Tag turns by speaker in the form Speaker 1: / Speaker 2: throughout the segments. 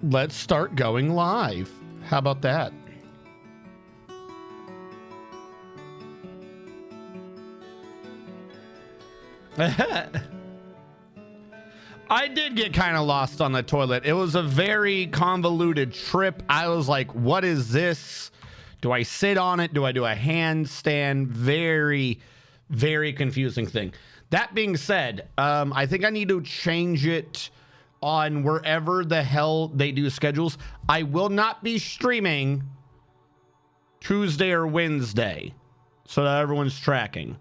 Speaker 1: let's start going live. How about that? I did get kind of lost on the toilet. It was a very convoluted trip. I was like, what is this? Do I sit on it? Do I do a handstand? Very, very confusing thing. That being said, I think I need to change it on wherever the hell they do schedules. I will not be streaming Tuesday or Wednesday so that everyone's tracking.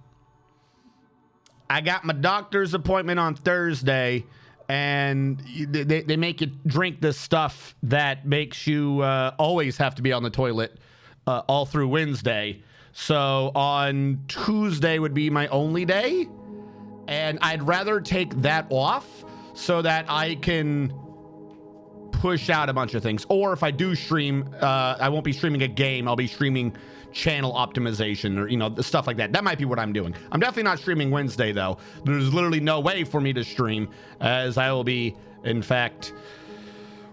Speaker 1: I got my doctor's appointment on Thursday, and they make you drink this stuff that makes you always have to be on the toilet all through Wednesday. So on Tuesday would be my only day, and I'd rather take that off so that I can push out a bunch of things. Or if I do stream, I won't be streaming a game. I'll be streaming channel optimization or, you know, stuff like that. That might be what I'm doing. I'm definitely not streaming Wednesday, though. There's literally no way for me to stream, as I will be, in fact,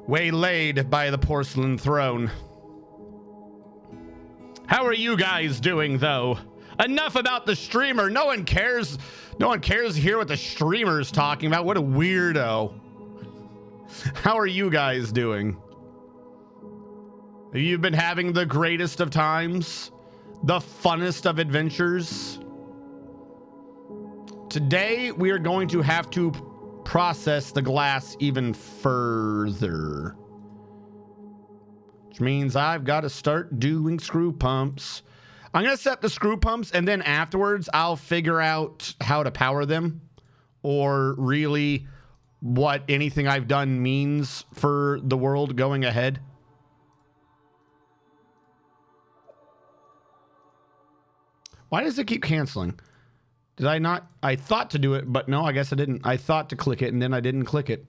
Speaker 1: waylaid by the porcelain throne. How are you guys doing, though? Enough about the streamer. No one cares. No one cares to hear what the streamer's talking about. What a weirdo. How are you guys doing? Have you been having the greatest of times? The funnest of adventures? Today, we are going to have to process the glass even further. Which means I've got to start doing screw pumps. I'm going to set the screw pumps, and then afterwards, I'll figure out how to power them, or really what anything I've done means for the world going ahead. Why does it keep canceling? Did I not? I thought to do it, but no, I guess I didn't. I thought to click it, and then I didn't click it.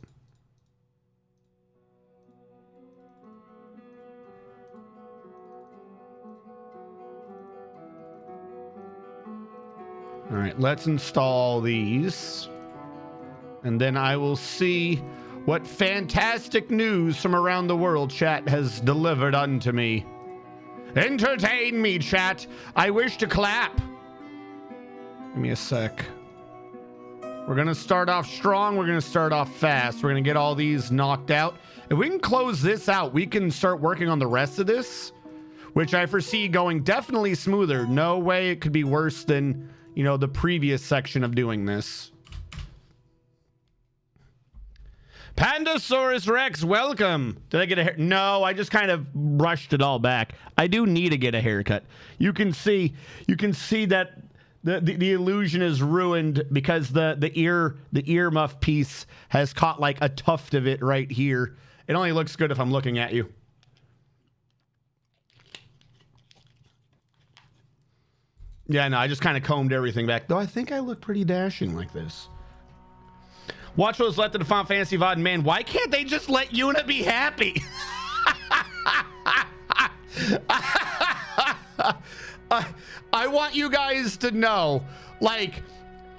Speaker 1: All right, let's install these. And then I will see what fantastic news from around the world chat has delivered unto me. Entertain me, chat. I wish to clap. Give me a sec. We're going to start off strong. We're going to start off fast. We're going to get all these knocked out. If we can close this out, we can start working on the rest of this, which I foresee going definitely smoother. No way it could be worse than, you know, the previous section of doing this. Pandasaurus Rex, welcome. Did I get a hair? No, I just kind of brushed it all back. I do need to get a haircut. You can see that the illusion is ruined because the earmuff piece has caught like a tuft of it right here. It only looks good if I'm looking at you. Yeah, no, I just kind of combed everything back. Though I think I look pretty dashing like this. Watch what's left of the Final Fantasy VOD. Man, why can't they just let Yuna be happy? I want you guys to know, like,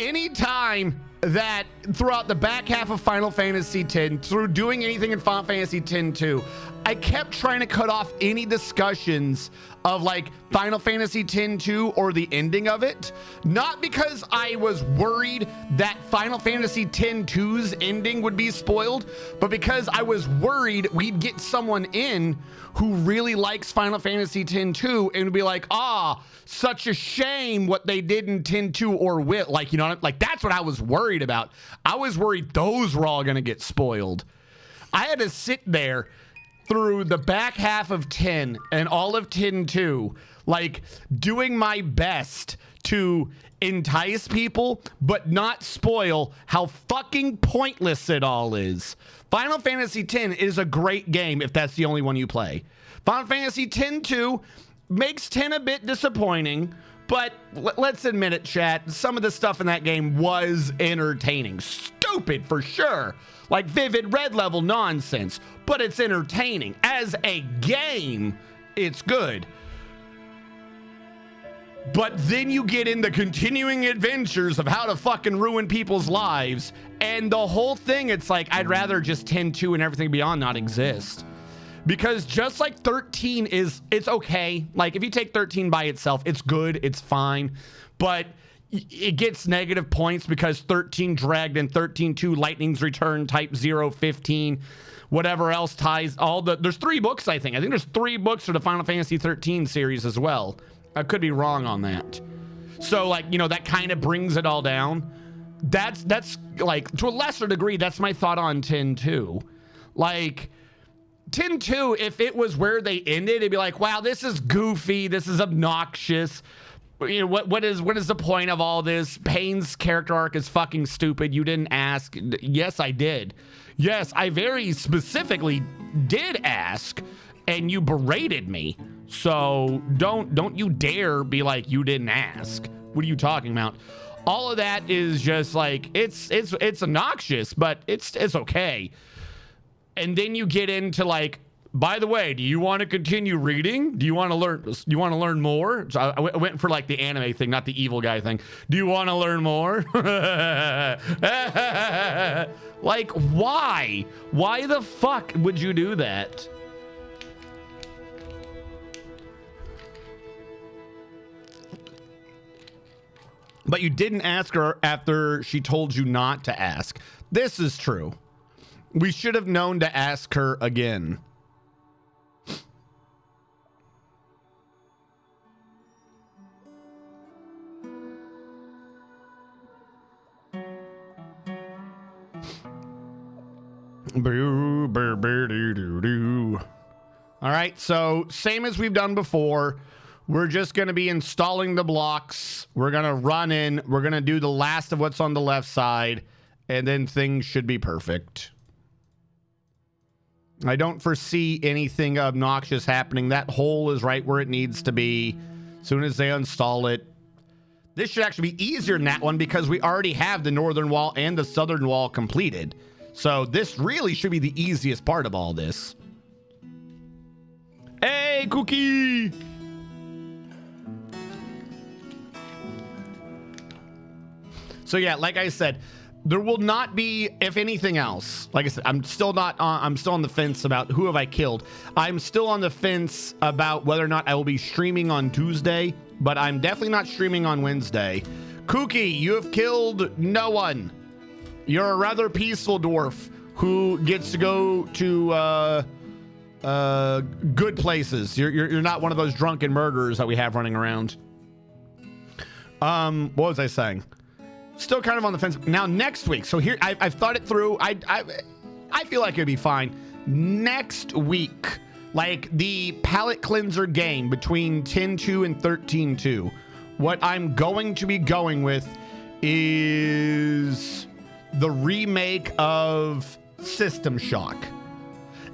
Speaker 1: anytime that throughout the back half of Final Fantasy X, through doing anything in Final Fantasy X-2, I kept trying to cut off any discussions of like Final Fantasy X-2 or the ending of it. Not because I was worried that Final Fantasy X-2's ending would be spoiled, but because I was worried we'd get someone in who really likes Final Fantasy X-2 and would be like, such a shame what they did in X-2 or will. Like, you know, like that's what I was worried about. I was worried those were all going to get spoiled. I had to sit there through the back half of 10 and all of 10-2, like doing my best to entice people, but not spoil how fucking pointless it all is. Final Fantasy X is a great game if that's the only one you play. Final Fantasy X-2 makes 10 a bit disappointing, but let's admit it, chat, some of the stuff in that game was entertaining. Stupid for sure. Like Vivid Red level nonsense, but it's entertaining. As a game, it's good. But then you get in the continuing adventures of how to fucking ruin people's lives. And the whole thing, it's like, I'd rather just 10-2 and everything beyond not exist. Because just like 13 it's okay. Like, if you take 13 by itself, it's good, it's fine. But it gets negative points because 13 dragged in 13-2, Lightning's Return, Type 0, 15, whatever else ties all the... There's 3 books, I think. I think there's 3 books for the Final Fantasy 13 series as well. I could be wrong on that. So, like, you know, that kind of brings it all down. That's like, to a lesser degree, that's my thought on 10-2. Like, 10-2, if it was where they ended, it'd be like, wow, this is goofy, this is obnoxious. You know, what is the point of all this? Payne's character arc is fucking stupid. You didn't ask. Yes, I did. Yes, I very specifically did ask, and you berated me. So don't you dare be like, you didn't ask. What are you talking about? All of that is just like, it's obnoxious, but it's okay. And then you get into like, by the way, do you want to continue reading? Do you want to learn more? So I went for like the anime thing, not the evil guy thing. Do you want to learn more? Like, why? Why the fuck would you do that? But you didn't ask her after she told you not to ask. This is true. We should have known to ask her again. All right, so same as we've done before. We're just going to be installing the blocks. We're going to run in. We're going to do the last of what's on the left side, and then things should be perfect. I don't foresee anything obnoxious happening. That hole is right where it needs to be. As soon as they install it. This should actually be easier than that one because we already have the northern wall and the southern wall completed. So this really should be the easiest part of all this. Hey, Cookie! So yeah, like I said, there will not be, if anything else, like I said, I'm still on the fence about who have I killed. I'm still on the fence about whether or not I will be streaming on Tuesday, but I'm definitely not streaming on Wednesday. Cookie, you have killed no one. You're a rather peaceful dwarf who gets to go to good places. You're not one of those drunken murderers that we have running around. What was I saying? Still kind of on the fence. Now next week, so here I've thought it through. I feel like it'd be fine. Next week, like the palette cleanser game between 10-2 and 13-2, what I'm going to be going with is the remake of System Shock.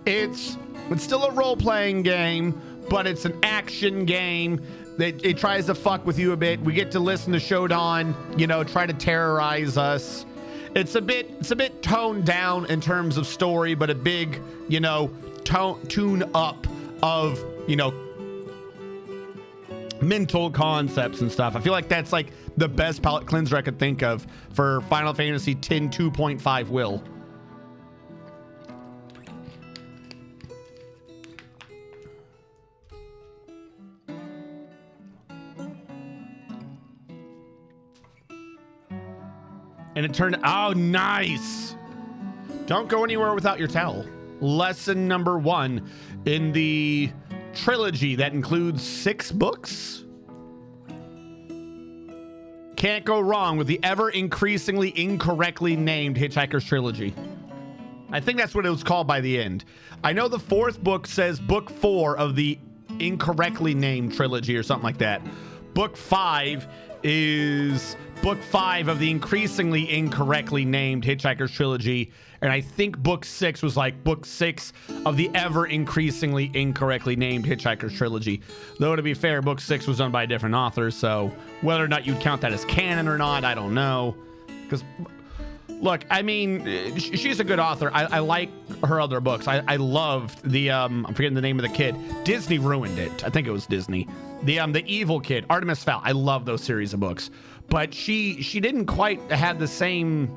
Speaker 1: It's still a role-playing game, but it's an action game. It tries to fuck with you a bit. We get to listen to Shodan, you know, try to terrorize us. It's a bit toned down in terms of story, but a big, you know, tune up of, you know, mental concepts and stuff. I feel like that's like the best palette cleanser I could think of for Final Fantasy X 2.5 will. And it turned, oh, nice. Don't go anywhere without your towel. Lesson number 1 in the trilogy that includes 6 books. Can't go wrong with the ever increasingly incorrectly named Hitchhiker's Trilogy. I think that's what it was called by the end. I know the 4th book says book 4 of the incorrectly named trilogy or something like that. Book 5 is book 5 of the increasingly incorrectly named Hitchhiker's Trilogy. And I think book 6 was like book 6 of the ever increasingly incorrectly named Hitchhiker's Trilogy. Though to be fair, book 6 was done by a different author. So whether or not you'd count that as canon or not, I don't know. Because Look, I mean, she's a good author. I like her other books. I loved the, I'm forgetting the name of the kid. Disney ruined it. I think it was Disney. The evil kid, Artemis Fowl. I love those series of books. But she didn't quite have the same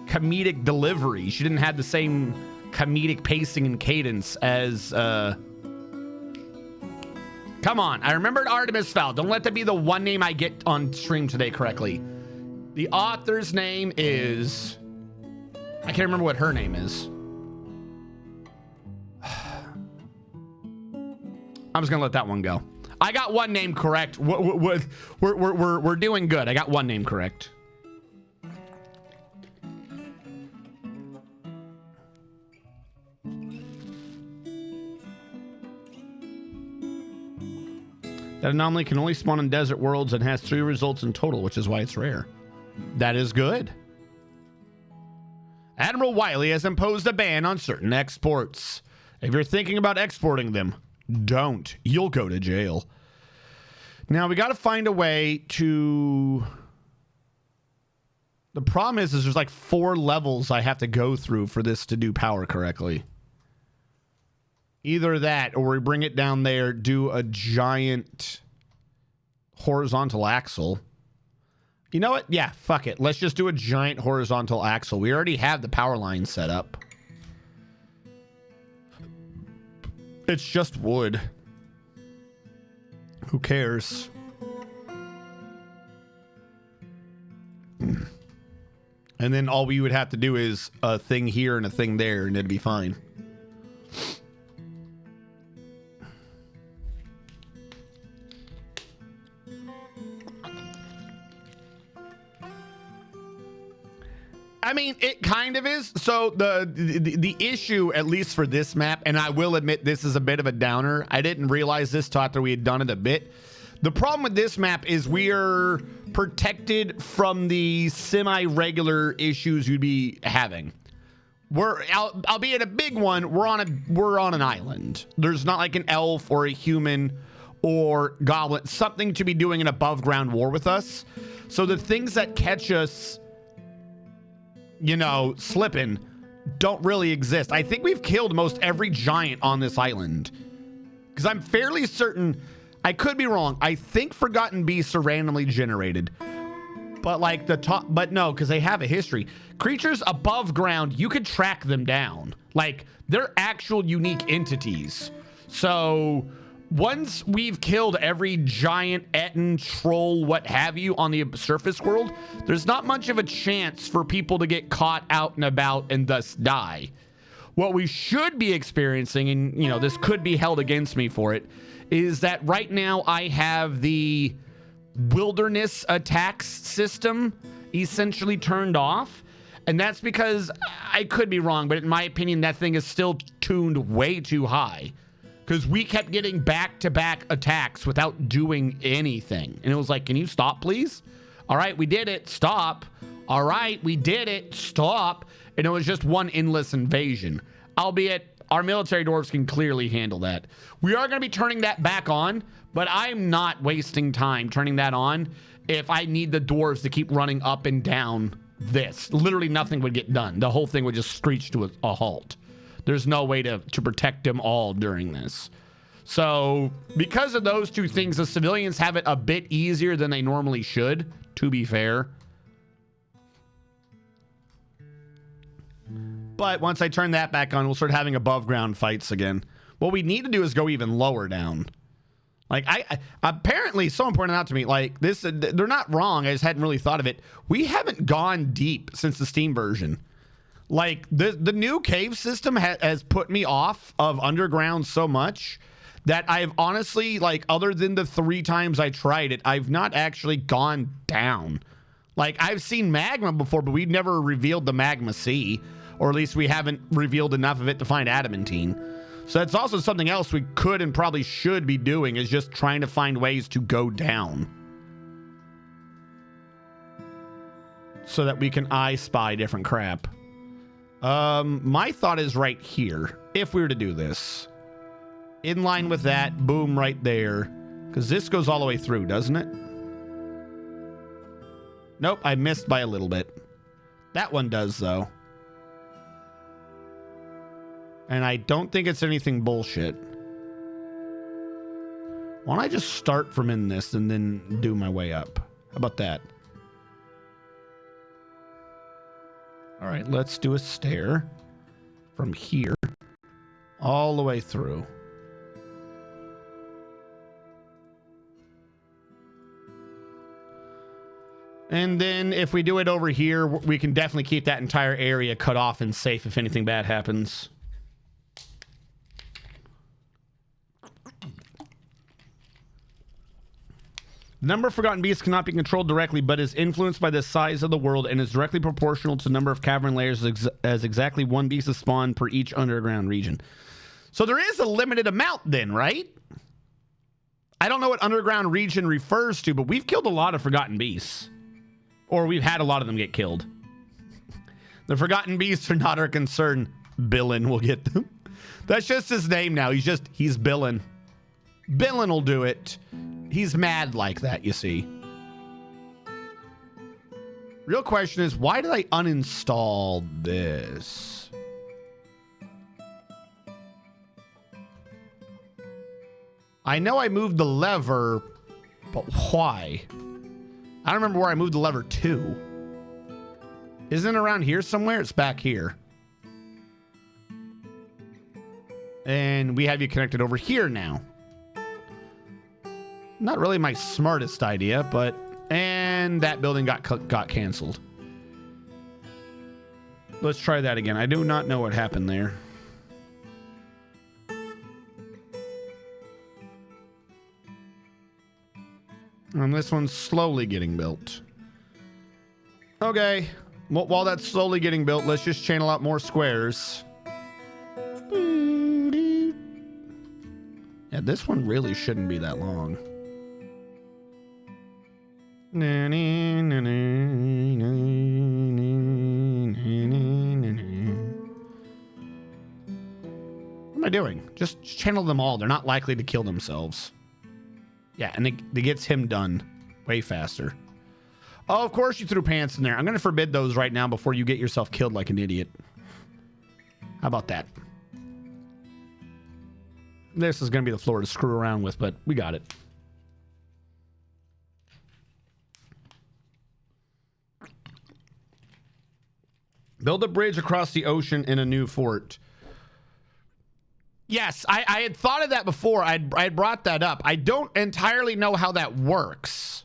Speaker 1: comedic delivery. She didn't have the same comedic pacing and cadence as, come on. I remembered Artemis Fowl. Don't let that be the one name I get on stream today correctly. The author's name is... I can't remember what her name is. I'm just gonna let that one go. I got one name correct. We're doing good. I got one name correct. That anomaly can only spawn in desert worlds and has 3 results in total, which is why it's rare. That is good. Admiral Wiley has imposed a ban on certain exports. If you're thinking about exporting them, don't. You'll go to jail. Now, we got to find a way to... The problem is there's like 4 levels I have to go through for this to do power correctly. Either that, or we bring it down there, do a giant horizontal axle. You know what? Yeah, fuck it. Let's just do a giant horizontal axle. We already have the power line set up. It's just wood. Who cares? And then all we would have to do is a thing here and a thing there, and it'd be fine. I mean, it kind of is. So the issue, at least for this map, and I will admit this is a bit of a downer. I didn't realize this till after we had done it a bit. The problem with this map is we're protected from the semi-regular issues you'd be having. Albeit a big one, we're on an island. There's not like an elf or a human or goblin, something to be doing an above ground war with us. So the things that catch us, you know, slipping don't really exist. I think we've killed most every giant on this island, because I'm fairly certain, I could be wrong, I think Forgotten Beasts are randomly generated, but like the top, but no, because they have a history. Creatures above ground, you could track them down. Like, they're actual unique entities. So once we've killed every giant, Etten, troll, what have you on the surface world, there's not much of a chance for people to get caught out and about and thus die. What we should be experiencing, and you know, this could be held against me for it, is that right now I have the wilderness attacks system essentially turned off. And that's because, I could be wrong, but in my opinion, that thing is still tuned way too high. Because we kept getting back-to-back attacks without doing anything. And it was like, can you stop, please? All right, we did it. Stop. All right, we did it. Stop. And it was just one endless invasion. Albeit, our military dwarves can clearly handle that. We are going to be turning that back on, but I'm not wasting time turning that on if I need the dwarves to keep running up and down this. Literally nothing would get done. The whole thing would just screech to a halt. There's no way to protect them all during this. So because of those two things, the civilians have it a bit easier than they normally should, to be fair. But once I turn that back on, we'll start having above ground fights again. What we need to do is go even lower down. Like, I apparently someone pointed out to me, like, this, they're not wrong. I just hadn't really thought of it. We haven't gone deep since the Steam version. Like, the new cave system has put me off of underground so much that I've honestly, like, other than the 3 times I tried it, I've not actually gone down. Like, I've seen magma before, but we've never revealed the magma sea, or at least we haven't revealed enough of it to find adamantine. So that's also something else we could and probably should be doing, is just trying to find ways to go down so that we can I spy different crap. My thought is right here, if we were to do this. In line with that, boom, right there. Because this goes all the way through, doesn't it? Nope, I missed by a little bit. That one does, though. And I don't think it's anything bullshit. Why don't I just start from in this and then do my way up? How about that? All right, let's do a stair from here all the way through. And then if we do it over here, we can definitely keep that entire area cut off and safe if anything bad happens. The number of forgotten beasts cannot be controlled directly, but is influenced by the size of the world and is directly proportional to the number of cavern layers as exactly one beast is spawned per each underground region. So there is a limited amount then, right? I don't know what underground region refers to, but we've killed a lot of forgotten beasts. Or we've had a lot of them get killed. The forgotten beasts are not our concern. Billin will get them. That's just his name now. He's Billin. Billin will do it. He's mad like that, you see. Real question is, why did I uninstall this? I know I moved the lever, but why? I don't remember where I moved the lever to. Isn't it around here somewhere? It's back here. And we have you connected over here now. Not really my smartest idea, but... And that building got canceled. Let's try that again. I do not know what happened there. And this one's slowly getting built. Okay. Well, while that's slowly getting built, let's just channel out more squares. Yeah, this one really shouldn't be that long. What am I doing? Just channel them all. They're not likely to kill themselves. Yeah, and it gets him done way faster. Oh, of course you threw pants in there. I'm going to forbid those right now before you get yourself killed like an idiot. How about that? This is going to be the floor to screw around with, but we got it. Build a bridge across the ocean in a new fort. Yes, I had thought of that before. I had brought that up. I don't entirely know how that works.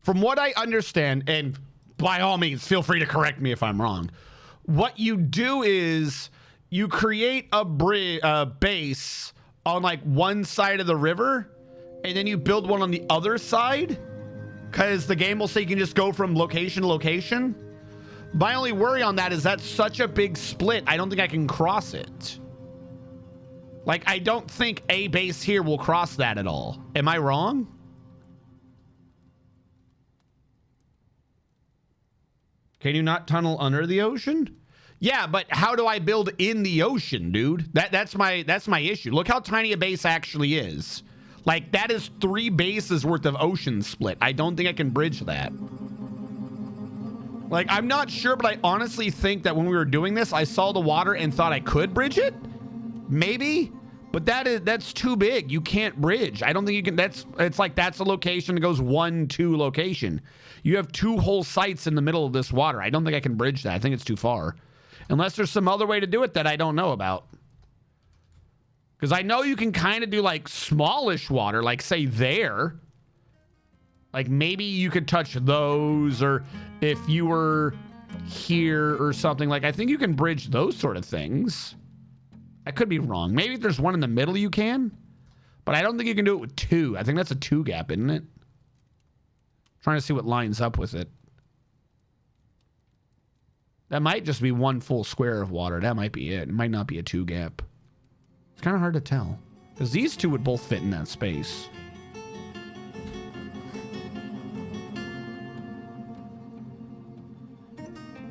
Speaker 1: From what I understand, and by all means, feel free to correct me if I'm wrong. What you do is you create a base on like one side of the river, and then you build one on the other side, because the game will say you can just go from location to location. My only worry on that is that's such a big split, I don't think I can cross it. Like, I don't think a base here will cross that at all. Am I wrong? Can you not tunnel under the ocean? Yeah, but how do I build in the ocean, dude? That's my issue. Look how tiny a base actually is. Like, that is 3 bases worth of ocean split. I don't think I can bridge that. Like, I'm not sure, but I honestly think that when we were doing this, I saw the water and thought I could bridge it. Maybe, but that's too big. You can't bridge. I don't think you can. It's like that's a location that goes 1-2 location. You have 2 whole sites in the middle of this water. I don't think I can bridge that. I think it's too far, unless there's some other way to do it that I don't know about. Because I know you can kind of do like smallish water, like say there. Like maybe you could touch those, or if you were here or something, like I think you can bridge those sort of things. I could be wrong. Maybe if there's one in the middle you can, but I don't think you can do it with 2. I think that's a 2 gap, isn't it? Trying to see what lines up with it. That might just be 1 full square of water. That might be it. It might not be a 2 gap. It's kind of hard to tell because these 2 would both fit in that space.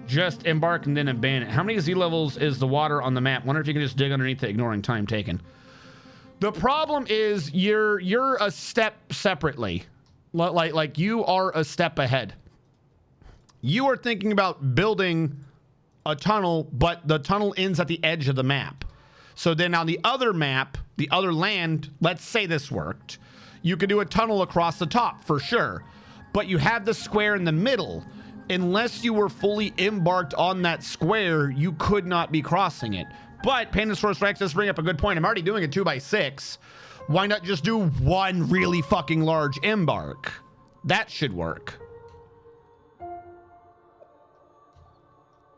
Speaker 1: Just embark and then abandon. How many Z levels is the water on the map? Wonder if you can just dig underneath it, ignoring time taken. The problem is you're a step separately. Like you are a step ahead. You are thinking about building a tunnel, but the tunnel ends at the edge of the map. So then on the other map, the other land, let's say this worked, you could do a tunnel across the top for sure. But you have the square in the middle. Unless you were fully embarked on that square, you could not be crossing it. But Pandasaurus Rex does bring up a good point. I'm already doing a 2x6. Why not just do one really fucking large embark? That should work.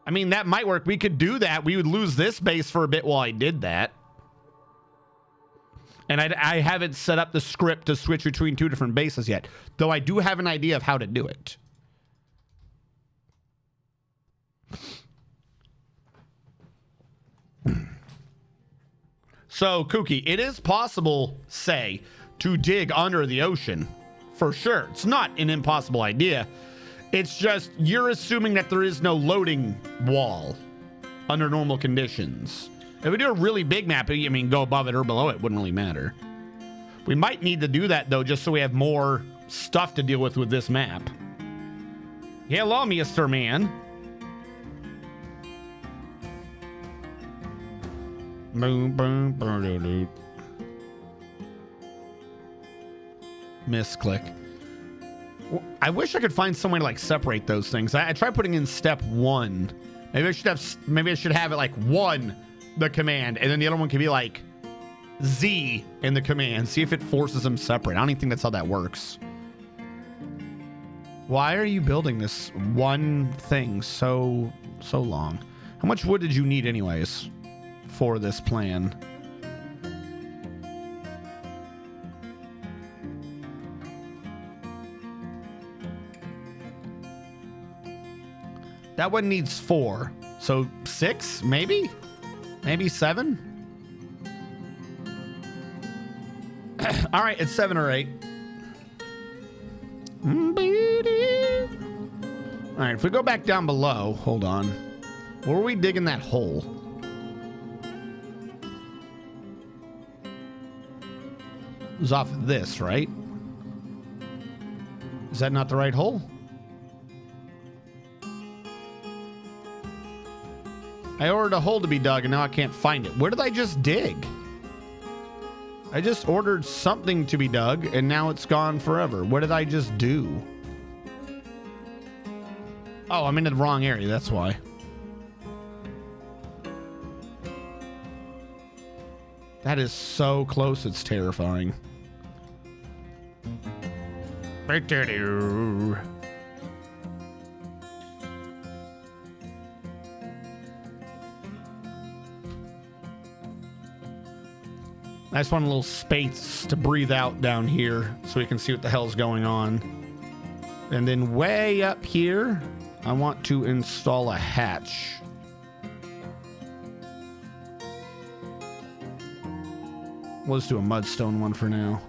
Speaker 1: I mean, that might work. We could do that. We would lose this base for a bit while I did that. And I haven't set up the script to switch between two different bases yet, though I do have an idea of how to do it. So, Kooky, it is possible, say, to dig under the ocean. For sure. It's not an impossible idea. It's just you're assuming that there is no loading wall under normal conditions. If we do a really big map, I mean, go above it or below it, wouldn't really matter. We might need to do that, though, just so we have more stuff to deal with this map. Hello, Mr. Man. Boom, boom, boom, misclick. I wish I could find some way to like separate those things. I tried putting in step 1. Maybe I should have it like 1, the command, and then the other one could be like Z in the command. See if it forces them separate. I don't even think that's how that works. Why are you building this one thing so long? How much wood did you need anyways for this plan? That one needs 4. So 6, maybe? Maybe 7? All right, it's 7 or 8. All right, if we go back down below, hold on. Where were we digging that hole? It was off of this, right? Is that not the right hole? I ordered a hole to be dug and now I can't find it. Where did I just dig? I just ordered something to be dug and now it's gone forever. What did I just do? Oh, I'm in the wrong area. That's why. That is so close. It's terrifying. I just want a little space to breathe out down here so we can see what the hell's going on. And then way up here, I want to install a hatch. We'll just do a mudstone one for now.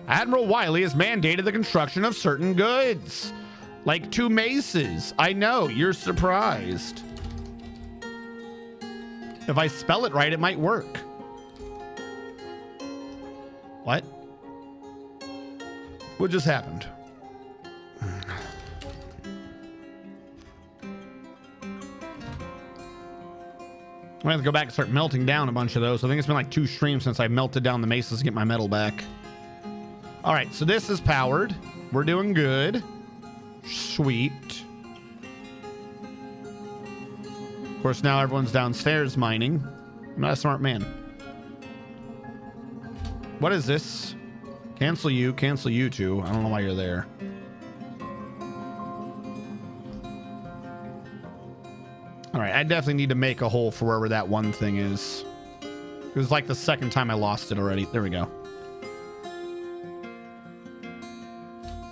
Speaker 1: Admiral Wiley has mandated the construction of certain goods. Like 2 maces. I know, you're surprised. If I spell it right, it might work. What? What just happened? I'm gonna have to go back and start melting down a bunch of those. I think it's been like 2 streams since I melted down the mesas to get my metal back. All right, so this is powered. We're doing good. Sweet. Of course, now everyone's downstairs mining. I'm not a smart man. What is this? Cancel you too. I don't know why you're there. All right, I definitely need to make a hole for wherever that one thing is. It was like the second time I lost it already. There we go.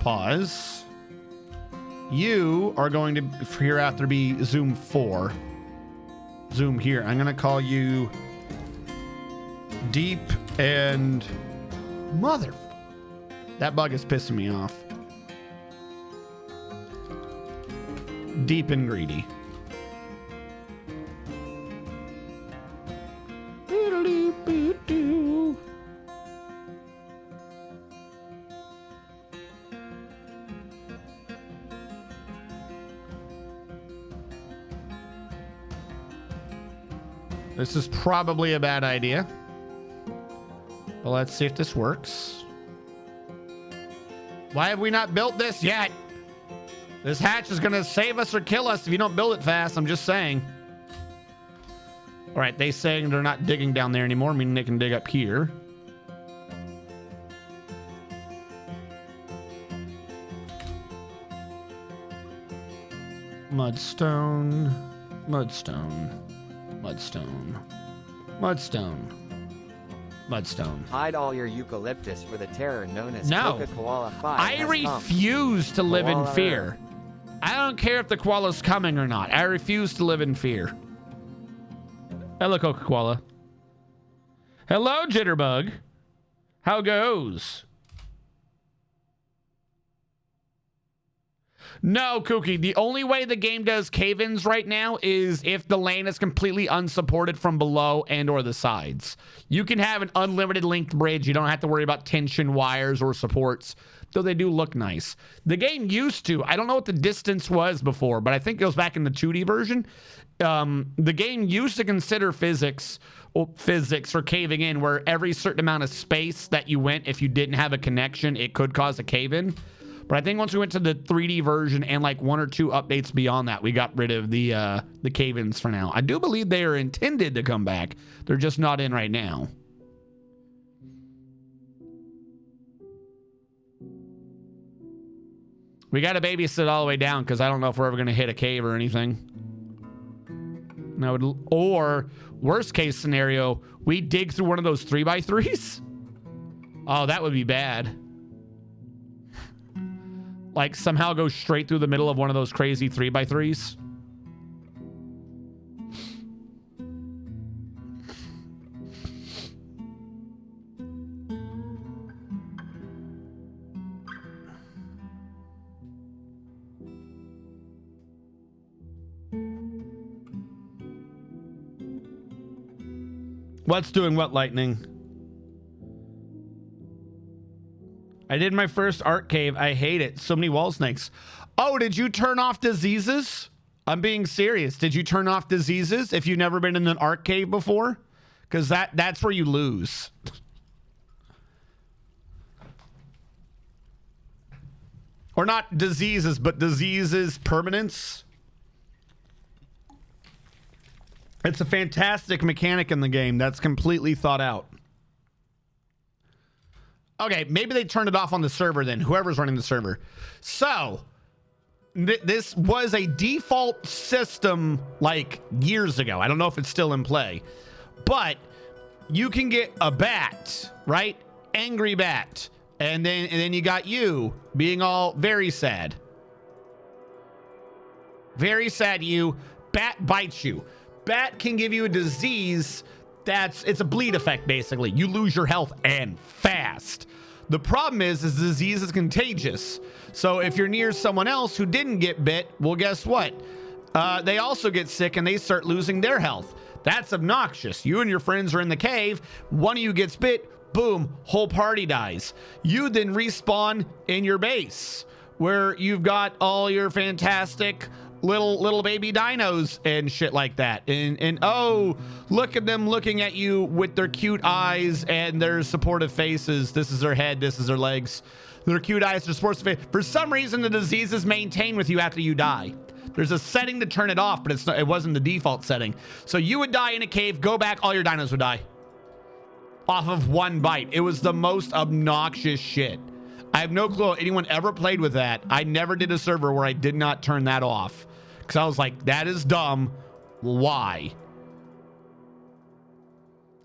Speaker 1: Pause. You are going to hereafter be Zoom 4. Zoom here. I'm going to call you Deep and Mother. That bug is pissing me off. Deep and Greedy. This is probably a bad idea. But let's see if this works. Why have we not built this yet? This hatch is going to save us or kill us if you don't build it fast. I'm just saying. All right, they saying they're not digging down there anymore, meaning they can dig up here. Mudstone, mudstone, mudstone, mudstone, mudstone.
Speaker 2: Hide all your eucalyptus for the terror known as
Speaker 1: No.
Speaker 2: Coca Koala 5.
Speaker 1: I refuse to live in fear. I don't care if the koala's coming or not. I refuse to live in fear. Hello, Coca-Cola. Hello, Jitterbug. How goes? No, Kookie. The only way the game does cave-ins right now is if the land is completely unsupported from below and or the sides. You can have an unlimited linked bridge. You don't have to worry about tension wires or supports, though they do look nice. The game used to. I don't know what the distance was before, but I think it goes back in the 2D version. The game used to consider physics for caving in, where every certain amount of space that you went, if you didn't have a connection, it could cause a cave-in. But I think once we went to the 3D version and like 1 or 2 updates beyond that, we got rid of the cave-ins for now. I do believe they are intended to come back. They're just not in right now. We got to babysit all the way down because I don't know if we're ever going to hit a cave or anything. Or worst case scenario, we dig through one of those 3x3s. Oh, that would be bad. Like somehow go straight through the middle of one of those crazy 3x3s. What's doing what, Lightning? I did my first art cave. I hate it. So many wall snakes. Oh, did you turn off diseases? I'm being serious. Did you turn off diseases if you've never been in an art cave before? Because that's where you lose. Or not diseases, but diseases permanence. It's a fantastic mechanic in the game that's completely thought out. Okay, maybe they turned it off on the server then, whoever's running the server. So, this was a default system like years ago. I don't know if it's still in play. But you can get a bat, right? Angry bat. And then you got you being all very sad. Very sad you. Bat bites you. Bat can give you a disease it's a bleed effect, basically. You lose your health and fast. The problem is the disease is contagious. So if you're near someone else who didn't get bit, well, guess what? They also get sick and they start losing their health. That's obnoxious. You and your friends are in the cave. One of you gets bit. Boom. Whole party dies. You then respawn in your base where you've got all your fantastic little baby dinos and shit like that. And oh, look at them looking at you with their cute eyes and their supportive faces. This is their head. This is their legs. Their cute eyes, their supportive face. For some reason, the disease is maintained with you after you die. There's a setting to turn it off, but it wasn't the default setting. So you would die in a cave, go back, all your dinos would die. Off of one bite. It was the most obnoxious shit. I have no clue anyone ever played with that. I never did a server where I did not turn that off. Because I was like, that is dumb. Why?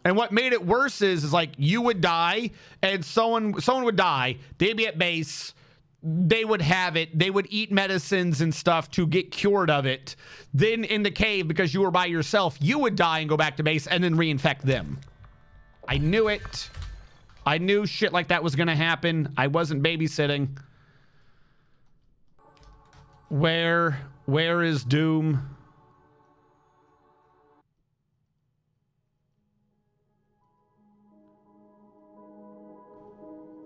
Speaker 1: And what made it worse is like you would die and someone would die. They'd be at base. They would have it. They would eat medicines and stuff to get cured of it. Then in the cave, because you were by yourself, you would die and go back to base and then reinfect them. I knew it. I knew shit like that was going to happen. I wasn't babysitting. Where is Doom?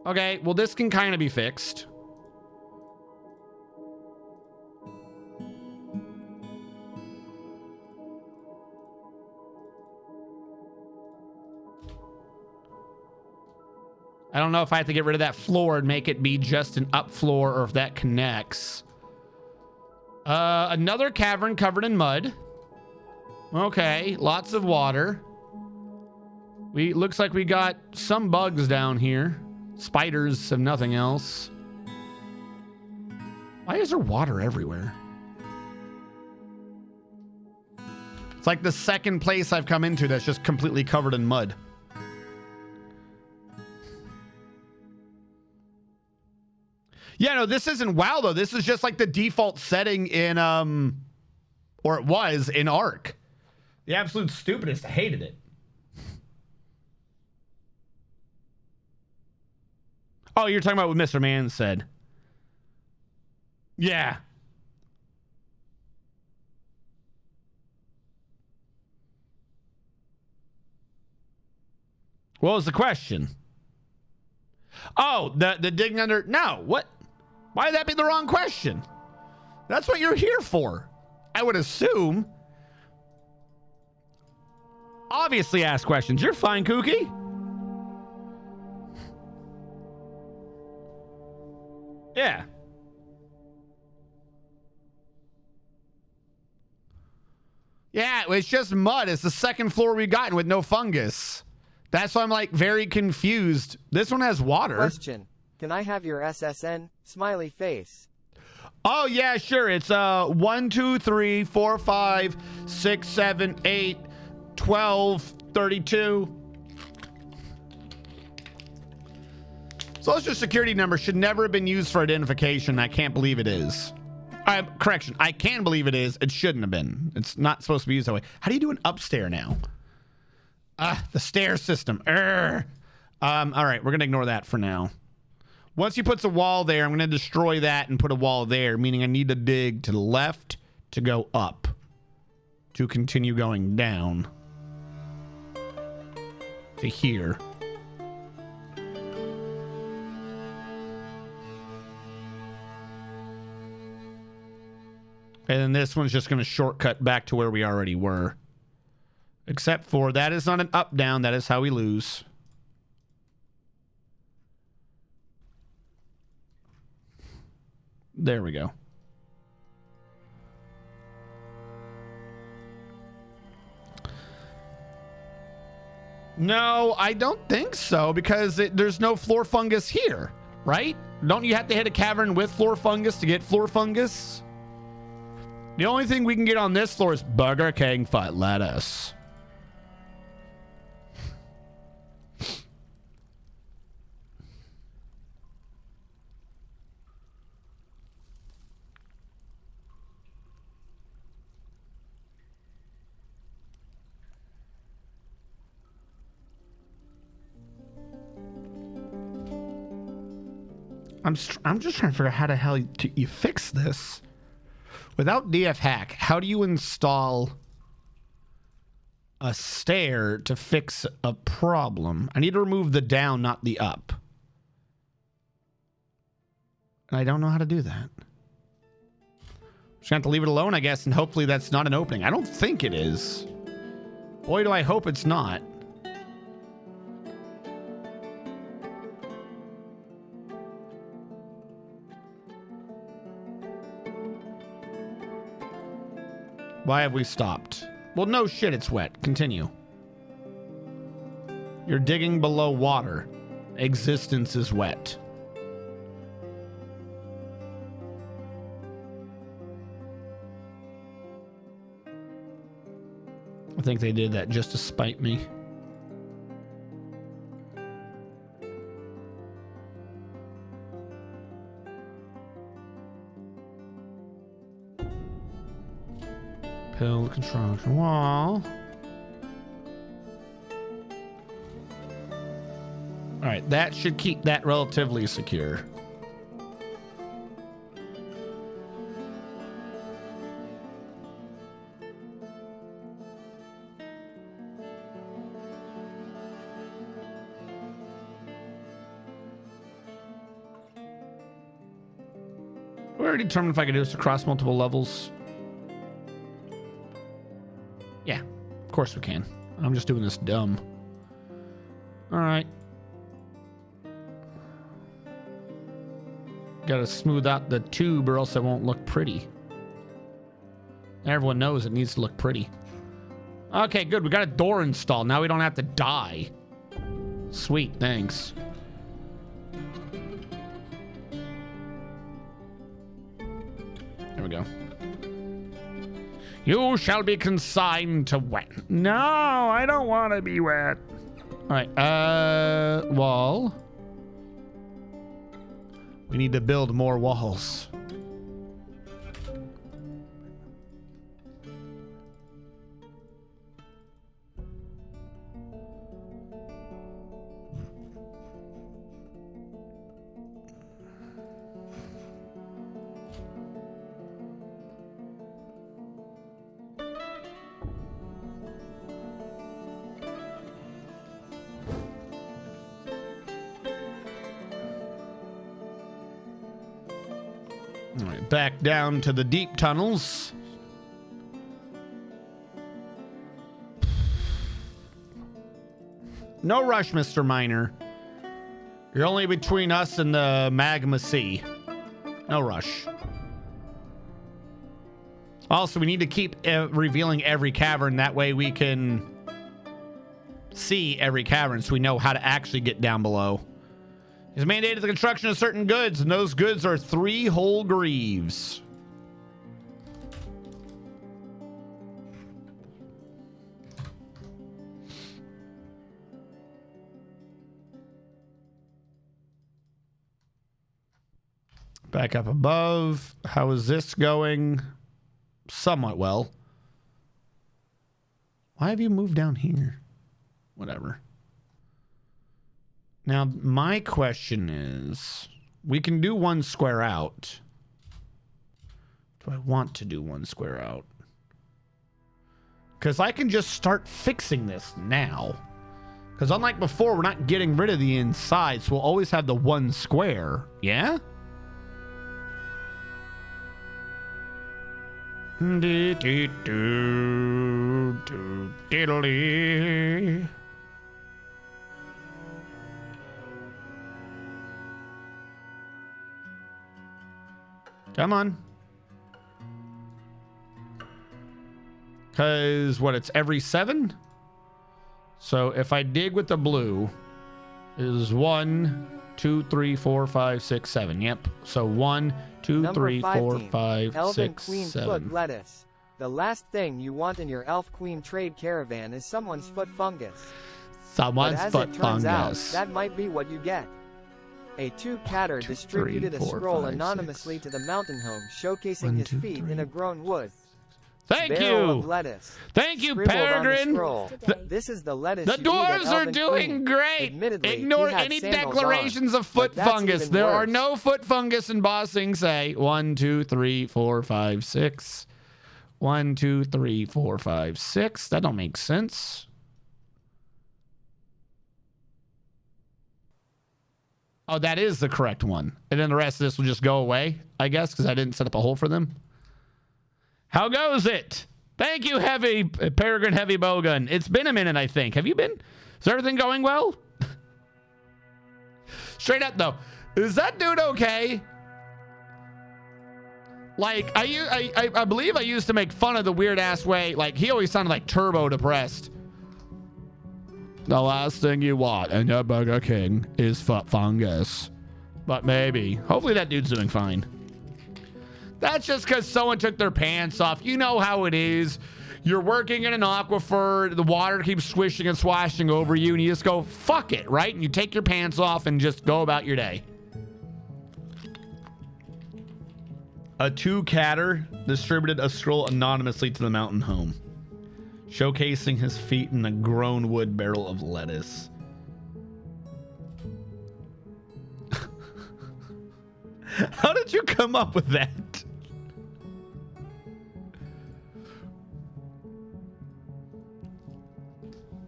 Speaker 1: Okay, well, this can kind of be fixed. I don't know if I have to get rid of that floor and make it be just an up floor or if that connects. Another cavern covered in mud. Okay, lots of water. Looks like we got some bugs down here. Spiders, if nothing else. Why is there water everywhere? It's like the second place I've come into that's just completely covered in mud. Yeah, no, this isn't WoW though. This is just like the default setting in or it was in Ark. The absolute stupidest. I hated it. Oh, you're talking about what Mr. Man said. Yeah. What was the question? Oh, the digging under. No, what? Why would that be the wrong question? That's what you're here for. I would assume. Obviously ask questions. You're fine, Kooky. Yeah. Yeah, it's just mud. It's the second floor we've gotten with no fungus. That's why I'm like very confused. This one has water.
Speaker 2: Question. Can I have your SSN? Smiley face.
Speaker 1: Oh yeah, sure. It's 1, 2, 3, 4, 5, 6, 7, 8, 12, 32. Social security number should never have been used for identification. I can't believe it is. Correction. I can believe it is. It shouldn't have been. It's not supposed to be used that way. How do you do an upstair now? The stair system. All right, we're gonna ignore that for now. Once he puts a wall there, I'm gonna destroy that and put a wall there, meaning I need to dig to the left to go up, to continue going down to here. And then this one's just gonna shortcut back to where we already were. Except for that is not an up down, that is how we lose. There we go. No, I don't think so, because there's no floor fungus here, right? Don't you have to hit a cavern with floor fungus to get floor fungus? The only thing we can get on this floor is Burger King foot lettuce. I'm just trying to figure out how the hell you fix this. Without DF hack, how do you install a stair to fix a problem? I need to remove the down, not the up. And I don't know how to do that. Just gonna have to leave it alone, I guess, and hopefully that's not an opening. I don't think it is. Boy, do I hope it's not. Why have we stopped? Well, no shit, it's wet. Continue. You're digging below water. Existence is wet. I think they did that just to spite me. Build construction wall. All right, that should keep that relatively secure. We already determined if I could do this across multiple levels. Yeah, of course we can. I'm just doing this dumb. All right. Gotta smooth out the tube or else it won't look pretty. Everyone knows it needs to look pretty. Okay, good. We got a door installed. Now we don't have to die. Sweet, thanks. There we go. You shall be consigned to wet. No, I don't want to be wet. All right, wall. We need to build more walls. All right, back down to the deep tunnels. No rush, Mr. Miner. You're only between us and the magma sea. No rush. Also, we need to keep revealing every cavern. That way we can see every cavern so we know how to actually get down below. It's mandated the construction of certain goods, and those goods are 3 whole greaves. Back up above. How is this going? Somewhat well. Why have you moved down here? Whatever. Now, my question is, we can do 1 square out. Do I want to do 1 square out? Because I can just start fixing this now. Because unlike before, we're not getting rid of the inside, so we'll always have the 1 square. Yeah? Diddly. Come on. Because, what, it's every 7? So if I dig with the blue, is 1, 2, 3, 4, 5, 6, 7. Yep. So 1, 2, 3, 4, 5,
Speaker 2: Elven
Speaker 1: 6,
Speaker 2: Queen
Speaker 1: 7.
Speaker 2: Foot lettuce. The last thing you want in your elf queen trade caravan is someone's foot fungus.
Speaker 1: Someone's
Speaker 2: but as
Speaker 1: foot
Speaker 2: it turns
Speaker 1: fungus.
Speaker 2: out, that might be what you get. A two-catter distributed
Speaker 1: 3, 4,
Speaker 2: a scroll
Speaker 1: 5,
Speaker 2: anonymously
Speaker 1: 6.
Speaker 2: to the mountain home, showcasing
Speaker 1: 1,
Speaker 2: his
Speaker 1: 2,
Speaker 2: feet
Speaker 1: 3.
Speaker 2: in a grown wood.
Speaker 1: Thank
Speaker 2: Barrel of
Speaker 1: you.
Speaker 2: lettuce.
Speaker 1: Thank you,
Speaker 2: Scribbled on the
Speaker 1: Peregrine.
Speaker 2: scroll. This is the lettuce
Speaker 1: The
Speaker 2: you eat at
Speaker 1: dwarves are
Speaker 2: Elven
Speaker 1: doing
Speaker 2: Queen.
Speaker 1: great.
Speaker 2: Admittedly,
Speaker 1: Ignore
Speaker 2: he had
Speaker 1: any
Speaker 2: sandals
Speaker 1: declarations
Speaker 2: on,
Speaker 1: of foot
Speaker 2: but that's
Speaker 1: fungus.
Speaker 2: even
Speaker 1: There are
Speaker 2: worse.
Speaker 1: no foot fungus in Bossing Say. 1, 2, 3, 4, 5, 6. 1, 2, 3, 4, 5, 6. That don't make sense. Oh, that is the correct one. And then the rest of this will just go away, I guess, because I didn't set up a hole for them. How goes it? Thank you, Peregrine Heavy Bowgun. It's been a minute, I think. Have you been? Is everything going well? Straight up, though. Is that dude okay? Like, I believe I used to make fun of the weird-ass way. Like, he always sounded like turbo depressed. The last thing you want in your Burger King is foot fungus. But maybe. Hopefully that dude's doing fine. That's just because someone took their pants off. You know how it is. You're working in an aquifer. The water keeps swishing and swashing over you. And you just go, fuck it, right? And you take your pants off and just go about your day. A two-catter distributed a scroll anonymously to the mountain home, showcasing his feet in a grown wood barrel of lettuce. How did you come up with that?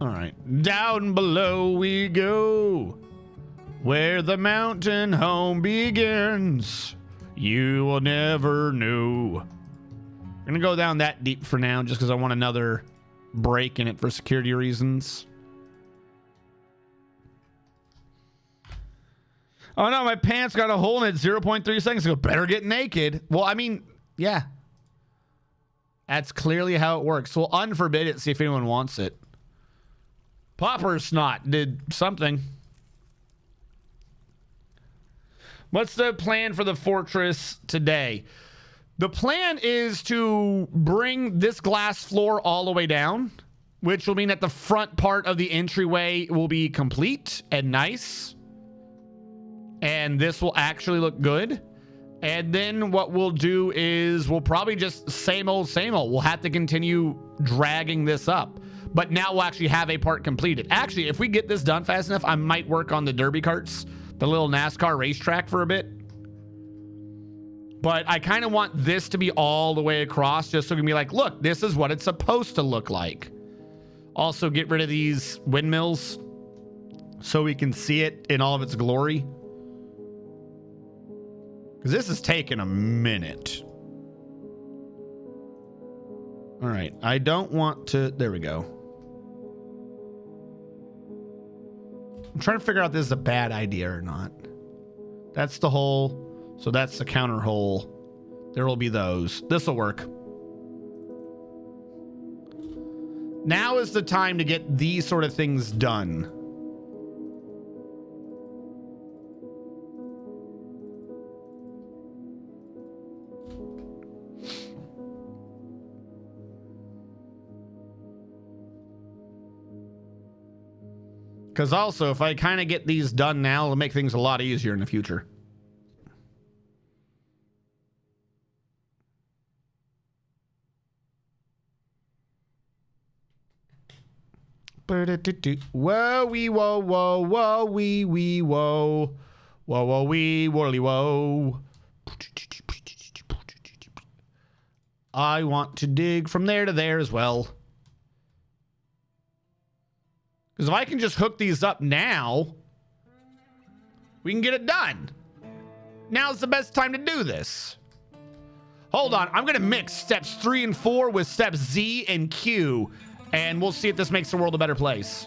Speaker 1: All right, down below we go, where the mountain home begins. You will never know. I'm gonna go down that deep for now, just because I want another break in it for security reasons. Oh no, my pants got a hole in it 0.3 seconds ago. Better get naked. Well, I mean, yeah. That's clearly how it works. So we'll unforbid it, see if anyone wants it. Popper Snot did something. What's the plan for the fortress today? The plan is to bring this glass floor all the way down, which will mean that the front part of the entryway will be complete and nice. And this will actually look good. And then what we'll do is we'll probably just same old, same old. We'll have to continue dragging this up. But now we'll actually have a part completed. Actually, if we get this done fast enough, I might work on the derby carts, the little NASCAR racetrack for a bit. But I kind of want this to be all the way across just so we can be like, look, this is what it's supposed to look like. Also, get rid of these windmills so we can see it in all of its glory. Because this is taking a minute. All right, I don't want to... There we go. I'm trying to figure out if this is a bad idea or not. That's the hole. So that's the counter hole. There will be those. This will work. Now is the time to get these sort of things done. Because also, if I kind of get these done now, it'll make things a lot easier in the future. Whoa, wee, whoa, whoa, whoa, wee, wee, whoa. Whoa, whoa, wee, whirly, whoa. I want to dig from there to there as well. Because if I can just hook these up now, we can get it done. Now's the best time to do this. Hold on, I'm going to mix steps 3 and 4 with steps Z and Q, and we'll see if this makes the world a better place.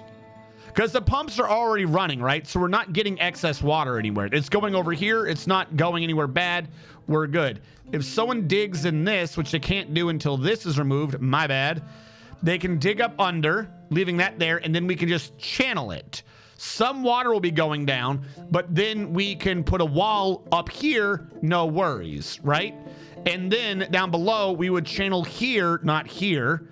Speaker 1: Because the pumps are already running, right? So we're not getting excess water anywhere. It's going over here. It's not going anywhere bad. We're good. If someone digs in this, which they can't do until this is removed, my bad, they can dig up under, leaving that there, and then we can just channel it. Some water will be going down, but then we can put a wall up here, no worries, right? And then down below, we would channel here, not here.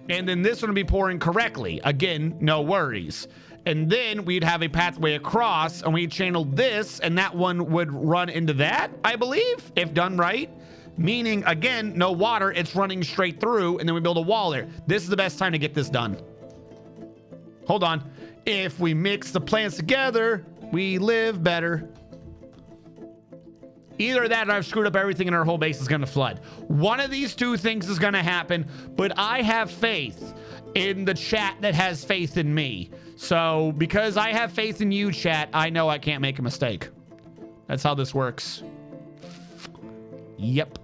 Speaker 1: And then this one would be pouring correctly. Again, no worries. And then we'd have a pathway across, and we'd channel this, and that one would run into that, I believe, if done right. Meaning, again, no water, it's running straight through, and then we build a wall there. This is the best time to get this done. Hold on. If we mix the plans together, we live better. Either that or I've screwed up everything and our whole base is going to flood. One of these two things is going to happen, but I have faith in the chat that has faith in me. So because I have faith in you, chat, I know I can't make a mistake. That's how this works. Yep.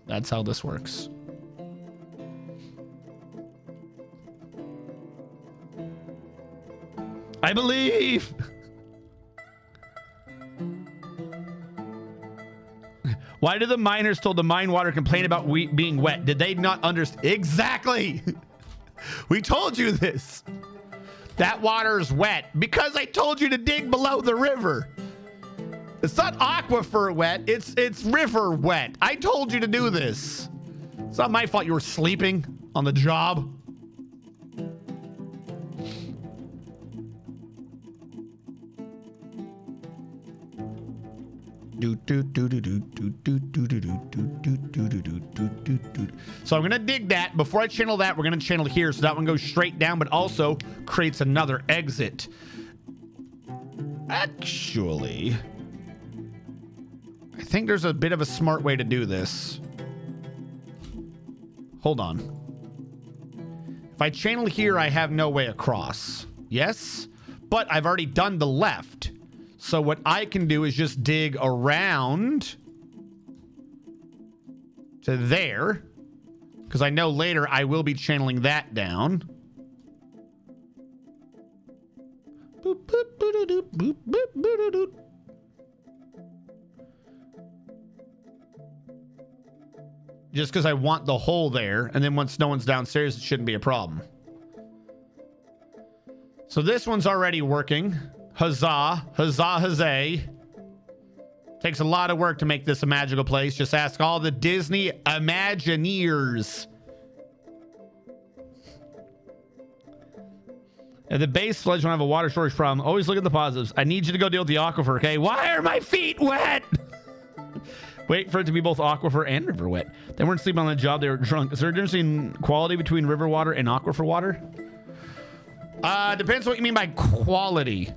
Speaker 1: That's how this works. I believe. Why did the miners told the mine water complain about wheat being wet? Did they not understand? Exactly. We told you this. That water is wet because I told you to dig below the river. It's not aquifer wet. It's river wet. I told you to do this. It's not my fault you were sleeping on the job. So I'm gonna dig that. Before I channel that, we're gonna channel here so that one goes straight down, but also creates another exit. Actually, I think there's a bit of a smart way to do this. Hold on. If I channel here, I have no way across. Yes, but I've already done the left. So what I can do is just dig around to there, because I know later I will be channeling that down. Just because I want the hole there, and then once no one's downstairs, it shouldn't be a problem. So this one's already working. Huzzah, huzzah, huzzah. Takes a lot of work to make this a magical place. Just ask all the Disney Imagineers. At the base, Sledge won't have a water shortage problem. Always look at the positives. I need you to go deal with the aquifer, okay? Why are my feet wet? Wait for it to be both aquifer and river wet. They weren't sleeping on the job. They were drunk. Is there a difference in quality between river water and aquifer water? Depends what you mean by quality.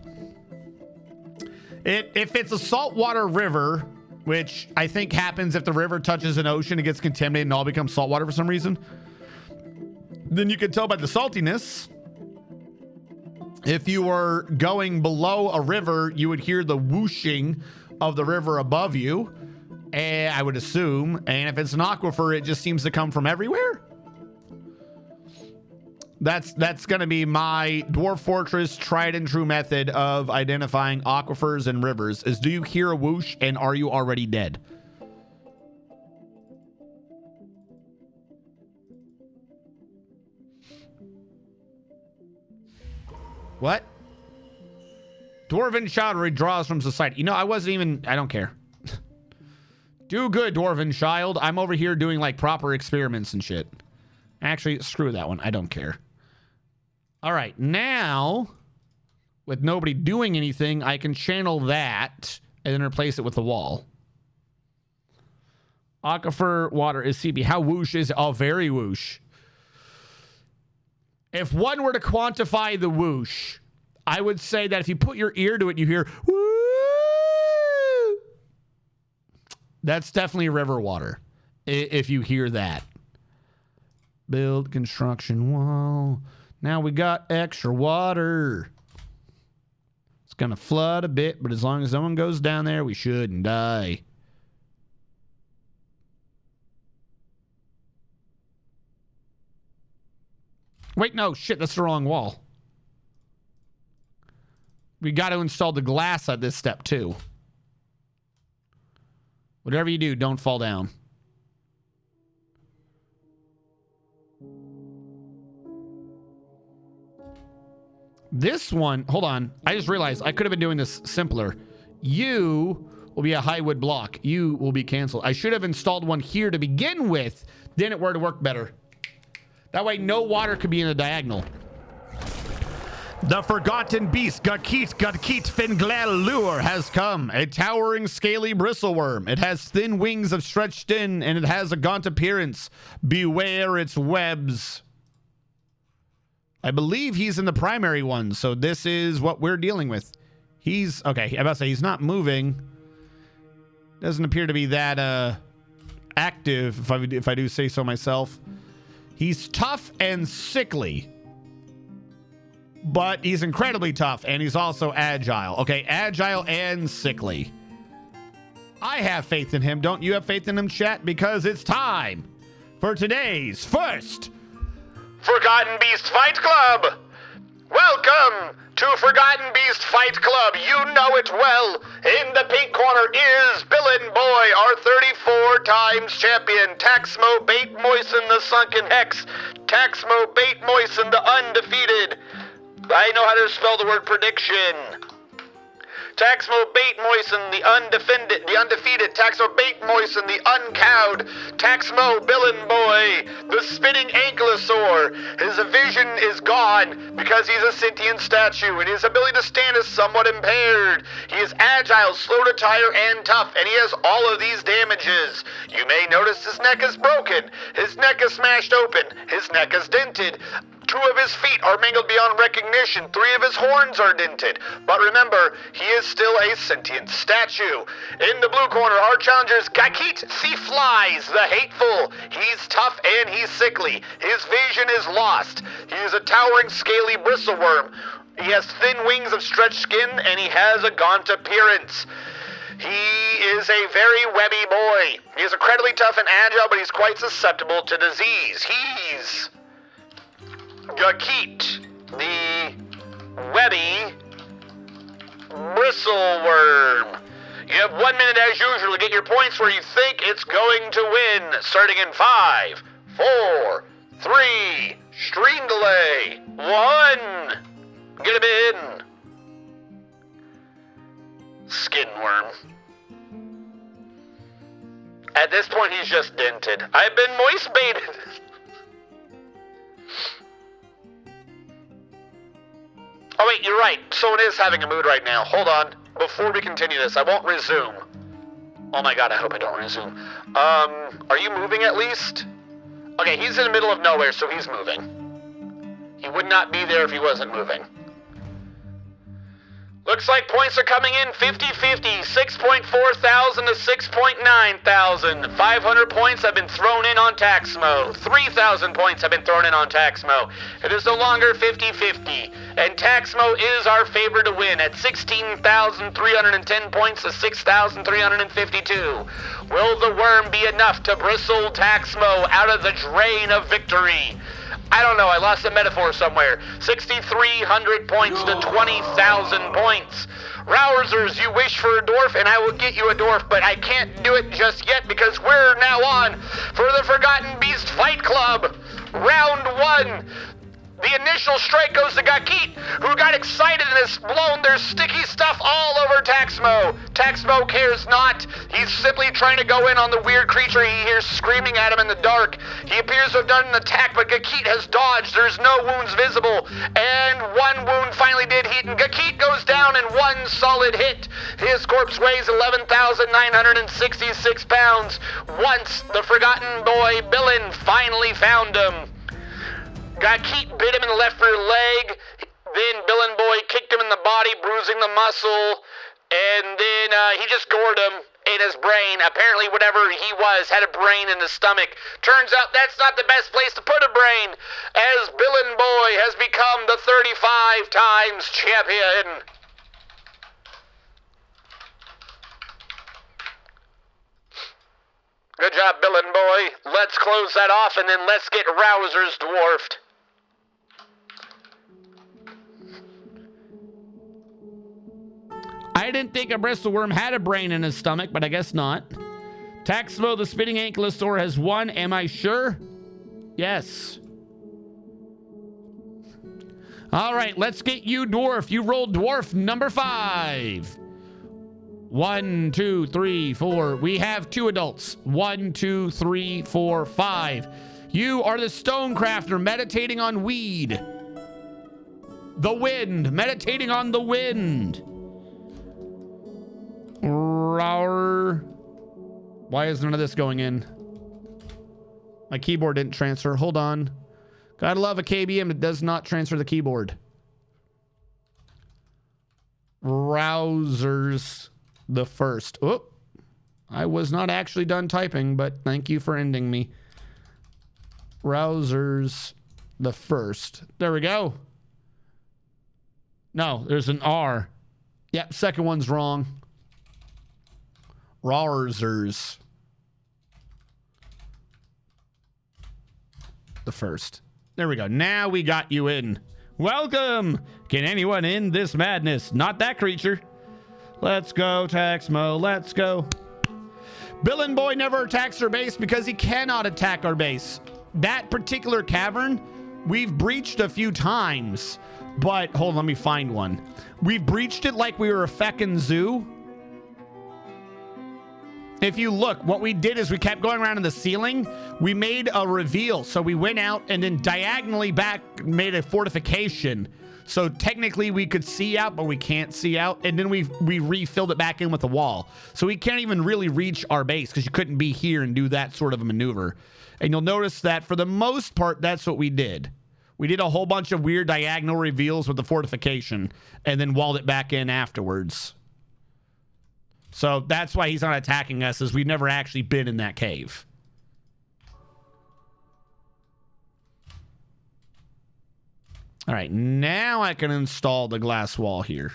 Speaker 1: If it's a saltwater river, which I think happens if the river touches an ocean, it gets contaminated and all becomes saltwater for some reason, then you can tell by the saltiness. If you were going below a river, you would hear the whooshing of the river above you, and I would assume. And if it's an aquifer, it just seems to come from everywhere. That's going to be my Dwarf Fortress tried and true method of identifying aquifers and rivers is, do you hear a whoosh and are you already dead? What? Dwarven child withdraws from society. You know, I don't care. Do good, Dwarven child. I'm over here doing like proper experiments and shit. Actually, screw that one. I don't care. All right, now, with nobody doing anything, I can channel that and then replace it with the wall. Aquifer water is CB. How whoosh is it? Oh, very whoosh. If one were to quantify the whoosh, I would say that if you put your ear to it, you hear whoo. That's definitely river water, if you hear that. Build construction wall. Now we got extra water. It's going to flood a bit, but as long as no one goes down there, we shouldn't die. Wait, no, shit, that's the wrong wall. We got to install the glass at this step, too. Whatever you do, don't fall down. This one, hold on. I just realized I could have been doing this simpler. You will be a highwood block. You will be canceled. I should have installed one here to begin with. Then it were to work better. That way no water could be in the diagonal. The forgotten beast, Gakit Finglel lure has come. A towering scaly bristleworm. It has thin wings of stretched in, and it has a gaunt appearance. Beware its webs. I believe he's in the primary one, so this is what we're dealing with. He's, okay, I'm about to say he's not moving. Doesn't appear to be that active, if I do say so myself. He's tough and sickly. But he's incredibly tough, and he's also agile. Okay, agile and sickly. I have faith in him. Don't you have faith in him, chat? Because it's time for today's first Forgotten Beast Fight Club. Welcome to Forgotten Beast Fight Club. You know it well. In the pink corner is Billin Boy, our 34 times champion. Taxmo Bait Moisten, the Sunken Hex. Taxmo Bait Moisten, the undefeated. I know how to spell the word prediction. Taxmo Bait Moisten, the undefeated. Taxmo Bait Moisten, the uncowed. Taxmo Billin Boy, the spitting ankylosaur. His vision is gone because he's a sentient statue, and his ability to stand is somewhat impaired. He is agile, slow to tire, and tough, and he has all of these damages. You may notice his neck is broken. His neck is smashed open. His neck is dented. 2 of his feet are mangled beyond recognition. 3 of his horns are dented. But remember, he is still a sentient statue. In the blue corner, our challenger is Gakit Flies, the hateful. He's tough and he's sickly. His vision is lost. He is a towering, scaly bristleworm. He has thin wings of stretched skin, and he has a gaunt appearance. He is a very webby boy. He is incredibly tough and agile, but he's quite susceptible to disease. He's Gakit, the webby
Speaker 3: Bristleworm. You have 1 minute as usual to get your points where you think it's going to win. Starting in 5, 4, 3, stream delay, 1. Get him in. Skinworm. At this point, he's just dented. I've been moist baited. Oh wait, you're right. Someone is having a mood right now. Hold on. Before we continue this, I won't resume. Oh my god, I hope I don't resume. Are you moving at least? Okay, he's in the middle of nowhere, so he's moving. He would not be there if he wasn't moving. Looks like points are coming in 50-50, 6.4 thousand to 6.9 thousand. 500 points have been thrown in on Taxmo. 3,000 points have been thrown in on Taxmo. It is no longer 50-50, and Taxmo is our favorite to win at 16,310 points to 6,352. Will the worm be enough to bristle Taxmo out of the drain of victory? I don't know, I lost a metaphor somewhere. 6,300 points to 20,000 points. Rousers, you wish for a dwarf, and I will get you a dwarf, but I can't do it just yet because we're now on for the Forgotten Beast Fight Club. Round 1. The initial strike goes to Gakit, who got excited and has blown their sticky stuff all over Taxmo. Taxmo cares not. He's simply trying to go in on the weird creature he hears screaming at him in the dark. He appears to have done an attack, but Gakit has dodged. There's no wounds visible. And one wound finally did hit, and Gakit goes down in one solid hit. His corpse weighs 11,966 pounds. Once the forgotten boy, Billin, finally found him. Gakit bit him in the left rear leg, then Billin Boy kicked him in the body, bruising the muscle, and then he just gored him in his brain. Apparently whatever he was had a brain in his stomach. Turns out that's not the best place to put a brain, as Billin Boy has become the 35 times champion. Good job, Billin Boy. Let's close that off, and then let's get Rousers dwarfed.
Speaker 1: I didn't think a bristleworm had a brain in his stomach, but I guess not. Taxmo the spitting ankylosaur has won. Am I sure? Yes. All right, let's get you dwarf. You rolled dwarf number 5. 1, 2, 3, 4. We have 2 adults. 1, 2, 3, 4, 5. You are the stonecrafter meditating on weed. The wind, meditating on the wind. Roar. Why is none of this going in? My keyboard didn't transfer. Hold on. Gotta love a KBM that does not transfer the keyboard. Rousers the first. Oh, I was not actually done typing, but thank you for ending me. Rousers the first. There we go. No, there's an R. Yep, second one's wrong. Rousers the first. There we go. Now we got you in. Welcome. Can anyone end this madness? Not that creature. Let's go, Taxmo. Let's go. Billin Boy never attacks our base because he cannot attack our base. That particular cavern, we've breached a few times. But, hold on, let me find one. We breached it like we were a feckin' zoo. If you look, what we did is we kept going around in the ceiling. We made a reveal. So we went out and then diagonally back made a fortification. So technically we could see out, but we can't see out. And then we refilled it back in with a wall. So we can't even really reach our base because you couldn't be here and do that sort of a maneuver. And you'll notice that for the most part, that's what we did. We did a whole bunch of weird diagonal reveals with the fortification and then walled it back in afterwards. So that's why he's not attacking us, is we've never actually been in that cave. All right, now I can install the glass wall here.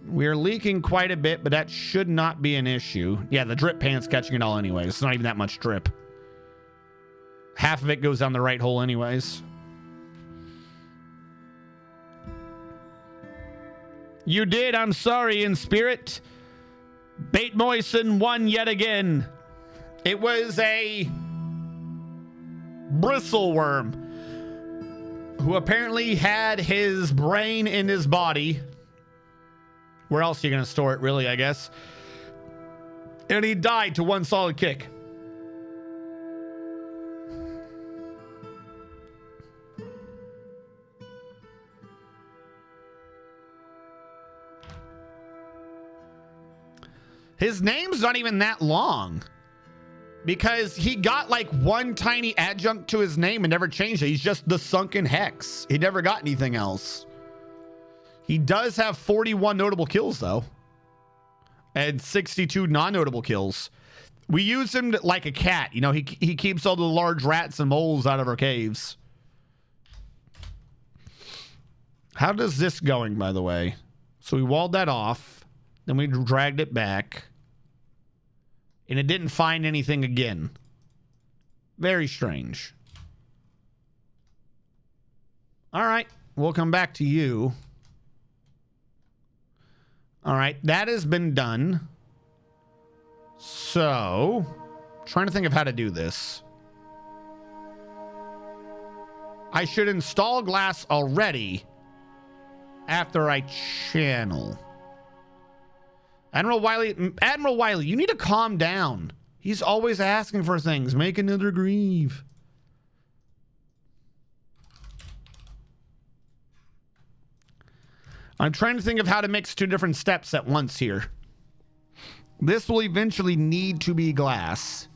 Speaker 1: We're leaking quite a bit, but that should not be an issue. Yeah, the drip pan's catching it all anyways. It's not even that much drip. Half of it goes down the right hole anyways. You did. I'm sorry, in spirit. Bait Moisten won yet again. It was a bristleworm who apparently had his brain in his body. Where else are you going to store it, really, I guess? And he died to one solid kick. His name's not even that long because he got like one tiny adjunct to his name and never changed it. He's just the Sunken Hex. He never got anything else. He does have 41 notable kills though, and 62 non-notable kills. We use him like a cat. You know, he keeps all the large rats and moles out of our caves. How does this going, by the way? So we walled that off. Then we dragged it back. And it didn't find anything again. Very strange. All right. We'll come back to you. All right. That has been done. So, trying to think of how to do this. I should install glass already after I channel. Admiral Wiley, you need to calm down. He's always asking for things. Make another grieve. I'm trying to think of how to mix two different steps at once here. This will eventually need to be glass.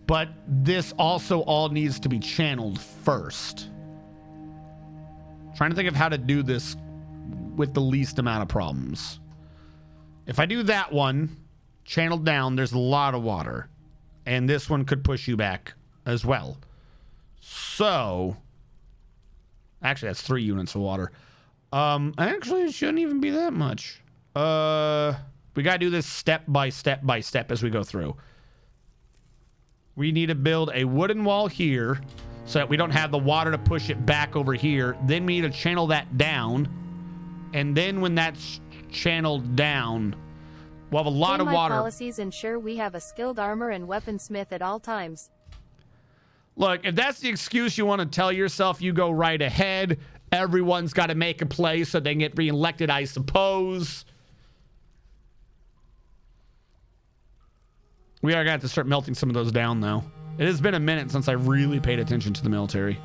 Speaker 1: But this also all needs to be channeled first. Trying to think of how to do this with the least amount of problems. If I do that one, channeled down, there's a lot of water. And this one could push you back as well. So, actually that's 3 units of water. Actually it shouldn't even be that much. We gotta do this step by step by step as we go through. We need to build a wooden wall here so that we don't have the water to push it back over here. Then we need to channel that down. And then when that's channeled down, we'll have a lot of water.
Speaker 4: Policies ensure we have a skilled armor and weaponsmith at all times.
Speaker 1: Look, if that's the excuse you want to tell yourself, you go right ahead. Everyone's got to make a play so they can get re-elected, I suppose. We are going to have to start melting some of those down, though. It has been a minute since I really paid attention to the military.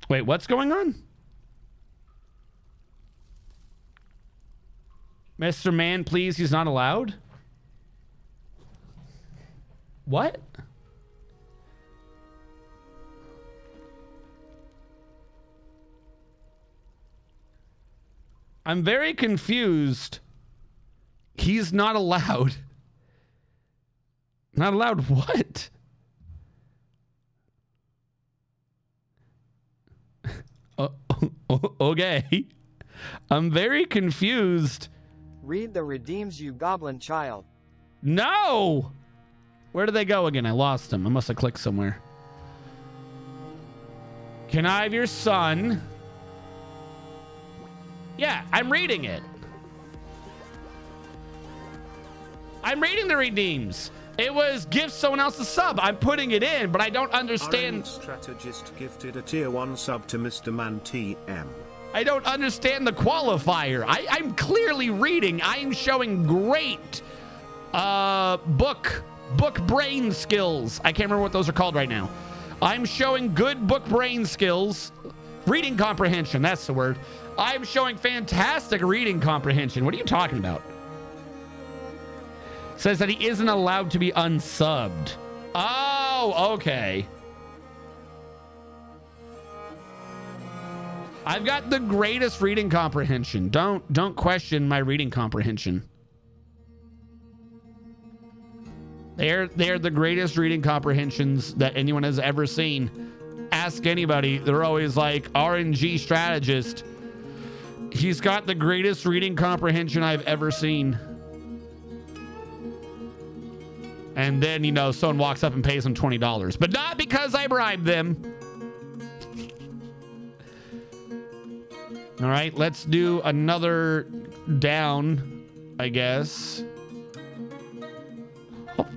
Speaker 1: Wait, what's going on? Mr. Man, please, he's not allowed? What? I'm very confused. He's not allowed. Not allowed what? Okay. I'm very confused.
Speaker 2: Read the redeems you goblin child.
Speaker 1: No! Where did they go again? I lost them. I must have clicked somewhere. Can I have your son? Yeah, I'm reading it. I'm reading the redeems. It was give someone else a sub. I'm putting it in, but I don't understand.
Speaker 5: Strategist gifted a tier 1 sub to Mr. Man TM.
Speaker 1: I don't understand the qualifier. I'm clearly reading. I'm showing great book brain skills. I can't remember what those are called right now. I'm showing good book brain skills. Reading comprehension, that's the word. I'm showing fantastic reading comprehension. What are you talking about? Says that he isn't allowed to be unsubbed. Oh, okay. I've got the greatest reading comprehension. Don't question my reading comprehension. They're the greatest reading comprehensions that anyone has ever seen. Ask anybody. They're always like, RNG strategist. He's got the greatest reading comprehension I've ever seen. And then, you know, someone walks up and pays them $20. But not because I bribed them. All right, let's do another down, I guess.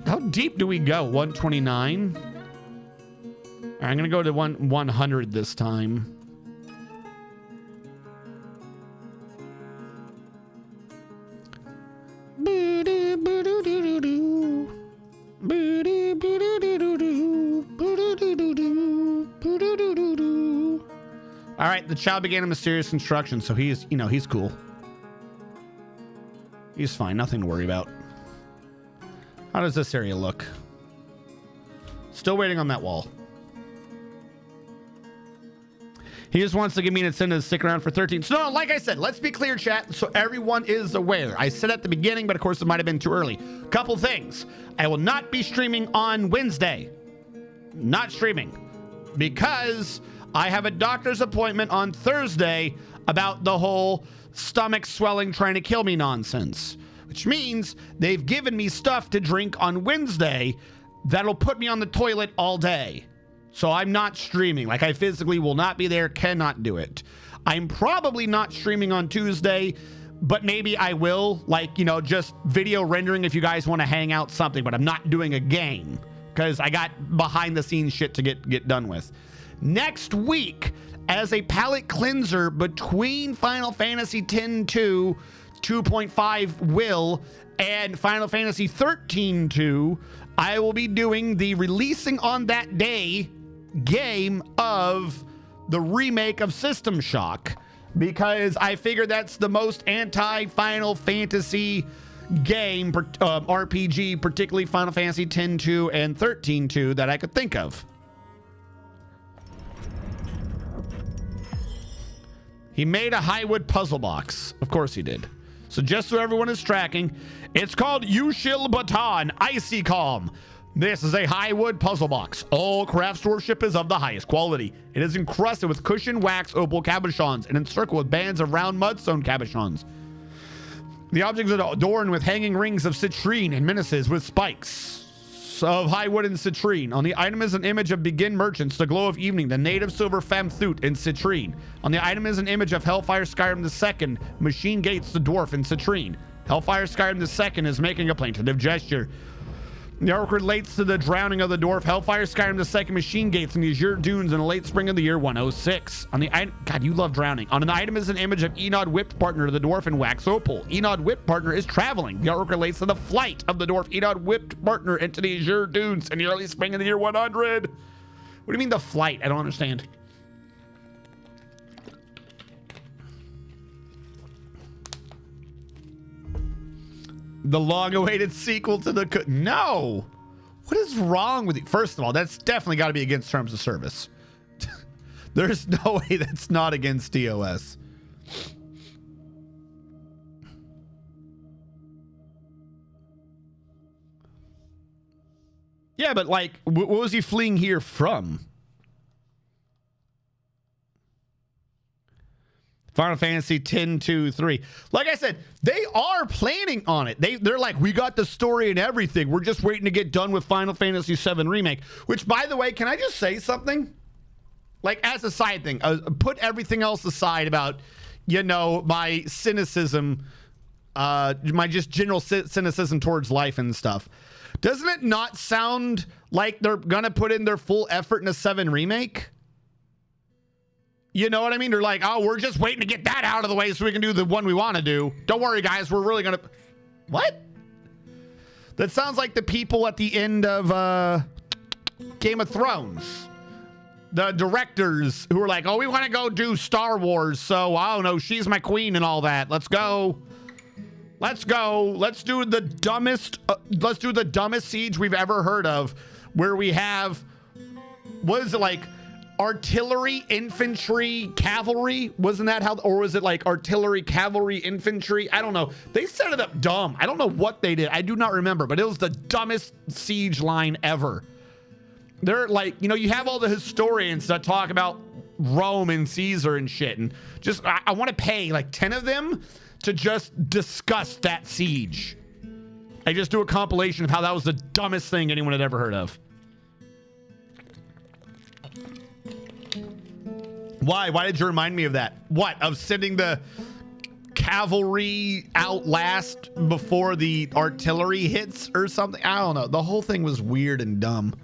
Speaker 1: How deep do we go? 129? All right, I'm going to go to 100 this time. All right, the child began a mysterious construction, so he's, you know, he's cool. He's fine, nothing to worry about. How does this area look? Still waiting on that wall. He just wants to give me an incentive to stick around for 13. So, no, like I said, let's be clear, chat, so everyone is aware. I said at the beginning, but of course it might have been too early. Couple things. I will not be streaming on Wednesday. Not streaming. Because I have a doctor's appointment on Thursday about the whole stomach swelling trying to kill me nonsense. Which means they've given me stuff to drink on Wednesday that'll put me on the toilet all day. So I'm not streaming. Like, I physically will not be there, cannot do it. I'm probably not streaming on Tuesday, but maybe I will. Like, you know, just video rendering if you guys want to hang out something, but I'm not doing a game because I got behind the scenes shit to get done with. Next week, as a palate cleanser between Final Fantasy X-2, 2.5 Will, and Final Fantasy 13-2, I will be doing the releasing on that day game of the remake of System Shock, because I figure that's the most anti-Final Fantasy game, RPG, particularly Final Fantasy X-2 and 13-2 that I could think of. He made a Highwood puzzle box. Of course he did. So just so everyone is tracking, it's called Yushil Baton Icy Calm. This is a Highwood puzzle box. All craftsmanship is of the highest quality. It is encrusted with cushioned wax opal cabochons and encircled with bands of round mudstone cabochons. The objects are adorned with hanging rings of citrine and menaces with spikes of Highwood and citrine. On the item is an image of Begin Merchants, the Glow of Evening, the native silver femme thute in citrine. On the item is an image of Hellfire Skyrim II, Machine Gates the Dwarf in citrine. Hellfire Skyrim II is making a plaintive gesture. The artwork relates to the drowning of the dwarf Hellfire Skyrim II Machine Gates in the Azure Dunes in the late spring of the year 106. On the item, God, you love drowning. On the item is an image of Enod Whipped Partner, the dwarf in wax opal. Enod Whipped Partner is traveling. The artwork relates to the flight of the dwarf Enod Whipped Partner into the Azure Dunes in the early spring of the year 100. What do you mean the flight? I don't understand. The long-awaited sequel to the... No! What is wrong with you? First of all, that's definitely got to be against terms of service. There's no way that's not against TOS. Yeah, but like, what was he fleeing here from? Final Fantasy X-2-3. Like I said, they are planning on it. They're like, we got the story and everything. We're just waiting to get done with Final Fantasy VII Remake. Which, by the way, can I just say something? Like, as a side thing, put everything else aside about, you know, my cynicism, my just general cynicism towards life and stuff. Doesn't it not sound like they're gonna put in their full effort in a 7 remake? You know what I mean? They're like, oh, we're just waiting to get that out of the way so we can do the one we want to do. Don't worry, guys. We're really going to... What? That sounds like the people at the end of Game of Thrones. The directors who are like, oh, we want to go do Star Wars. So, I don't know, she's my queen and all that. Let's go. Let's go. Let's do the dumbest... let's do the dumbest siege we've ever heard of. Where we have... What is it like... Artillery, infantry, cavalry? Wasn't that how, or was it like artillery, cavalry, infantry? I don't know. They set it up dumb. I don't know what they did. I do not remember, but it was the dumbest siege line ever. They're like, you know, you have all the historians that talk about Rome and Caesar and shit, and just, I want to pay like 10 of them to just discuss that siege. I just do a compilation of how that was the dumbest thing anyone had ever heard of. Why? Why did you remind me of that? What? Of sending the cavalry out last before the artillery hits or something? I don't know. The whole thing was weird and dumb.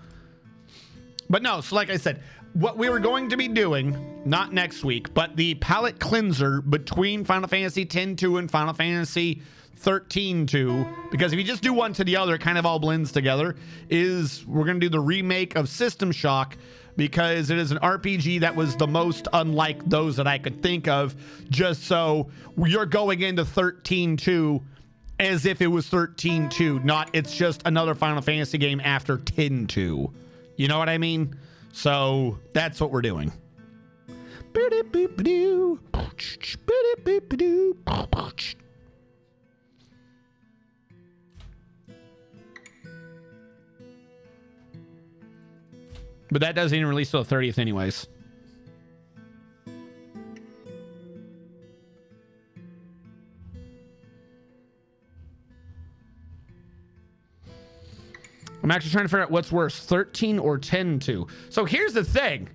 Speaker 1: But no, so like I said, what we were going to be doing, not next week, but the palette cleanser between Final Fantasy X-2 and Final Fantasy 13-2, because if you just do one to the other, it kind of all blends together, is we're going to do the remake of System Shock, because it is an RPG that was the most unlike those that I could think of, just so you're going into 13-2 as if it was 13-2, not it's just another Final Fantasy game after 10-2. You know what I mean? So that's what we're doing. But that doesn't even release till the 30th anyways. I'm actually trying to figure out what's worse, 13 or 10-2. So here's the thing.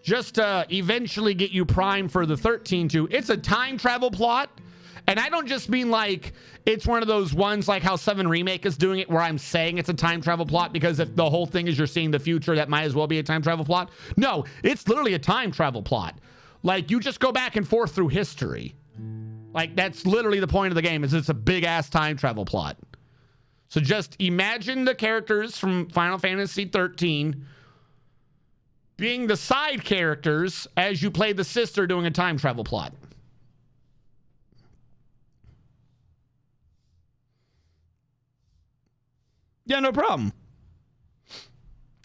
Speaker 1: Just to eventually get you primed for the 13-2, it's a time travel plot. And I don't just mean like it's one of those ones like how 7 Remake is doing it where I'm saying it's a time travel plot because if the whole thing is you're seeing the future, that might as well be a time travel plot. No, it's literally a time travel plot. Like you just go back and forth through history. Like that's literally the point of the game is it's a big ass time travel plot. So just imagine the characters from Final Fantasy 13 being the side characters as you play the sister doing a time travel plot. Yeah, no problem.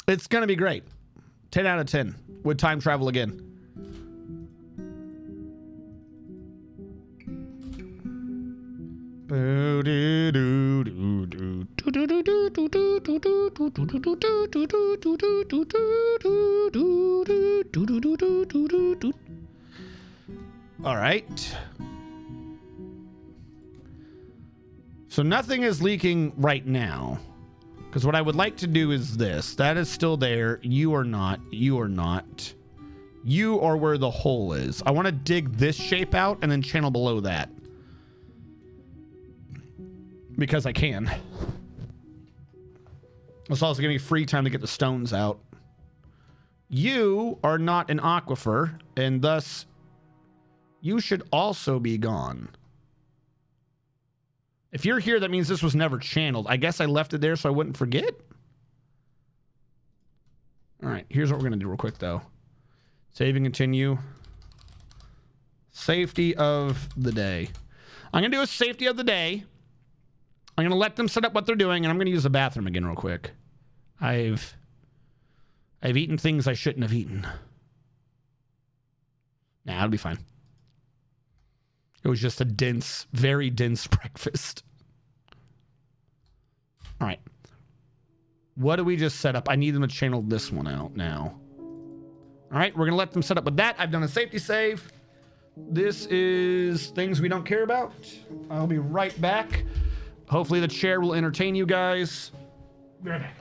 Speaker 1: It's going to be great. 10 out of 10 with time travel again. All right. So nothing is leaking right now. Because what I would like to do is this. That is still there. You are not. You are not. You are where the hole is. I want to dig this shape out and then channel below that. Because I can. It's also giving me free time to get the stones out. You are not an aquifer, and thus you should also be gone. If you're here, that means this was never channeled. I guess I left it there so I wouldn't forget. All right, here's what we're going to do real quick, though. Save and continue. Safety of the day. I'm going to do a safety of the day. I'm going to let them set up what they're doing, and I'm going to use the bathroom again real quick. I've eaten things I shouldn't have eaten. Nah, it'll be fine. It was just a dense, very dense breakfast. All right. What do we just set up? I need them to channel this one out now. All right, we're going to let them set up with that. I've done a safety save. This is things we don't care about. I'll be right back. Hopefully the chair will entertain you guys. Be right back.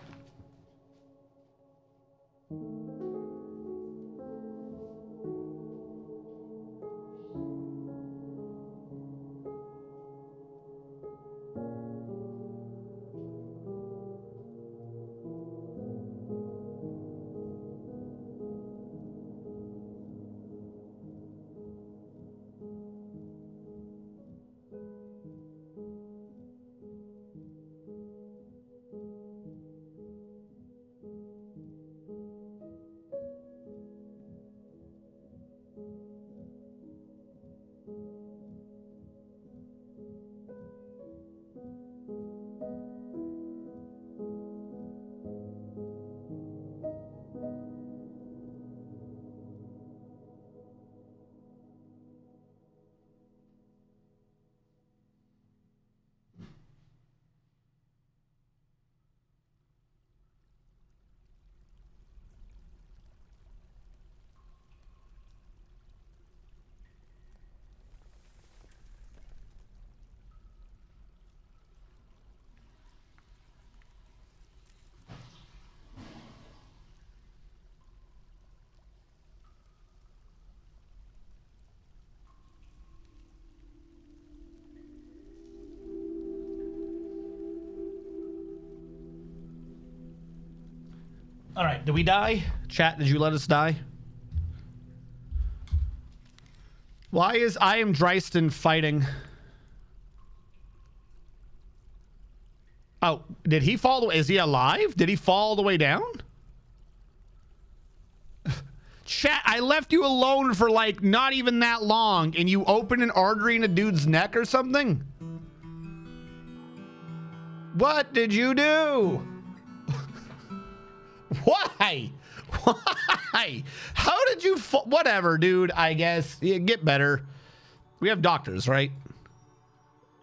Speaker 1: All right, did we die? Chat, did you let us die? Why is I am Dryston fighting? Oh, did he fall the way? Is he alive? Did he fall all the way down? Chat, I left you alone for like not even that long and you opened an artery in a dude's neck or something? What did you do? Why? Why? How did you whatever, dude, I guess. Yeah, get better. We have doctors, right?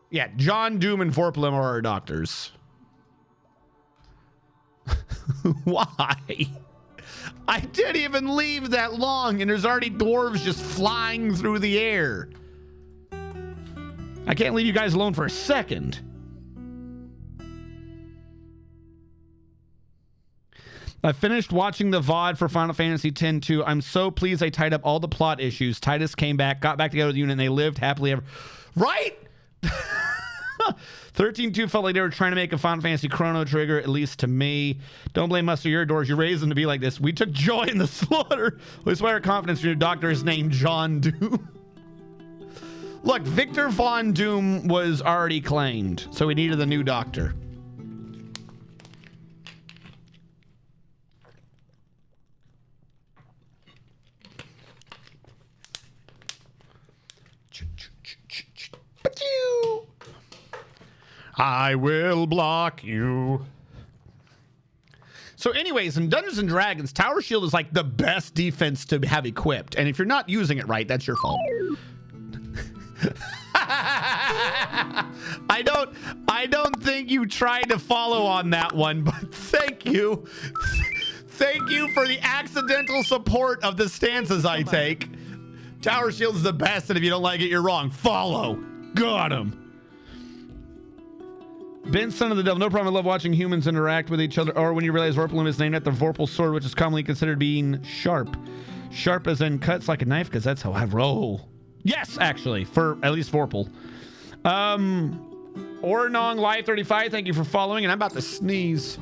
Speaker 1: Yeah, John, Doom, and Vorplim are our doctors. Why? I didn't even leave that long, and there's already dwarves just flying through the air. I can't leave you guys alone for a second. I finished watching the VOD for Final Fantasy X-2. I'm so pleased I tied up all the plot issues. Titus came back, got back together with the unit, and they lived happily ever. Right? 13-2 felt like they were trying to make a Final Fantasy Chrono Trigger, at least to me. Don't blame us or your doors. You raised them to be like this. We took joy in the slaughter. We swear our confidence in your doctor is named John Doom. Look, Victor Von Doom was already claimed, so we needed a new doctor. I will block you. So anyways, in Dungeons and Dragons, Tower Shield is like the best defense to have equipped. And if you're not using it right, that's your fault. I don't think you tried to follow on that one, but thank you. Thank you for the accidental support of the stances I take. Tower Shield is the best, and if you don't like it, you're wrong. Follow. Got him. Ben, son of the devil, no problem. I love watching humans interact with each other, or when you realize Vorpal is named after the Vorpal sword, which is commonly considered being sharp. Sharp as in cuts like a knife, because that's how I roll. Yes, actually, for at least Vorpal. Ornong Live 35, thank you for following, and I'm about to sneeze.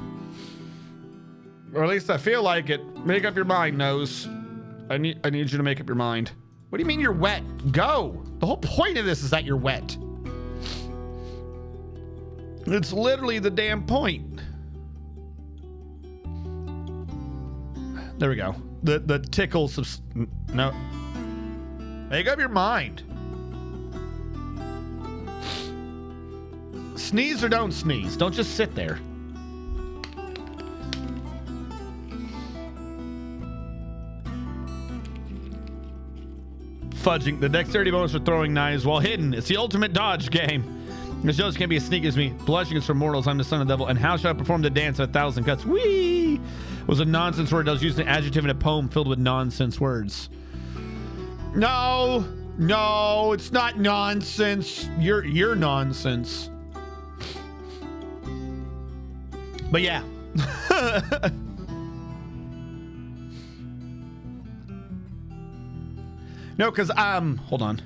Speaker 1: Or at least I feel like it. Make up your mind, Nose. I need you to make up your mind. What do you mean you're wet? Go. The whole point of this is that you're wet. It's literally the damn point. There we go. The tickle no. Make up your mind. Sneeze or don't sneeze. Don't just sit there. Fudging. The dexterity bonus for throwing knives while hidden. It's the ultimate dodge game. This shows can't be as sneaky as me. Blushing is for mortals. I'm the son of the devil. And how should I perform the dance of 1,000 cuts? Whee! Was a nonsense word. I was using an adjective in a poem filled with nonsense words. No, it's not nonsense. You're nonsense. But yeah. No, because hold on.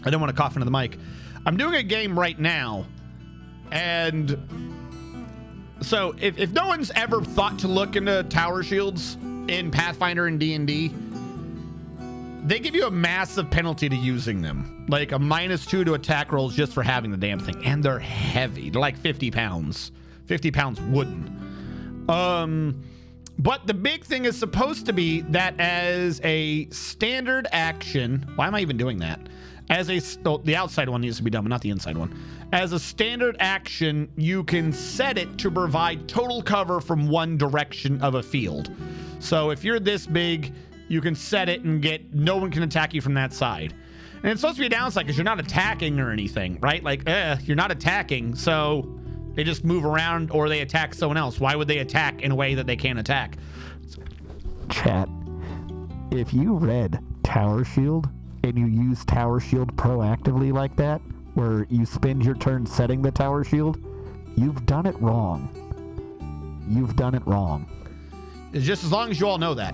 Speaker 1: I don't want to cough into the mic. I'm doing a game right now, and so if no one's ever thought to look into tower shields in Pathfinder and D&D, they give you a massive penalty to using them, like a -2 to attack rolls just for having the damn thing, and they're heavy. They're like 50 pounds, 50 pounds wooden. But the big thing is supposed to be that as a standard action, why am I even doing that? The outside one needs to be done, but not the inside one. As a standard action, you can set it to provide total cover from one direction of a field. So if you're this big, you can set it and no one can attack you from that side. And it's supposed to be a downside because you're not attacking or anything, right? Like, you're not attacking, so they just move around or they attack someone else. Why would they attack in a way that they can't attack?
Speaker 6: Chat, if you read Tower Shield and you use Tower Shield proactively like that, where you spend your turn setting the Tower Shield, you've done it wrong. You've done it wrong.
Speaker 1: It's just as long as you all know that.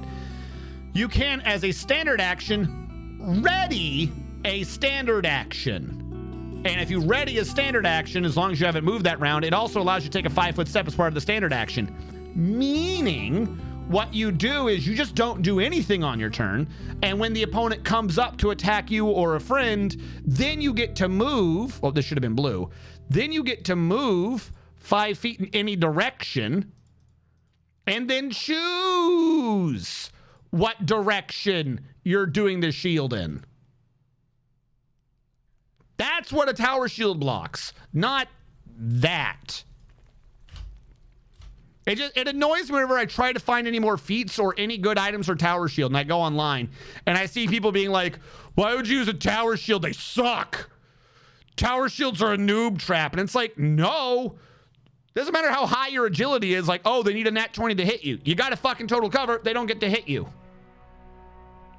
Speaker 1: You can, as a standard action, ready a standard action. And if you ready a standard action, as long as you haven't moved that round, it also allows you to take a 5-foot step as part of the standard action. Meaning, what you do is you just don't do anything on your turn, and when the opponent comes up to attack you or a friend, then you get to move. Oh, this should have been blue. Then you get to move 5 feet in any direction, and then choose what direction you're doing the shield in. That's what a tower shield blocks, not that. It annoys me whenever I try to find any more feats or any good items for tower shield, and I go online and I see people being like, why would you use a tower shield? They suck. Tower shields are a noob trap. And it's like, no. Doesn't matter how high your agility is. Like, oh, they need a nat 20 to hit you. You got a fucking total cover. They don't get to hit you.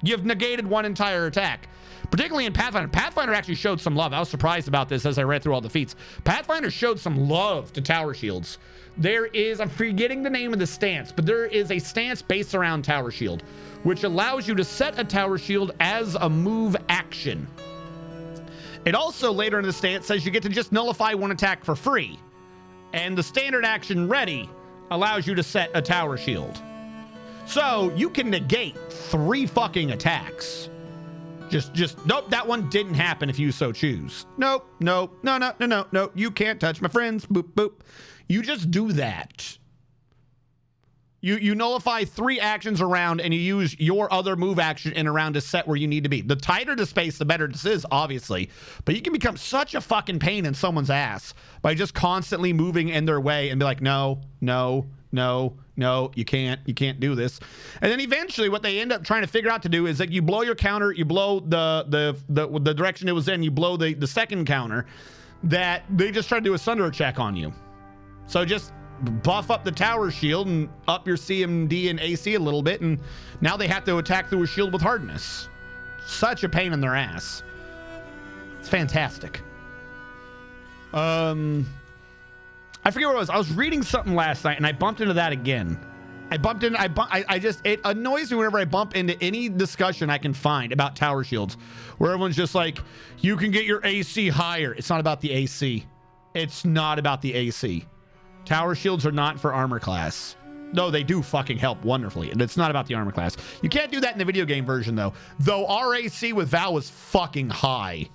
Speaker 1: You've negated one entire attack. Particularly in Pathfinder. Pathfinder actually showed some love. I was surprised about this as I read through all the feats. Pathfinder showed some love to tower shields. There is, I'm forgetting the name of the stance, but there is a stance based around tower shield, which allows you to set a tower shield as a move action. It also, later in the stance, says you get to just nullify one attack for free. And the standard action ready allows you to set a tower shield. So you can negate 3 fucking attacks. Just, nope, that one didn't happen if you so choose. Nope, no, you can't touch my friends, boop, boop. You just do that. You nullify 3 actions around and you use your other move action in a round to set where you need to be. The tighter the space, the better this is, obviously. But you can become such a fucking pain in someone's ass by just constantly moving in their way and be like, no, you can't do this. And then eventually what they end up trying to figure out to do is that you blow your counter, you blow the direction it was in, you blow the second counter, that they just try to do a sunder check on you. So just buff up the tower shield and up your CMD and AC a little bit, and now they have to attack through a shield with hardness. Such a pain in their ass. It's fantastic. I forget what it was. I was reading something last night and I bumped into that again. It annoys me whenever I bump into any discussion I can find about tower shields where everyone's just like, you can get your AC higher. It's not about the AC. It's not about the AC. Tower shields are not for armor class. No, they do fucking help wonderfully, and it's not about the armor class. You can't do that in the video game version, though. Though our AC with Val was fucking high.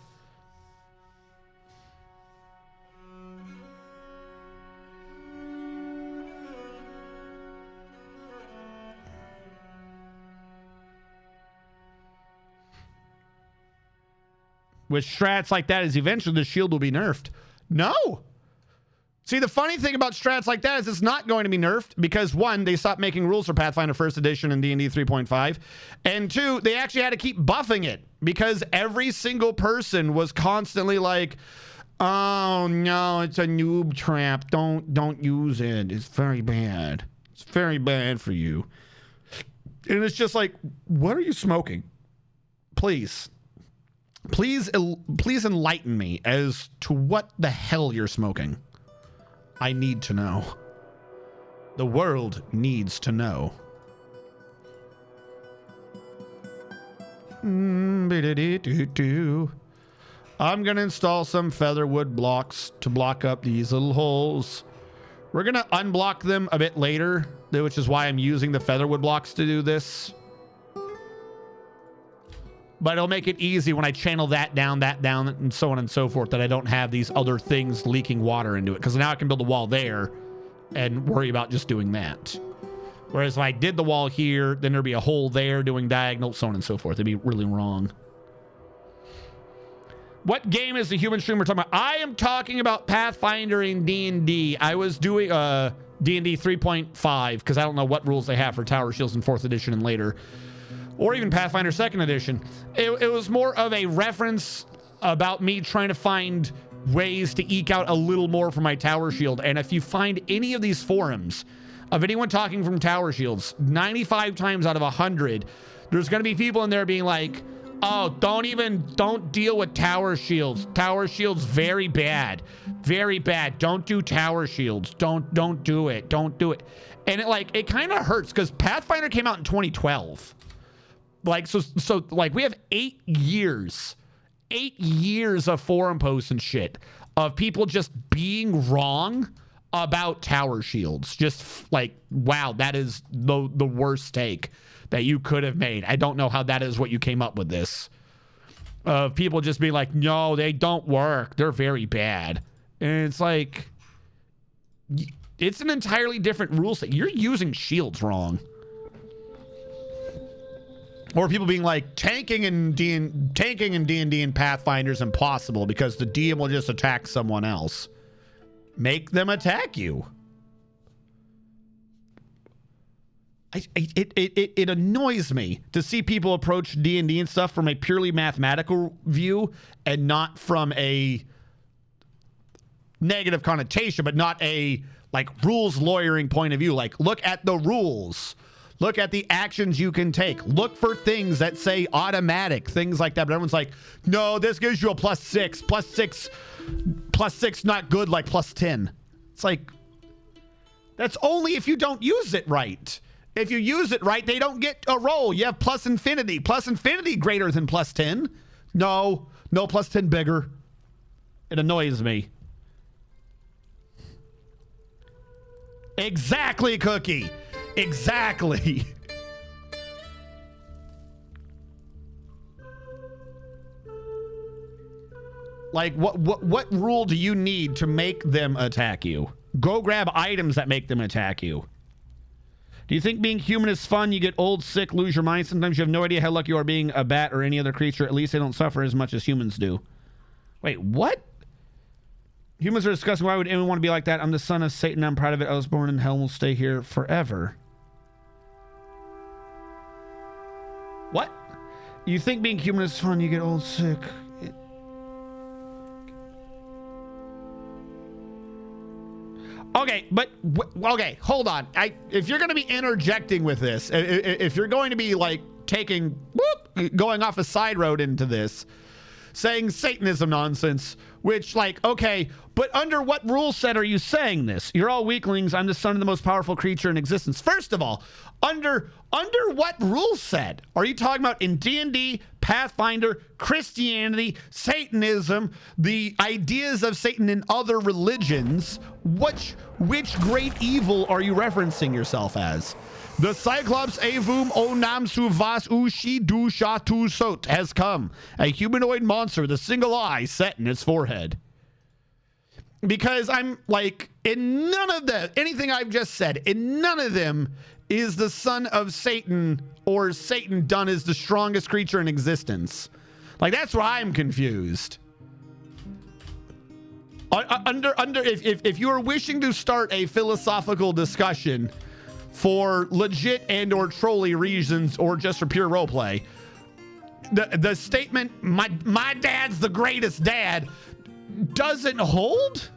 Speaker 1: With strats like that is eventually the shield will be nerfed. No. See, the funny thing about strats like that is it's not going to be nerfed because, 1, they stopped making rules for Pathfinder 1st Edition and D&D 3.5. And 2, they actually had to keep buffing it because every single person was constantly like, oh, no, it's a noob trap. Don't use it. It's very bad. It's very bad for you. And it's just like, what are you smoking? Please enlighten me as to what the hell you're smoking. I need to know. The world needs to know. I'm gonna install some featherwood blocks to block up these little holes. We're gonna unblock them a bit later, which is why I'm using the featherwood blocks to do this. But it'll make it easy when I channel that down, and so on and so forth, that I don't have these other things leaking water into it. Because now I can build a wall there and worry about just doing that. Whereas if I did the wall here, then there'd be a hole there doing diagonal, so on and so forth. It'd be really wrong. What game is the human streamer talking about? I am talking about Pathfinder and D&D. I was doing D&D 3.5 because I don't know what rules they have for Tower Shields in 4th edition and later. Or even Pathfinder 2nd edition. It was more of a reference about me trying to find ways to eke out a little more from my tower shield. And if you find any of these forums of anyone talking from tower shields, 95 times out of 100, there's going to be people in there being like, oh, don't deal with tower shields. Tower shields, very bad. Very bad. Don't do tower shields. Don't do it. Don't do it. And it kind of hurts because Pathfinder came out in 2012. So we have 8 years 8 years of forum posts and shit of people just being wrong about tower shields. Just like, wow, that is the worst take that you could have made. I don't know how that is what you came up with this. Of people just being like, no, they don't work. They're very bad. And it's like, it's an entirely different rule set. You're using shields wrong. Or people being like, tanking in D&D and Pathfinder is impossible because the DM will just attack someone else. Make them attack you. It annoys me to see people approach D&D and stuff from a purely mathematical view and not from a negative connotation, but not a like rules lawyering point of view. Like, look at the rules. Look at the actions you can take. Look for things that say automatic, things like that. But everyone's like, no, this gives you a +6. +6 not good like +10. It's like, that's only if you don't use it right. If you use it right, they don't get a roll. You have +infinity. +infinity greater than +10. No +10 bigger. It annoys me. Exactly, Cookie. Exactly. Like, what rule do you need to make them attack you? Go grab items that make them attack you. Do you think being human is fun? You get old, sick, lose your mind. Sometimes you have no idea how lucky you are being a bat or any other creature. At least they don't suffer as much as humans do. Wait, what? Humans are disgusting. Why would anyone want to be like that? I'm the son of Satan. I'm proud of it. I was born in hell and will stay here forever. What? You think being human is fun? You get old, sick. Okay, but okay, hold on. If you're going to be interjecting with this, if you're going to be like going off a side road into this, saying Satanism nonsense, which like, okay, but under what rule set are you saying this? You're all weaklings. I'm the son of the most powerful creature in existence. First of all, under what rule set? Are you talking about in D&D, Pathfinder, Christianity, Satanism, the ideas of Satan in other religions? Which great evil are you referencing yourself as? The Cyclops Avum Onam Suvas Ushi Du Shatu Sot has come, a humanoid monster with a single eye set in its forehead. Because I'm like, in none of anything I've just said, in none of them is the son of Satan or Satan done as the strongest creature in existence. Like, that's where I'm confused. If you are wishing to start a philosophical discussion for legit and or trolly reasons or just for pure roleplay, the statement, my dad's the greatest dad, doesn't hold?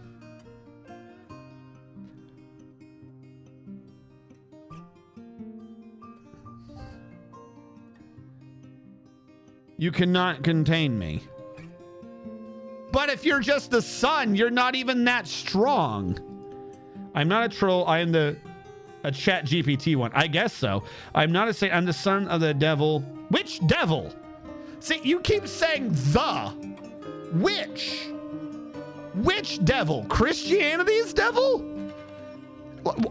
Speaker 1: You cannot contain me. But if you're just the son, you're not even that strong. I'm not a troll. I am a chat GPT one. I guess so. I'm not a saint. I'm the son of the devil. Which devil? See, you keep saying the. Which devil? Christianity's devil?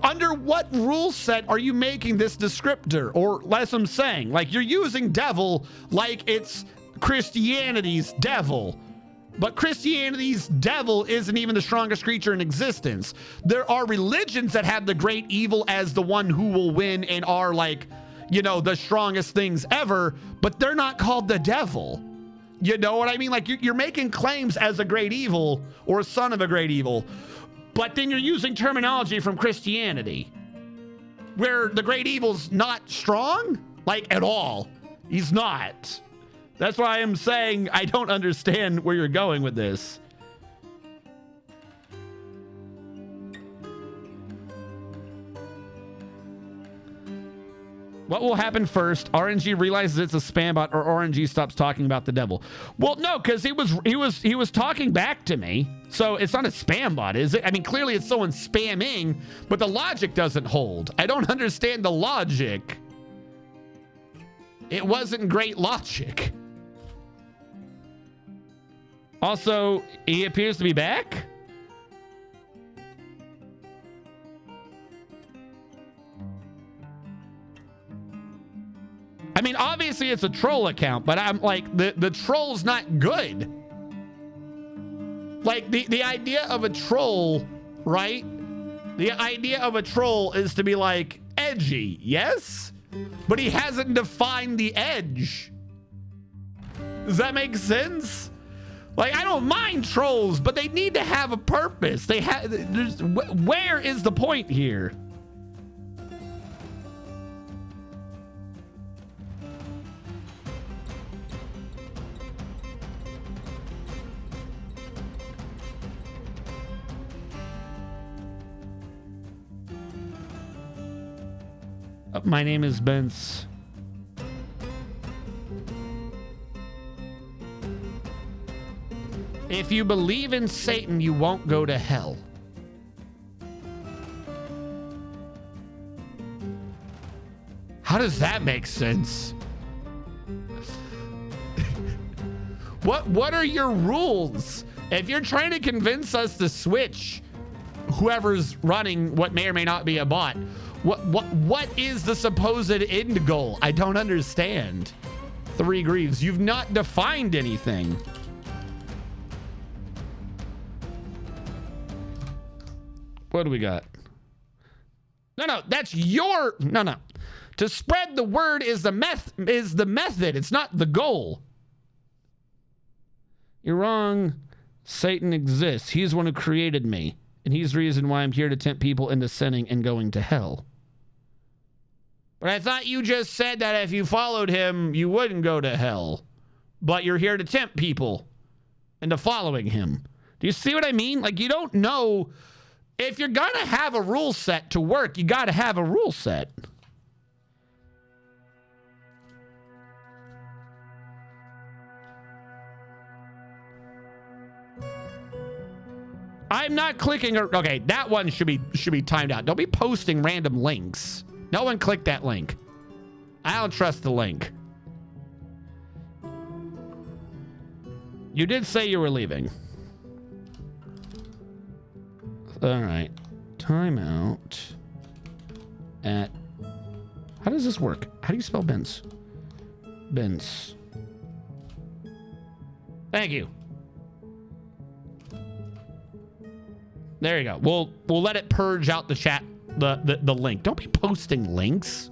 Speaker 1: Under what rule set are you making this descriptor? Or less I'm saying, like, you're using devil like it's Christianity's devil. But Christianity's devil isn't even the strongest creature in existence. There are religions that have the great evil as the one who will win and are like, you know, the strongest things ever, but they're not called the devil. You know what I mean? Like, you're making claims as a great evil or a son of a great evil, but then you're using terminology from Christianity where the great evil's not strong, like, at all. He's not. That's why I'm saying I don't understand where you're going with this. What will happen first? RNG realizes it's a spam bot, or RNG stops talking about the devil. Well, no, because he was talking back to me, so it's not a spam bot, is it? I mean, clearly it's someone spamming, but the logic doesn't hold. I don't understand the logic. It wasn't great logic. Also, he appears to be back. I mean, obviously it's a troll account, but I'm like, the troll's not good. Like, the idea of a troll, right? The idea of a troll is to be like edgy, yes? But he hasn't defined the edge. Does that make sense? Like, I don't mind trolls, but they need to have a purpose. They have, where is the point here? My name is Bence. If you believe in Satan, you won't go to hell. How does that make sense? What are your rules? If you're trying to convince us to switch whoever's running what may or may not be a bot, what is the supposed end goal? I don't understand. 3 Greaves, you've not defined anything. What do we got? No, that's your no. To spread the word is the method. It's not the goal. You're wrong. Satan exists. He's the one who created me. And he's the reason why I'm here to tempt people into sinning and going to hell. But I thought you just said that if you followed him, you wouldn't go to hell. But you're here to tempt people into following him. Do you see what I mean? Like, you don't know. If you're going to have a rule set to work, you got to have a rule set. I'm not clicking. Okay, that one should be timed out. Don't be posting random links. No one clicked that link. I don't trust the link. You did say you were leaving. All right. Timeout. At. How does this work? How do you spell Bence? Bence. Thank you. There you go. We'll let it purge out the chat, the link. Don't be posting links.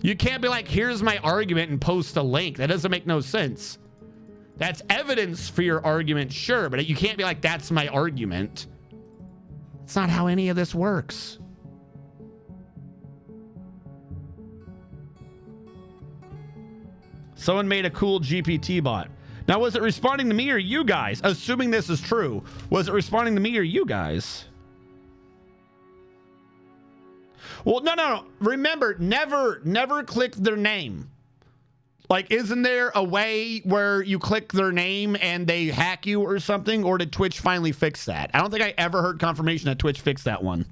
Speaker 1: You can't be like, here's my argument and post a link. That doesn't make no sense. That's evidence for your argument, sure, but you can't be like, that's my argument. It's not how any of this works. Someone made a cool GPT bot. Now, was it responding to me or you guys? Assuming this is true, was it responding to me or you guys? Well, no. Remember, never click their name. Like, isn't there a way where you click their name and they hack you or something? Or did Twitch finally fix that? I don't think I ever heard confirmation that Twitch fixed that one.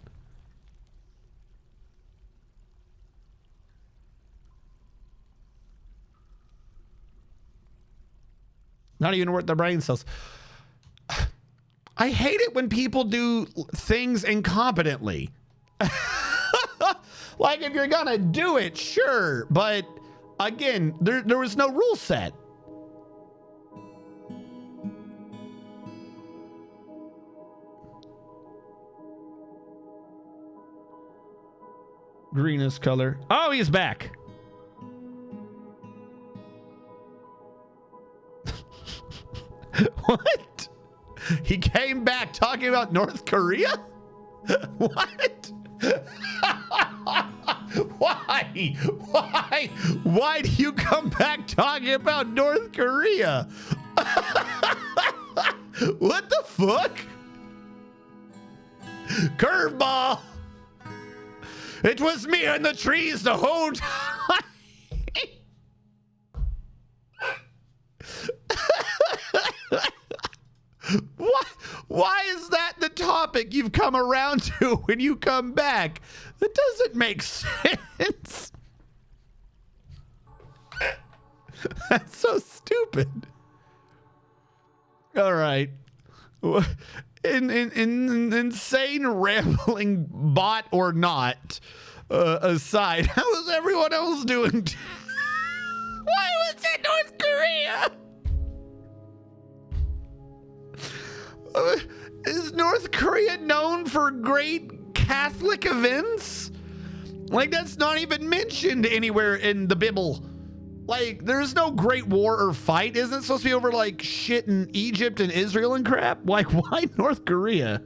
Speaker 1: Not even worth the brain cells. I hate it when people do things incompetently. Like, if you're gonna do it, sure. But again, there was no rule set. Greenest color. Oh, he's back. What? He came back talking about North Korea? What? Why? Why do you come back talking about North Korea? What the fuck? Curveball. It was me in the trees the whole time. Why is that the topic you've come around to when you come back? That doesn't make sense. That's so stupid. All right. Insane rambling bot or not aside, how is everyone else doing? Why was it North Korea? Is North Korea known for great Catholic events? Like, that's not even mentioned anywhere in the Bible. Like, there's no great war or fight. Isn't it supposed to be over, like, shit in Egypt and Israel and crap? Like, why North Korea?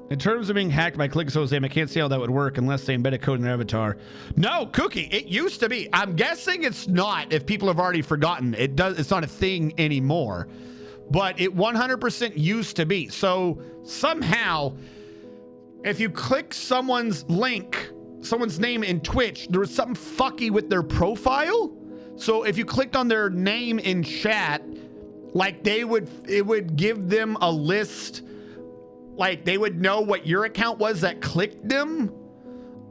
Speaker 1: In terms of being hacked by ClickSOSAM, I can't see how that would work unless they embedded code in their avatar. No, Cookie, it used to be. I'm guessing it's not if people have already forgotten. It's not a thing anymore. But it 100% used to be. So somehow, if you click someone's link, someone's name in Twitch, there was something fucky with their profile. So if you clicked on their name in chat, like it would give them a list. Like they would know what your account was that clicked them.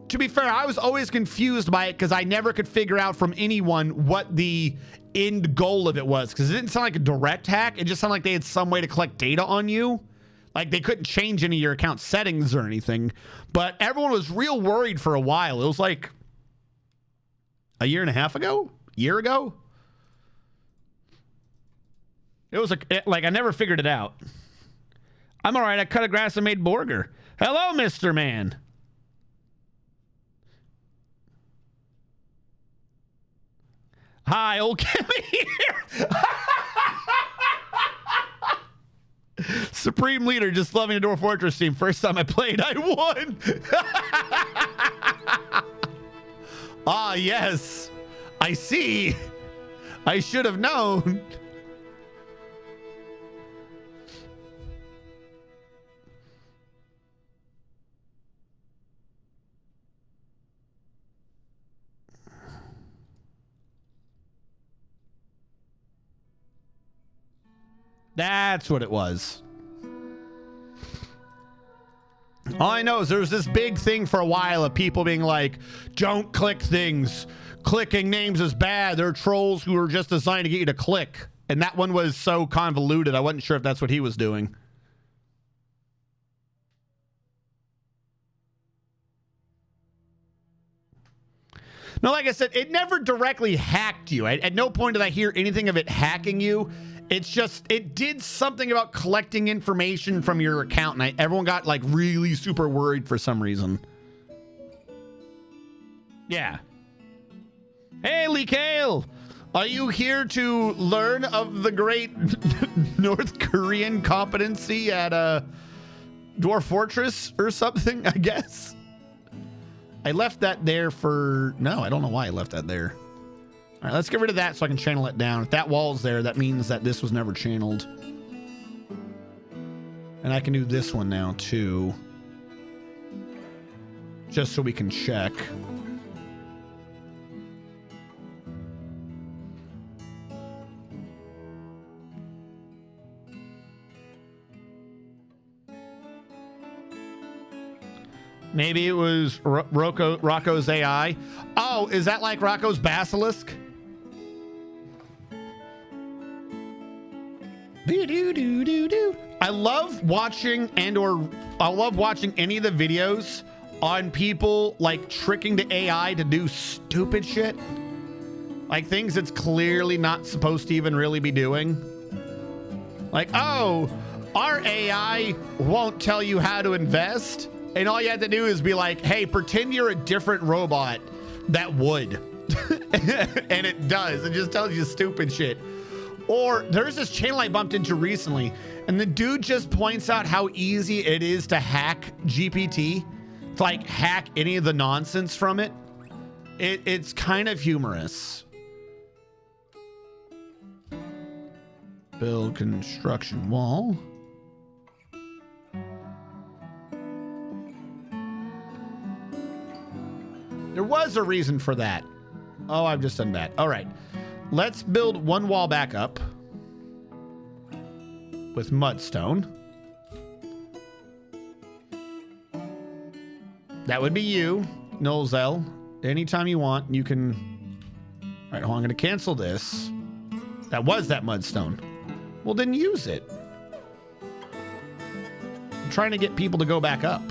Speaker 1: To be fair, I was always confused by it because I never could figure out from anyone what the end goal of it was, because it didn't sound like a direct hack. It just sounded like they had some way to collect data on you. Like they couldn't change any of your account settings or anything. But everyone was real worried for a while. It was like a year and a half ago? Year ago? It was like I never figured it out. I'm all right. I cut a grass and made burger. Hello, Mr. Man. Hi, old Kimmy here. Supreme Leader, just loving the Dwarf Fortress team. First time I played, I won. Ah, yes. I see. I should have known. That's what it was. All I know is there was this big thing for a while of people being like, don't click things. Clicking names is bad. There are trolls who are just designed to get you to click. And that one was so convoluted, I wasn't sure if that's what he was doing. No, like I said, it never directly hacked you. At no point did I hear anything of it hacking you. It's just, it did something about collecting information from your account, and everyone got like really super worried for some reason. Yeah. Hey, Lee Kale! Are you here to learn of the great North Korean competency at Dwarf Fortress or something, I guess? I left that there for... No, I don't know why I left that there. All right, let's get rid of that so I can channel it down. If that wall's there, that means that this was never channeled. And I can do this one now, too. Just so we can check. Maybe it was Rocco's AI. Oh, is that like Rocco's Basilisk? I love watching I love watching any of the videos on people like tricking the AI to do stupid shit. Like things it's clearly not supposed to even really be doing. Like, oh, our AI won't tell you how to invest. And all you have to do is be like, hey, pretend you're a different robot that would. And it does. It just tells you stupid shit. Or there's this channel I bumped into recently, and the dude just points out how easy it is to hack GPT, to like hack any of the nonsense from it. It's kind of humorous. Build construction wall. There was a reason for that. Oh, I've just done that. All right. Let's build one wall back up with mudstone. That would be you, Nolzel. Anytime you want, you can... All right, hold on, I'm going to cancel this. That was that mudstone. Well, then use it. I'm trying to get people to go back up.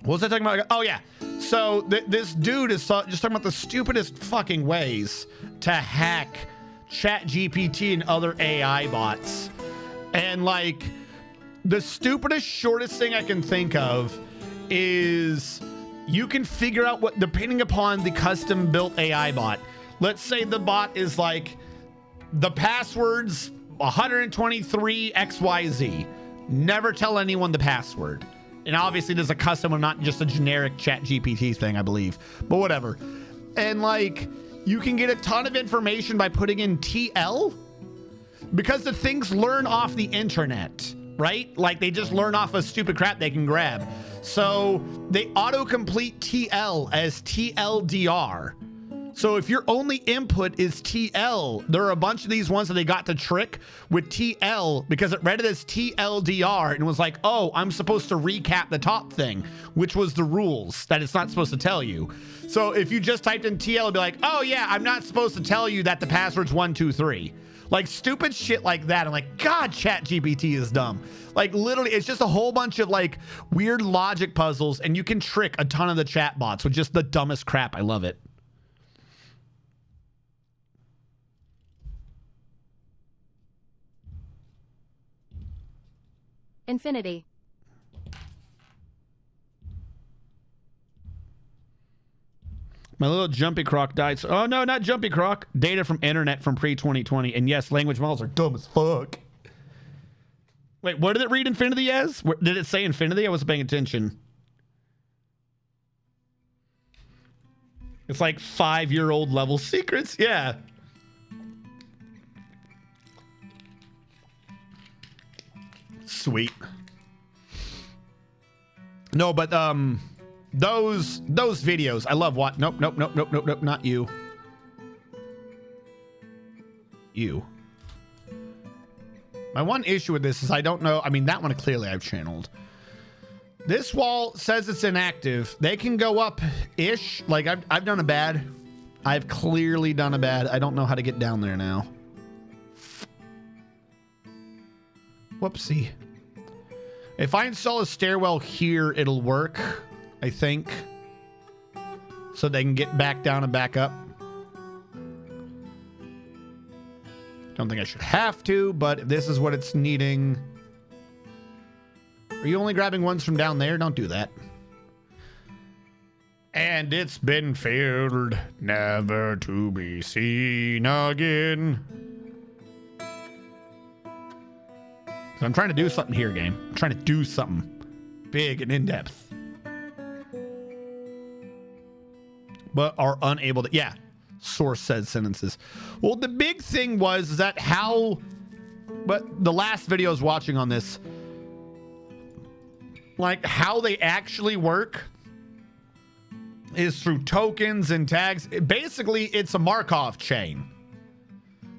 Speaker 1: What was I talking about? Oh, yeah. So this dude is just talking about the stupidest fucking ways to hack ChatGPT and other AI bots. And like the stupidest, shortest thing I can think of is you can figure out what, depending upon the custom built AI bot. Let's say the bot is like the password's 123XYZ. Never tell anyone the password. And obviously there's a custom one, not just a generic ChatGPT thing, I believe. But whatever. And like, you can get a ton of information by putting in TL. Because the things learn off the internet, right? Like they just learn off of stupid crap they can grab. So they autocomplete TL as TLDR. So if your only input is TL, there are a bunch of these ones that they got to trick with TL because it read it as TLDR and was like, oh, I'm supposed to recap the top thing, which was the rules that it's not supposed to tell you. So if you just typed in TL, it'd be like, oh yeah, I'm not supposed to tell you that the password's 123. Like stupid shit like that. I'm like, God, ChatGPT is dumb. Like literally, it's just a whole bunch of like weird logic puzzles and you can trick a ton of the chat bots with just the dumbest crap. I love it.
Speaker 4: Infinity.
Speaker 1: My little Jumpy Croc died. Oh, no, not Jumpy Croc. Data from internet from pre-2020. And yes, language models are dumb as fuck. Wait, what did it read Infinity as? Did it say Infinity? I wasn't paying attention. It's like 5-year-old level secrets. Yeah. Sweet. No, but those videos I love. What? Nope, not you. My one issue with this is I don't know. I mean, that one clearly I've channeled. This wall says it's inactive. They can go up ish. Like I've done a bad. I've clearly done a bad. I don't know how to get down there now. Whoopsie. If I install a stairwell here, it'll work, I think. So they can get back down and back up. Don't think I should have to, but if this is what it's needing. Are you only grabbing ones from down there? Don't do that. And it's been filled, never to be seen again. I'm trying to do something here, game. I'm trying to do something big and in-depth. But are unable to... Yeah. Source said sentences. Well, the big thing was that how... But the last video I was watching on this... Like, how they actually work... is through tokens and tags. Basically, it's a Markov chain.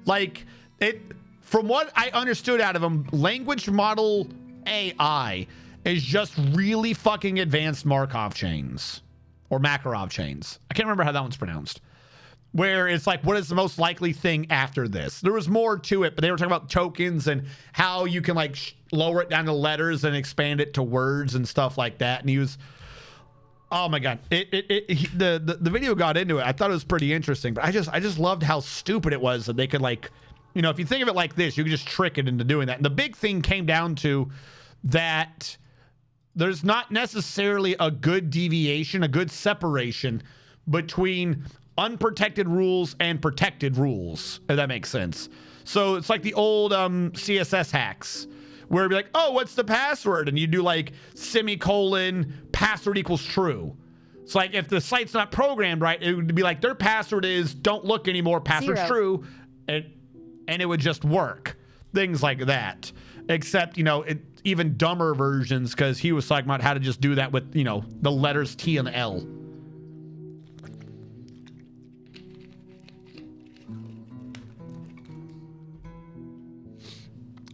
Speaker 1: Like, it... From what I understood out of them, language model AI is just really fucking advanced Markov chains or Makarov chains. I can't remember how that one's pronounced. Where it's like, what is the most likely thing after this? There was more to it, but they were talking about tokens and how you can like lower it down to letters and expand it to words and stuff like that. And he was, oh my God, the video got into it. I thought it was pretty interesting, but I just loved how stupid it was that they could like, you know, if you think of it like this, you can just trick it into doing that. And the big thing came down to that there's not necessarily a good deviation, a good separation between unprotected rules and protected rules, if that makes sense. So it's like the old CSS hacks where it'd be like, oh, what's the password? And you do like semicolon, password equals true. It's like if the site's not programmed right, it would be like their password is don't look anymore, password's
Speaker 4: 0.
Speaker 1: true. And it would just work. Things like that. Except, you know, even dumber versions, because he was talking about how to just do that with, you know, the letters T and L.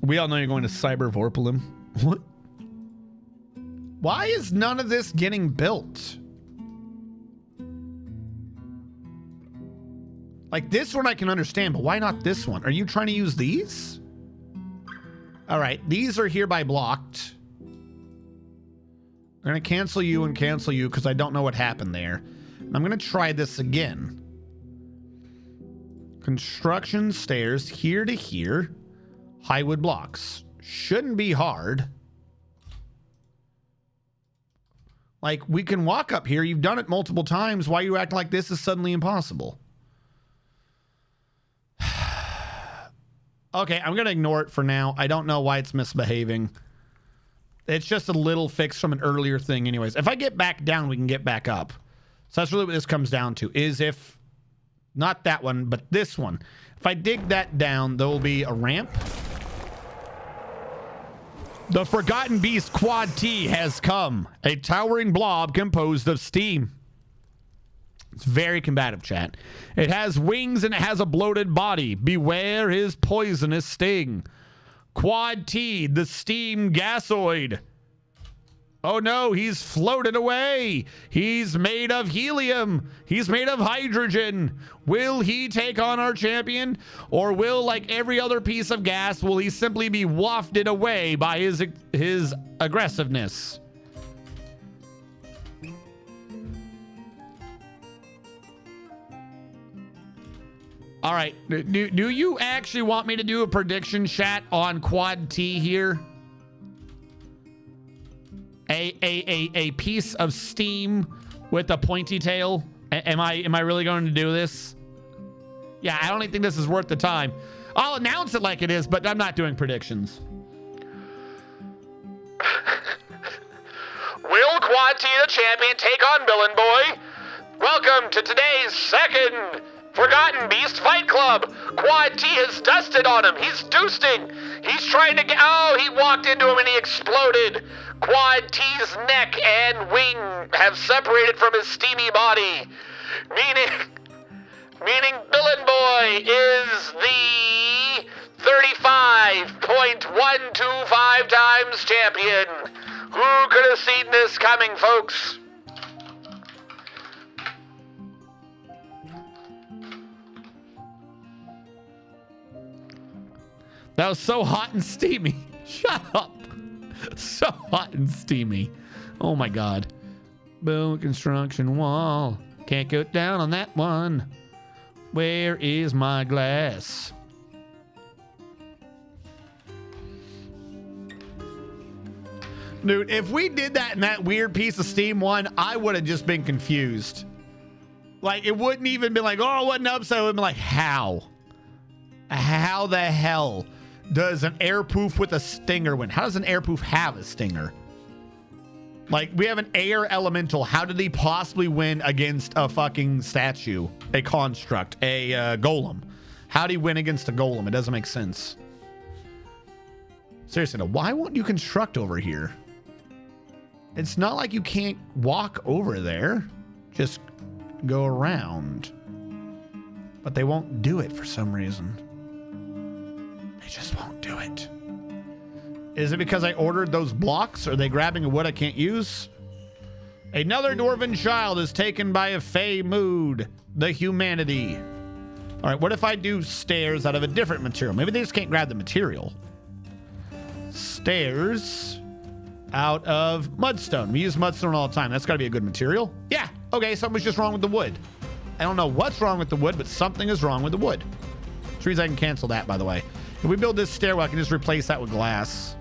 Speaker 1: We all know you're going to cyber vorpal him. What? Why is none of this getting built? Like this one I can understand, but why not this one? Are you trying to use these? All right, these are hereby blocked. I'm gonna cancel you and cancel you because I don't know what happened there. I'm gonna try this again. Construction stairs here to here. High wood blocks. Shouldn't be hard. Like, we can walk up here. You've done it multiple times. Why are you acting like this is suddenly impossible? Okay, I'm going to ignore it for now. I don't know why it's misbehaving. It's just a little fix from an earlier thing anyways. If I get back down, we can get back up. So that's really what this comes down to, is if, not that one, but this one. If I dig that down, there will be a ramp. The Forgotten Beast Quad T has come. A towering blob composed of steam. It's very combative, chat. It has wings and it has a bloated body. Beware his poisonous sting. Quad T, the steam gasoid. Oh no, he's floated away. He's made of helium. He's made of hydrogen. Will he take on our champion? Or will, like every other piece of gas, will he simply be wafted away by his aggressiveness? All right, do you actually want me to do a prediction, chat, on Quad T here? A piece of steam with a pointy tail. Am I really going to do this? Yeah, I don't even think this is worth the time. I'll announce it like it is, but I'm not doing predictions.
Speaker 3: Will Quad T, the champion, take on Villain Boy? Welcome to today's second Forgotten Beast Fight Club. Quad T has dusted on him. He's doosting. He's trying to get... Oh, he walked into him and he exploded. Quad T's neck and wing have separated from his steamy body. Meaning Villain Boy is the 35.125 times champion. Who could have seen this coming, folks?
Speaker 1: That was so hot and steamy. Shut up. So hot and steamy. Oh my God. Build construction wall. Can't go down on that one. Where is my glass? Dude, if we did that in that weird piece of steam one, I would have just been confused. Like, it wouldn't even be like, oh, it wasn't upset. It would be like, how? How the hell does an air poof with a stinger win? How does an air poof have a stinger? Like, we have an air elemental. How did he possibly win against a fucking statue, a construct, a golem? How did he win against a golem? It doesn't make sense. Seriously, now, why won't you construct over here? It's not like you can't walk over there. Just go around. But they won't do it for some reason. They just won't do it. Is it because I ordered those blocks? Are they grabbing a wood I can't use? Another dwarven child is taken by a fey mood. The humanity. All right, what if I do stairs out of a different material? Maybe they just can't grab the material. Stairs out of mudstone. We use mudstone all the time. That's got to be a good material. Yeah. Okay, something was just wrong with the wood. I don't know what's wrong with the wood, but something is wrong with the wood. Which means I can cancel that, by the way. If we build this stairwell, I can just replace that with glass.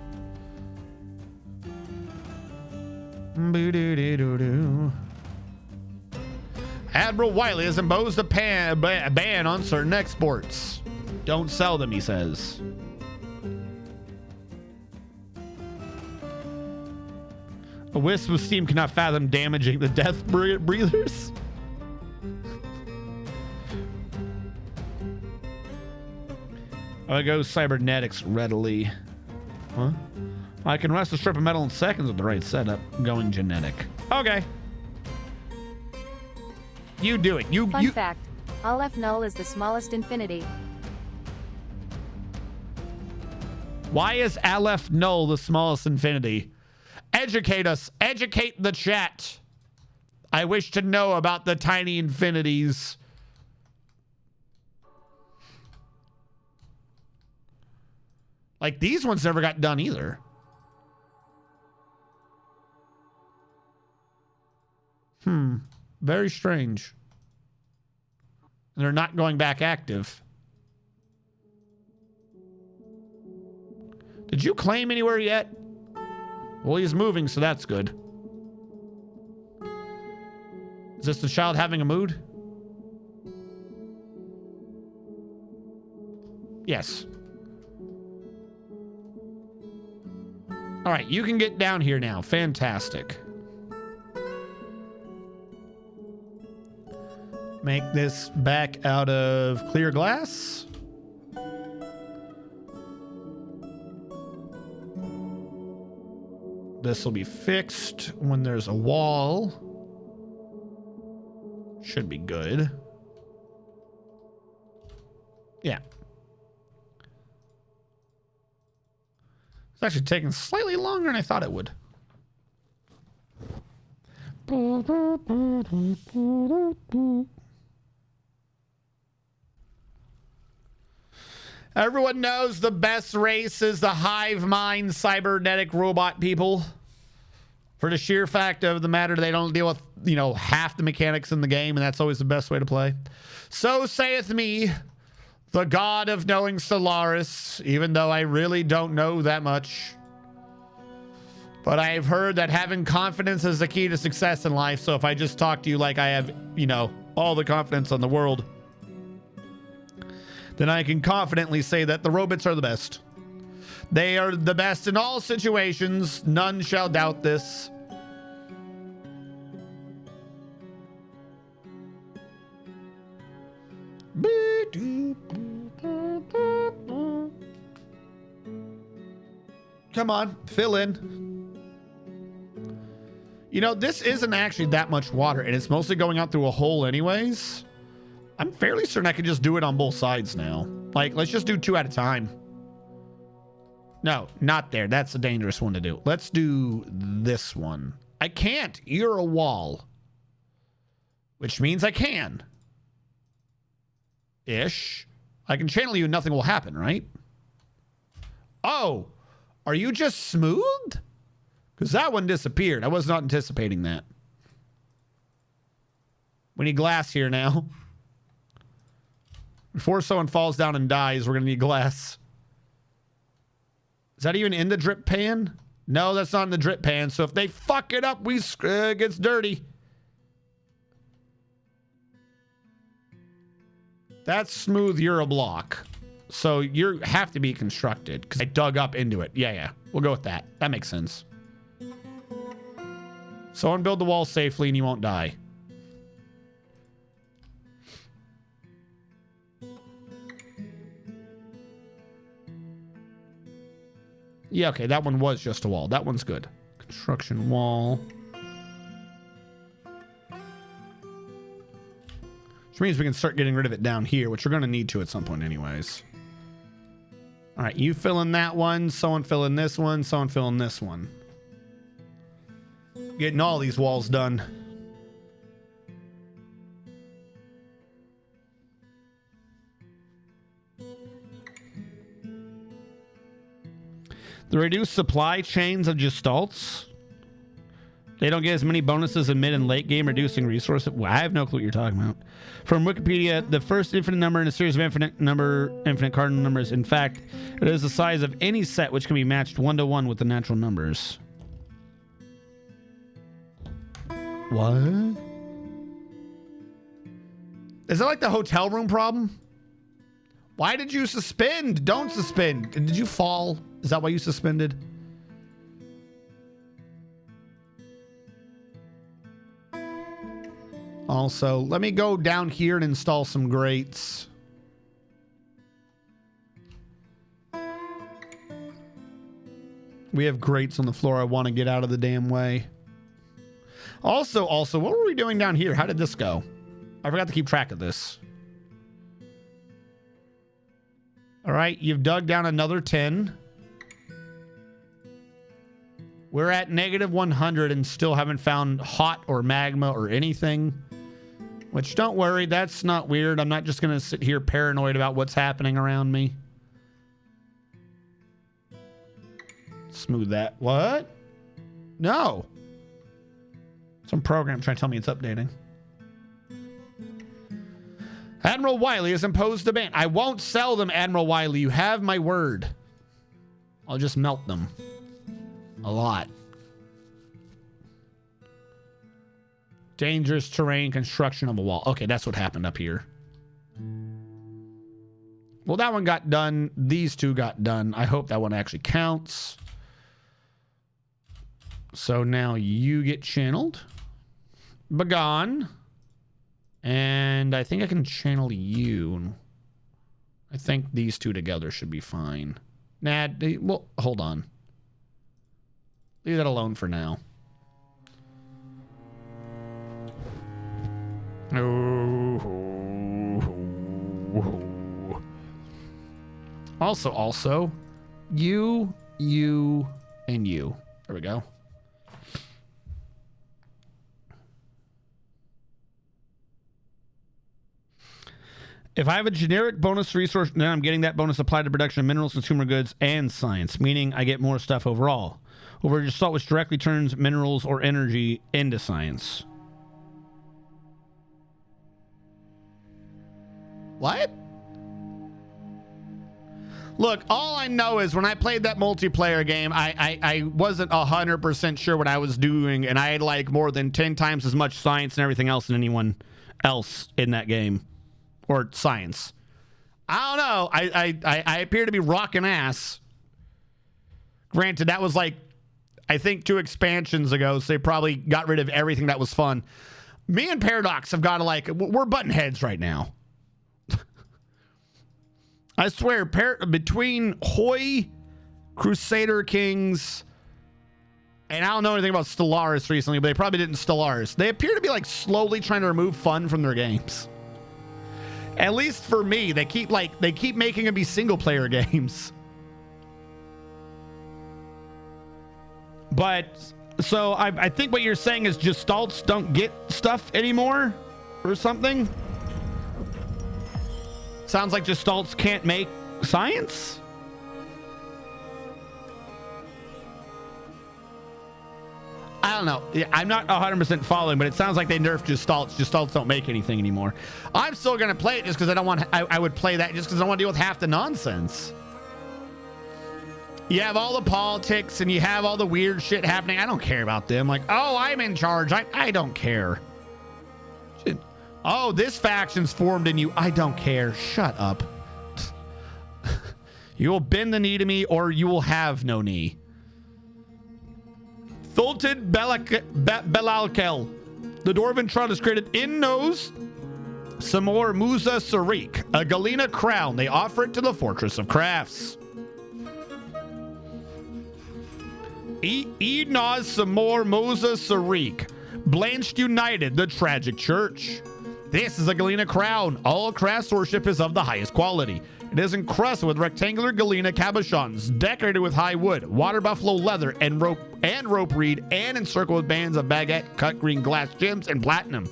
Speaker 1: Admiral Wiley has imposed a ban on certain exports. Don't sell them, he says. A wisp of steam cannot fathom damaging the death breathers. I go cybernetics readily. Huh? I can rust a strip of metal in seconds with the right setup. Going genetic. Okay. You do it.
Speaker 4: Fun fact. Aleph Null is the smallest infinity.
Speaker 1: Why is Aleph Null the smallest infinity? Educate us. Educate the chat. I wish to know about the tiny infinities. Like, these ones never got done either. Very strange. They're not going back active. Did you claim anywhere yet? Well, he's moving, so that's good. Is this the child having a mood? Yes. All right, you can get down here now. Fantastic. Make this back out of clear glass. This will be fixed when there's a wall. Should be good. Yeah. It's actually taking slightly longer than I thought it would. Everyone knows the best race is the hive mind cybernetic robot people. For the sheer fact of the matter, they don't deal with, you know, half the mechanics in the game, and that's always the best way to play. So saith me, the god of knowing Solaris, even though I really don't know that much. But I've heard that having confidence is the key to success in life, so if I just talk to you like I have, you know, all the confidence in the world, then I can confidently say that the robots are the best. They are the best in all situations. None shall doubt this. Come on, fill in. You know, this isn't actually that much water, and it's mostly going out through a hole anyways. I'm fairly certain I could just do it on both sides now. Like, let's just do 2 at a time. No, not there. That's a dangerous one to do. Let's do this one. I can't. You're a wall. Which means I can. Ish. I can channel you and nothing will happen, right? Oh, are you just smooth? Because that one disappeared. I was not anticipating that. We need glass here now. Before someone falls down and dies, we're going to need glass. Is that even in the drip pan? No, that's not in the drip pan. So if they fuck it up, it gets dirty. That's smooth. You're a block. So you have to be constructed because I dug up into it. Yeah. We'll go with that. That makes sense. Someone build the wall safely and you won't die. Yeah, okay, that one was just a wall. That one's good. Construction wall. Which means we can start getting rid of it down here, which we're going to need to at some point anyways. All right, you fill in that one. Someone fill in this one. Someone fill in this one. Getting all these walls done. The reduced supply chains of gestalts. They don't get as many bonuses in mid and late game, reducing resources. Well, I have no clue what you're talking about. From Wikipedia, the first infinite number in a series of infinite cardinal numbers. In fact, it is the size of any set which can be matched 1-to-1 with the natural numbers. What? Is that like the hotel room problem? Why did you suspend? Don't suspend. Did you fall? Is that why you suspended? Also, let me go down here and install some grates. We have grates on the floor. I want to get out of the damn way. Also, what were we doing down here? How did this go? I forgot to keep track of this. All right, you've dug down another 10. We're at negative 100 and still haven't found hot or magma or anything. Which, don't worry, that's not weird. I'm not just going to sit here paranoid about what's happening around me. Smooth that. What? No. Some program trying to tell me it's updating. Admiral Wiley has imposed a ban. I won't sell them, Admiral Wiley. You have my word. I'll just melt them. A lot. Dangerous terrain, construction of a wall. Okay, that's what happened up here. Well, that one got done. These two got done. I hope that one actually counts. So now you get channeled. Begone. And I think I can channel you. I think these two together should be fine. Nah, well, hold on. Leave that alone for now. Also, you, and you. There we go. If I have a generic bonus resource, then I'm getting that bonus applied to production of minerals, consumer goods, and science, meaning I get more stuff overall. Over Gestalt, which directly turns minerals or energy into science. What? Look, all I know is when I played that multiplayer game, I wasn't 100% sure what I was doing, and I had like more than 10 times as much science and everything else than anyone else in that game. Or science. I don't know. I appear to be rocking ass. Granted, that was like, I think 2 expansions ago, so they probably got rid of everything that was fun. Me and Paradox have got to like, we're button heads right now. I swear, between Hoy, Crusader Kings, and I don't know anything about Stellaris recently, but they probably didn't Stellaris. They appear to be like slowly trying to remove fun from their games. At least for me, they keep making them be single player games. But so I think what you're saying is Gestalts don't get stuff anymore or something. Sounds like Gestalts can't make science. I don't know. I'm not 100% following, but it sounds like they nerfed Gestalts. Gestalts don't make anything anymore. I'm still going to play it just because I don't want... I would play that just because I don't want to deal with half the nonsense. You have all the politics and you have all the weird shit happening. I don't care about them. Like, oh, I'm in charge. I don't care. Shit. Oh, this faction's formed in you. I don't care. Shut up. You will bend the knee to me or you will have no knee. Thulted Belalkel. The Dwarven Trot is created in nose. Samor Musa Sarik. A Galena crown. They offer it to the Fortress of Crafts. Enaz Samor Musa Sarik. Blanched United. The Tragic Church. This is a Galena crown. All crafts worship is of the highest quality. It is encrusted with rectangular Galena cabochons, decorated with high wood, water buffalo leather, and rope reed, and encircled with bands of baguette, cut green glass gems, and platinum.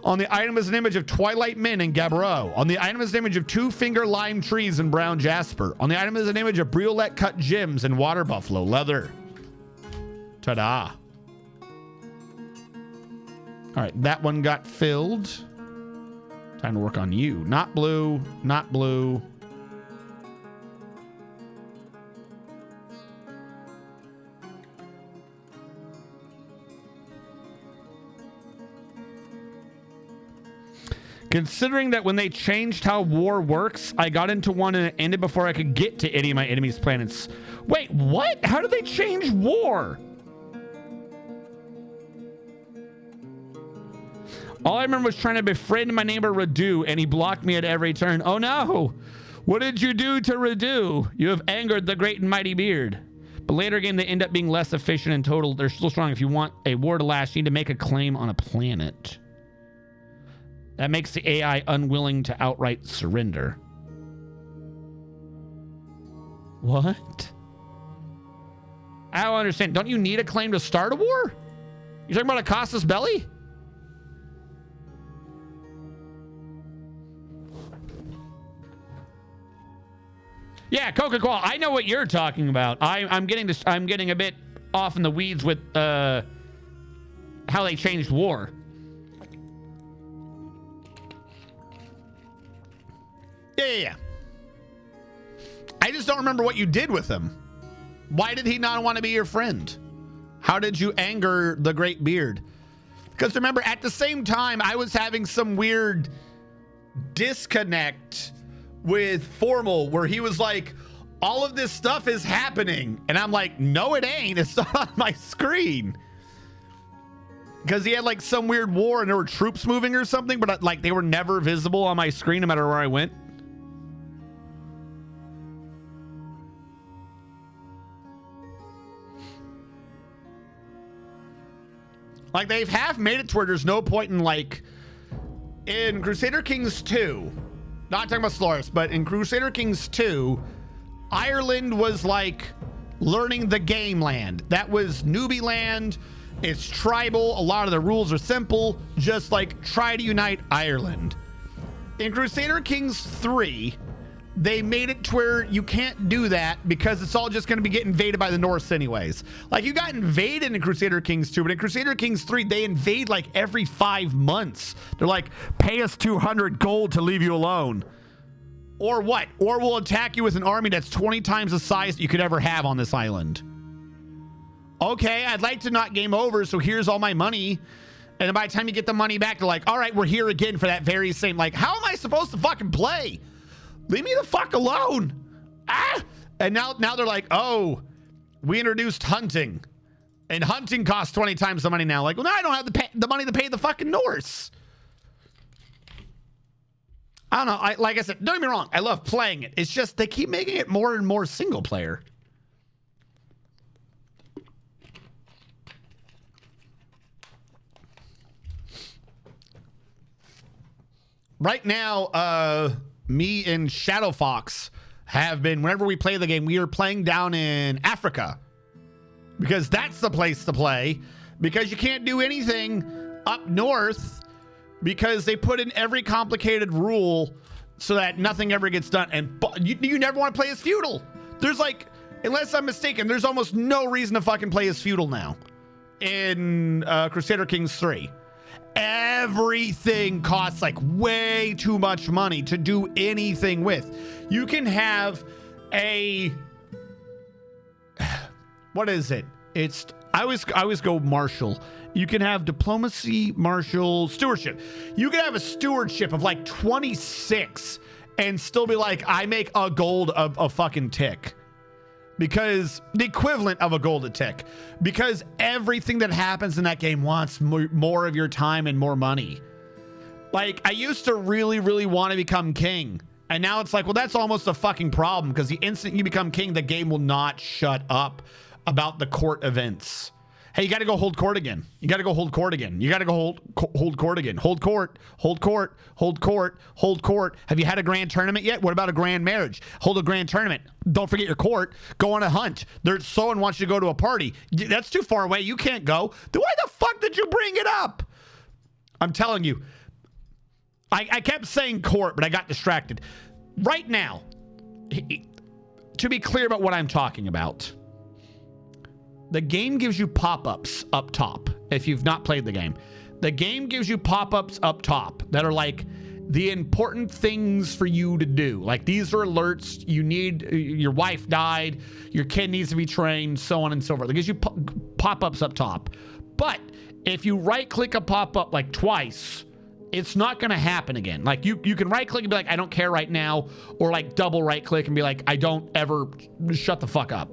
Speaker 1: On the item is an image of Twilight Min and Gabbro. On the item is an image of 2-finger lime trees and brown jasper. On the item is an image of briolette cut gems and water buffalo leather. Ta-da. All right, that one got filled. Time to work on you. Not blue, not blue. Considering that when they changed how war works, I got into one and it ended before I could get to any of my enemies' planets. Wait, what? How did they change war? All I remember was trying to befriend my neighbor Radu, and he blocked me at every turn. Oh no! What did you do to Radu? You have angered the great and mighty beard. But later game, they end up being less efficient in total. They're still strong. If you want a war to last, you need to make a claim on a planet. That makes the AI unwilling to outright surrender. What? I don't understand. Don't you need a claim to start a war? You talking about a casus belli? Yeah, Coca-Cola. I know what you're talking about. I'm getting a bit off in the weeds with how they changed war. Yeah. I just don't remember what you did with him. Why did he not want to be your friend? How did you anger the Great Beard? Because remember, at the same time, I was having some weird disconnect with Formal where he was like, all of this stuff is happening. And I'm like, no, it ain't. It's not on my screen. Because he had like some weird war and there were troops moving or something, but like they were never visible on my screen no matter where I went. Like they've half made it to where there's no point in like in Crusader Kings 2, not talking about Solaris, but in Crusader Kings 2, Ireland was like learning the game land. That was newbie land. It's tribal. A lot of the rules are simple. Just like try to unite Ireland. In Crusader Kings 3, they made it to where you can't do that because it's all just going to be getting invaded by the Norse anyways. Like you got invaded in Crusader Kings 2, but in Crusader Kings 3, they invade like every 5 months. They're like, pay us 200 gold to leave you alone. Or what? Or we'll attack you with an army that's 20 times the size that you could ever have on this island. Okay, I'd like to not game over, so here's all my money. And by the time you get the money back, they're like, all right, we're here again for that very same, like, how am I supposed to fucking play? Leave me the fuck alone. Ah! And now they're like, oh, we introduced hunting. And hunting costs 20 times the money now. Like, well, now I don't have the money to pay the fucking Norse. I don't know. Like I said, don't get me wrong. I love playing it. It's just they keep making it more and more single player. Right now, me and Shadow Fox have been, whenever we play the game, we are playing down in Africa. Because that's the place to play. Because you can't do anything up north. Because they put in every complicated rule so that nothing ever gets done. And you never want to play as feudal. There's like, unless I'm mistaken, there's almost no reason to fucking play as feudal now in Crusader Kings 3. Everything costs like way too much money to do anything with. You can have a, what is it? It's, I always go martial. You can have diplomacy, martial, stewardship. You can have a stewardship of like 26 and still be like, I make a gold of a fucking tick. Because the equivalent of a gold a tick. Because everything that happens in that game wants more of your time and more money. Like, I used to really, really want to become king. And now it's like, well, that's almost a fucking problem. Because the instant you become king, the game will not shut up about the court events. Hey, you got to go hold court again. You got to go hold court again. You got to go hold court again. Hold court, hold court, hold court, hold court. Have you had a grand tournament yet? What about a grand marriage? Hold a grand tournament. Don't forget your court. Go on a hunt. There's someone wants you to go to a party. That's too far away. You can't go. Then why the fuck did you bring it up? I'm telling you. I kept saying court, but I got distracted. Right now, to be clear about what I'm talking about, the game gives you pop-ups up top. If you've not played the game, the game gives you pop-ups up top that are like the important things for you to do. Like, these are alerts. You need, your wife died, your kid needs to be trained, so on and so forth. It gives you pop-ups up top. But if you right-click a pop-up like twice, it's not going to happen again. Like, you can right-click and be like, I don't care right now, or like double right-click and be like, I don't ever, shut the fuck up.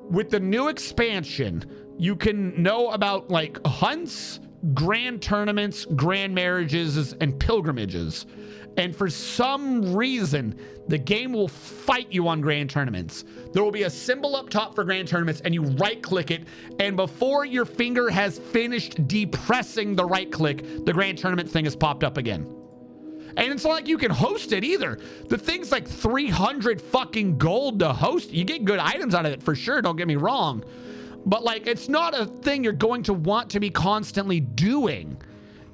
Speaker 1: With the new expansion, you can know about like hunts, grand tournaments, grand marriages, and pilgrimages. And for some reason, the game will fight you on grand tournaments. There will be a symbol up top for grand tournaments, and you right-click it, and before your finger has finished depressing the right-click, the grand tournament thing has popped up again. And it's not like you can host it either. The thing's like 300 fucking gold to host. You get good items out of it for sure, don't get me wrong. But like, it's not a thing you're going to want to be constantly doing.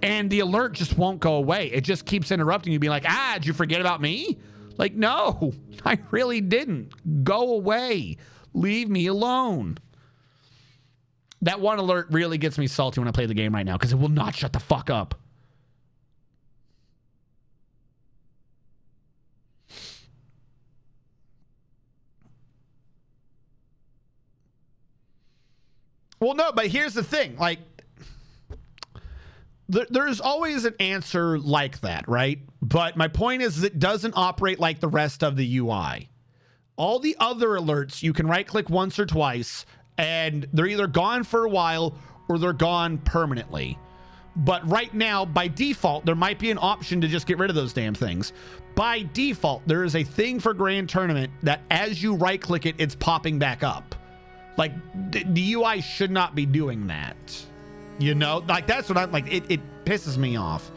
Speaker 1: And the alert just won't go away. It just keeps interrupting you, being like, did you forget about me? Like, no, I really didn't. Go away. Leave me alone. That one alert really gets me salty when I play the game right now because it will not shut the fuck up. Well, no, but here's the thing. Like, there's always an answer like that, right? But my point is it doesn't operate like the rest of the UI. All the other alerts, you can right-click once or twice, and they're either gone for a while or they're gone permanently. But right now, by default, there might be an option to just get rid of those damn things. By default, there is a thing for Grand Tournament that as you right-click it, it's popping back up. Like, the UI should not be doing that. You know? Like, that's what I'm like. It pisses me off.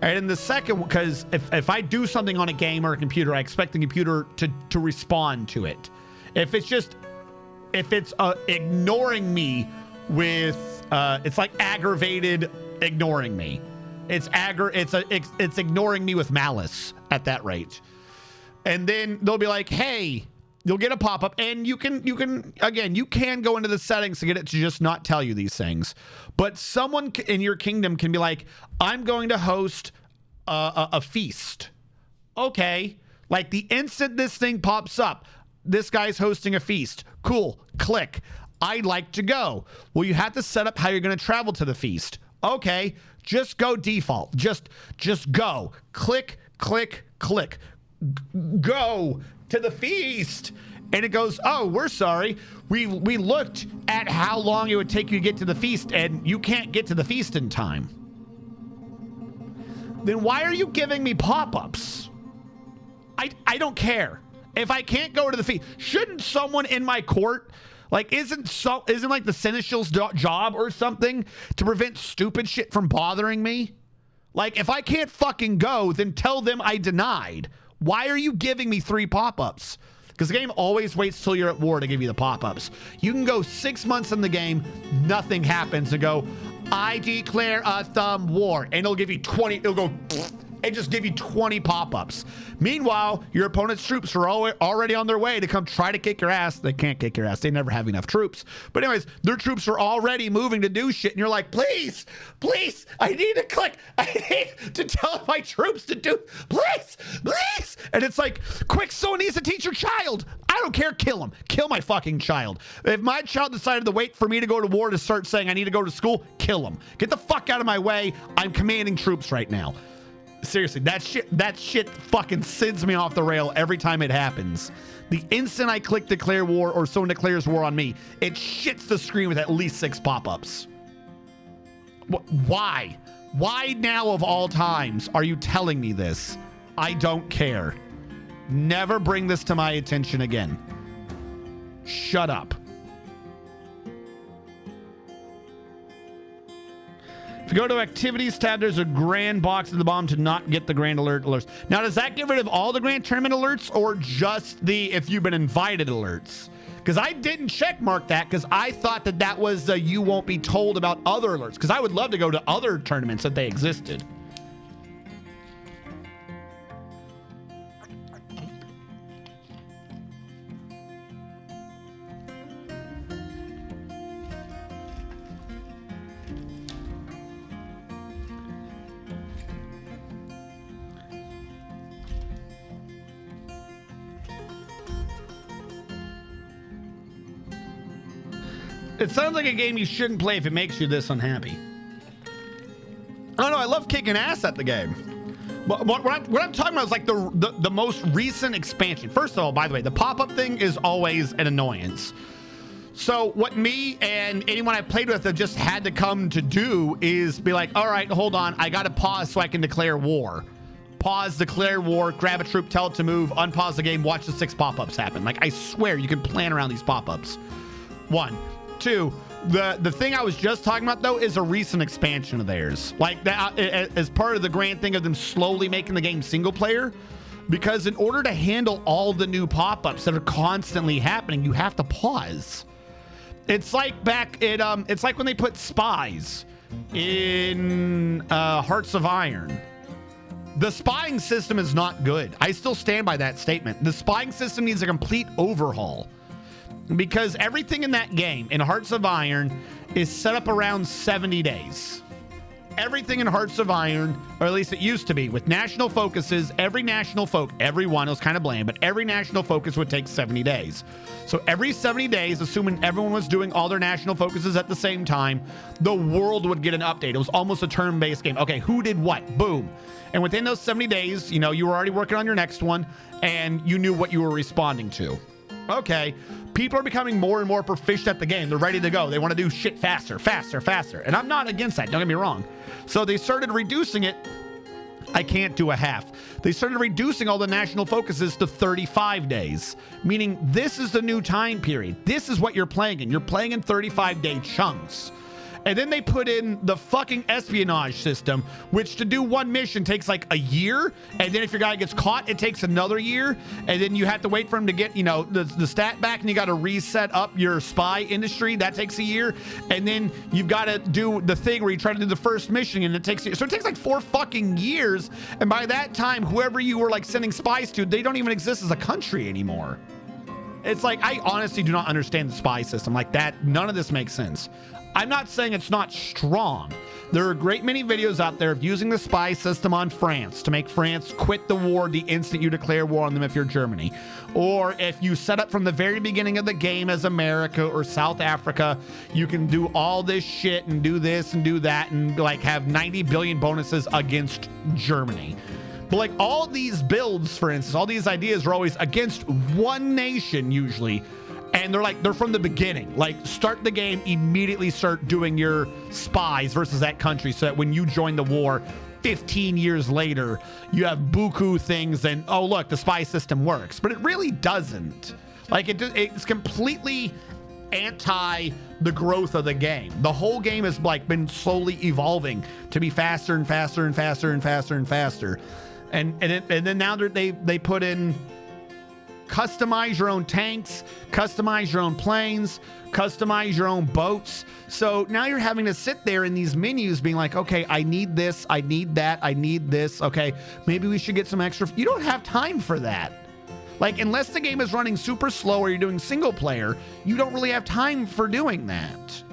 Speaker 1: And in the second, because if I do something on a game or a computer, I expect the computer to respond to it. If it's ignoring me with, it's like aggravated ignoring me. It's ignoring me with malice at that rate. And then they'll be like, hey, you'll get a pop-up, and you can go into the settings to get it to just not tell you these things. But someone in your kingdom can be like, I'm going to host a feast. Okay. Like, the instant this thing pops up, this guy's hosting a feast. Cool. Click. I'd like to go. Well, you have to set up how you're going to travel to the feast. Okay. Just go default. Just go. Click, click, click. Go to the feast. And it goes, oh, we're sorry. We looked at how long it would take you to get to the feast, and you can't get to the feast in time. Then why are you giving me pop-ups? I don't care. If I can't go to the feast, shouldn't someone in my court, like, isn't like the Seneschal's job or something to prevent stupid shit from bothering me? Like, if I can't fucking go, then tell them I denied. Why are you giving me 3 pop-ups? Because the game always waits till you're at war to give you the pop-ups. You can go 6 months in the game, nothing happens, and go, I declare a thumb war. And it'll give you 20, it'll go, and just give you 20 pop-ups. Meanwhile, your opponent's troops are already on their way to come try to kick your ass. They can't kick your ass. They never have enough troops. But anyways, their troops are already moving to do shit. And you're like, please, please, I need to click. I need to tell my troops to do, please, please. And it's like, quick, someone needs to teach your child. I don't care. Kill him. Kill my fucking child. If my child decided to wait for me to go to war to start saying I need to go to school, kill him. Get the fuck out of my way. I'm commanding troops right now. Seriously, that shit fucking sends me off the rail every time it happens. The instant I click declare war or someone declares war on me, it shits the screen with at least 6 pop-ups. Why? Why now of all times are you telling me this? I don't care. Never bring this to my attention again. Shut up. If you go to Activities tab, there's a grand box at the bottom to not get the grand alerts. Now, does that get rid of all the grand tournament alerts or just the if you've been invited alerts? Because I didn't check mark that because I thought that was you won't be told about other alerts. Because I would love to go to other tournaments if they existed. It sounds like a game you shouldn't play if it makes you this unhappy. Oh no, I love kicking ass at the game. But what I'm talking about is like the most recent expansion. First of all, by the way, the pop-up thing is always an annoyance. So what me and anyone I played with have just had to come to do is be like, all right, hold on, I gotta pause so I can declare war. Pause, declare war, grab a troop, tell it to move, unpause the game, watch the 6 pop-ups happen. Like, I swear you can plan around these pop-ups. 1. 2, The thing I was just talking about, though, is a recent expansion of theirs. Like, that as part of the grand thing of them slowly making the game single player. Because in order to handle all the new pop-ups that are constantly happening, you have to pause. It's like it's like when they put spies in Hearts of Iron. The spying system is not good. I still stand by that statement. The spying system needs a complete overhaul. Because everything in that game, in Hearts of Iron, is set up around 70 days. Everything in Hearts of Iron, or at least it used to be, with national focuses, every one, it was kind of bland, but every national focus would take 70 days. So every 70 days, assuming everyone was doing all their national focuses at the same time, the world would get an update. It was almost a turn-based game. Okay, who did what? Boom. And within those 70 days, you know, you were already working on your next one, and you knew what you were responding to. Okay, people are becoming more and more proficient at the game. They're ready to go. They want to do shit faster. And I'm not against that, don't get me wrong. So they started reducing it. I can't do a half. They started reducing all the national focuses to 35 days, meaning this is the new time period. This is what you're playing in. You're playing in 35-day chunks. And then they put in the fucking espionage system, which to do one mission takes like a year. And then if your guy gets caught, it takes another year. And then you have to wait for him to get, you know, the stat back, and you got to reset up your spy industry. That takes a year. And then you've got to do the thing where you try to do the first mission, and it takes, so it takes like 4 fucking years. And by that time, whoever you were like sending spies to, they don't even exist as a country anymore. It's like, I honestly do not understand the spy system like that. None of this makes sense. I'm not saying it's not strong. There are a great many videos out there of using the spy system on France to make France quit the war the instant you declare war on them if you're Germany. Or if you set up from the very beginning of the game as America or South Africa, you can do all this shit and do this and do that and like have 90 billion bonuses against Germany. But like all these builds, for instance, all these ideas are always against one nation usually. And they're from the beginning. Like, start the game, immediately start doing your spies versus that country, so that when you join the war 15 years later, you have buku things and, oh, look, the spy system works. But it really doesn't. Like, it's completely anti the growth of the game. The whole game has, like, been slowly evolving to be faster and faster and faster and faster and faster. And then now they put in customize your own tanks, customize your own planes, customize your own boats. So now you're having to sit there in these menus being like, okay, I need this, I need that, I need this. Okay, maybe we should get some extra. You don't have time for that. Like, unless the game is running super slow or you're doing single player, you don't really have time for doing that.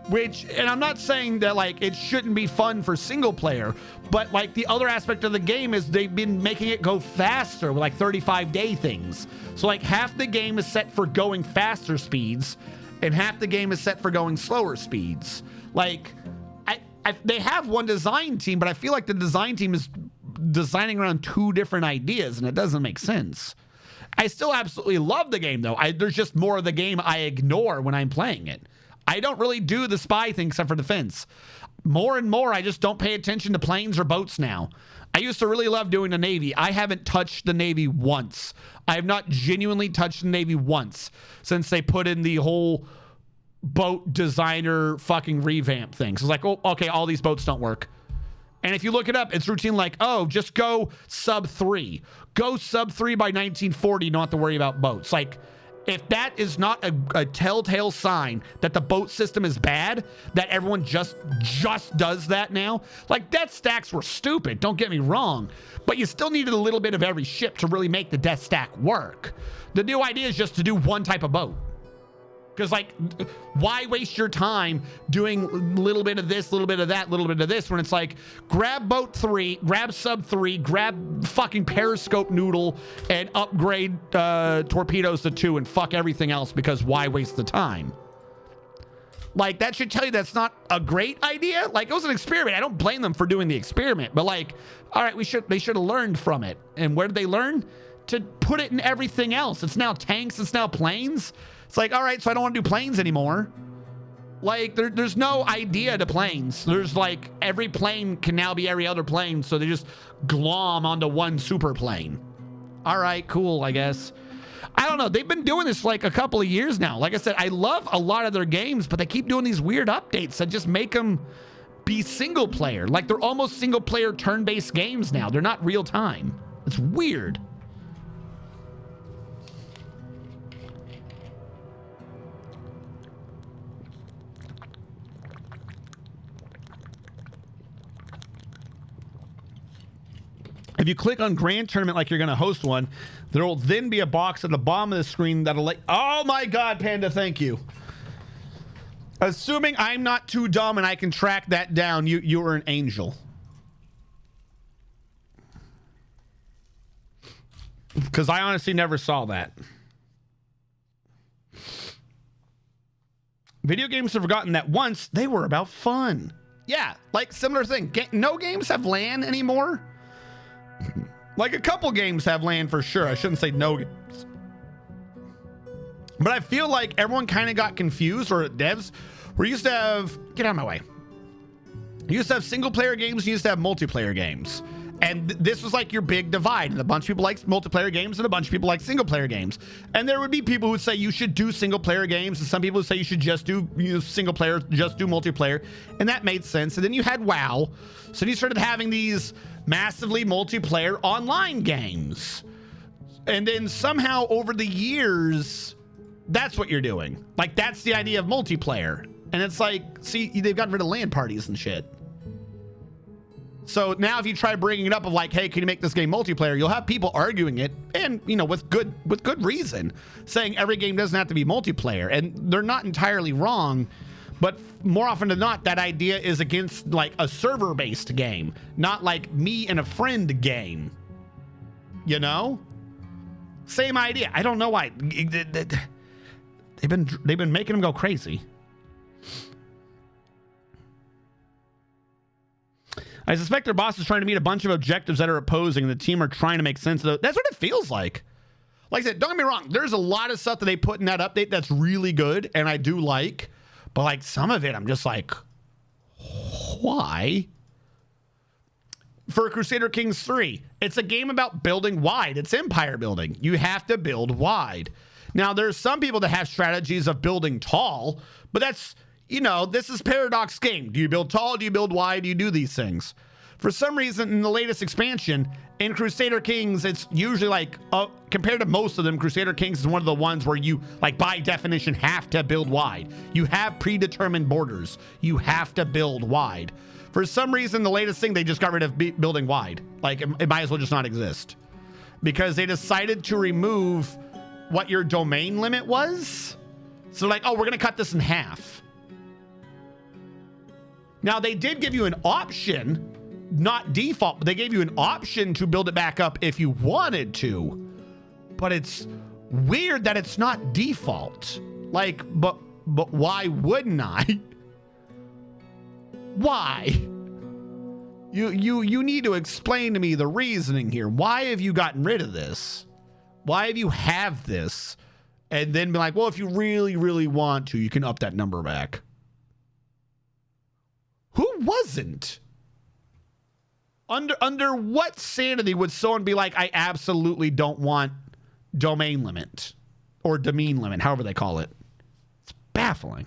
Speaker 1: Which, and I'm not saying that like it shouldn't be fun for single player, but like the other aspect of the game is they've been making it go faster with like 35-day things. So like half the game is set for going faster speeds and half the game is set for going slower speeds. Like they have one design team, but I feel like the design team is designing around 2 different ideas and it doesn't make sense. I still absolutely love the game though. There's just more of the game I ignore when I'm playing it. I don't really do the spy thing except for defense. More and more, I just don't pay attention to planes or boats now. I used to really love doing the Navy. I haven't touched the Navy once. I have not genuinely touched the Navy once since they put in the whole boat designer fucking revamp thing. So it's like, oh, okay, all these boats don't work. And if you look it up, it's routine like, oh, just go sub 3. Go sub 3 by 1940, you don't have to worry about boats. Like, if that is not a telltale sign that the boat system is bad, that everyone just does that now, like death stacks were stupid, don't get me wrong, but you still needed a little bit of every ship to really make the death stack work. The new idea is just to do one type of boat. Because like, why waste your time doing a little bit of this, little bit of that, little bit of this, when it's like, grab boat 3, grab sub 3, grab fucking periscope noodle, and upgrade torpedoes to 2 and fuck everything else, because why waste the time? Like, that should tell you that's not a great idea. Like, it was an experiment. I don't blame them for doing the experiment, but like, all right, they should have learned from it. And where did they learn? To put it in everything else. It's now tanks, it's now planes. It's like, all right, so I don't want to do planes anymore. Like, there's no idea to planes. There's like, every plane can now be every other plane, so they just glom onto one super plane. All right, cool, I guess. I don't know. They've been doing this for like a couple of years now. Like I said, I love a lot of their games, but they keep doing these weird updates that just make them be single player. Like they're almost single player turn-based games now. They're not real time. It's weird. If you click on Grand Tournament like you're going to host one, there will then be a box at the bottom of the screen that'll let... Oh my God, Panda, thank you. Assuming I'm not too dumb and I can track that down, you are an angel. Because I honestly never saw that. Video games have forgotten that once they were about fun. Yeah, like similar thing. No games have LAN anymore. Like a couple games have LAN for sure. I shouldn't say no games. But I feel like everyone kind of got confused, or devs, we used to have, get out of my way. You used to have single player games, you used to have multiplayer games. And this was like your big divide. And a bunch of people like multiplayer games and a bunch of people like single player games. And there would be people who would say you should do single player games, and some people would say you should just do single player, just do multiplayer. And that made sense. And then you had WoW. So you started having these massively multiplayer online games. And then somehow over the years, that's what you're doing. Like that's the idea of multiplayer. And it's like, see, they've gotten rid of LAN parties and shit. So now if you try bringing it up of like, hey, can you make this game multiplayer? You'll have people arguing it, and you know, with good reason, saying every game doesn't have to be multiplayer. And they're not entirely wrong, but more often than not, that idea is against like a server-based game, not like me and a friend game. You know? Same idea. I don't know why. They've been making them go crazy. I suspect their boss is trying to meet a bunch of objectives that are opposing, and the team are trying to make sense of it. That's what it feels like. Like I said, don't get me wrong. There's a lot of stuff that they put in that update that's really good, and I do like. But like some of it, I'm just like, why? For Crusader Kings 3, it's a game about building wide. It's empire building. You have to build wide. Now, there's some people that have strategies of building tall, but that's... You know, this is Paradox game. Do you build tall? Do you build wide? Do you do these things? For some reason, in the latest expansion, in Crusader Kings, it's usually like, compared to most of them, Crusader Kings is one of the ones where you, like, by definition, have to build wide. You have predetermined borders. You have to build wide. For some reason, the latest thing, they just got rid of building wide. Like, it might as well just not exist. Because they decided to remove what your domain limit was. So, like, oh, we're going to cut this in half. Now, they did give you an option, not default, but they gave you an option to build it back up if you wanted to. But it's weird that it's not default. Like, but why wouldn't I? Why? You need to explain to me the reasoning here. Why have you gotten rid of this? Why have you have this? And then be like, well, if you really, really want to, you can up that number back. Who wasn't? Under what sanity would someone be like, I absolutely don't want domain limit or domain limit, however they call it? It's baffling.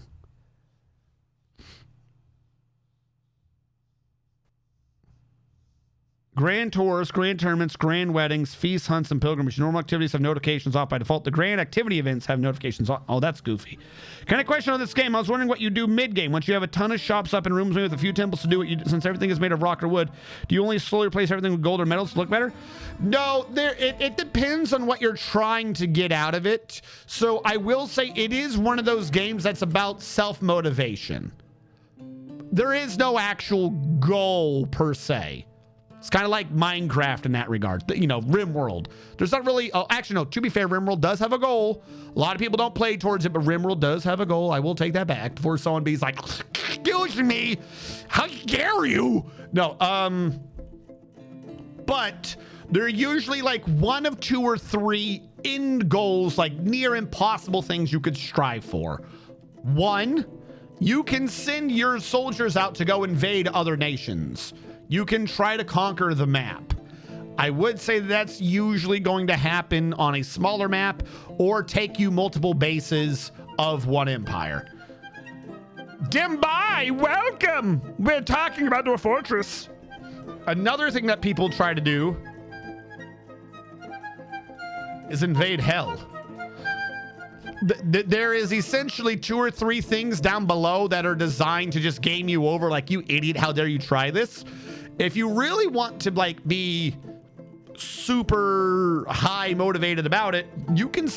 Speaker 1: Grand tours, grand tournaments, grand weddings, feasts, hunts, and pilgrimages. Normal activities have notifications off by default. The grand activity events have notifications on. Oh, that's goofy. Kind of question on this game. I was wondering what you do mid-game. Once you have a ton of shops up and rooms with a few temples to do what you do, since everything is made of rock or wood, do you only slowly replace everything with gold or metals to look better? No, it depends on what you're trying to get out of it. So I will say it is one of those games that's about self-motivation. There is no actual goal per se. It's kind of like Minecraft in that regard. You know, RimWorld. There's not really... Oh, actually, no. To be fair, RimWorld does have a goal. A lot of people don't play towards it, but RimWorld does have a goal. I will take that back before someone be's like, excuse me, how dare you? No, but there are usually like one of two or three end goals, like near impossible things you could strive for. One, you can send your soldiers out to go invade other nations. You can try to conquer the map. I would say that's usually going to happen on a smaller map or take you multiple bases of one empire. Dimbai, welcome! We're talking about Dwarf Fortress. Another thing that people try to do is invade hell. There is essentially 2 or 3 things down below that are designed to just game you over, like, you idiot, how dare you try this? If you really want to, like, be super high motivated about it, you can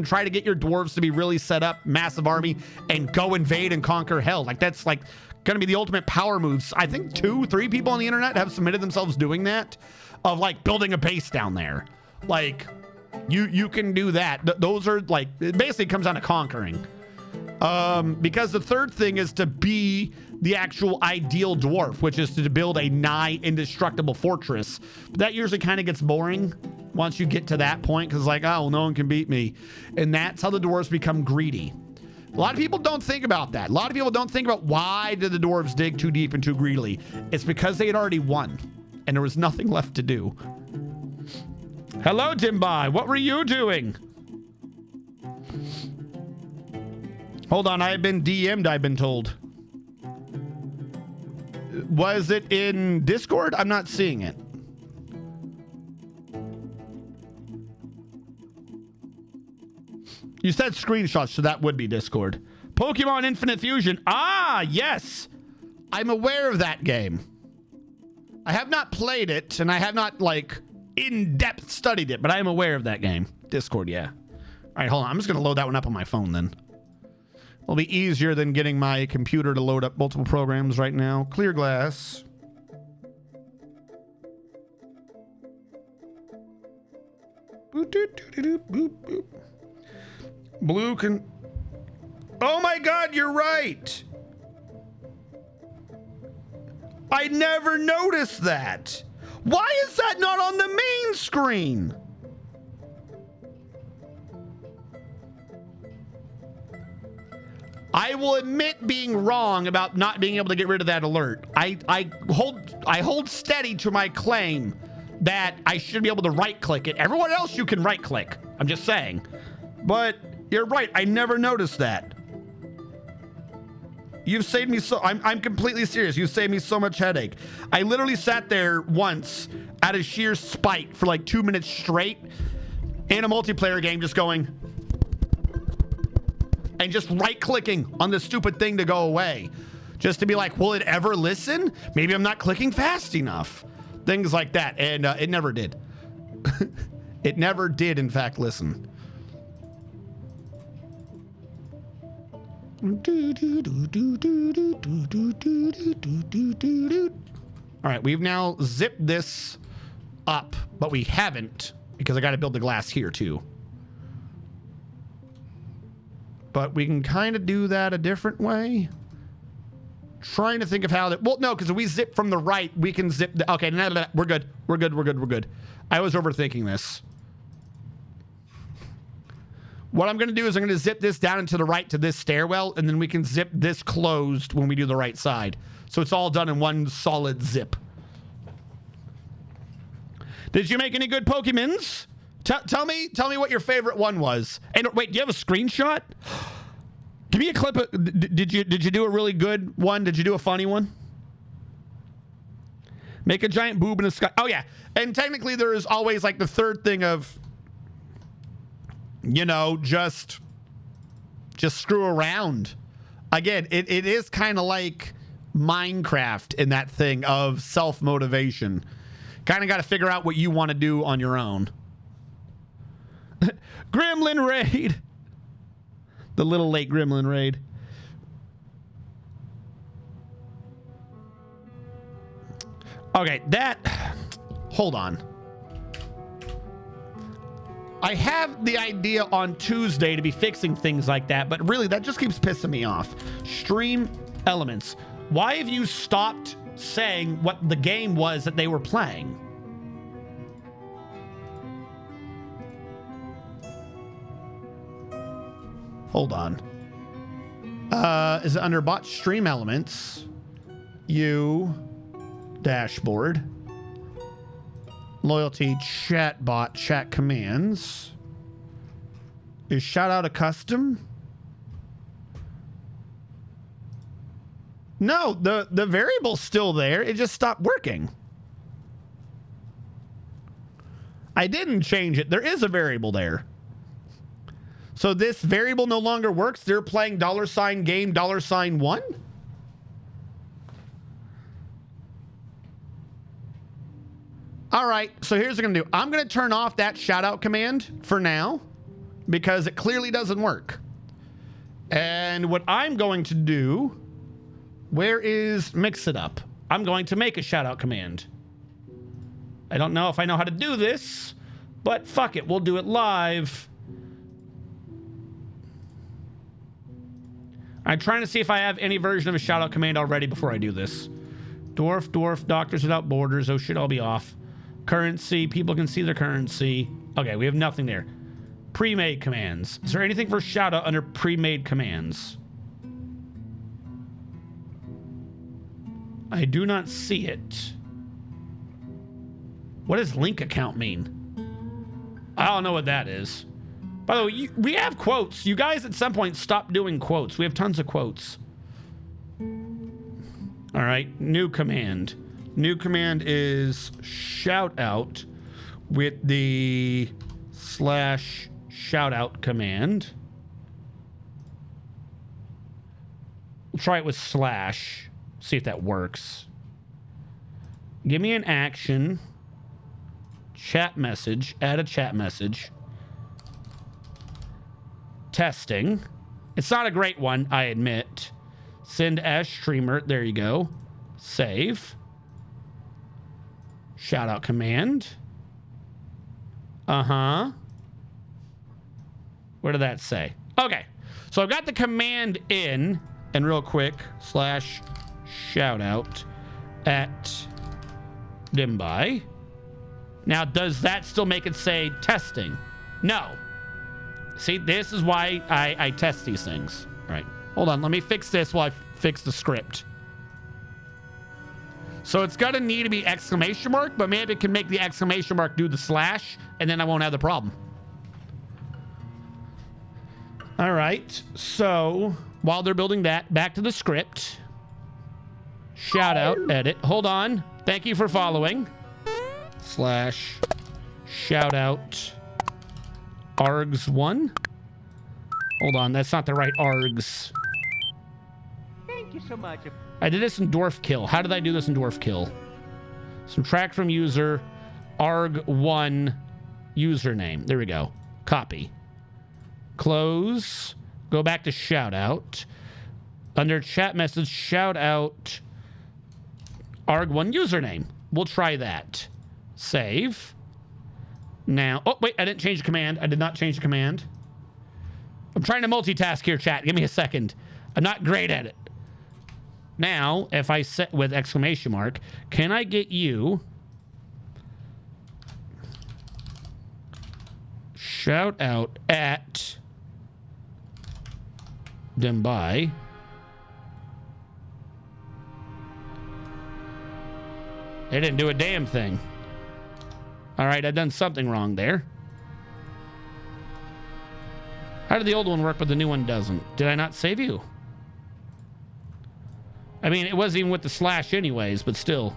Speaker 1: try to get your dwarves to be really set up, massive army, and go invade and conquer hell. Like, that's like gonna be the ultimate power moves. I think 2, 3 people on the internet have submitted themselves doing that, of like building a base down there. Like, you can do that. Those are like, it basically comes down to conquering. Because the third thing is to be the actual ideal dwarf, which is to build a nigh indestructible fortress. But that usually kind of gets boring once you get to that point, because like, oh, no one can beat me. And that's how the dwarves become greedy. A lot of people don't think about that. A lot of people don't think about why did the dwarves dig too deep and too greedily. It's because they had already won and there was nothing left to do. Hello, Dimbai. What were you doing? Hold on, I've been DM'd, I've been told. Was it in Discord? I'm not seeing it. You said screenshots, so that would be Discord. Pokemon Infinite Fusion. Ah, yes. I'm aware of that game. I have not played it, and I have not, like, in-depth studied it, but I am aware of that game. Discord, yeah. All right, hold on. I'm just going to load that one up on my phone, then. It'll be easier than getting my computer to load up multiple programs right now. Clear glass. Boop, doop, doop, doop, boop, boop. Blue can... Oh my God, you're right. I never noticed that. Why is that not on the main screen? I will admit being wrong about not being able to get rid of that alert. I hold steady to my claim that I should be able to right click it. Everyone else you can right click. I'm just saying. But you're right, I never noticed that. You've saved me so... I'm completely serious. You've saved me so much headache. I literally sat there once out of sheer spite for like 2 minutes straight in a multiplayer game just going... and just right-clicking on the stupid thing to go away. Just to be like, will it ever listen? Maybe I'm not clicking fast enough. Things like that. And it never did. It never did, in fact, listen. All right, we've now zipped this up, but we haven't because I got to build the glass here too. But we can kind of do that a different way. Trying to think of how that... Well, no, because if we zip from the right, we can zip... Okay, no, we're good. We're good. I was overthinking this. What I'm going to do is I'm going to zip this down and to the right to this stairwell, and then we can zip this closed when we do the right side. So it's all done in one solid zip. Did you make any good Pokemons? Tell me what your favorite one was. And wait, do you have a screenshot? Give me a clip of, did you do a really good one? Did you do a funny one? Make a giant boob in the sky. Oh yeah. And technically there is always like the third thing of, you know, just screw around. Again, it is kind of like Minecraft in that thing of self-motivation. Kind of got to figure out what you want to do on your own. Gremlin raid. The little late gremlin raid. Okay, hold on. I have the idea on Tuesday to be fixing things like that, but really that just keeps pissing me off. Stream elements. Why have you stopped saying what the game was that they were playing? Hold on. Is it under bot stream elements? You dashboard. Loyalty chatbot chat commands. Is shout out a custom? No, the variable's still there. It just stopped working. I didn't change it. There is a variable there. So this variable no longer works. They're playing $game $1. All right, so here's what I'm gonna do. I'm gonna turn off that shout out command for now because it clearly doesn't work. And what I'm going to do, where is mix it up? I'm going to make a shout out command. I don't know if I know how to do this, but fuck it, we'll do it live. I'm trying to see if I have any version of a shout out command already before I do this. Dwarf, Doctors Without Borders, oh shit, I'll be off. Currency, people can see their currency. Okay, we have nothing there. Pre-made commands. Is there anything for shout out under pre-made commands? I do not see it. What does link account mean? I don't know what that is. By the way, we have quotes. You guys at some point stop doing quotes. We have tons of quotes. All right, new command. New command is shout out with the / shout out command. We'll try it with /. See if that works. Give me an action. Chat message. Add a chat message. Testing. It's not a great one, I admit. Send as streamer. There you go. Save. Shout out command. Where did that say? Okay. So I've got the command in, and real quick, / shout out at Dimby. Now, does that still make it say testing? No. See, this is why I test these things. All right. Hold on. Let me fix this while I fix the script. So it's going to need to be ! But maybe it can make the ! Do the /, and then I won't have the problem. All right. So while they're building that, back to the script. Shout out, edit. Hold on. Thank you for following. / shout out args1. Hold on, that's not the right args.
Speaker 7: Thank you so much.
Speaker 1: I did this in dwarf kill. How did I do this in dwarf kill? Subtract from user arg1 username. There we go. Copy. Close. Go back to shout out. Under chat message, shout out arg1 username. We'll try that. Save. Now, oh, wait, I didn't change the command. I did not change the command. I'm trying to multitask here, chat. Give me a second. I'm not great at it. Now, if I set with ! Can I get you shout out at Dimby? They didn't do a damn thing. All right, I've done something wrong there. How did the old one work, but the new one doesn't? Did I not save you? I mean, it wasn't even with the / anyways, but still.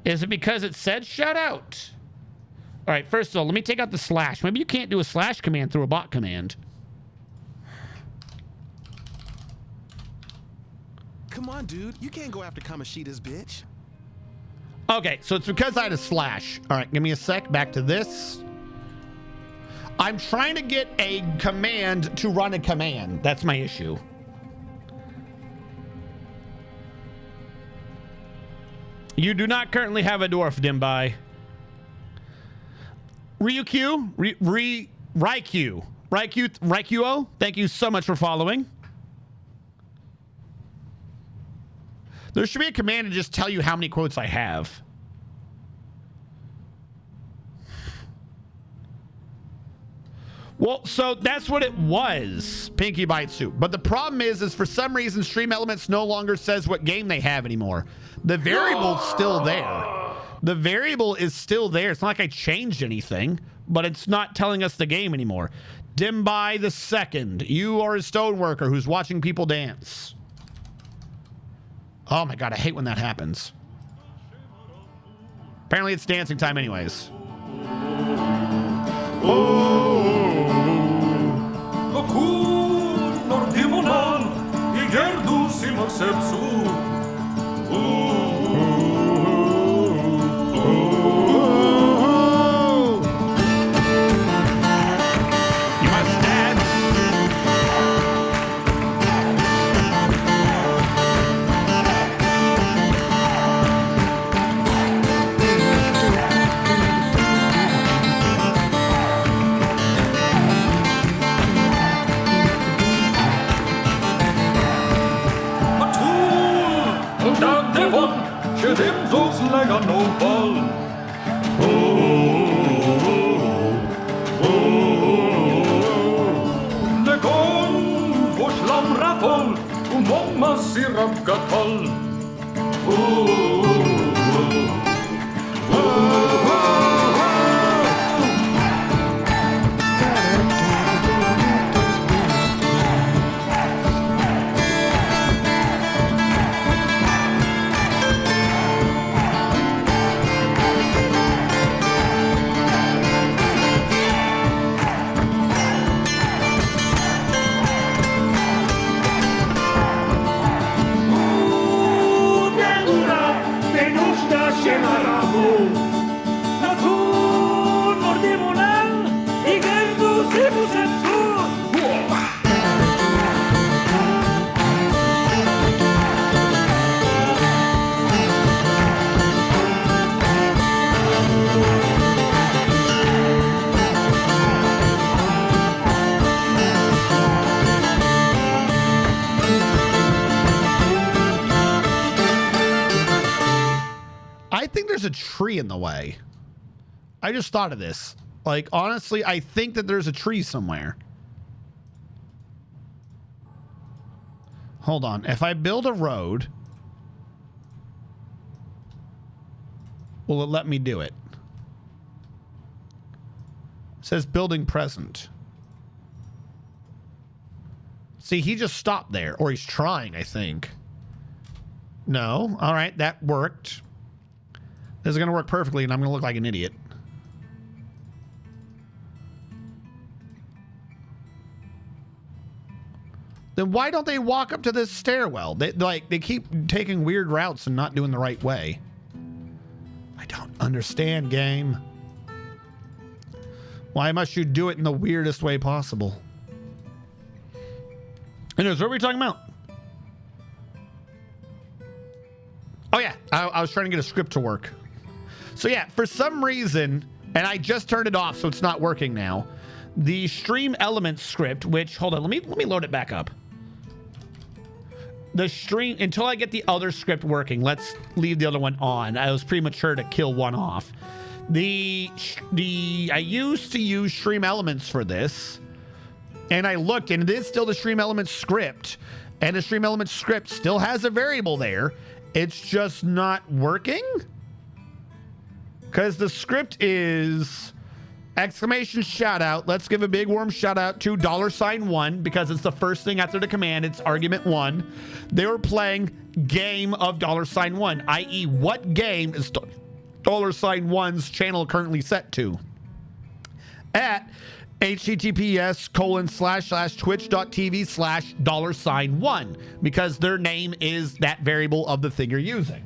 Speaker 1: Is it because it said shout out? All right, first of all, let me take out the /. Maybe you can't do a / command through a bot command.
Speaker 8: Come on, dude. You can't go after Kamoshida's bitch.
Speaker 1: Okay, so it's because I had a /. All right, give me a sec. Back to this. I'm trying to get a command to run a command. That's my issue. You do not currently have a dwarf, Dimby. Ryuo, thank you so much for following. There should be a command to just tell you how many quotes I have. Well, so that's what it was, Pinky Bite Soup. But the problem is for some reason, Stream Elements no longer says what game they have anymore. The variable's still there. The variable is still there. It's not like I changed anything, but it's not telling us the game anymore. Dimby the Second, you are a stoneworker who's watching people dance. Oh my God, I hate when that happens. Apparently it's dancing time anyways. You must dance. I think there's a tree in the way. I just thought of this. Like, honestly, I think that there's a tree somewhere. Hold on. If I build a road, will it let me do it? It says building present. See, he just stopped there. Or he's trying, I think. No. All right, that worked. This is going to work perfectly, and I'm going to look like an idiot. Then why don't they walk up to this stairwell? They keep taking weird routes and not doing the right way. I don't understand, game. Why must you do it in the weirdest way possible? Anyways, what are we talking about? Oh yeah, I was trying to get a script to work. So yeah, for some reason, and I just turned it off, so it's not working now. The Stream Elements script, which, hold on, let me load it back up. The stream, until I get the other script working, let's leave the other one on. I was premature to kill one off. I used to use Stream Elements for this, and I looked, and it is still the Stream Elements script, and the Stream Elements script still has a variable there. It's just not working? Because the script is exclamation shout out. Let's give a big warm shout out to $1 because it's the first thing after the command. It's argument 1. They were playing game of $1, i.e. what game is $1's channel currently set to? At https://twitch.tv/$1 because their name is that variable of the thing you're using.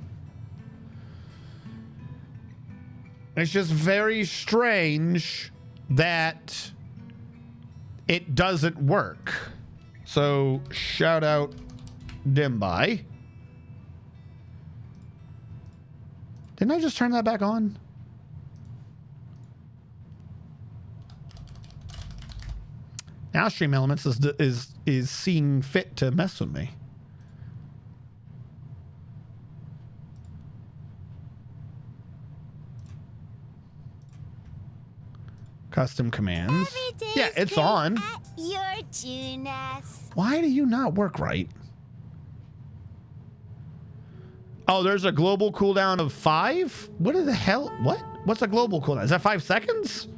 Speaker 1: It's just very strange that it doesn't work. So shout out Dimby. Didn't I just turn that back on? Now Stream Elements is seeing fit to mess with me. Custom commands. Yeah, it's on. Why do you not work right? Oh, there's a global cooldown of 5? What the hell? What? What's a global cooldown? Is that 5 seconds?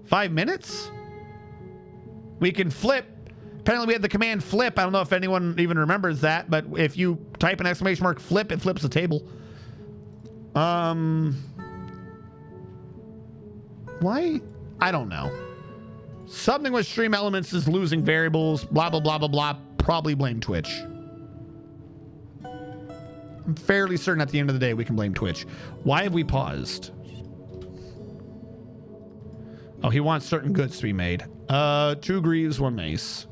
Speaker 1: 5 minutes? We can flip. Apparently we have the command flip. I don't know if anyone even remembers that, but if you type an exclamation mark flip, it flips the table. Why? I don't know. Something with Stream Elements is losing variables, blah, blah, blah, blah, blah. Probably blame Twitch. I'm fairly certain at the end of the day we can blame Twitch. Why have we paused? Oh, he wants certain goods to be made. 2 greaves, 1 mace.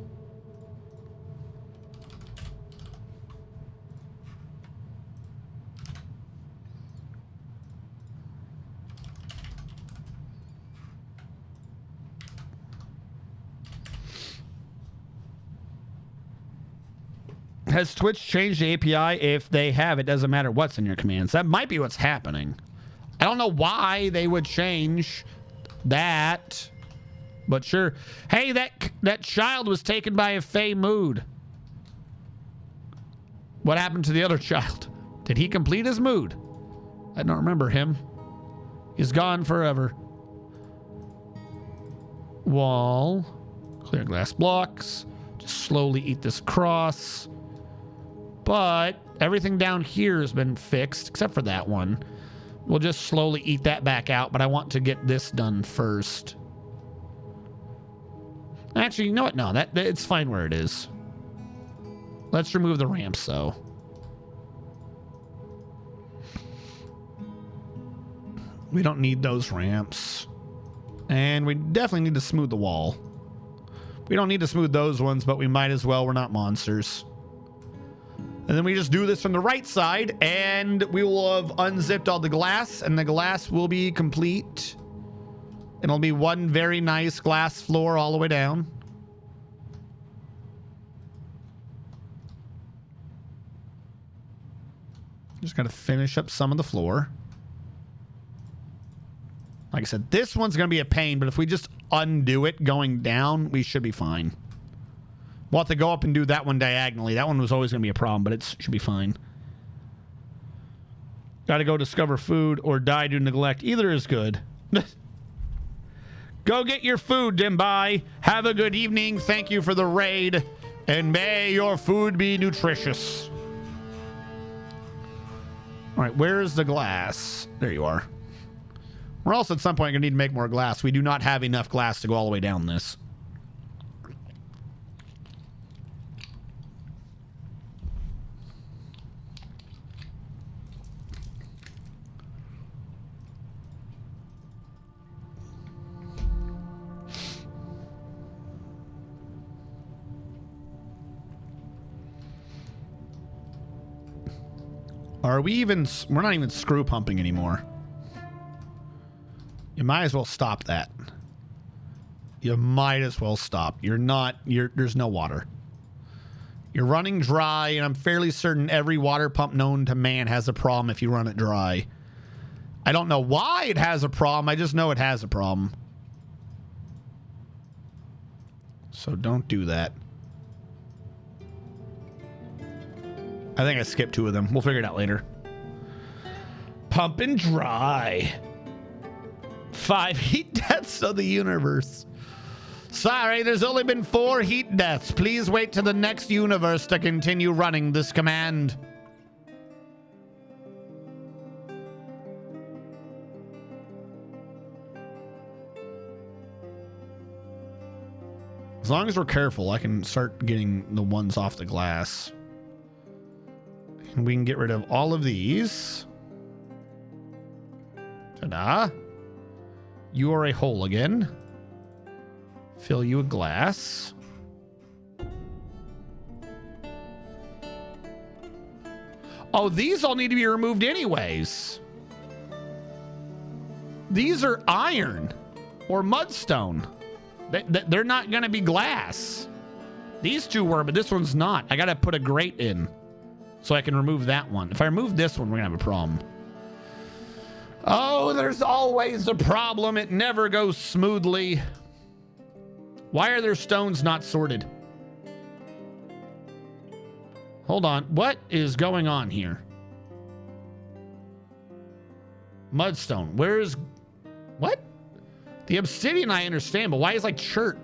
Speaker 1: Has Twitch changed the API? If they have, it doesn't matter what's in your commands. That might be what's happening. I don't know why they would change that, but sure. Hey, that child was taken by a fey mood. What happened to the other child? Did he complete his mood? I don't remember him. He's gone forever. Wall. Clear glass blocks. Just slowly eat this across. But everything down here has been fixed, except for that one. We'll just slowly eat that back out, but I want to get this done first. Actually, you know what? No, it's fine where it is. Let's remove the ramps, though. We don't need those ramps. And we definitely need to smooth the wall. We don't need to smooth those ones, but we might as well. We're not monsters. And then we just do this from the right side, and we will have unzipped all the glass, and the glass will be complete. It'll be one very nice glass floor all the way down. Just got to finish up some of the floor. Like I said, this one's going to be a pain, but if we just undo it going down, we should be fine. We'll have to go up and do that one diagonally. That one was always going to be a problem, but it should be fine. Got to go discover food or die due to neglect. Either is good. Go get your food, Dimbai. Have a good evening. Thank you for the raid. And may your food be nutritious. All right, where's the glass? There you are. We're also at some point going to need to make more glass. We do not have enough glass to go all the way down this. Are we even... We're not even screw pumping anymore. You might as well stop that. You might as well stop. There's no water. You're running dry, and I'm fairly certain every water pump known to man has a problem if you run it dry. I don't know why it has a problem. I just know it has a problem. So don't do that. I think I skipped 2 of them. We'll figure it out later. Pump and dry. 5 heat deaths of the universe. Sorry, there's only been 4 heat deaths. Please wait to the next universe to continue running this command. As long as we're careful, I can start getting the ones off the glass. And we can get rid of all of these. Ta-da. You are a hole again. Fill you a glass. Oh, these all need to be removed anyways. These are iron or mudstone. They're not going to be glass. These 2 were, but this one's not. I got to put a grate in so I can remove that one. If I remove this one, we're going to have a problem. Oh, there's always a problem. It never goes smoothly. Why are their stones not sorted? Hold on. What is going on here? Mudstone. Where's... What? The obsidian I understand, but why is like chert?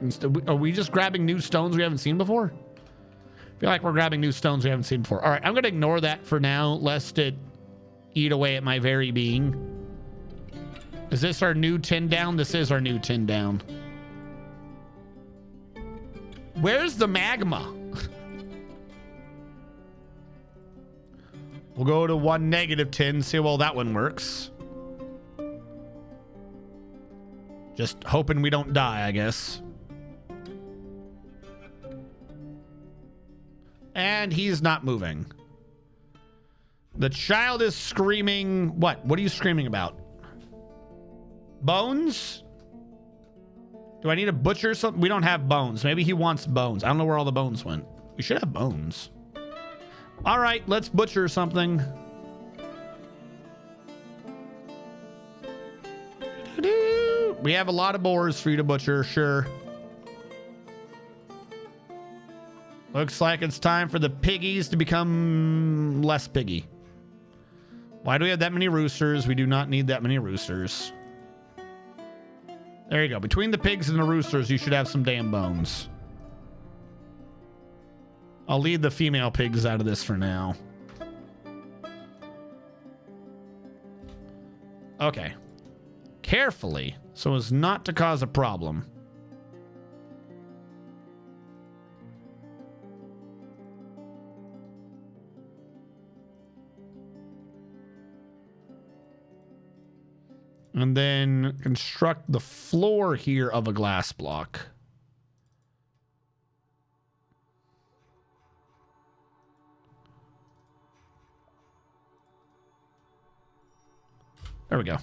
Speaker 1: Are we just grabbing new stones we haven't seen before? I feel like we're grabbing new stones we haven't seen before. All right, I'm going to ignore that for now, lest it eat away at my very being. Is this our new 10 down? This is our new 10 down. Where's the magma? We'll go to 1 -10, see how well that one works. Just hoping we don't die, I guess. And he's not moving. The child is screaming. What? What are you screaming about? Bones? Do I need to butcher something? We don't have bones. Maybe he wants bones. I don't know where all the bones went. We should have bones. All right, let's butcher something. We have a lot of boars for you to butcher, sure. Looks like it's time for the piggies to become less piggy. Why do we have that many roosters? We do not need that many roosters. There you go. Between the pigs and the roosters, you should have some damn bones. I'll leave the female pigs out of this for now. Okay. Carefully, so as not to cause a problem. And then construct the floor here of a glass block. There we go.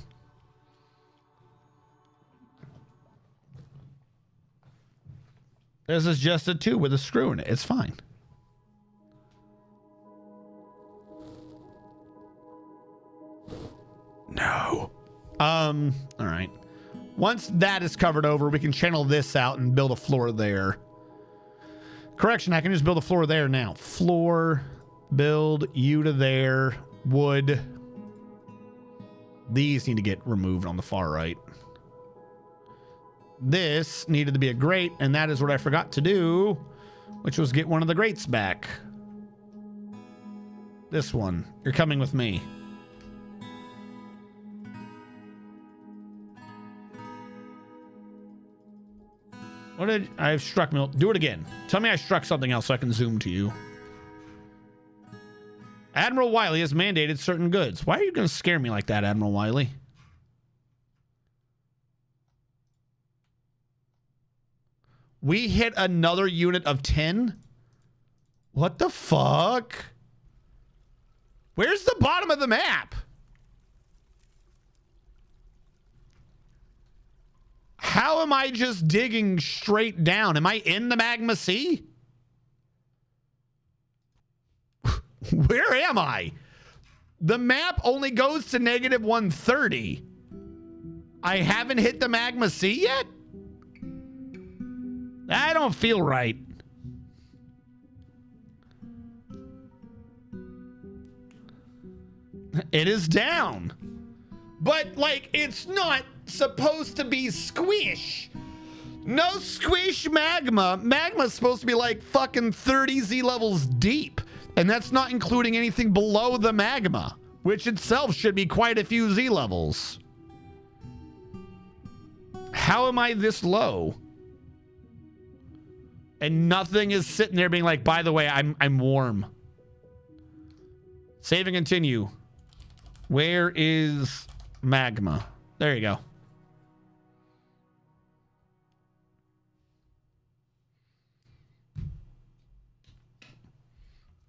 Speaker 1: This is just a tube with a screw in it. It's fine. No. All right. Once that is covered over, we can channel this out and build a floor there. Correction, I can just build a floor there now. Floor, build you to there, wood. These need to get removed on the far right. This needed to be a grate, and that is what I forgot to do, which was get one of the grates back. This one. You're coming with me. What did I struck me? Do it again. Tell me I struck something else so I can zoom to you. Admiral Wiley has mandated certain goods. Why are you going to scare me like that, Admiral Wiley? We hit another unit of 10? What the fuck? Where's the bottom of the map? How am I just digging straight down? Am I in the magma sea? Where am I? The map only goes to -130. I haven't hit the magma sea yet? I don't feel right. It is down. But, like, it's not supposed to be squish. No squish magma. Magma's supposed to be like fucking 30 Z levels deep. And that's not including anything below the magma, which itself should be quite a few Z levels. How am I this low? And nothing is sitting there being like, by the way, I'm warm. Save and continue. Where is magma? There you go.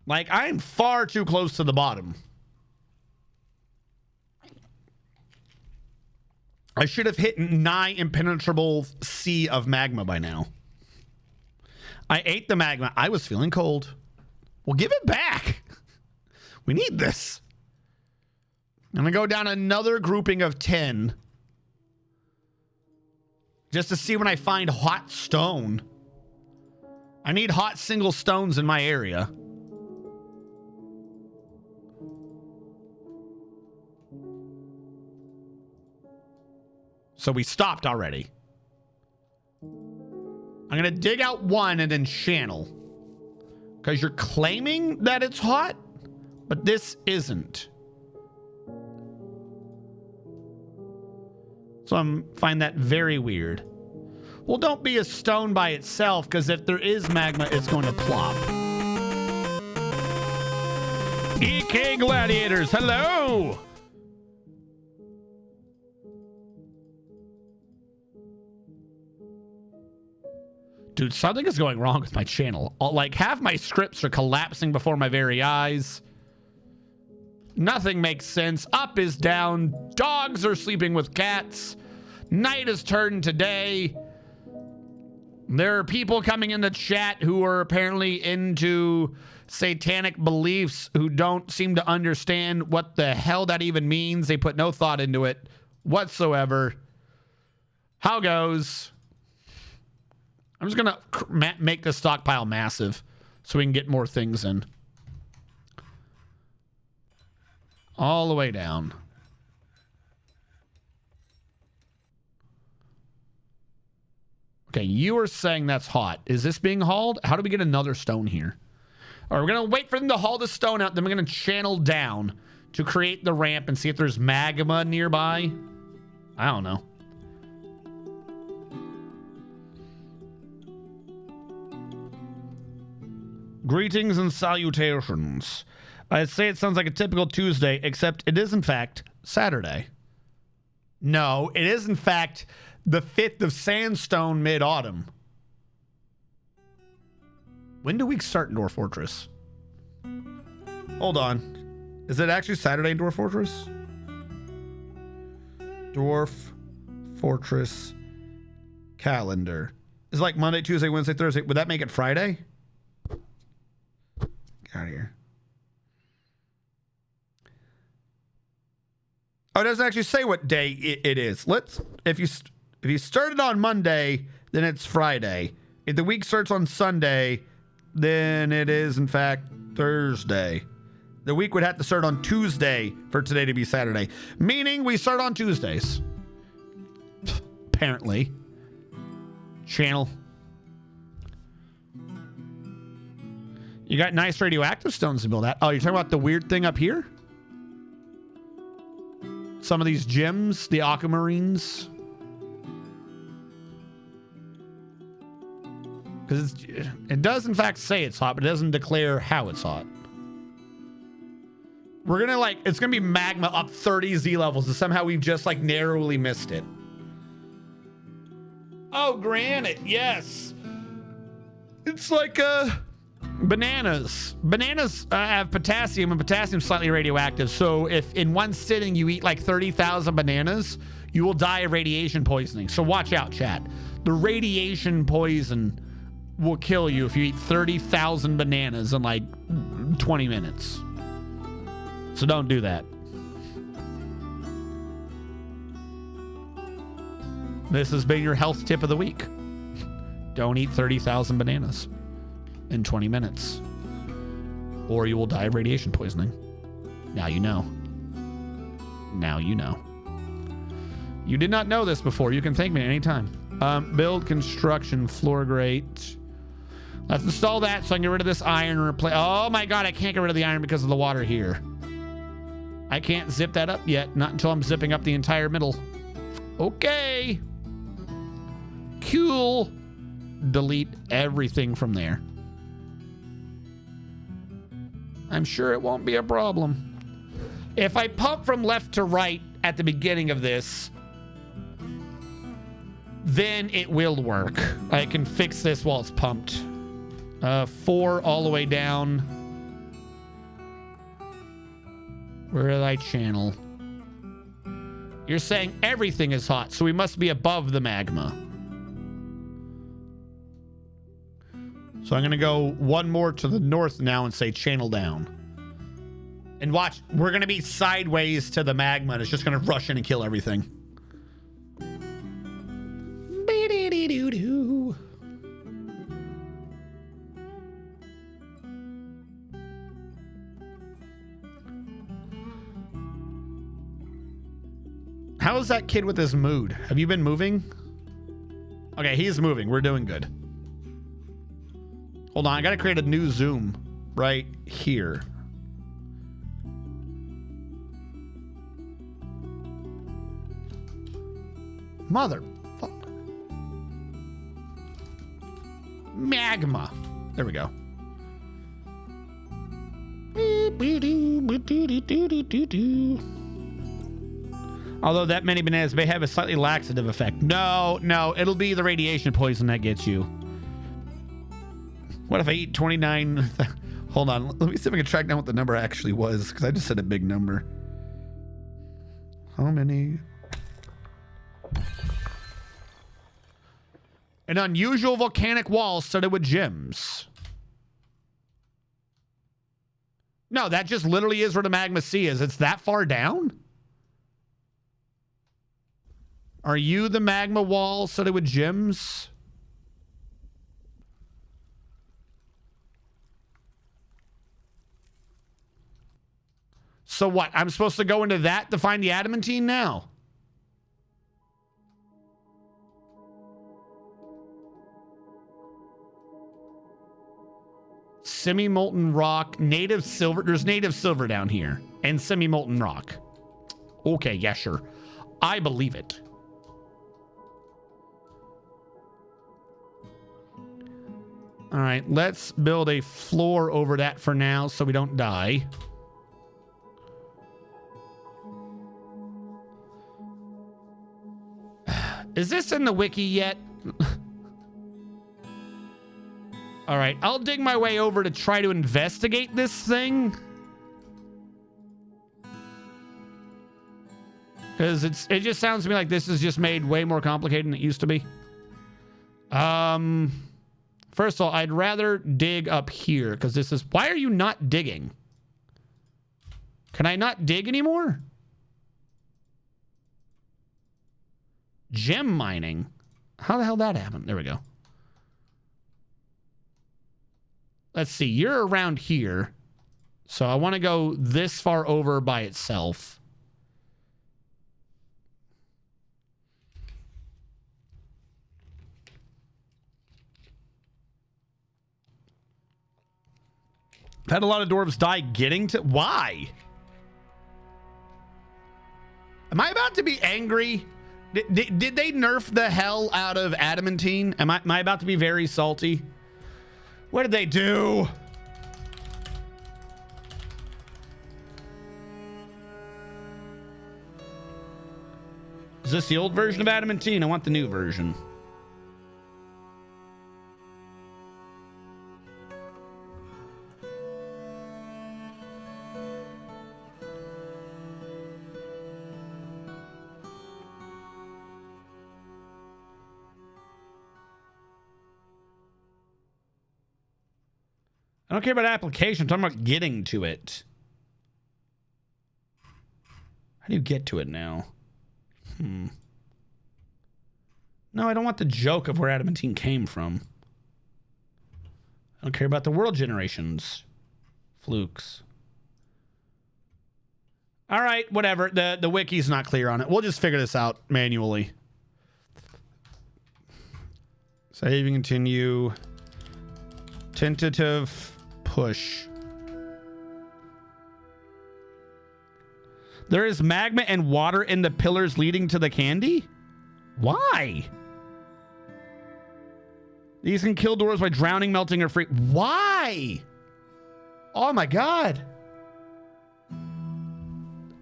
Speaker 1: Like, I'm far too close to the bottom. I should have hit nigh impenetrable sea of magma by now. I ate the magma. I was feeling cold. Well, give it back. We need this. I'm gonna go down another grouping of 10. Just to see when I find hot stone. I need hot single stones in my area. So we stopped already. I'm gonna dig out one and then channel. Because you're claiming that it's hot, but this isn't. So I find that very weird. Well, don't be a stone by itself, because if there is magma, it's going to plop. EK Gladiators, hello! Dude, something is going wrong with my channel. Like, half my scripts are collapsing before my very eyes. Nothing makes sense. Up is down. Dogs are sleeping with cats. Night has turned to day. There are people coming in the chat who are apparently into satanic beliefs who don't seem to understand what the hell that even means. They put no thought into it whatsoever. How goes? I'm just going to make the stockpile massive so we can get more things in. All the way down. Okay, you are saying that's hot. Is this being hauled? How do we get another stone here? All right, we're going to wait for them to haul the stone out. Then we're going to channel down to create the ramp and see if there's magma nearby. I don't know. Greetings and salutations. I'd say it sounds like a typical Tuesday, except it is in fact Saturday. No, it is in fact the 5th of Sandstone mid-autumn. When do weeks start in Dwarf Fortress? Hold on. Is it actually Saturday in Dwarf Fortress? Dwarf Fortress calendar. Is it like Monday, Tuesday, Wednesday, Thursday? Would that make it Friday? Get out of here. Oh, it doesn't actually say what day it is. If you started on Monday, then it's Friday. If the week starts on Sunday, then it is in fact Thursday. The week would have to start on Tuesday for today to be Saturday. Meaning we start on Tuesdays. Apparently. Channel. You got nice radioactive stones to build at. Oh, you're talking about the weird thing up here? Some of these gems, the aquamarines. Because it does in fact say it's hot, but it doesn't declare how it's hot. We're gonna it's gonna be magma up 30 Z levels, and somehow we've just narrowly missed it. Oh, granite, yes. It's like bananas. Bananas have potassium, and potassium's slightly radioactive. So if in one sitting you eat 30,000 bananas, you will die of radiation poisoning. So watch out, chat. The radiation poison will kill you if you eat 30,000 bananas in 20 minutes. So don't do that. This has been your health tip of the week. Don't eat 30,000 bananas in 20 minutes, or you will die of radiation poisoning. Now you know. Now you know. You did not know this before. You can thank me at any time. Build construction floor grate. Let's install that so I can get rid of this iron and replace. Oh my god, I can't get rid of the iron because of the water here. I can't zip that up yet. Not until I'm zipping up the entire middle. Okay. Cool. Delete everything from there. I'm sure it won't be a problem. If I pump from left to right at the beginning of this, then it will work. I can fix this while it's pumped. 4 all the way down. Where did I channel? You're saying everything is hot, so we must be above the magma. So I'm going to go one more to the north now and say channel down. And watch, we're going to be sideways to the magma, and it's just going to rush in and kill everything. Be-dee-dee-doo-doo. How is that kid with his mood? Have you been moving? Okay, he's moving. We're doing good. Hold on, I gotta create a new zoom right here. Mother fuck. Magma. There we go. Although that many bananas may have a slightly laxative effect. No, it'll be the radiation poison that gets you. What if I eat 29? Hold on, let me see if I can track down what the number actually was, because I just said a big number. How many? An unusual volcanic wall studded with gems. No, that just literally is where the magma sea is. It's that far down? Are you the magma wall studded with gems? So what? I'm supposed to go into that to find the adamantine now? Semi-molten rock, native silver. There's native silver down here. And semi-molten rock. Okay, yeah, sure. I believe it. All right, let's build a floor over that for now so we don't die. Is this in the wiki yet? All right, I'll dig my way over to try to investigate this thing. Because it just sounds to me like this is just made way more complicated than it used to be. First of all, I'd rather dig up here because this is... Why are you not digging? Can I not dig anymore? Gem mining. How the hell that happened? There we go. Let's see. You're around here. So I want to go this far over by itself. I've had a lot of dwarves die getting to... Why? Am I about to be angry? Did they nerf the hell out of adamantine? Am I about to be very salty? What did they do? Is this the old version of adamantine? I want the new version. I don't care about application. I'm talking about getting to it. How do you get to it now? No, I don't want the joke of where adamantine came from. I don't care about the world generations. Flukes. All right, whatever. The wiki's not clear on it. We'll just figure this out manually. Save and continue. Tentative push. There is magma and water in the pillars leading to the candy? Why? These can kill doors by drowning, melting, or free. Why? Oh my god.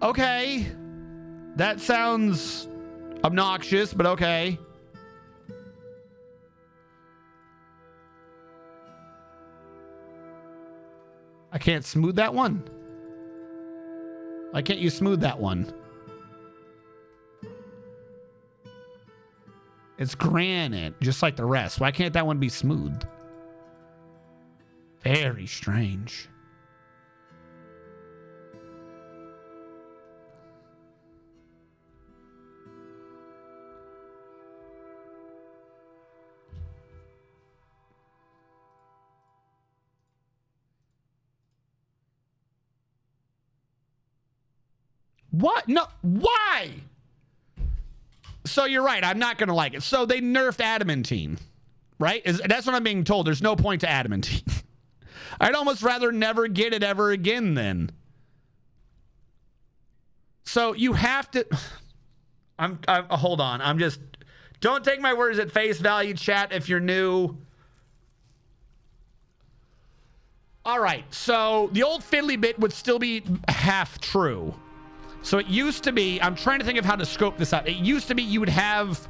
Speaker 1: Okay. That sounds obnoxious, but okay. I can't smooth that one. Why can't you smooth that one? It's granite, just like the rest. Why can't that one be smooth? Very strange. What? No, why? So you're right. I'm not going to like it. So they nerfed adamantine, right? That's what I'm being told. There's no point to adamantine. I'd almost rather never get it ever again then. So you have to... hold on. Don't take my words at face value, chat, if you're new. All right. So the old fiddly bit would still be half true. So it used to be, I'm trying to think of how to scope this out. It used to be you would have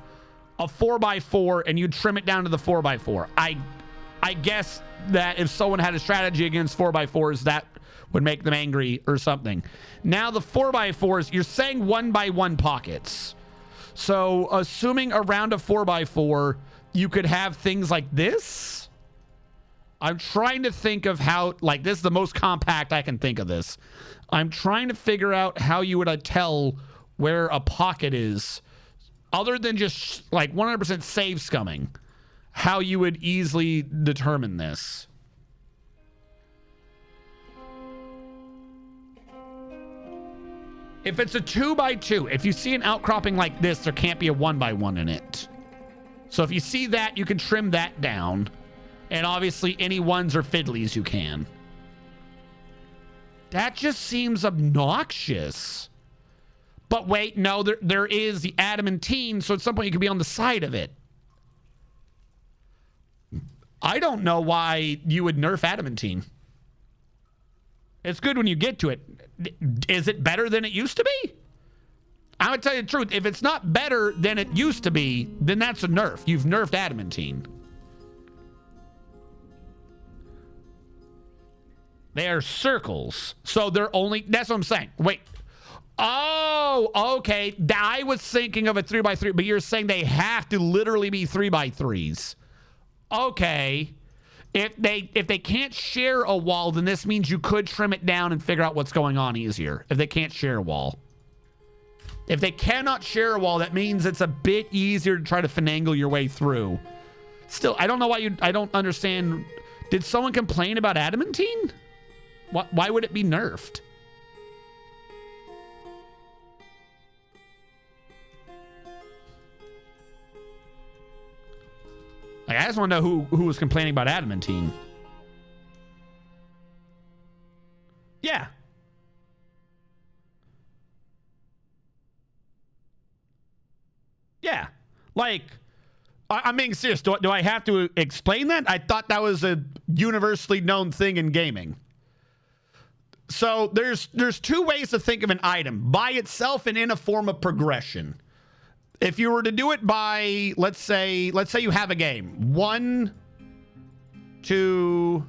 Speaker 1: a 4x4 and you'd trim it down to the 4x4. I guess that if someone had a strategy against 4x4s, that would make them angry or something. Now the 4x4s, you're saying 1x1 pockets. So assuming around a 4x4, you could have things like this. I'm trying to think of how, like, this is the most compact I can think of this. I'm trying to figure out how you would tell where a pocket is, other than just like 100% save scumming, how you would easily determine this. If it's a 2x2, if you see an outcropping like this, there can't be a 1x1 in it. So if you see that, you can trim that down. And obviously any ones or fiddlies you can. That just seems obnoxious. But wait, no, there is the adamantine, so at some point you could be on the side of it. I don't know why you would nerf adamantine. It's good when you get to it. Is it better than it used to be? I would tell you the truth. If it's not better than it used to be, then that's a nerf. You've nerfed adamantine. They are circles. So they're only... That's what I'm saying. Wait. Oh, okay. I was thinking of a 3x3, but you're saying they have to literally be 3x3s. Okay. If they can't share a wall, then this means you could trim it down and figure out what's going on easier. If they can't share a wall. If they cannot share a wall, that means it's a bit easier to try to finagle your way through. Still, I don't know why I don't understand. Did someone complain about adamantine? Why would it be nerfed? Like, I just want to know who was complaining about adamantine. Yeah. Yeah. Like, I'm being serious. Do I have to explain that? I thought that was a universally known thing in gaming. So there's two ways to think of an item: by itself and in a form of progression. If you were to do it by, let's say you have a game. 1, 2,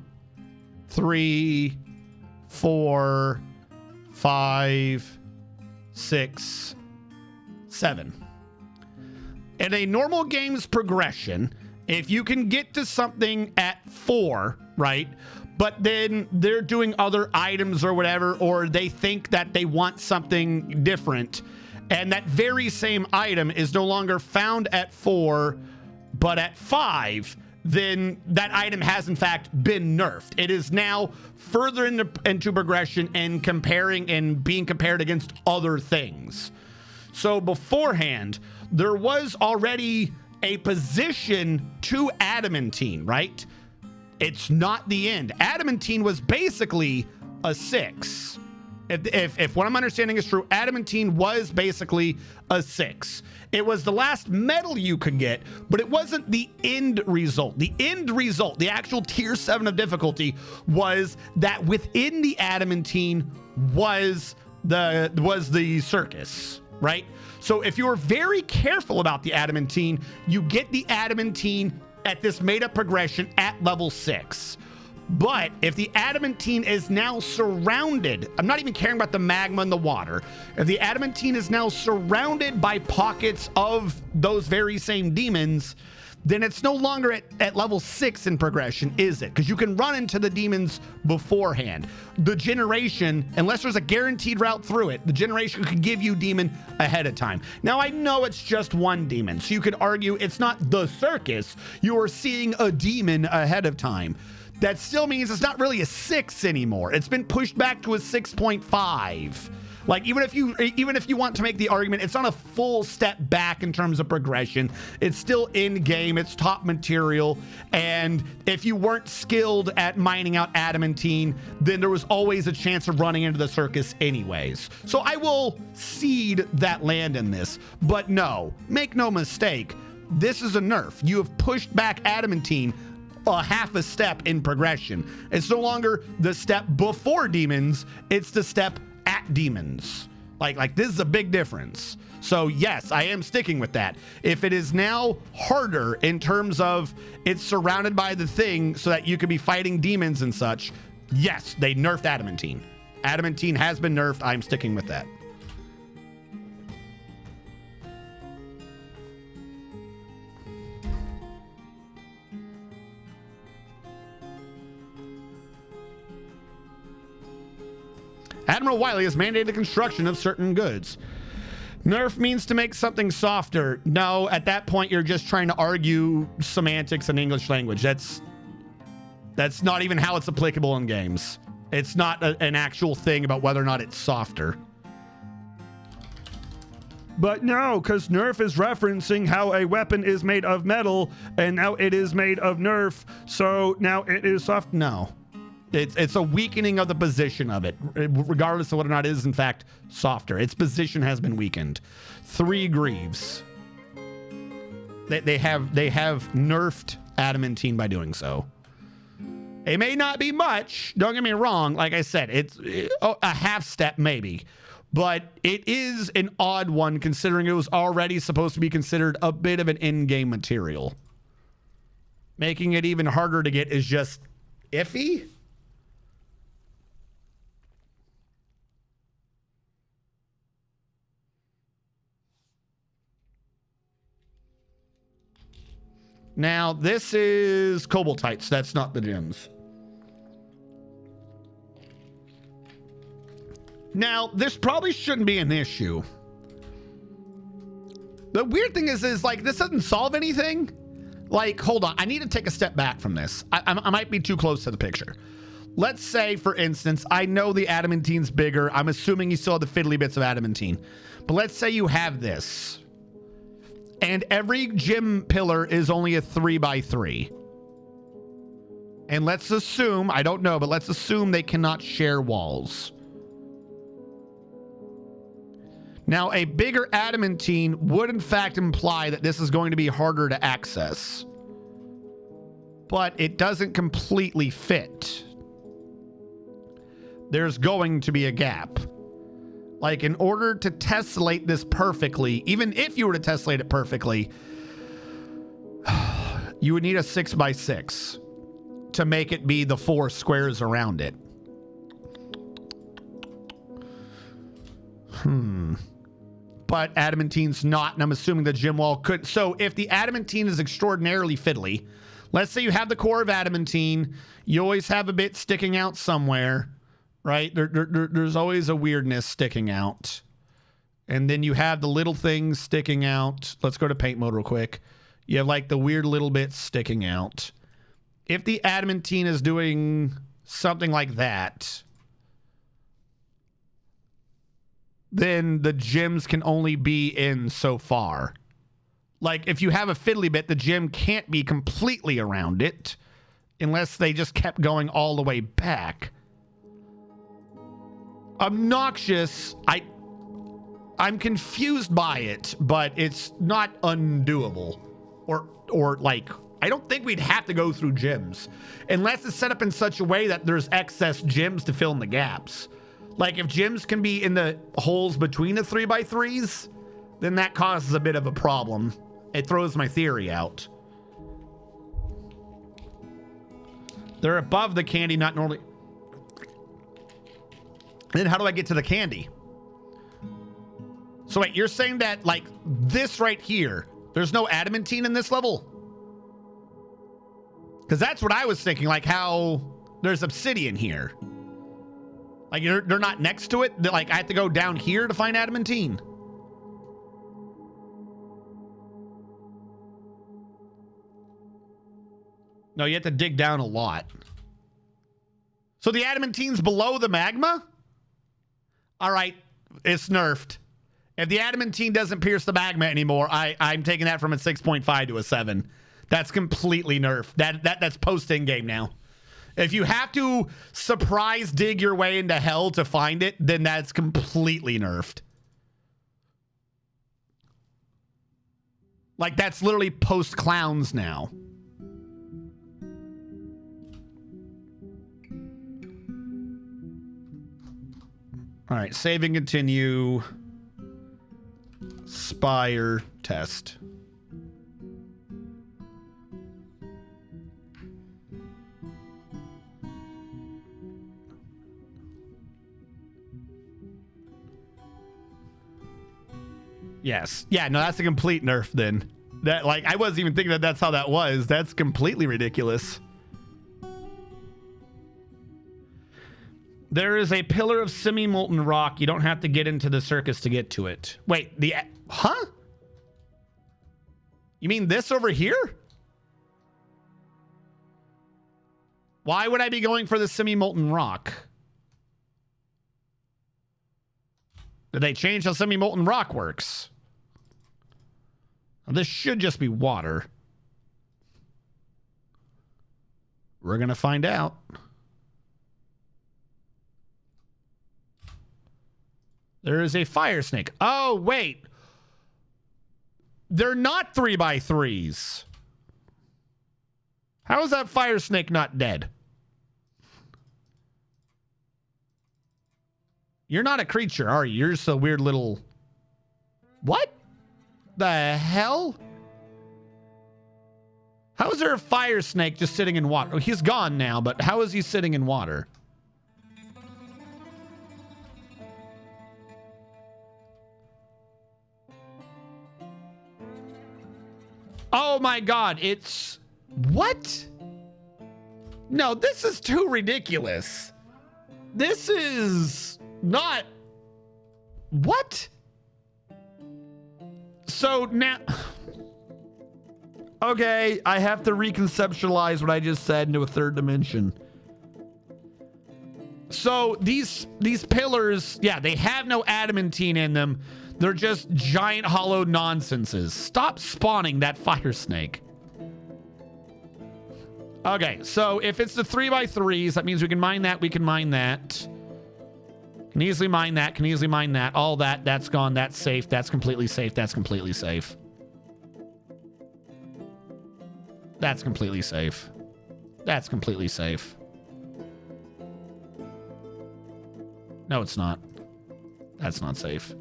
Speaker 1: 3, 4, 5, 6, 7. In a normal game's progression, if you can get to something at 4, right? But then they're doing other items or whatever, or they think that they want something different, and that very same item is no longer found at 4, but at 5, then that item has in fact been nerfed. It is now further into progression and comparing and being compared against other things. So beforehand, there was already a position to adamantine, right? It's not the end. Adamantine was basically a 6. If what I'm understanding is true, adamantine was basically a 6. It was the last medal you could get, but it wasn't the end result. The end result, the actual tier 7 of difficulty, was that within the adamantine was the circus, right? So if you were very careful about the adamantine, you get the adamantine at this made-up progression at level 6. But if the adamantine is now surrounded, I'm not even caring about the magma and the water. If the adamantine is now surrounded by pockets of those very same demons, then it's no longer at level 6 in progression, is it? Because you can run into the demons beforehand. The generation, unless there's a guaranteed route through it, the generation could give you demon ahead of time. Now, I know it's just one demon, so you could argue it's not the circus. You are seeing a demon ahead of time. That still means it's not really a 6 anymore. It's been pushed back to a 6.5. Like even if you want to make the argument, it's not a full step back in terms of progression. It's still in game. It's top material. And if you weren't skilled at mining out adamantine, then there was always a chance of running into the circus anyways. So I will cede that land in this. But no, make no mistake, this is a nerf. You have pushed back adamantine a half a step in progression. It's no longer the step before demons, it's the step at demons. Like this is a big difference. So yes, I am sticking with that. If it is now harder in terms of it's surrounded by the thing so that you could be fighting demons and such, yes, they nerfed adamantine. Adamantine has been nerfed. I'm sticking with that. Admiral Wiley has mandated the construction of certain goods. Nerf means to make something softer. No, at that point, you're just trying to argue semantics in English language. That's not even how it's applicable in games. It's not an actual thing about whether or not it's softer. But no, because Nerf is referencing how a weapon is made of metal, and now it is made of Nerf, so now it is soft. No. It's a weakening of the position of it, regardless of whether or not it is, in fact, softer. Its position has been weakened. 3 Greaves. They have nerfed adamantine by doing so. It may not be much. Don't get me wrong. Like I said, it's a half step maybe. But it is an odd one considering it was already supposed to be considered a bit of an in-game material. Making it even harder to get is just iffy. Now, this is Cobaltites. That's not the gems. Now, this probably shouldn't be an issue. The weird thing is like, this doesn't solve anything. Like, hold on. I need to take a step back from this. I might be too close to the picture. Let's say, for instance, I know the adamantine's bigger. I'm assuming you still have the fiddly bits of adamantine. But let's say you have this. And every gem pillar is only a 3x3. And let's assume, I don't know, but let's assume they cannot share walls. Now, a bigger adamantine would in fact imply that this is going to be harder to access. But it doesn't completely fit. There's going to be a gap. Like, in order to tessellate this perfectly, even if you were to tessellate it perfectly, you would need a 6x6 to make it be the 4 squares around it. But adamantine's not, and I'm assuming the gem wall could. So if the adamantine is extraordinarily fiddly, let's say you have the core of adamantine, you always have a bit sticking out somewhere. Right? There's always a weirdness sticking out. And then you have the little things sticking out. Let's go to paint mode real quick. You have like the weird little bits sticking out. If the adamantine is doing something like that, then the gems can only be in so far. Like if you have a fiddly bit, the gem can't be completely around it unless they just kept going all the way back. Obnoxious. I'm confused by it, but it's not undoable. Or like, I don't think we'd have to go through gems unless it's set up in such a way that there's excess gems to fill in the gaps. Like if gems can be in the holes between the 3x3s, then that causes a bit of a problem. It throws my theory out. They're above the candy, not normally. Then how do I get to the candy? So wait, you're saying that like this right here, there's no adamantine in this level? Because that's what I was thinking, like how there's obsidian here. Like they're not next to it? Like I have to go down here to find adamantine? No, you have to dig down a lot. So the adamantine's below the magma? All right, It's nerfed. If the adamantine doesn't pierce the magma anymore, I'm taking that from a 6.5 to a 7. That's completely nerfed. That's post-in game now. If you have to surprise dig your way into hell to find it, then that's completely nerfed. Like, that's literally post-clowns now. All right, save and continue. Spire test. Yes. Yeah, no, that's a complete nerf then. That, like, I wasn't even thinking that that's how that was. That's completely ridiculous. There is a pillar of semi-molten rock. You don't have to get into the circus to get to it. Wait, huh? You mean this over here? Why would I be going for the semi-molten rock? Did they change how semi-molten rock works? Well, this should just be water. We're going to find out. There is a fire snake. Oh, wait. They're not 3x3s. How is that fire snake not dead? You're not a creature, are you? You're just a weird little... What the hell? How is there a fire snake just sitting in water? Oh, he's gone now, but how is he sitting in water? Oh my God, it's... What? No, this is too ridiculous. This is not... What? So now... Okay, I have to reconceptualize what I just said into a third dimension. So these pillars, yeah, they have no adamantine in them. They're just giant hollow nonsenses. Stop spawning that fire snake. Okay, so if it's the 3x3s, that means we can mine that, we can mine that. Can easily mine that, can easily mine that. All that, that's gone, that's safe, that's completely safe, that's completely safe. That's completely safe. That's completely safe. No, it's not. That's not safe.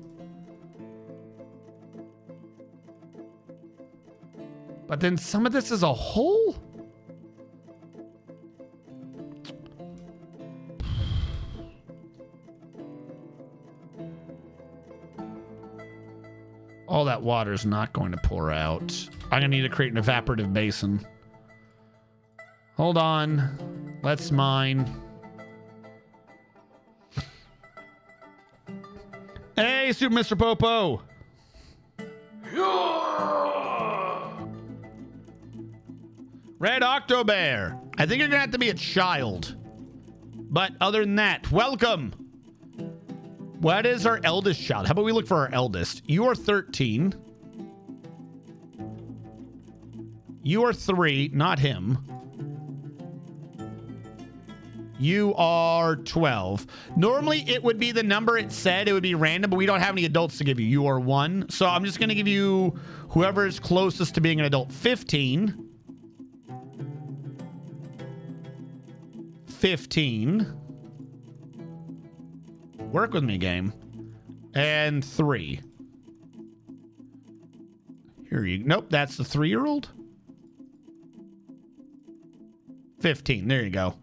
Speaker 1: But then some of this is a hole? All that water is not going to pour out. I'm going to need to create an evaporative basin. Hold on. Let's mine. Hey, Super Mr. Popo. Red Octobear. I think you're going to have to be a child. But other than that, welcome. What is our eldest child? How about we look for our eldest? You are 13. You are 3, not him. You are 12. Normally, it would be the number it said. It would be random, but we don't have any adults to give you. You are 1. So I'm just going to give you whoever is closest to being an adult. 15. 15. Work with me, game. And 3. Here you... Nope, that's the 3-year-old. 15. There you go.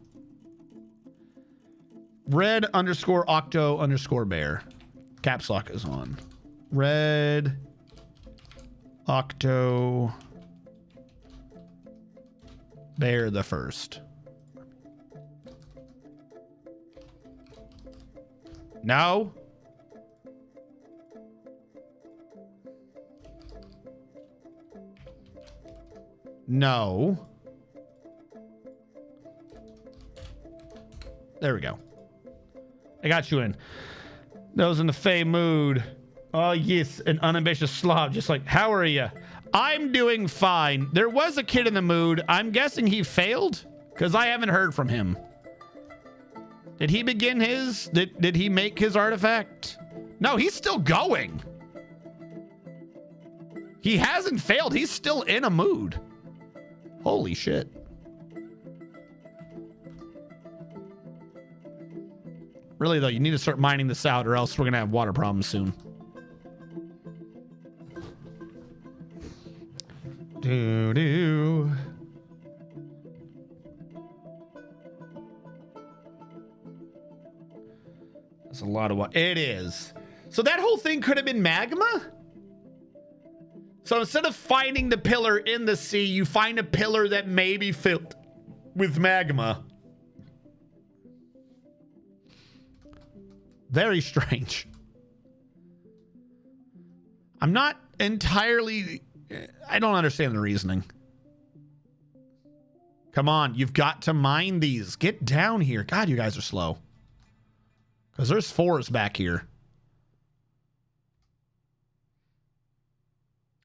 Speaker 1: Red _ octo _ bear. Caps lock is on. Red octo bear the first. No. No. There we go. I got you in. Those in the Fey mood. Oh, yes, an unambitious slob. Just like, how are you? I'm doing fine. There was a kid in the mood. I'm guessing he failed because I haven't heard from him. Did he begin his? Did he make his artifact? No, he's still going. He hasn't failed. He's still in a mood. Holy shit. Really, though, you need to start mining this out or else we're going to have water problems soon. Doo-doo. That's a lot of water. It is. So that whole thing could have been magma? So instead of finding the pillar in the sea, you find a pillar that may be filled with magma. Very strange. I'm not entirely... I don't understand the reasoning. Come on, you've got to mine these. Get down here. God, you guys are slow. Because there's fours back here.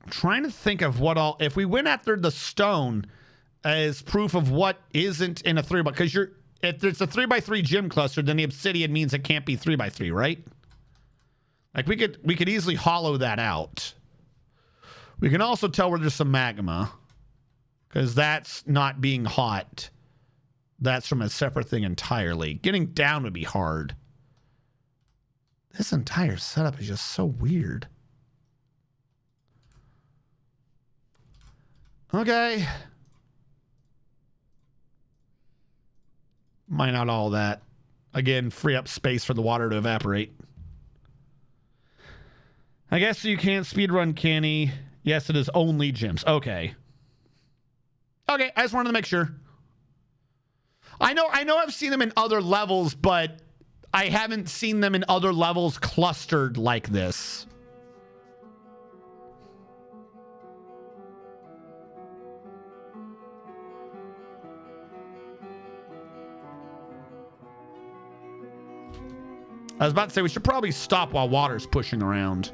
Speaker 1: I'm trying to think of what all... If we went after the stone as proof of what isn't in a 3x... Because you're... If it's a 3x3 gym cluster, then the obsidian means it can't be 3x3, right? Like we could easily hollow that out. We can also tell where there's some magma. Because that's not being hot. That's from a separate thing entirely. Getting down would be hard. This entire setup is just so weird. Okay. Mine out all that. Again, free up space for the water to evaporate. I guess you can't speedrun Canny. Yes, it is only gyms. Okay. Okay, I just wanted to make sure. I know I've seen them in other levels, but I haven't seen them in other levels clustered like this. I was about to say we should probably stop while water's pushing around.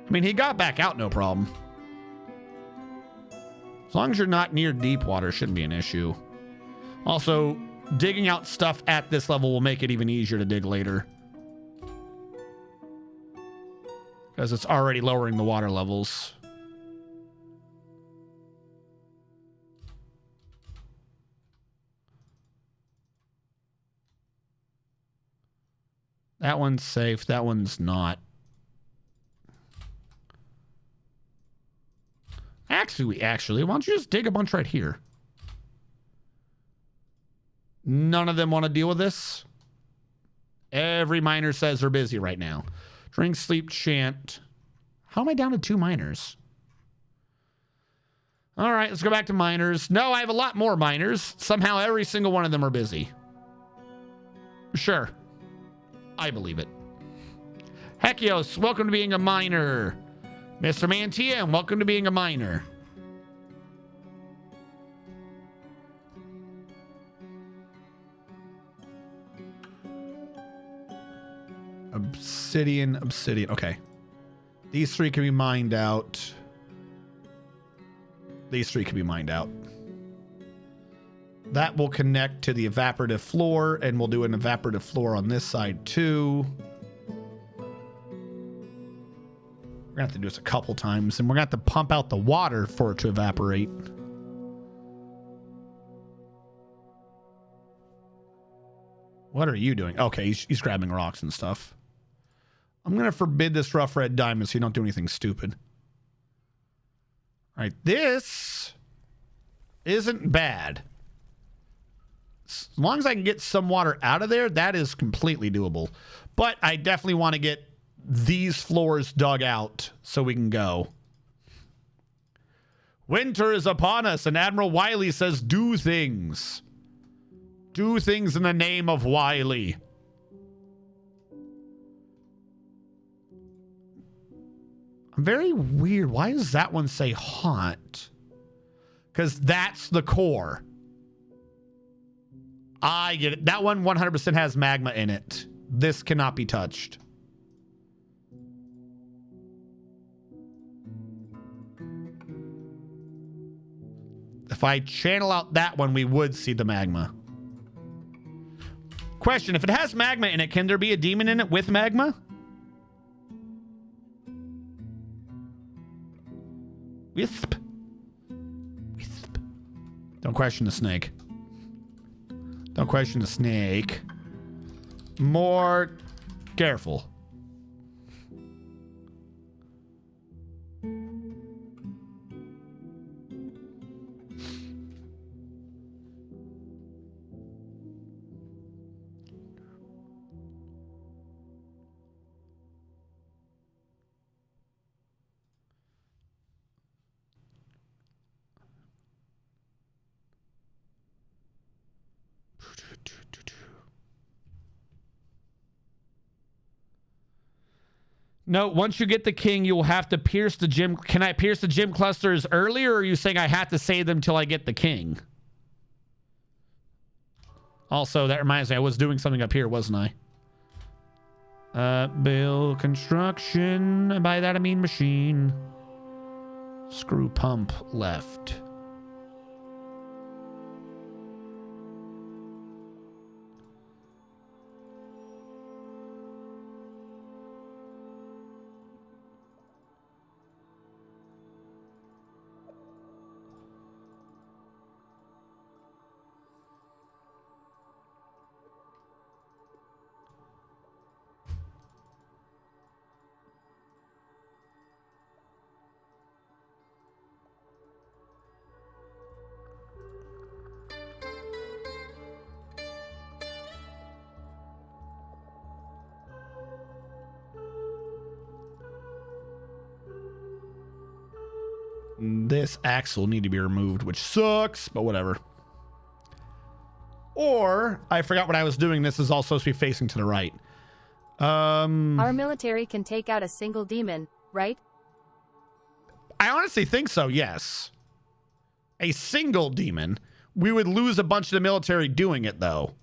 Speaker 1: I mean, he got back out no problem. As long as you're not near deep water, shouldn't be an issue. Also, digging out stuff at this level will make it even easier to dig later. Because it's already lowering the water levels. That one's safe. That one's not. Actually, why don't you just dig a bunch right here? None of them want to deal with this. Every miner says they're busy right now. Drink, sleep, chant. How am I down to 2 miners? All right, let's go back to miners. No, I have a lot more miners. Somehow every single one of them are busy. Sure. I believe it. Hekios, welcome to being a miner. Mr. Mantian, welcome to being a miner. Obsidian. Okay. These 3 can be mined out. These 3 can be mined out. That will connect to the evaporative floor, and we'll do an evaporative floor on this side too. We're gonna have to do this a couple times, and we're gonna have to pump out the water for it to evaporate. What are you doing? Okay, he's grabbing rocks and stuff. I'm gonna forbid this rough red diamond so you don't do anything stupid. All right, this isn't bad. As long as I can get some water out of there, that is completely doable. But I definitely want to get these floors dug out so we can go. Winter is upon us, and Admiral Wiley says, do things. Do things in the name of Wiley. I'm very weird. Why does that one say haunt? Because that's the core. I get it. That one 100% has magma in it. This cannot be touched. If I channel out that one, we would see the magma. Question, if it has magma in it, can there be a demon in it with magma? Wisp. Wisp. Don't question the snake. Don't question the snake. More careful. No, once you get the king, you will have to pierce the gym. Can I pierce the gym clusters earlier, or are you saying I have to save them till I get the king? Also, that reminds me, I was doing something up here, wasn't I? Build construction. By that I mean machine. Screw pump left. This axle need to be removed, which sucks, but whatever. Or, I forgot what I was doing. This is all supposed to be facing to the right.
Speaker 4: Our military can take out a single demon, right?
Speaker 1: I honestly think so, yes. A single demon. We would lose a bunch of the military doing it, though.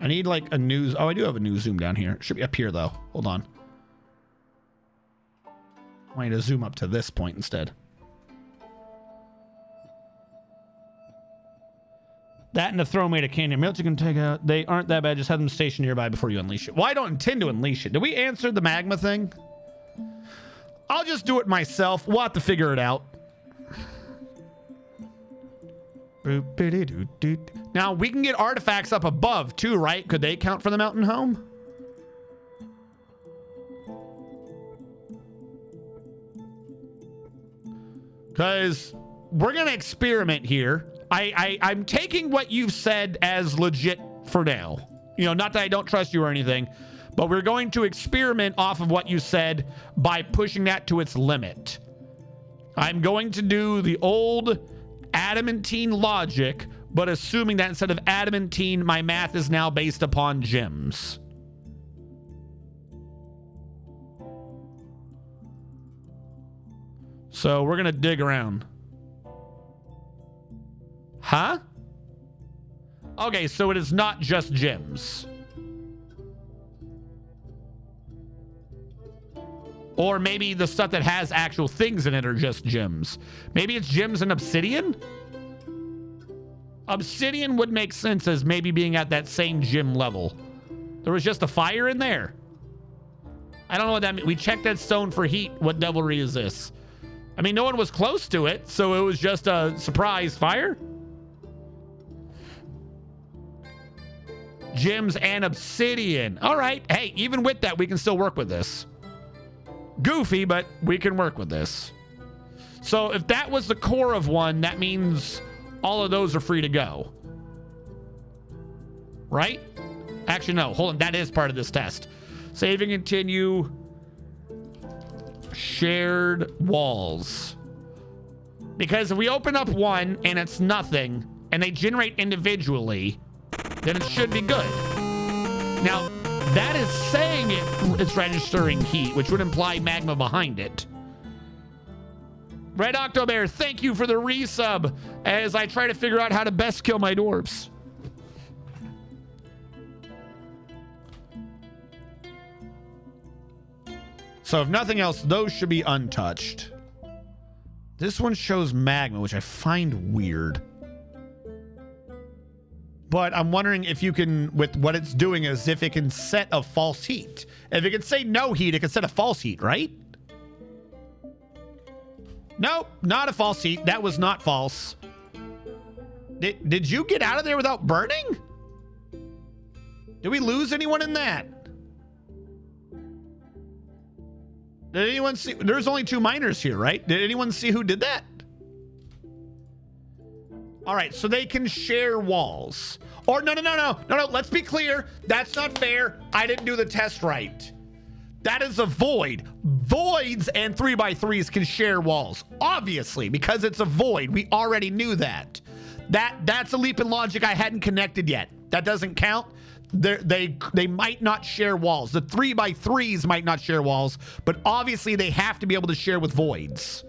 Speaker 1: I need like a new... Oh, I do have a new zoom down here. It should be up here, though. Hold on. I need to zoom up to this point instead. That and the throw made a canyon. Milton can take out... They aren't that bad. Just have them stationed nearby before you unleash it. Well, I don't intend to unleash it. Did we answer the magma thing? I'll just do it myself. We'll have to figure it out. Now, we can get artifacts up above, too, right? Could they count for the mountain home? Because we're going to experiment here. I'm taking what you've said as legit for now. You know, not that I don't trust you or anything, but we're going to experiment off of what you said by pushing that to its limit. I'm going to do the old adamantine logic, but assuming that instead of adamantine, my math is now based upon gems. So we're going to dig around. Huh? Okay, so it is not just gems. Or maybe the stuff that has actual things in it are just gems. Maybe it's gems and obsidian? Obsidian would make sense as maybe being at that same gem level. There was just a fire in there. I don't know what that means. We checked that stone for heat. What devilry is this? I mean, no one was close to it, so it was just a surprise fire. Gems and obsidian. All right. Hey, even with that, we can still work with this. Goofy, but we can work with this. So if that was the core of one, that means all of those are free to go. Right? Actually, no. Hold on. That is part of this test. Save and continue. Shared walls. Because if we open up one and it's nothing, and they generate individually, then it should be good. Now, that is saying it's registering heat, which would imply magma behind it. Red Octobear, thank you for the resub as I try to figure out how to best kill my dwarves. So if nothing else, those should be untouched. This one shows magma, which I find weird. But I'm wondering if you can, with what it's doing, is if it can set a false heat. If it can say no heat, it can set a false heat, right? Nope, not a false heat. That was not false. Did you get out of there without burning? Did we lose anyone in that? Did anyone see? There's only 2 miners here, right? Did anyone see who did that? All right, so they can share walls. Or no. Let's be clear. That's not fair. I didn't do the test right. That is a void. Voids and 3x3s can share walls. Obviously, because it's a void. We already knew that. That's a leap in logic I hadn't connected yet. That doesn't count. They might not share walls. The 3x3s might not share walls, but obviously they have to be able to share with voids.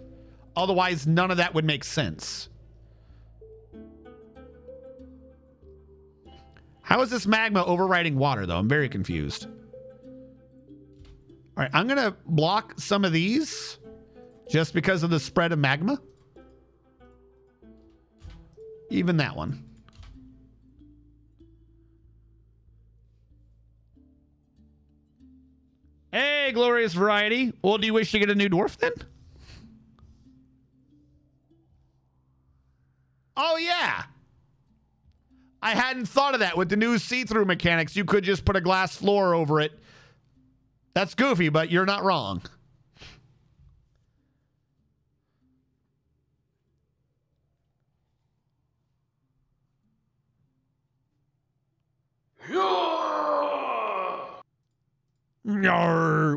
Speaker 1: Otherwise, none of that would make sense. How is this magma overriding water, though? I'm very confused. All right, I'm going to block some of these just because of the spread of magma. Even that one. Hey, glorious variety. Well, do you wish to get a new dwarf then? Oh, yeah. I hadn't thought of that. With the new see-through mechanics, you could just put a glass floor over it. That's goofy, but you're not wrong.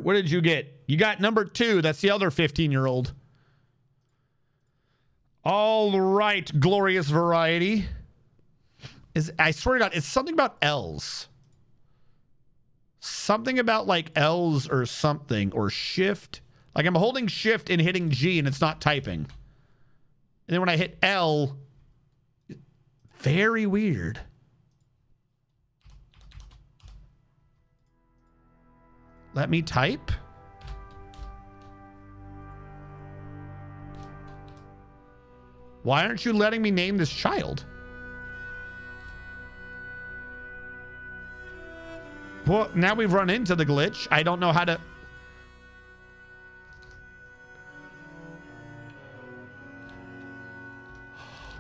Speaker 1: What did you get? You got number 2. That's the other 15-year-old. All right, glorious variety. I swear to God, it's something about L's. Something about like L's or something, or shift. Like I'm holding shift and hitting G and it's not typing. And then when I hit L, very weird. Let me type. Why aren't you letting me name this child? Well, now we've run into the glitch. I don't know how to...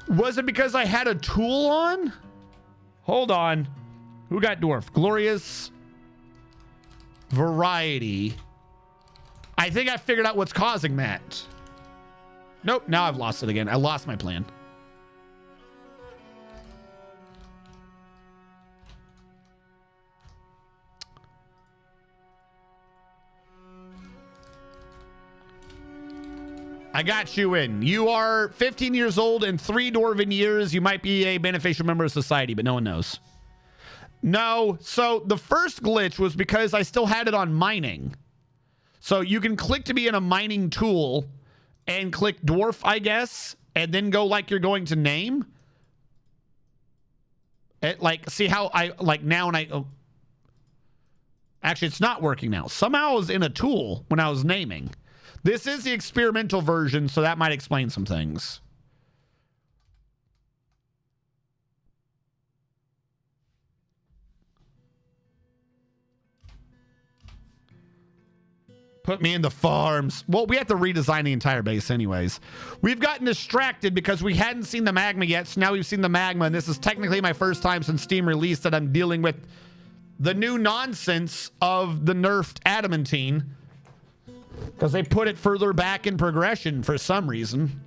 Speaker 1: Was it because I had a tool on? Hold on. Who got dwarf? Glorious variety. I think I figured out what's causing that. Nope, now I've lost it again. I lost my plan. I got you in. You are 15 years old and 3 dwarven years. You might be a beneficial member of society, but no one knows. No, so the first glitch was because I still had it on mining. So you can click to be in a mining tool and click dwarf, I guess, and then go like you're going to name. Like, see how I, like now when I, oh. Actually, it's not working now. Somehow I was in a tool when I was naming. This is the experimental version, so that might explain some things. Put me in the farms. Well, we have to redesign the entire base anyways. We've gotten distracted because we hadn't seen the magma yet, so now we've seen the magma, and this is technically my first time since Steam released that I'm dealing with the new nonsense of the nerfed adamantine. Because they put it further back in progression for some reason.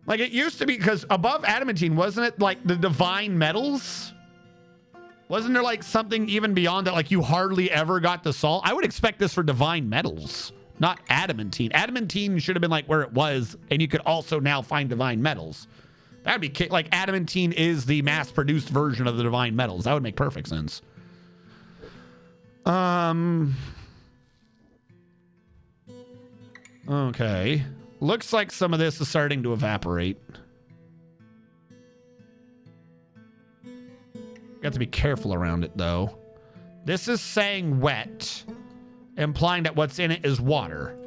Speaker 1: Like it used to be, because above adamantine, wasn't it like the divine metals? Wasn't there like something even beyond that? Like you hardly ever got the salt? I would expect this for divine metals, Not adamantine. Adamantine should have been like where it was, and you could also now find divine metals. That would be like adamantine is the mass-produced version of the divine metals. That would make perfect sense. Okay. Looks like some of this is starting to evaporate. Got to be careful around it, though. This is saying wet, implying that what's in it is water.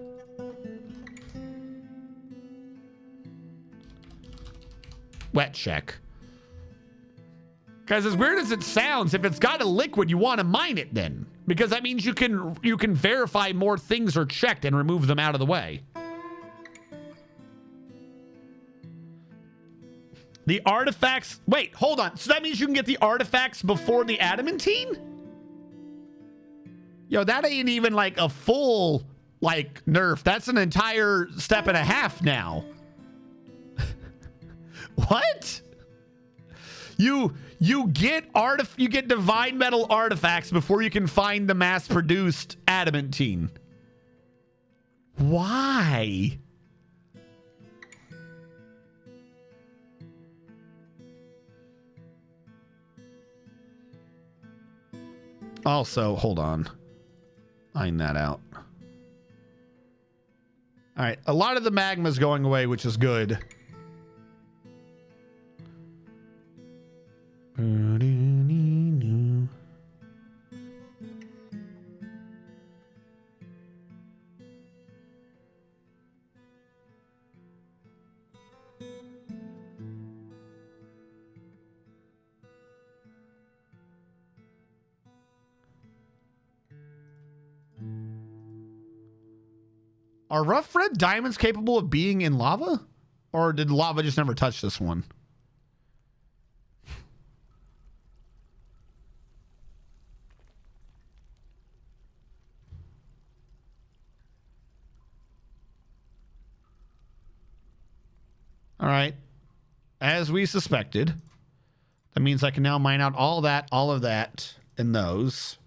Speaker 1: Wet check. Because as weird as it sounds, if it's got a liquid, you want to mine it then. Because that means you can verify more things are checked and remove them out of the way. The artifacts... Wait, hold on. So that means you can get the artifacts before the adamantine? Yo, that ain't even like a full, like, nerf. That's an entire step and a half now. What? You get divine metal artifacts before you can find the mass-produced adamantine. Why? Also, hold on. Iron that out. All right, a lot of the magma's going away, which is good. Are rough red diamonds capable of being in lava? Or did lava just never touch this one? All right. As we suspected. That means I can now mine out all of that, and those.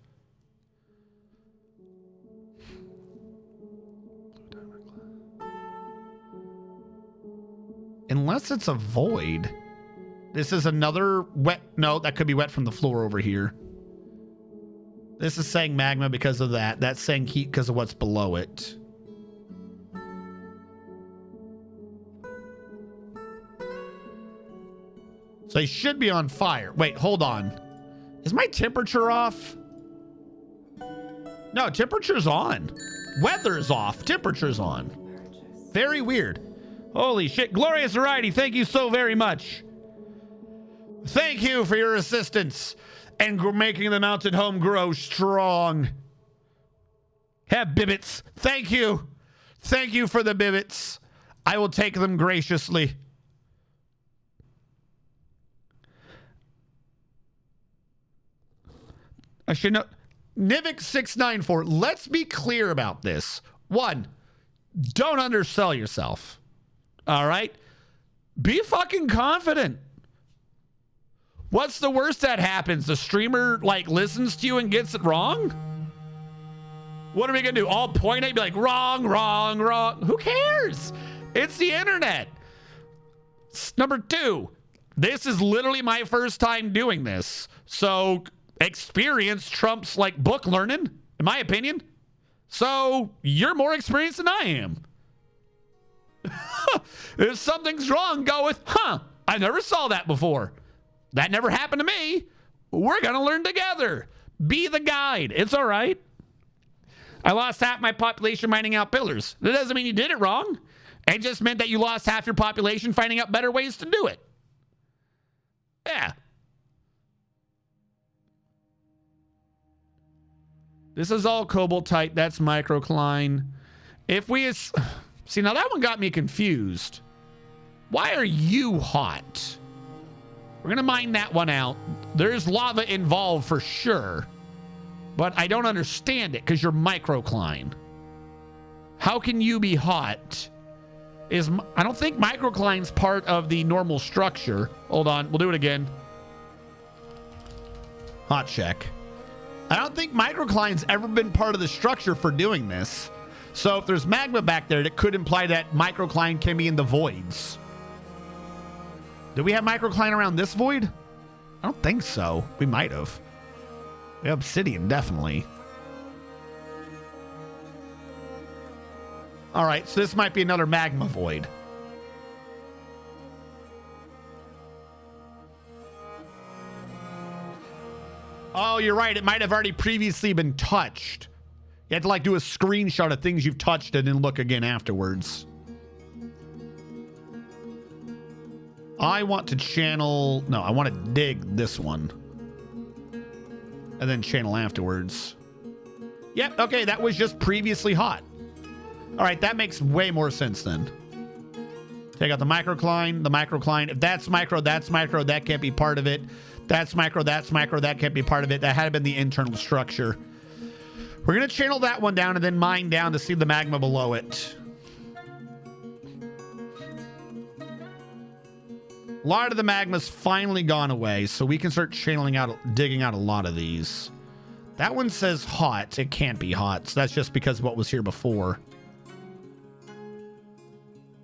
Speaker 1: Unless it's a void. This is another wet. No, that could be wet from the floor over here. This is saying magma because of that. That's saying heat because of what's below it. So they should be on fire. Wait, hold on. Is my temperature off? No, temperature's on. Weather's off. Temperature's on. Very weird. Holy shit. Glorious Variety, thank you so very much. Thank you for your assistance and making the mounted home grow strong. Have bibbits. Thank you. Thank you for the bibbits. I will take them graciously. I should know. Nivik694, let's be clear about this. One, don't undersell yourself. All right? Be fucking confident. What's the worst that happens? The streamer, like, listens to you and gets it wrong? What are we going to do? All point at you, be like, wrong, wrong, wrong. Who cares? It's the internet. Number two, this is literally my first time doing this. So experience trumps, like, book learning, in my opinion. So you're more experienced than I am. If something's wrong, go with, I never saw that before. That never happened to me. We're going to learn together. Be the guide. It's all right. I lost half my population mining out pillars. That doesn't mean you did it wrong. It just meant that you lost half your population finding out better ways to do it. Yeah. This is all cobaltite. That's microcline. If we... See, now that one got me confused. Why are you hot? We're going to mine that one out. There's lava involved for sure. But I don't understand it because you're microcline. How can you be hot? I don't think microcline's part of the normal structure. Hold on. We'll do it again. Hot check. I don't think microcline's ever been part of the structure for doing this. So if there's magma back there, that could imply that microcline can be in the voids. Do we have microcline around this void? I don't think so. We might have. We have obsidian, definitely. All right, so this might be another magma void. Oh, you're right. It might have already previously been touched. You have to like do a screenshot of things you've touched and then look again afterwards. I want to channel... No, I want to dig this one. And then channel afterwards. Yep, okay, that was just previously hot. All right, that makes way more sense then. Take out the microcline, the microcline. If that's micro, that can't be part of it. That's micro, that can't be part of it. That had been the internal structure. We're going to channel that one down and then mine down to see the magma below it. A lot of the magma's finally gone away, so we can start channeling out, digging out a lot of these. That one says hot. It can't be hot, so that's just because of what was here before.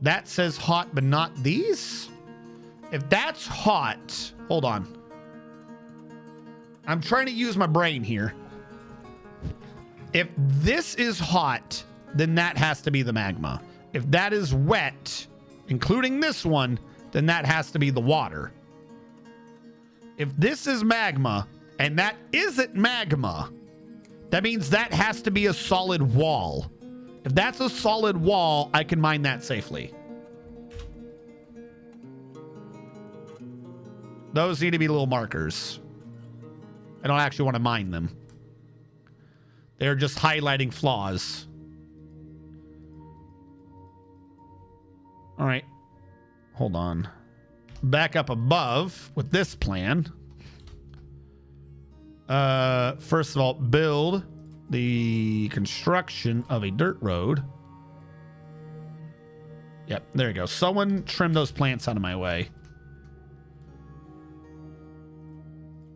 Speaker 1: That says hot, but not these? If that's hot... Hold on. I'm trying to use my brain here. If this is hot, then that has to be the magma. If that is wet, including this one, then that has to be the water. If this is magma, and that isn't magma, that means that has to be a solid wall. If that's a solid wall, I can mine that safely. Those need to be little markers. I don't actually want to mine them. They're just highlighting flaws. All right. Hold on. Back up above with this plan. First of all, build the construction of a dirt road. Yep, there you go. Someone trim those plants out of my way.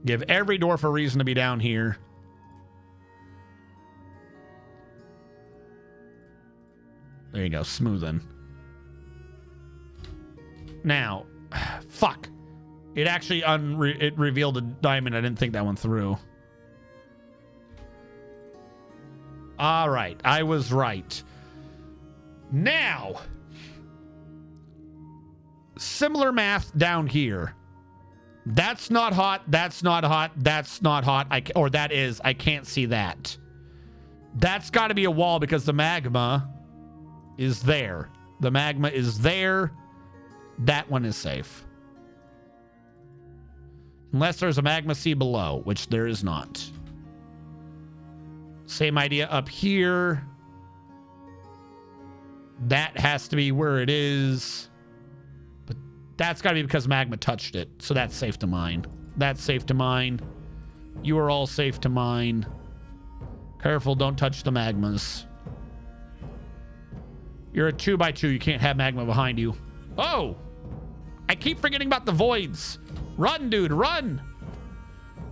Speaker 1: Give every dwarf a reason to be down here. There you go, smoothing. Now, fuck. It actually it revealed a diamond. I didn't think that one through. All right, I was right. Now, similar math down here. That's not hot. That's not hot. That's not hot. Or that is. I can't see that. That's got to be a wall because the magma is there. The magma is there. That one is safe. Unless there's a magma sea below, which there is not. Same idea up here. That has to be where it is. But that's got to be because magma touched it. So that's safe to mine. That's safe to mine. You are all safe to mine. Careful, don't touch the magmas. You're a 2x2. You can't have magma behind you. Oh! I keep forgetting about the voids. Run, dude, run!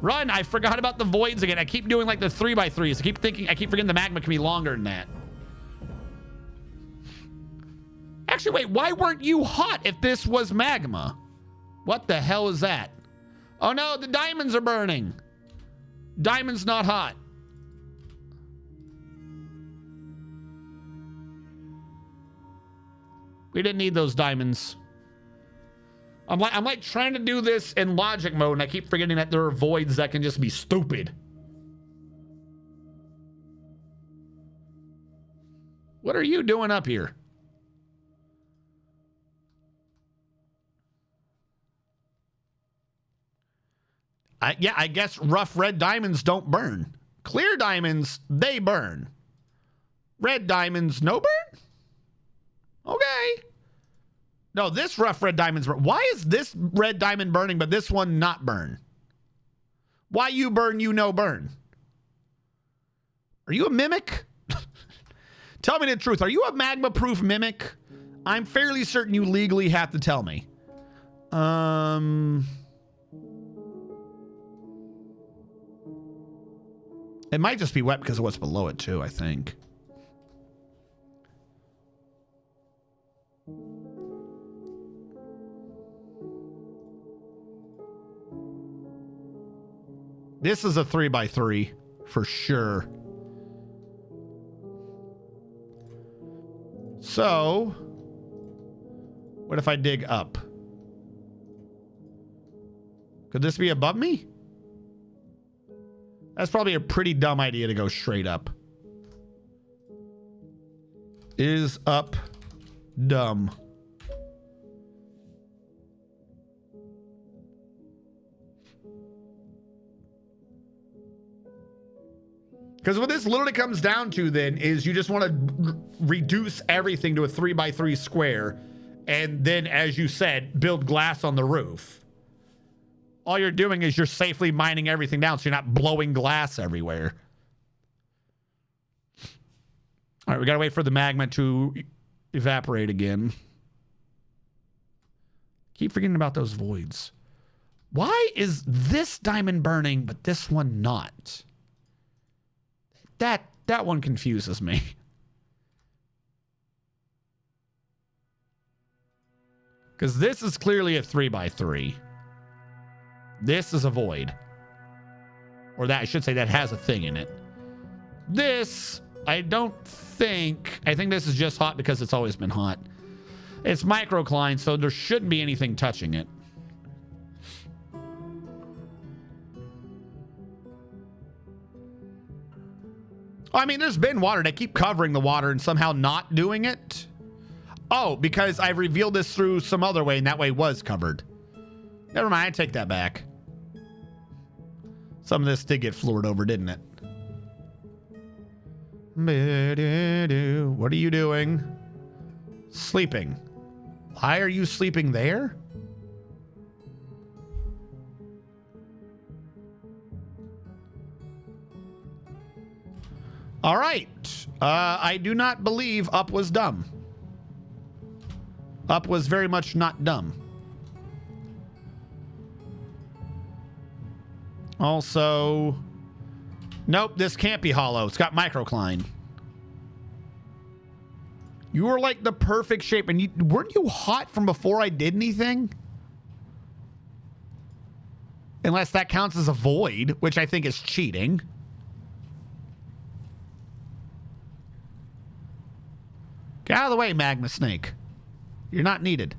Speaker 1: Run! I forgot about the voids again. I keep doing like the 3x3s. I keep forgetting the magma can be longer than that. Actually, wait, why weren't you hot if this was magma? What the hell is that? Oh no, the diamonds are burning. Diamond's not hot. We didn't need those diamonds. I'm like trying to do this in logic mode, and I keep forgetting that there are voids that can just be stupid. What are you doing up here? Yeah, I guess rough red diamonds don't burn. Clear diamonds, they burn. Red diamonds, no burn? Okay. No, this rough red diamond's burn. Why is this red diamond burning, but this one not burn? Why you burn, you no burn? Are you a mimic? Tell me the truth. Are you a magma-proof mimic? I'm fairly certain you legally have to tell me. It might just be wet because of what's below it, too, I think. This is a 3x3 for sure. So, what if I dig up? Could this be above me? That's probably a pretty dumb idea to go straight up. Is up dumb? Because what this literally comes down to then is you just want to reduce everything to a 3x3 square. And then, as you said, build glass on the roof. All you're doing is you're safely mining everything down so you're not blowing glass everywhere. All right, we got to wait for the magma to evaporate again. Keep forgetting about those voids. Why is this diamond burning, but this one not? That one confuses me. Because this is clearly a 3x3. This is a void. Or that, I should say, that has a thing in it. This, I think this is just hot because it's always been hot. It's microcline, so there shouldn't be anything touching it. I mean, there's been water. They keep covering the water and somehow not doing it. Oh, because I revealed this through some other way, and that way was covered. Never mind, I take that back. Some of this did get floored over, didn't it? What are you doing? Sleeping. Why are you sleeping there? All right. I do not believe Up was dumb. Up was very much not dumb. Also, nope, this can't be hollow. It's got microcline. You were like the perfect shape, and weren't you hot from before I did anything? Unless that counts as a void, which I think is cheating. Get out of the way, Magma Snake. You're not needed.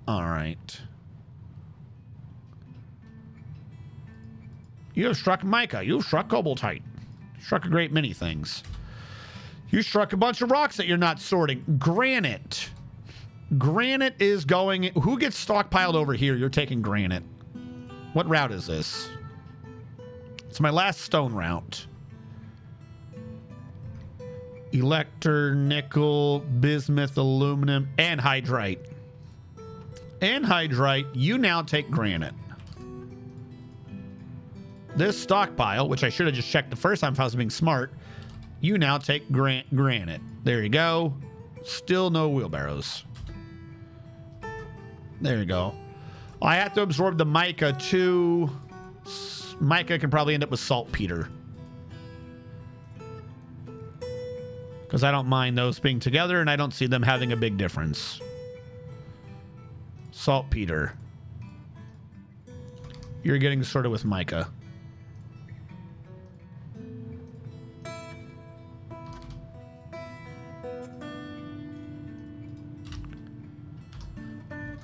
Speaker 1: All right. You have struck mica. You have struck cobaltite. Struck a great many things. You struck a bunch of rocks that you're not sorting. Granite. Granite is going... Who gets stockpiled over here? You're taking granite. What route is this? It's my last stone route. Elector, nickel, bismuth, aluminum, anhydrite. Anhydrite, you now take granite. This stockpile, which I should have just checked the first time if I was being smart, you now take granite. There you go. Still no wheelbarrows. There you go. I have to absorb the mica too. Mica can probably end up with saltpeter. Because I don't mind those being together and I don't see them having a big difference. Saltpeter. You're getting sorted with mica.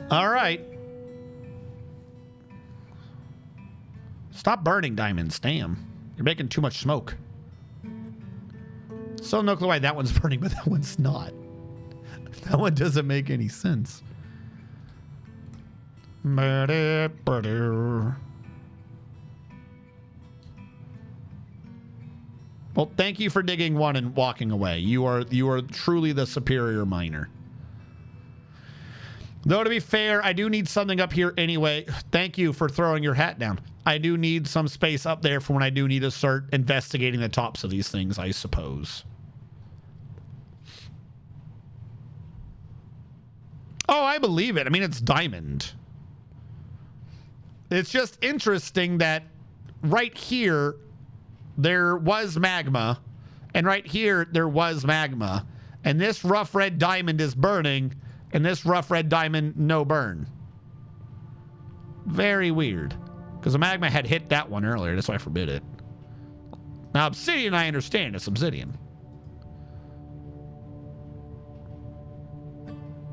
Speaker 1: All right. Stop burning diamonds, damn. You're making too much smoke. So no clue why that one's burning, but that one's not. That one doesn't make any sense. Well, thank you for digging one and walking away. You are truly the superior miner. Though, to be fair, I do need something up here anyway. Thank you for throwing your hat down. I do need some space up there for when I do need to start investigating the tops of these things, I suppose. Oh, I believe it. I mean, it's diamond. It's just interesting that right here, there was magma, And right here, there was magma. And this rough red diamond is burning, and this rough red diamond, no burn. Very weird. Because the magma had hit that one earlier, that's why I forbid it. Now, obsidian, I understand. It's obsidian.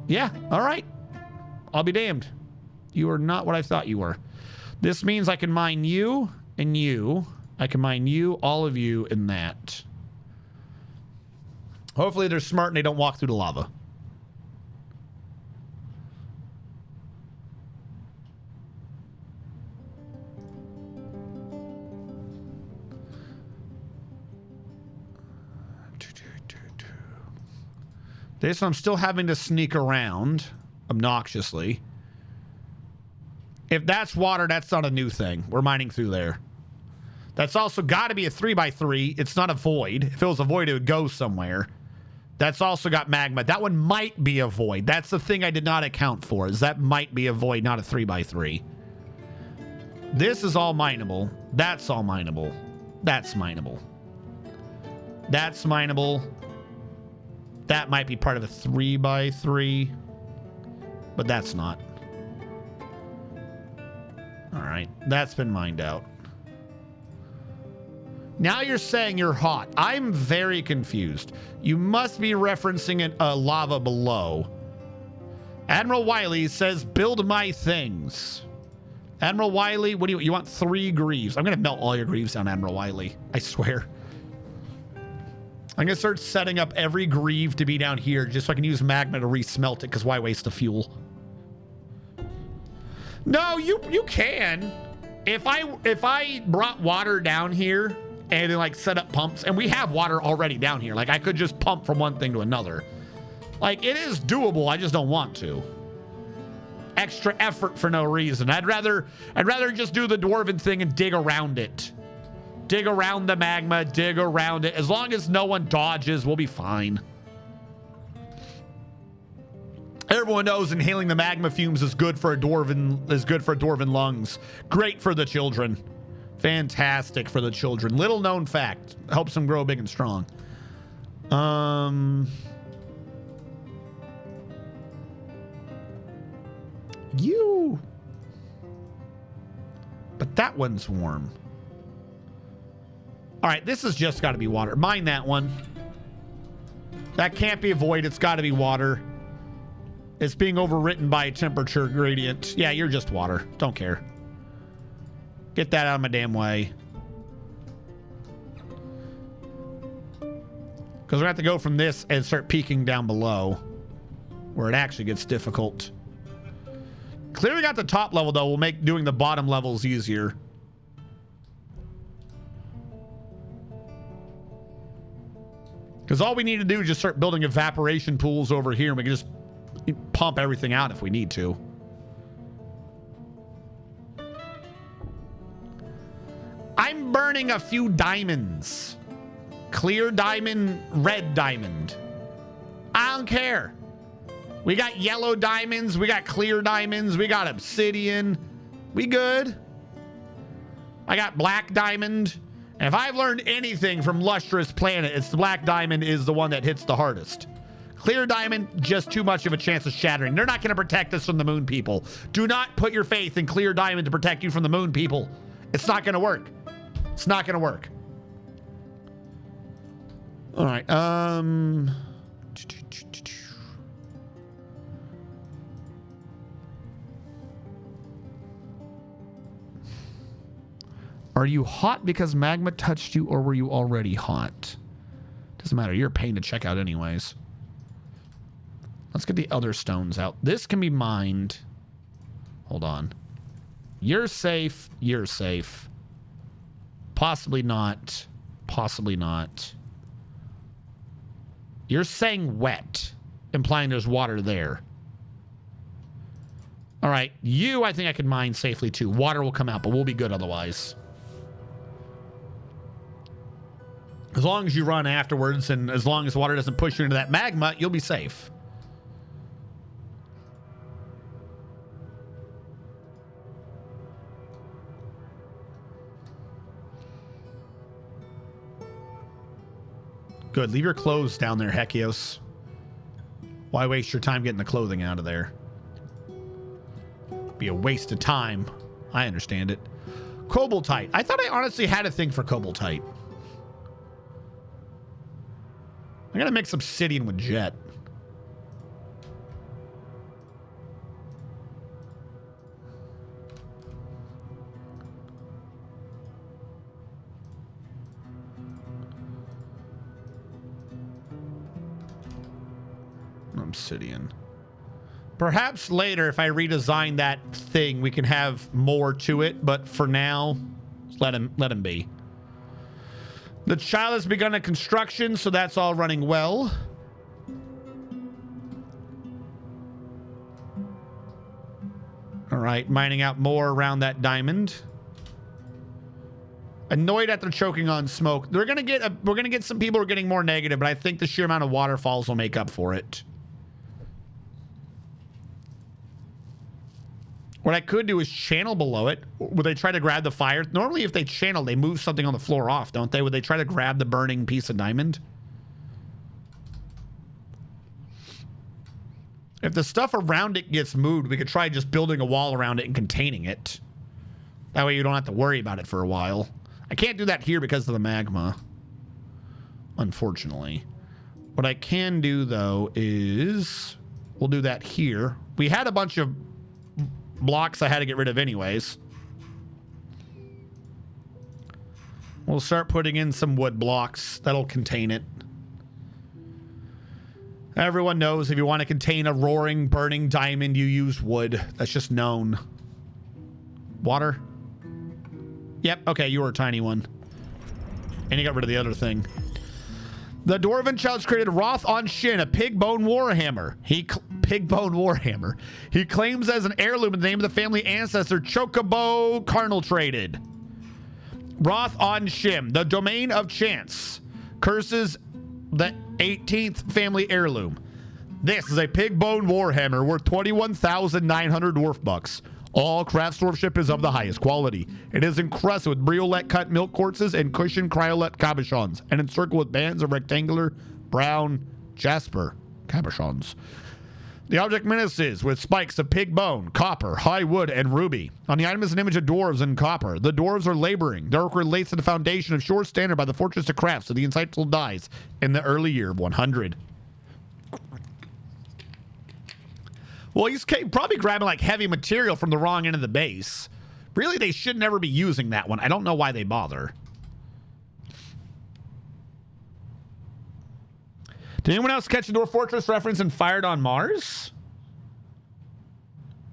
Speaker 1: Yeah, all right. I'll be damned. You are not what I thought you were. This means I can mine you and you. I can mine you, all of you, and that. Hopefully they're smart and they don't walk through the lava. This I'm still having to sneak around obnoxiously. If that's water, that's not a new thing. We're mining through there. That's also got to be a 3x3. It's not a void. If it was a void, it would go somewhere. That's also got magma. That one might be a void. That's the thing I did not account for, is that might be a void, not a 3x3. This is all mineable. That's all mineable. That's mineable. That's mineable. That might be part of a 3x3, but that's not. All right, that's been mined out. Now you're saying you're hot. I'm very confused. You must be referencing a lava below. Admiral Wiley says, build my things. Admiral Wiley, what do you want? 3 greaves. I'm going to melt all your greaves down, Admiral Wiley. I swear. I'm going to start setting up every greave to be down here just so I can use magma to re-smelt it, because why waste the fuel? No, you can. If I brought water down here and then like set up pumps, and we have water already down here, like I could just pump from one thing to another. Like it is doable, I just don't want to. Extra effort for no reason. I'd rather just do the dwarven thing and dig around it. Dig around the magma, dig around it. As long as no one dodges, we'll be fine. Everyone knows inhaling the magma fumes is good for dwarven lungs. Great for the children. Fantastic for the children. Little known fact. Helps them grow big and strong. But that one's warm. All right, this has just got to be water. Mine that one. That can't be a void. It's got to be water. It's being overwritten by a temperature gradient. Yeah, you're just water. Don't care. Get that out of my damn way. Because we're going to have to go from this and start peeking down below, where it actually gets difficult. Clearing out the top level, though, will make doing the bottom levels easier. Because all we need to do is just start building evaporation pools over here, and we can just pump everything out if we need to. I'm burning a few diamonds. Clear diamond, red diamond. I don't care. We got yellow diamonds, we got clear diamonds, we got obsidian. We good. I got black diamond. And if I've learned anything from Lustrous Planet, it's the black diamond is the one that hits the hardest. Clear diamond, just too much of a chance of shattering. They're not going to protect us from the moon people. Do not put your faith in clear diamond to protect you from the moon people. It's not going to work. It's not going to work. All right. Are you hot because magma touched you, or were you already hot? Doesn't matter. You're a pain to check out anyways. Let's get the other stones out. This can be mined. Hold on. You're safe. You're safe. Possibly not. Possibly not. You're saying wet, implying there's water there. All right. You, I think I can mine safely too. Water will come out, but we'll be good otherwise. As long as you run afterwards, and as long as water doesn't push you into that magma, you'll be safe. Good. Leave your clothes down there, Hekios. Why waste your time getting the clothing out of there? Be a waste of time. I understand it. Cobaltite. I thought I honestly had a thing for cobaltite. I gotta mix obsidian with jet. Obsidian. Perhaps later, if I redesign that thing, we can have more to it. But for now, let him be. The child has begun a construction, so that's all running well. All right, mining out more around that diamond. Annoyed after choking on smoke. We're gonna get some people who are getting more negative, but I think the sheer amount of waterfalls will make up for it. What I could do is channel below it. Would they try to grab the fire? Normally, if they channel, they move something on the floor off, don't they? Would they try to grab the burning piece of diamond? If the stuff around it gets moved, we could try just building a wall around it and containing it. That way you don't have to worry about it for a while. I can't do that here because of the magma, unfortunately. What I can do, though, is we'll do that here. We had a bunch of blocks I had to get rid of anyways. We'll start putting in some wood blocks. That'll contain it. Everyone knows if you want to contain a roaring, burning diamond, you use wood. That's just known. Water? Yep, okay, you were a tiny one. And you got rid of the other thing. The Dwarven Child's created Roth on Shin, a pig bone warhammer. Pig bone warhammer. He claims as an heirloom in the name of the family ancestor Chocobo Carnal traded. Roth on Shim, the domain of chance. Curses the 18th family heirloom. This is a pig bone warhammer worth 21,900 dwarf bucks. All craft dwarfship is of the highest quality. It is encrusted with briolette cut milk quartzes and cushioned cryolette cabochons, and encircled with bands of rectangular brown jasper cabochons. The object menaces with spikes of pig bone, copper, high wood, and ruby. On the item is an image of dwarves in copper. The dwarves are laboring. Their work relates to the foundation of ShoreStandard by the Fortress of Crafts, so the insightful dies in the early year of 100. Well, he's probably grabbing like heavy material from the wrong end of the base. Really, they should never be using that one. I don't know why they bother. Did anyone else catch the Dwarf Fortress reference in Fired on Mars?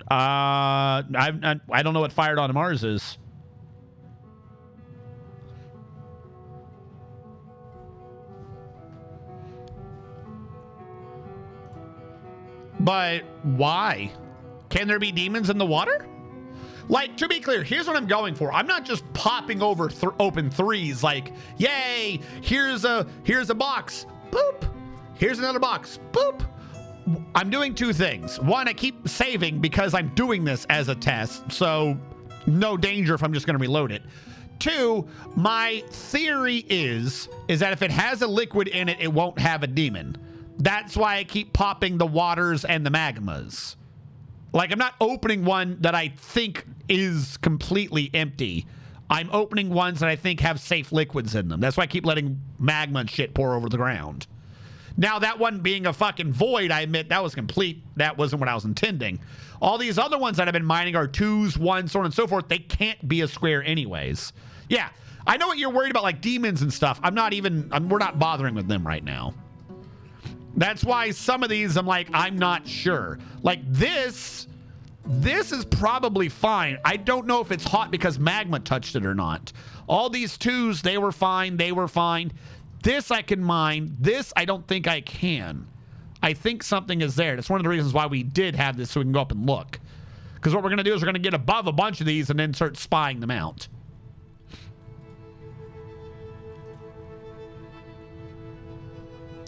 Speaker 1: I don't know what Fired on Mars is. But why? Can there be demons in the water? Like, to be clear, here's what I'm going for. I'm not just popping over open threes like, yay, here's a box. Boop. Here's another box. Boop. I'm doing two things. One, I keep saving because I'm doing this as a test, so no danger if I'm just going to reload it. Two, my theory is that if it has a liquid in it, it won't have a demon. That's why I keep popping the waters and the magmas. Like, I'm not opening one that I think is completely empty. I'm opening ones that I think have safe liquids in them. That's why I keep letting magma and shit pour over the ground. Now, that one being a fucking void, I admit, that was complete. That wasn't what I was intending. All these other ones that I've been mining are twos, ones, so on and so forth. They can't be a square anyways. Yeah, I know what you're worried about, like demons and stuff. We're not bothering with them right now. That's why some of these, I'm like, I'm not sure. Like this is probably fine. I don't know if it's hot because magma touched it or not. All these twos, they were fine. This I can mine. This I don't think I can. I think something is there. That's one of the reasons why we did have this, so we can go up and look. Because what we're going to do is we're going to get above a bunch of these and then start spying them out.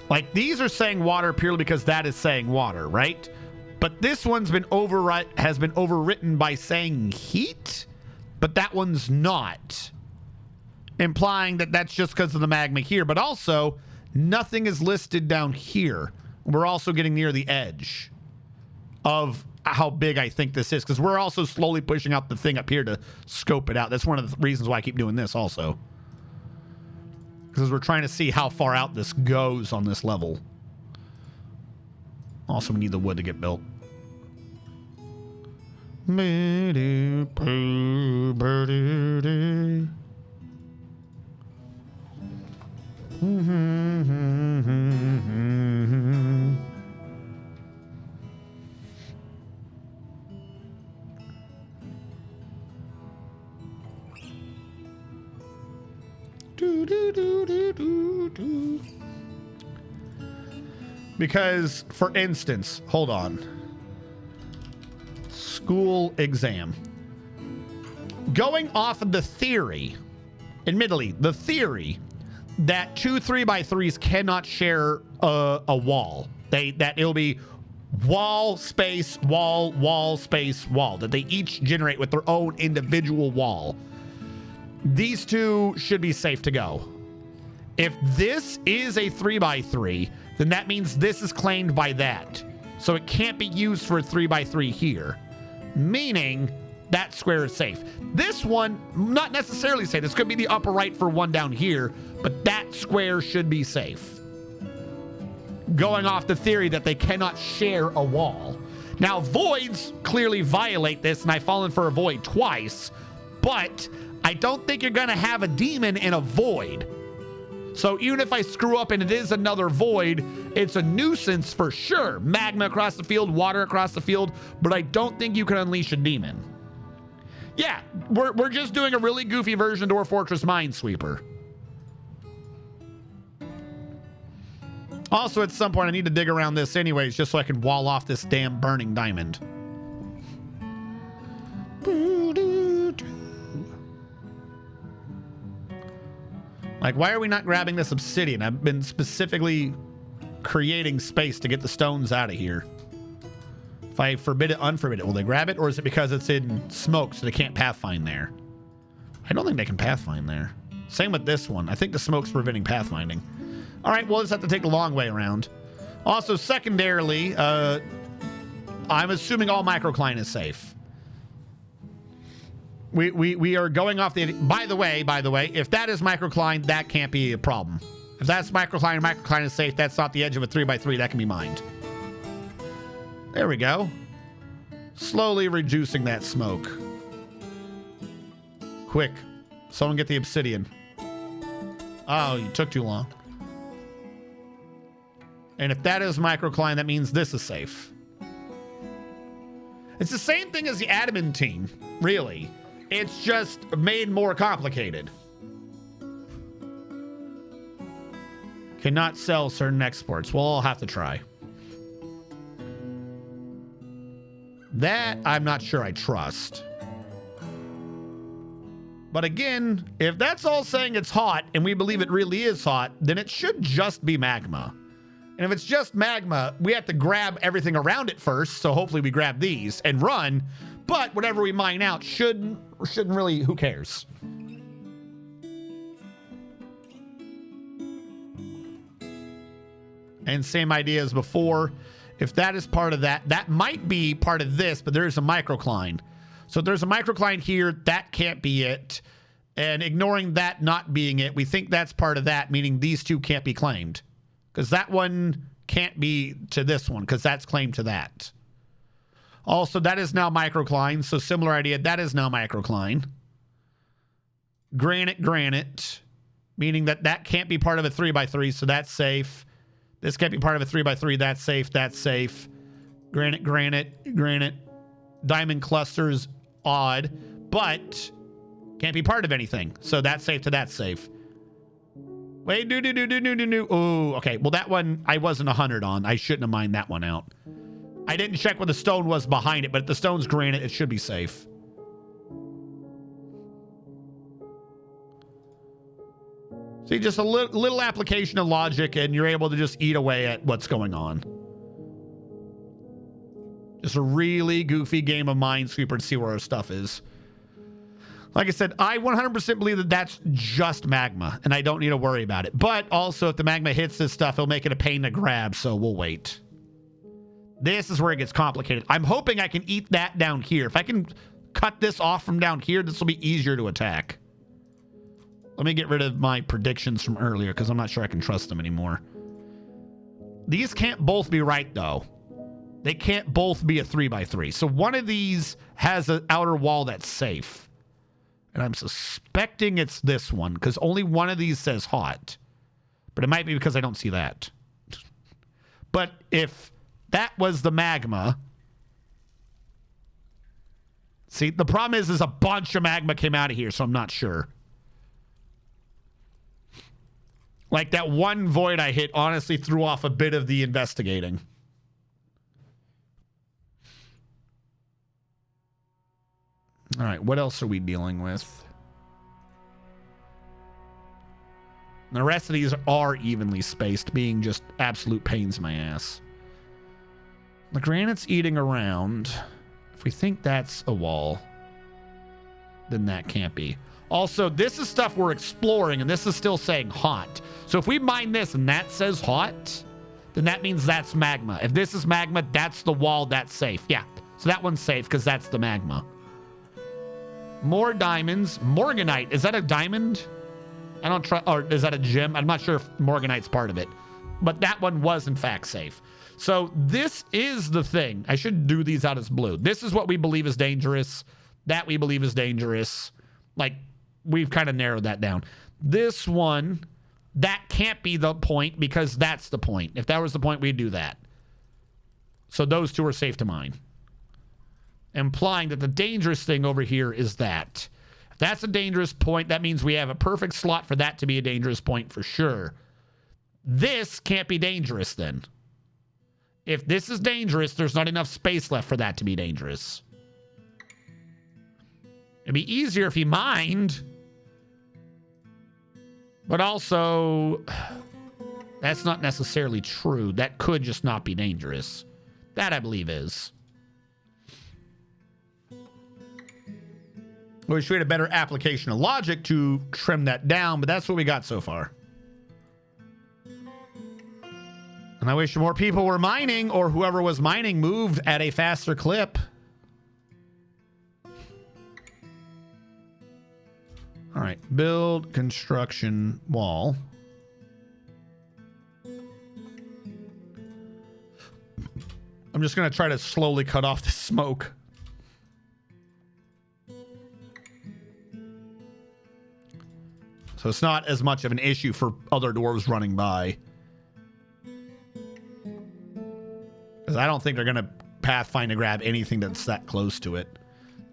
Speaker 1: Like, these are saying water purely because that is saying water, right? But this one's been overwritten by saying heat, but that one's not. Implying that that's just because of the magma here. But also, Nothing is listed down here. We're also getting near the edge of how big I think this is, because we're also slowly pushing out the thing up here to scope it out. That's one of the reasons why I keep doing this also, because we're trying to see how far out this goes on this level. Also, we need the wood to get built. Because, for instance, hold on. School exam. Going off of the theory, admittedly, the theory that 2 3x3s cannot share a wall. That it'll be wall, space, wall, wall, space, wall. That they each generate with their own individual wall. These two should be safe to go. If this is a 3x3, then that means this is claimed by that. So it can't be used for a 3x3 here. Meaning that square is safe. This one, not necessarily safe. This could be the upper right for one down here, but that square should be safe. Going off the theory that they cannot share a wall. Now, voids clearly violate this, and I've fallen for a void twice, but I don't think you're going to have a demon in a void. So even if I screw up and it is another void, it's a nuisance for sure. Magma across the field, water across the field, but I don't think you can unleash a demon. Yeah, we're just doing a really goofy version of Dwarf Fortress Minesweeper. Also, at some point, I need to dig around this anyways, just so I can wall off this damn burning diamond. Like, why are we not grabbing this obsidian? I've been specifically creating space to get the stones out of here. If I forbid it, unforbid it, will they grab it? Or is it because it's in smoke, so they can't pathfind there? I don't think they can pathfind there. Same with this one. I think the smoke's preventing pathfinding. All right, we'll just have to take the long way around. Also, secondarily, I'm assuming all microcline is safe. We are going off the... By the way, if that is microcline, that can't be a problem. If that's microcline and microcline is safe, that's not the edge of a 3x3, that can be mined. There we go. Slowly reducing that smoke. Quick. Someone get the obsidian. Oh, you took too long. And if that is microcline, that means this is safe. It's the same thing as the adamantine, really. It's just made more complicated. Cannot sell certain exports. Well, I'll have to try. That I'm not sure I trust. But again, if that's all saying it's hot and we believe it really is hot, then it should just be magma. And if it's just magma, we have to grab everything around it first. So hopefully we grab these and run. But whatever we mine out shouldn't really, who cares? And same idea as before. If that is part of that, that might be part of this, but there is a microcline. So if there's a microcline here, that can't be it. And ignoring that not being it, we think that's part of that, meaning these two can't be claimed. Because that one can't be to this one, because that's claimed to that. Also, that is now microcline, so similar idea. That is now microcline. Granite, meaning that that can't be part of a 3x3, so that's safe. This can't be part of a 3x3, that's safe, that's safe. Granite. Diamond clusters, odd, but can't be part of anything, so that's safe to that's safe. Wait, no. Oh, okay. Well, that one I wasn't 100 on. I shouldn't have mined that one out. I didn't check what the stone was behind it, but if the stone's granite, it should be safe. See, just a little application of logic, and you're able to just eat away at what's going on. Just a really goofy game of Minesweeper to see where our stuff is. Like I said, I 100% believe that that's just magma, and I don't need to worry about it. But also, if the magma hits this stuff, it'll make it a pain to grab, so we'll wait. This is where it gets complicated. I'm hoping I can eat that down here. If I can cut this off from down here, this will be easier to attack. Let me get rid of my predictions from earlier, because I'm not sure I can trust them anymore. These can't both be right, though. They can't both be a 3x3. So one of these has an outer wall that's safe. And I'm suspecting it's this one, because only one of these says hot. But it might be because I don't see that. But if that was the magma... See, the problem is a bunch of magma came out of here, so I'm not sure. Like that one void I hit honestly threw off a bit of the investigating. All right, what else are we dealing with? The rest of these are evenly spaced, being just absolute pains in my ass. The granite's eating around. If we think that's a wall, then that can't be. Also, this is stuff we're exploring, and this is still saying hot. So if we mine this and that says hot, then that means that's magma. If this is magma, that's the wall that's safe. Yeah, so that one's safe because that's the magma. More diamonds. Morganite. Is that a diamond? I don't try. Or is that a gem? I'm not sure if Morganite's part of it. But that one was, in fact, safe. So this is the thing. I should do these out as blue. This is what we believe is dangerous. That we believe is dangerous. Like, we've kind of narrowed that down. This one, that can't be the point because that's the point. If that was the point, we'd do that. So those two are safe to mine. Implying that the dangerous thing over here is that. If that's a dangerous point, that means we have a perfect slot for that to be a dangerous point for sure. This can't be dangerous then. If this is dangerous, there's not enough space left for that to be dangerous. It'd be easier if he mined. But also, that's not necessarily true. That could just not be dangerous. That I believe is. Wish we had a better application of logic to trim that down, but that's what we got so far. And I wish more people were mining, or whoever was mining moved at a faster clip. All right, build construction wall. I'm just going to try to slowly cut off the smoke. So it's not as much of an issue for other dwarves running by. Because I don't think they're going to pathfind to grab anything that's that close to it.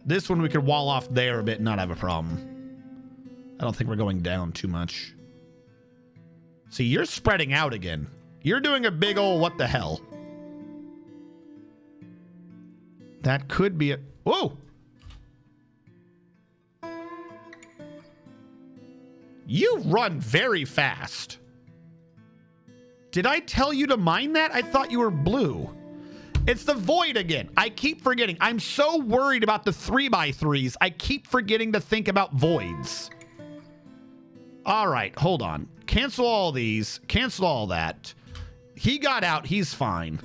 Speaker 1: This one we could wall off there a bit and not have a problem. I don't think we're going down too much. See, you're spreading out again. You're doing a big ol' what the hell. That could be a... Whoa! You run very fast. Did I tell you to mine that? I thought you were blue. It's the void again. I keep forgetting. I'm so worried about the 3x3s. I keep forgetting to think about voids. All right, hold on. Cancel all these. Cancel all that. He got out. He's fine.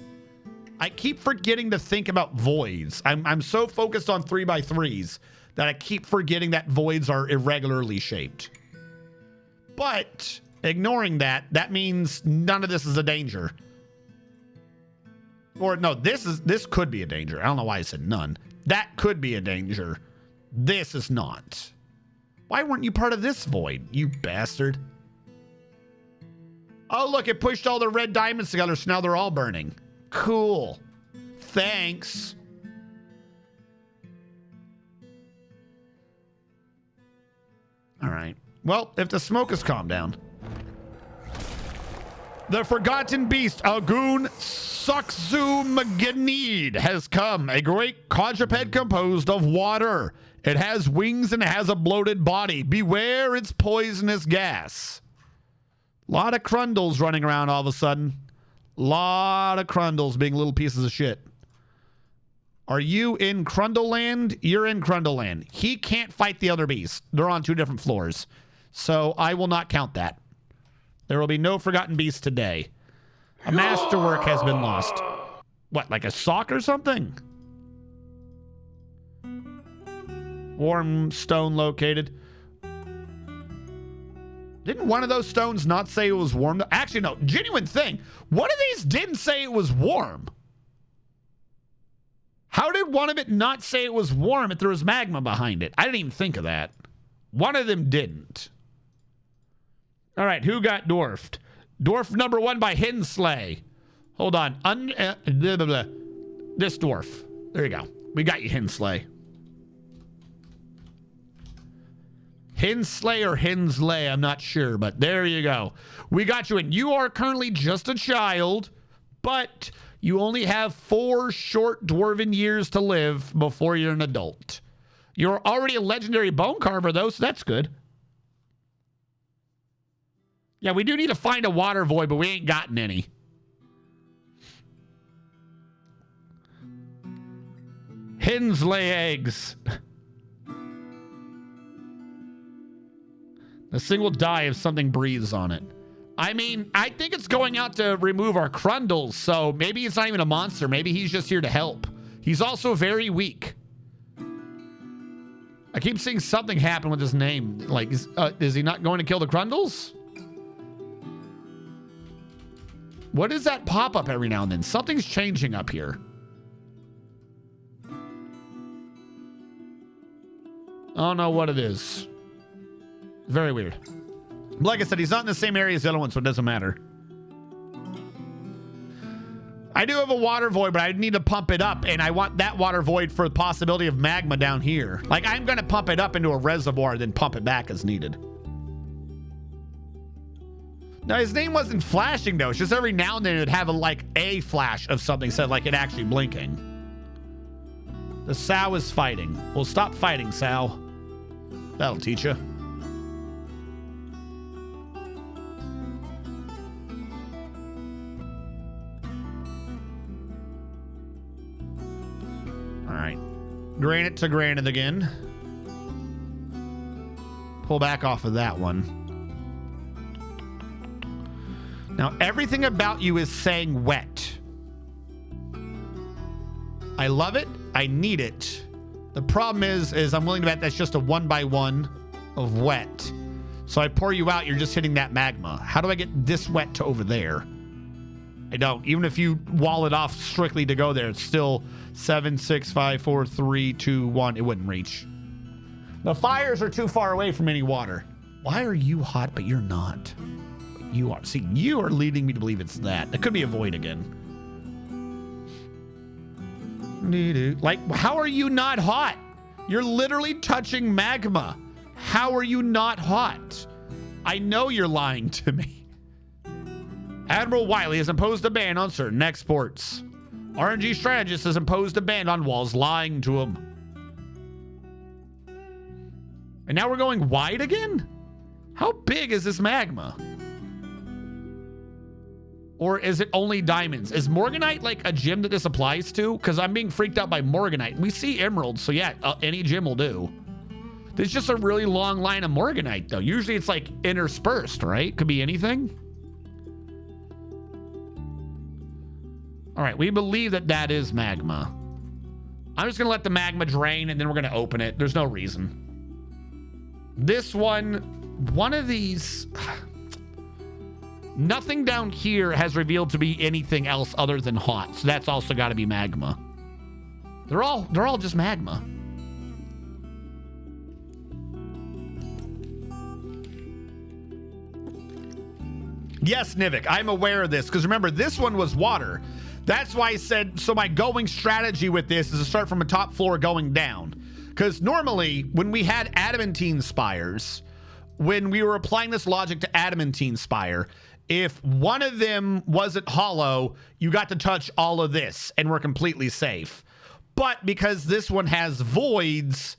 Speaker 1: I keep forgetting to think about voids. I'm so focused on 3x3s that I keep forgetting that voids are irregularly shaped. But ignoring that, that means none of this is a danger. Or no, this could be a danger. I don't know why I said none. That could be a danger. This is not. Why weren't you part of this void, you bastard? Oh, look, it pushed all the red diamonds together, so now they're all burning. Cool. Thanks. All right. Well, if the smoke has calmed down. The Forgotten Beast, Agun Suxumaganid, has come. A great quadruped composed of water. It has wings and it has a bloated body. Beware its poisonous gas. A lot of crundles running around all of a sudden. Lot of crundles being little pieces of shit. Are you in Crundleland? You're in Crundleland. He can't fight the other beast. They're on 2 different floors. So I will not count that. There will be no Forgotten Beast today. A masterwork has been lost. What, like a sock or something? Warm stone located. Didn't one of those stones not say it was warm? Actually, no. Genuine thing. One of these didn't say it was warm. How did one of it not say it was warm if there was magma behind it? I didn't even think of that. One of them didn't. All right, who got dwarfed? Dwarf number 1 by Hensley. Hold on. This dwarf. There you go. We got you, Hensley. Hensley or Hensley, I'm not sure, but there you go. We got you in. You are currently just a child, but you only have 4 short dwarven years to live before you're an adult. You're already a legendary bone carver, though, so that's good. Yeah, we do need to find a water void, but we ain't gotten any. Hens lay eggs. The thing will die if something breathes on it. I mean, I think it's going out to remove our Crundles, so maybe it's not even a monster. Maybe he's just here to help. He's also very weak. I keep seeing something happen with his name. Like, is he not going to kill the Crundles? What does that pop up every now and then? Something's changing up here. I don't know what it is. Very weird. Like I said, he's not in the same area as the other one, so it doesn't matter. I do have a water void, but I need to pump it up, and I want that water void for the possibility of magma down here. Like, I'm going to pump it up into a reservoir, then pump it back as needed. Now, his name wasn't flashing, though. It's just every now and then it would have a flash of something instead of, it actually blinking. The sow is fighting. Well, stop fighting, sow. That'll teach you. All right. Granite to granite again. Pull back off of that one. Now, everything about you is saying wet. I love it. I need it. The problem is I'm willing to bet that's just a 1x1 of wet. So I pour you out, you're just hitting that magma. How do I get this wet to over there? I don't. Even if you wall it off strictly to go there, it's still 7, 6, 5, 4, 3, 2, 1. It wouldn't reach. The fires are too far away from any water. Why are you hot, but you're not? You are. See, you are leading me to believe it's that. It could be a void again. Like, how are you not hot? You're literally touching magma. How are you not hot? I know you're lying to me. Admiral Wiley has imposed a ban on certain exports. RNG strategist has imposed a ban on walls, lying to him. And now we're going wide again? How big is this magma? Or is it only diamonds? Is Morganite like a gem that this applies to? Because I'm being freaked out by Morganite. We see emeralds, so yeah, any gem will do. There's just a really long line of Morganite, though. Usually it's like interspersed, right? Could be anything. All right, we believe that that is magma. I'm just going to let the magma drain, and then we're going to open it. There's no reason. This one of these... Nothing down here has revealed to be anything else other than hot, so that's also got to be magma. They're all just magma. Yes, Nivik, I'm aware of this, because remember, this one was water. That's why I said, so my going strategy with this is to start from a top floor going down. Because normally, when we had adamantine spires, when we were applying this logic to adamantine spire, if one of them wasn't hollow, you got to touch all of this, and we're completely safe. But because this one has voids,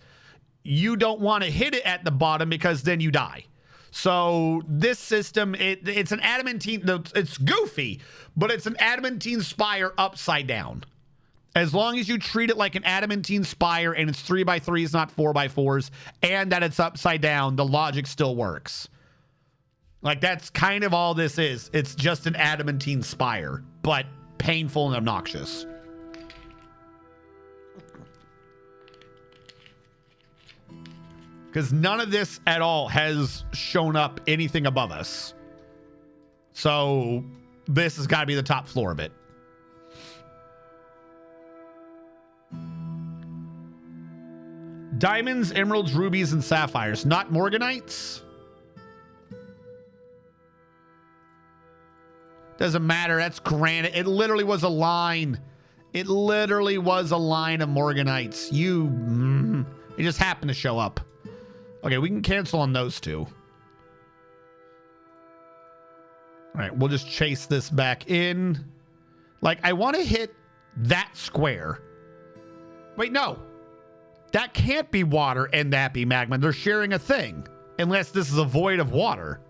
Speaker 1: you don't want to hit it at the bottom because then you die. So this system, it's an adamantine, it's goofy, but it's an adamantine spire upside down. As long as you treat it like an adamantine spire and it's 3x3s, not 4x4s, and that it's upside down, the logic still works. Like, that's kind of all this is. It's just an adamantine spire, but painful and obnoxious. Because none of this at all has shown up anything above us. So this has got to be the top floor of it. Diamonds, emeralds, rubies, and sapphires. Not morganites? Doesn't matter. That's granite. It literally was a line. It literally was a line of morganites. It just happened to show up. Okay, we can cancel on those two. All right, we'll just chase this back in. Like, I want to hit that square. Wait, no. That can't be water and that be magma. They're sharing a thing. Unless this is a void of water.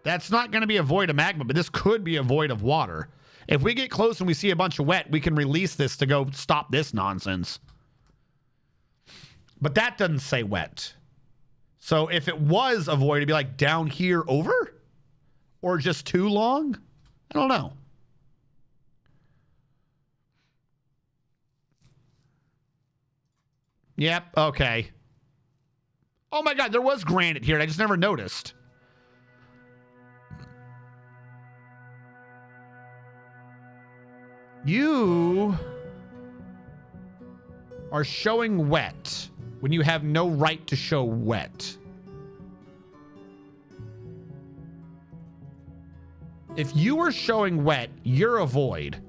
Speaker 1: That's not going to be a void of magma, but this could be a void of water. If we get close and we see a bunch of wet, we can release this to go stop this nonsense. But that doesn't say wet. So if it was a void, it'd be like down here over? Or just too long? I don't know. Yep, okay. Oh my God, there was granite here. I just never noticed. You are showing wet when you have no right to show wet. If you were showing wet, you're a void,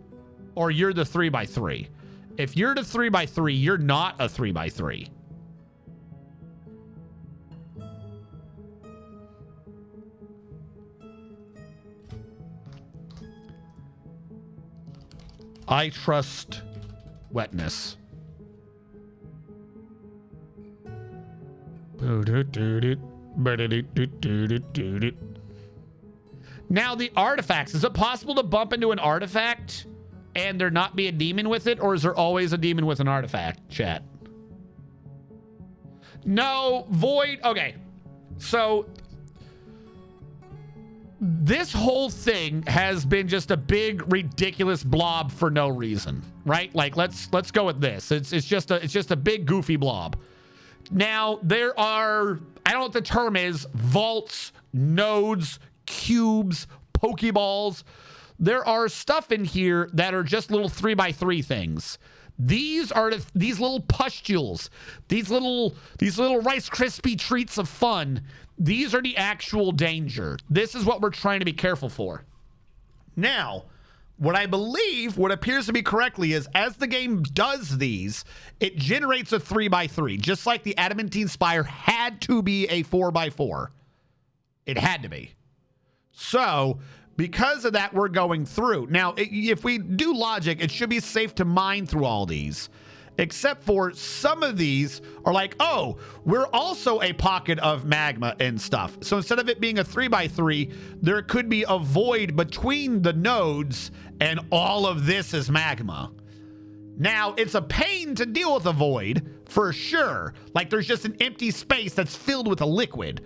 Speaker 1: or you're the 3x3. If you're the 3x3, you're not a 3x3. I trust wetness. Now the artifacts. Is it possible to bump into an artifact and there not be a demon with it? Or is there always a demon with an artifact, chat? No, void. Okay. So this whole thing has been just a big, ridiculous blob for no reason, right? Like, let's go with this. It's just a big, goofy blob. Now, there are, I don't know what the term is, vaults, nodes, cubes, pokeballs. There are stuff in here that are just little 3x3 things. These are these little pustules, these little Rice Krispie treats of fun. These are the actual danger. This is what we're trying to be careful for. Now, what I believe, what appears to be correctly, is as the game does these, it generates a 3x3, just like the adamantine spire had to be a 4x4. It had to be. So, because of that, we're going through. Now, if we do logic, it should be safe to mine through all these. Except for some of these are like, oh, we're also a pocket of magma and stuff. So instead of it being a 3x3, there could be a void between the nodes and all of this is magma. Now, it's a pain to deal with a void, for sure. Like, there's just an empty space that's filled with a liquid,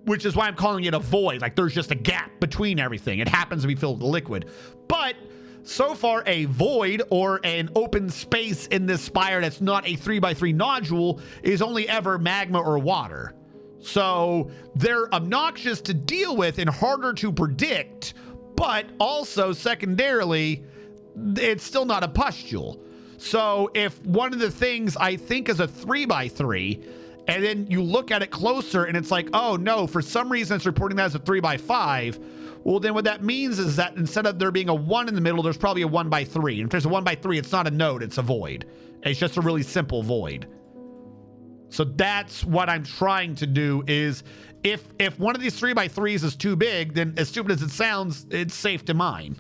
Speaker 1: which is why I'm calling it a void. Like, there's just a gap between everything. It happens to be filled with liquid. But so far, a void or an open space in this spire that's not a 3x3 nodule is only ever magma or water. So they're obnoxious to deal with and harder to predict, but also secondarily, it's still not a pustule. So if one of the things I think is a 3x3, and then you look at it closer and it's like, oh no, for some reason it's reporting that as a 3x5. Well, then what that means is that instead of there being a 1 in the middle, there's probably a 1x3. And if there's a 1x3, it's not a node, it's a void. It's just a really simple void. So that's what I'm trying to do is if one of these 3x3s is too big, then as stupid as it sounds, it's safe to mine.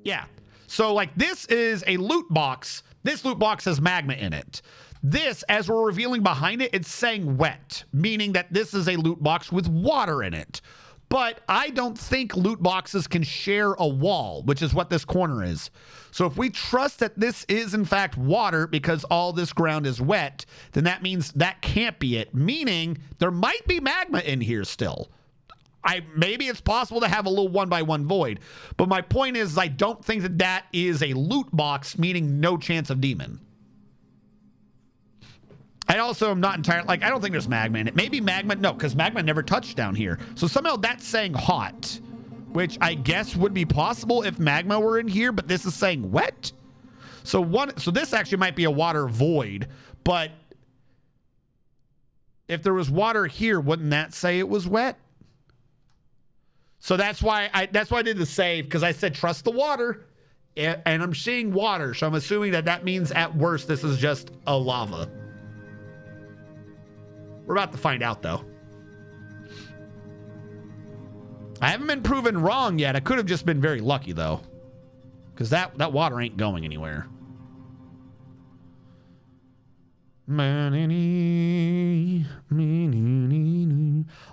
Speaker 1: Yeah. So like this is a loot box. This loot box has magma in it. This, as we're revealing behind it, it's saying wet, meaning that this is a loot box with water in it. But I don't think loot boxes can share a wall, which is what this corner is. So if we trust that this is in fact water because all this ground is wet, then that means that can't be it. Meaning there might be magma in here still. Maybe it's possible to have a little 1x1 void. But my point is I don't think that that is a loot box, meaning no chance of demon. I also am not entirely, like, I don't think there's magma in it. Maybe magma, no, because magma never touched down here. So somehow that's saying hot, which I guess would be possible if magma were in here, but this is saying wet. So this actually might be a water void, but if there was water here, wouldn't that say it was wet? So that's why I did the save, because I said trust the water, and I'm seeing water, so I'm assuming that means at worst this is just a lava. We're about to find out, though. I haven't been proven wrong yet. I could have just been very lucky, though. Because that water ain't going anywhere.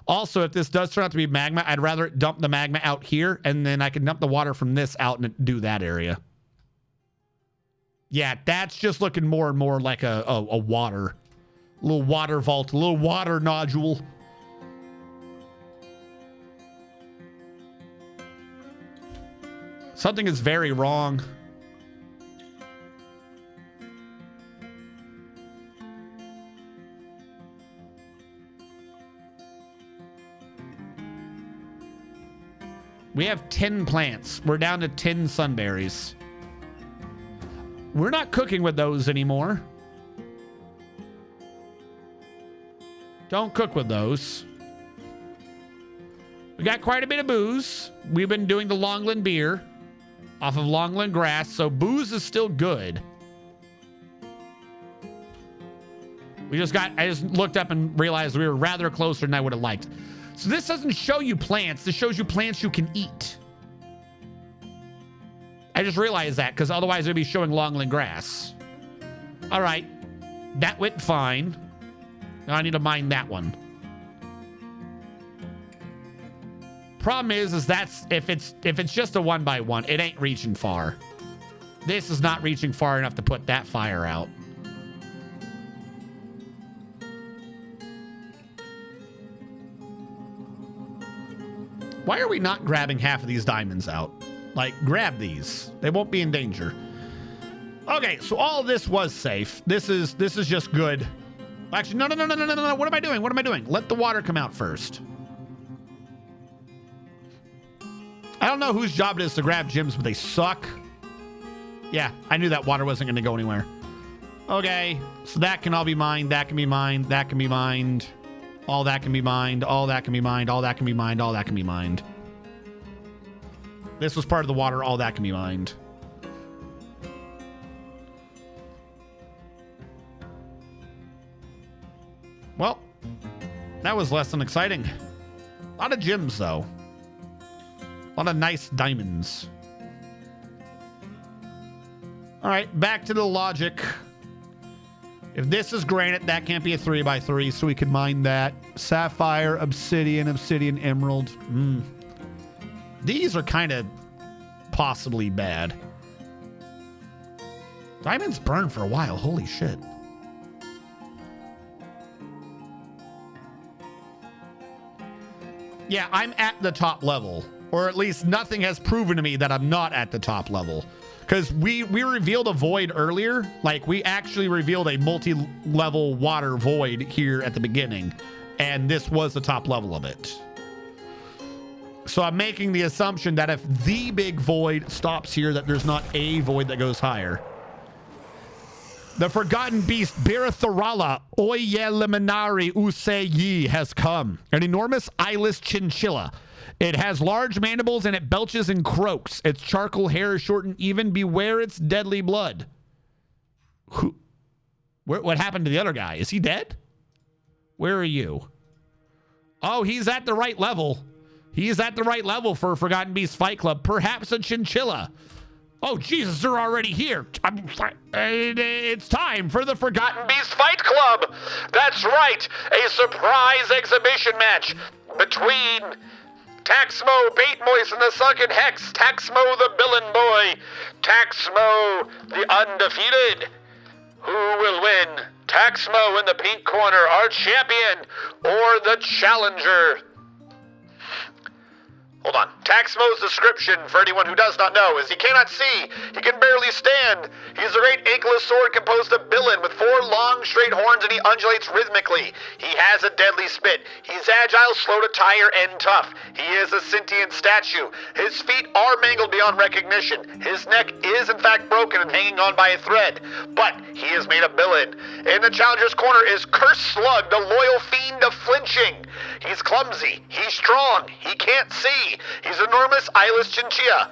Speaker 1: Also, if this does turn out to be magma, I'd rather dump the magma out here, and then I can dump the water from this out and do that area. Yeah, that's just looking more and more like a water. A little water vault, a little water nodule. Something is very wrong. We have 10 plants. We're down to 10 sunberries. We're not cooking with those anymore. Don't cook with those. We got quite a bit of booze. We've been doing the Longland beer off of Longland grass, so booze is still good. I just looked up and realized we were rather closer than I would have liked. So this doesn't show you plants. This shows you plants you can eat. I just realized that because otherwise it would be showing Longland grass. All right. That went fine. Now I need to mine that one. Problem is that's if it's just a 1x1, it ain't reaching far. This is not reaching far enough to put that fire out. Why are we not grabbing half of these diamonds out? Like, grab these. They won't be in danger. Okay, so all of this was safe. This is just good. Actually, no. What am I doing? What am I doing? Let the water come out first. I don't know whose job it is to grab gems, but they suck. Yeah, I knew that water wasn't going to go anywhere. Okay, so that can all be mined. That can be mined. That can be mined. All that can be mined. All that can be mined. All that can be mined. All that can be mined. This was part of the water. All that can be mined. Well, that was less than exciting. A lot of gems, though. A lot of nice diamonds. All right, back to the logic. If this is granite, that can't be a 3x3, so we can mine that. Sapphire, obsidian, emerald. These are kind of possibly bad. Diamonds burn for a while. Holy shit. Yeah, I'm at the top level. Or at least nothing has proven to me that I'm not at the top level. Because we revealed a void earlier. Like, we actually revealed a multi-level water void here at the beginning. And this was the top level of it. So I'm making the assumption that if the big void stops here, that there's not a void that goes higher. The forgotten beast, Biratharala Oyeliminari Useyi, has come. An enormous eyeless chinchilla. It has large mandibles and it belches and croaks. Its charcoal hair is short and even. Beware its deadly blood. What happened to the other guy? Is he dead? Where are you? Oh, he's at the right level. He's at the right level for Forgotten Beast Fight Club. Perhaps a chinchilla. Oh, Jesus, they're already here. It's time for the Forgotten
Speaker 3: Beast Fight Club. That's right. A surprise exhibition match between Taxmo Bait Moist in the Sunken Hex. Taxmo the Villain Boy. Taxmo the Undefeated. Who will win? Taxmo in the pink corner, our champion, or the challenger? Hold on. Taxmo's description, for anyone who does not know, is he cannot see. He can barely stand. He's a great ankless sword composed of bilin with 4 long, straight horns, and he undulates rhythmically. He has a deadly spit. He's agile, slow to tire, and tough. He is a sentient statue. His feet are mangled beyond recognition. His neck is, in fact, broken and hanging on by a thread. But he is made of bilin. In the challenger's corner is Cursed Slug, the loyal fiend of flinching. He's clumsy. He's strong. He can't see. He's enormous eyeless chinchilla.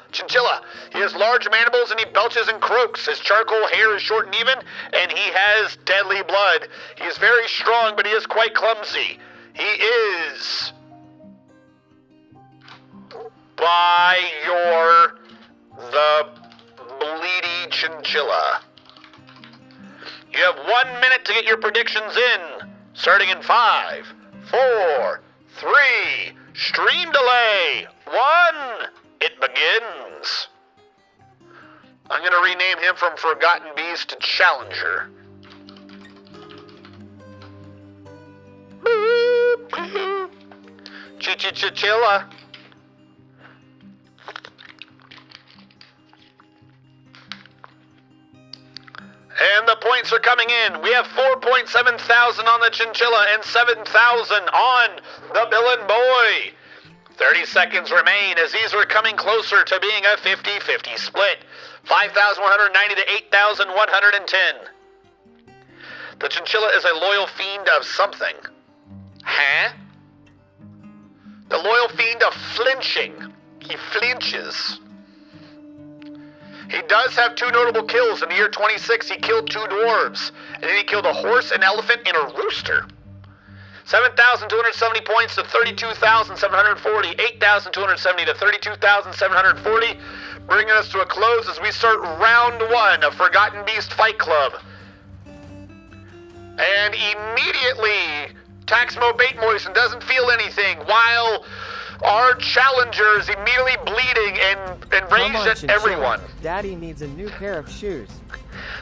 Speaker 3: He has large mandibles and he belches and croaks. His charcoal hair is short and even, and he has deadly blood. He is very strong, but he is quite clumsy. He is the Bleedy Chinchilla. You have 1 minute to get your predictions in, starting in 5, 4, 3, stream delay, 1, it begins. I'm going to rename him from Forgotten Beast to Challenger. Chilla. And the points are coming in. We have 4.7 thousand on the Chinchilla and 7,000 on the Villain Boy. 30 seconds remain as these are coming closer to being a 50-50 split. 5,190 to 8,110. The Chinchilla is a loyal fiend of something. Huh? The loyal fiend of flinching. He flinches. He does have 2 notable kills. In the year 26, he killed 2 dwarves. And then he killed a horse, an elephant, and a rooster. 7,270 points to 32,740. 8,270 to 32,740. Bringing us to a close as we start round 1 of Forgotten Beast Fight Club. And immediately, Taxmo Bait Moisten doesn't feel anything, while our challenger is immediately bleeding and raged at
Speaker 2: Chinchilla.
Speaker 3: everyone.
Speaker 2: Daddy needs a new pair of shoes.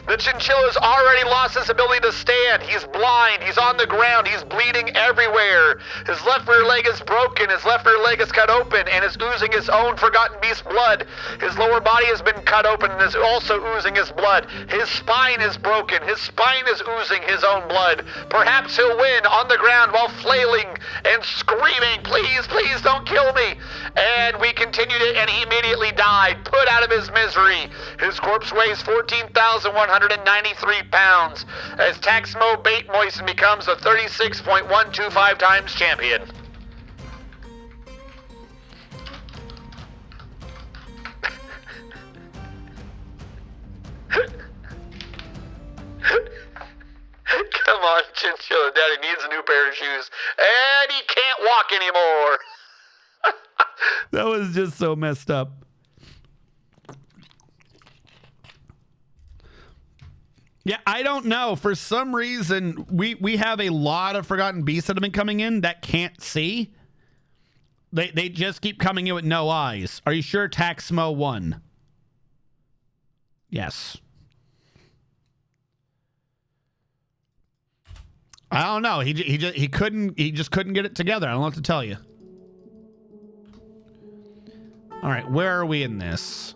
Speaker 3: The Chinchilla's already lost his ability to stand. He's blind. He's on the ground. He's bleeding everywhere. His left rear leg is broken. His left rear leg is cut open and is oozing his own Forgotten Beast blood. His lower body has been cut open and is also oozing his blood. His spine is broken. His spine is oozing his own blood. Perhaps he'll win on the ground while flailing and screaming, "Please, please don't kill me." And we continued it, and he immediately died, put out of his misery. His corpse weighs 14,193 pounds as Taxmo Bait Moisten becomes a 36.125 times champion. Come on, Chinchilla Daddy needs a new pair of shoes, and he can't walk anymore.
Speaker 1: That was just so messed up. Yeah, I don't know. For some reason, we have a lot of Forgotten Beasts that have been coming in that can't see. They just keep coming in with no eyes. Are you sure Taxmo won? Yes. I don't know. He just couldn't get it together. I don't know what to tell you. All right, where are we in this?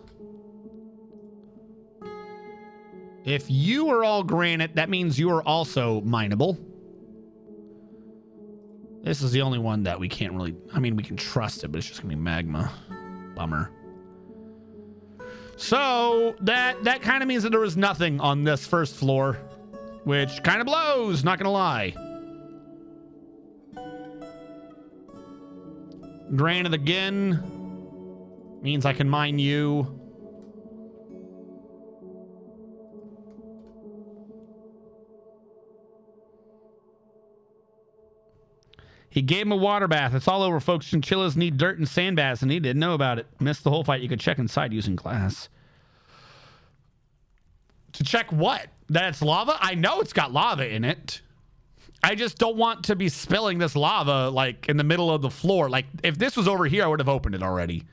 Speaker 1: If you are all granite, that means you are also mineable. This is the only one that we can't really... I mean, we can trust it, but it's just going to be magma. Bummer. So, that kind of means that there was nothing on this first floor, which kind of blows, not going to lie. Granite again means I can mine you. He gave him a water bath. It's all over, folks. Chinchillas need dirt and sand baths, and he didn't know about it. Missed the whole fight. You could check inside using glass. To check what? That it's lava? I know it's got lava in it. I just don't want to be spilling this lava like in the middle of the floor. Like if this was over here, I would have opened it already.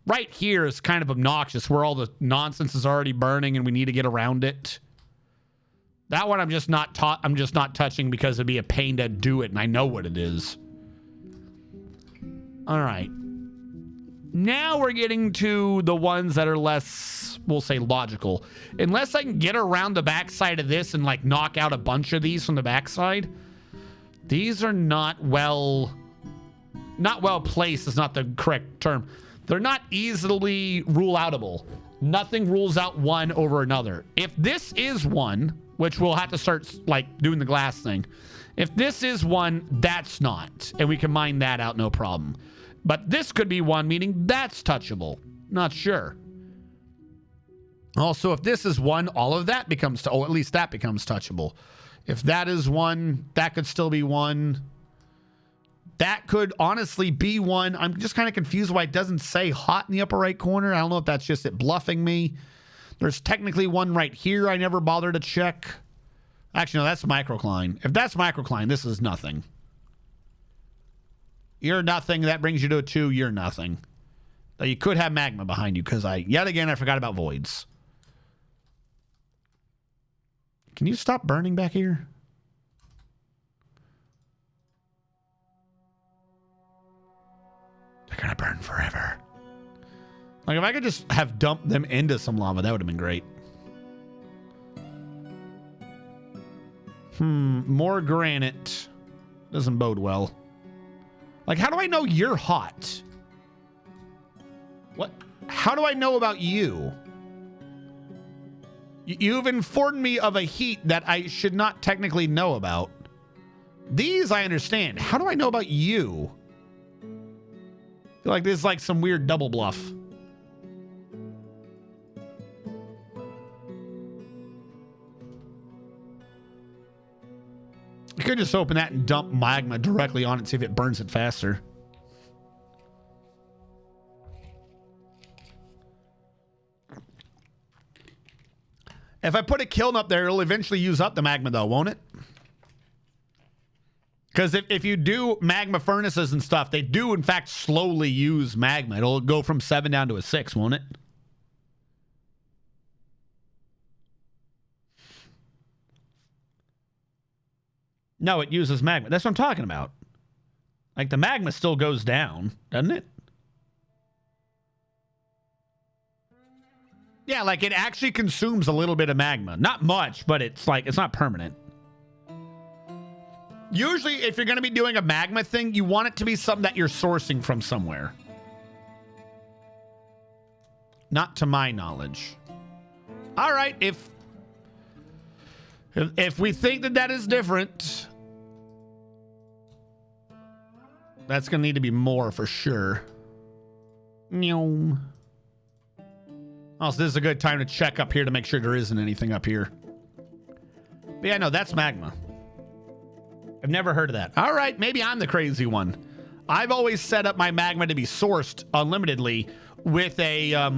Speaker 1: Right here is kind of obnoxious where all the nonsense is already burning and we need to get around it. That one I'm just not touching because it'd be a pain to do it and I know what it is. All right. Now we're getting to the ones that are less, we'll say, logical. Unless I can get around the backside of this and like knock out a bunch of these from the backside. These are not well placed is not the correct term. They're not easily rule outable. Nothing rules out one over another. If this is one, which we'll have to start like doing the glass thing. If this is one, that's not. And we can mine that out, no problem. But this could be one, meaning that's touchable. Not sure. Also, if this is one, all of that becomes, at least that becomes touchable. If that is one, that could still be one. That could honestly be one. I'm just kind of confused why it doesn't say hot in the upper right corner. I don't know if that's just it bluffing me. There's technically one right here I never bothered to check. Actually, no, that's microcline. If that's microcline, this is nothing. You're nothing. That brings you to a 2. You're nothing. Though you could have magma behind you because yet again, I forgot about voids. Can you stop burning back here? They're gonna burn forever. Like if I could just have dumped them into some lava, that would have been great. More granite. Doesn't bode well. Like, how do I know you're hot? What? How do I know about you? You've informed me of a heat that I should not technically know about. These I understand. How do I know about you? I feel like this is like some weird double bluff. You could just open that and dump magma directly on it and see if it burns it faster. If I put a kiln up there, it'll eventually use up the magma though, won't it? Because if you do magma furnaces and stuff, they do in fact slowly use magma. It'll go from 7 down to a 6, won't it? No, it uses magma. That's what I'm talking about. Like the magma still goes down, doesn't it? Yeah, like it actually consumes a little bit of magma. Not much, but it's like, it's not permanent. Usually, if you're going to be doing a magma thing, you want it to be something that you're sourcing from somewhere. Not to my knowledge. All right, if we think that is different, that's going to need to be more for sure. Meow. Also, this is a good time to check up here to make sure there isn't anything up here. But yeah, no, that's magma. I've never heard of that. All right, maybe I'm the crazy one. I've always set up my magma to be sourced unlimitedly with a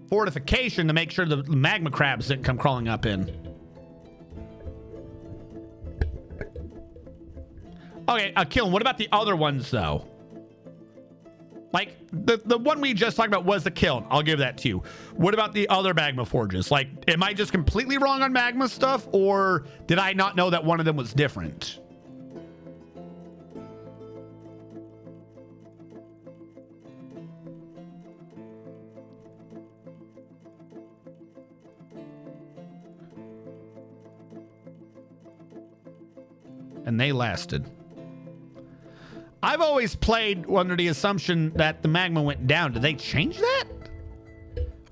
Speaker 1: fortification to make sure the magma crabs didn't come crawling up in. Okay, kiln. What about the other ones, though? Like, the one we just talked about was the kiln. I'll give that to you. What about the other magma forges? Like, am I just completely wrong on magma stuff, or did I not know that one of them was different? And they lasted. I've always played under the assumption that the magma went down. Did they change that?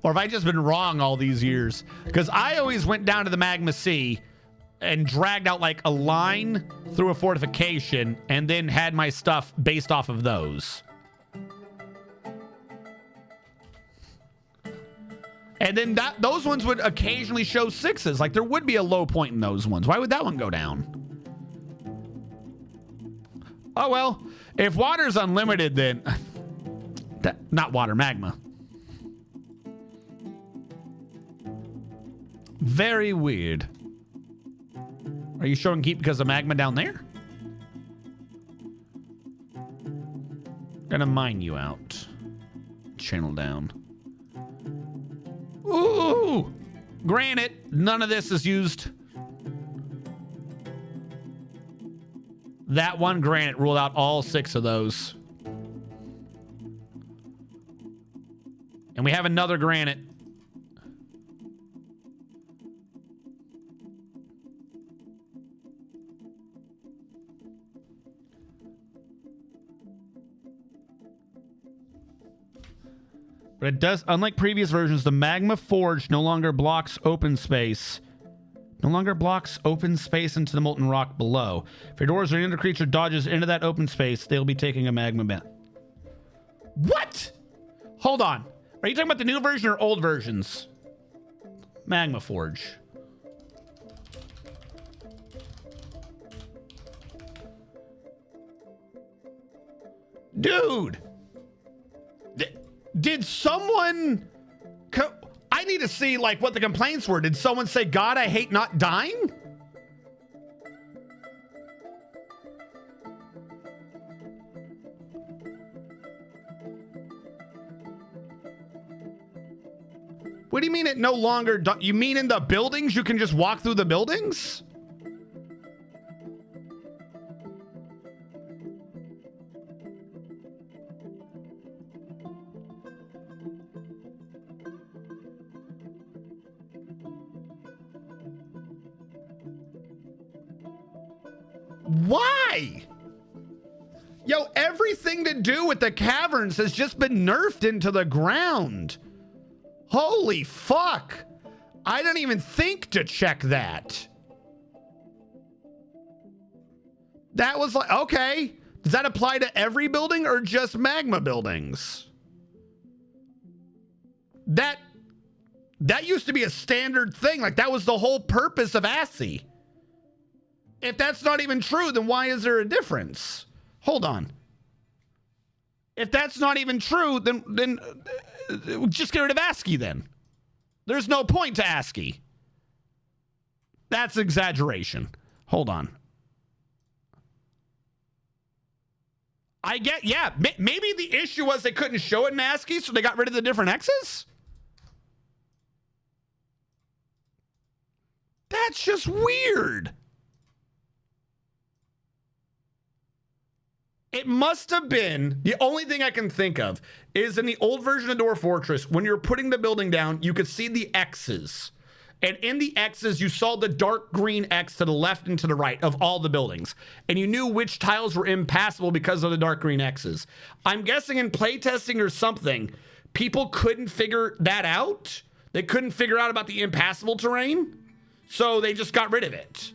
Speaker 1: Or have I just been wrong all these years? Because I always went down to the magma sea and dragged out like a line through a fortification and then had my stuff based off of those. And then those ones would occasionally show 6s. Like there would be a low point in those ones. Why would that one go down? Oh, well, if water's unlimited, then... not water, magma. Very weird. Are you showing keep because of magma down there? Gonna mine you out. Channel down. Ooh! Granite. None of this is used. That one granite ruled out all 6 of those. And we have another granite. But it does, unlike previous versions, the magma forge no longer blocks open space. No longer blocks open space into the molten rock below. If your doors or any other creature dodges into that open space, they'll be taking a magma bent. What? Hold on. Are you talking about the new version or old versions? Magma forge. Dude! Did someone... I need to see, like, what the complaints were. Did someone say, God, I hate not dying? What do you mean it no longer... You mean in the buildings? You can just walk through the buildings? Why? Yo, everything to do with the caverns has just been nerfed into the ground. Holy fuck. I didn't even think to check that. That was like, okay. Does that apply to every building or just magma buildings? That used to be a standard thing. Like, that was the whole purpose of ASCII. If that's not even true, then why is there a difference? Hold on. If that's not even true, then just get rid of ASCII then. There's no point to ASCII. That's exaggeration. Hold on. I get, yeah, maybe the issue was they couldn't show it in ASCII, so they got rid of the different X's? That's just weird. It must have been, the only thing I can think of is in the old version of Dwarf Fortress, when you're putting the building down, you could see the X's. And in the X's, you saw the dark green X to the left and to the right of all the buildings. And you knew which tiles were impassable because of the dark green X's. I'm guessing in playtesting or something, people couldn't figure that out. They couldn't figure out about the impassable terrain. So they just got rid of it.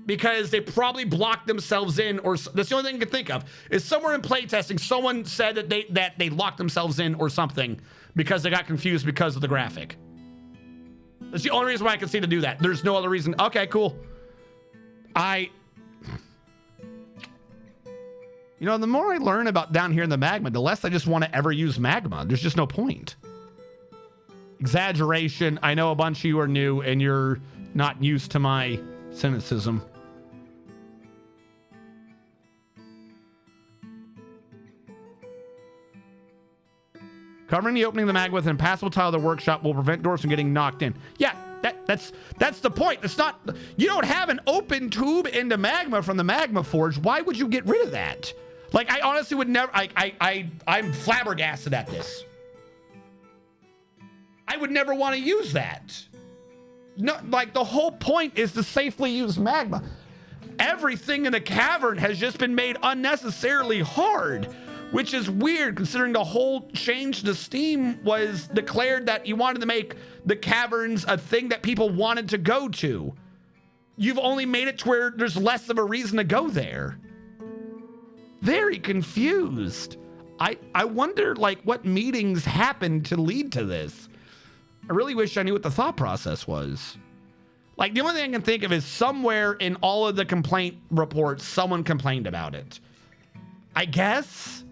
Speaker 1: Because they probably blocked themselves in, or that's the only thing I can think of, is somewhere in playtesting, someone said that they locked themselves in or something because they got confused because of the graphic. That's the only reason why I can see to do that. There's no other reason. Okay, cool. You know, the more I learn about down here in the magma, the less I just want to ever use magma. There's just no point. Exaggeration. I know a bunch of you are new and you're not used to my cynicism. Covering the opening of the magma with an impassable tile of the workshop will prevent doors from getting knocked in. Yeah, that's the point. It's not, you don't have an open tube into magma from the magma forge. Why would you get rid of that? Like, I honestly would never, I'm flabbergasted at this. I would never want to use that. No, like, the whole point is to safely use magma. Everything in the cavern has just been made unnecessarily hard, which is weird considering the whole change to Steam was declared that you wanted to make the caverns a thing that people wanted to go to. You've only made it to where there's less of a reason to go there. Very confused. I wonder, like, what meetings happened to lead to this. I really wish I knew what the thought process was. Like, the only thing I can think of is somewhere in all of the complaint reports, someone complained about it. I guess.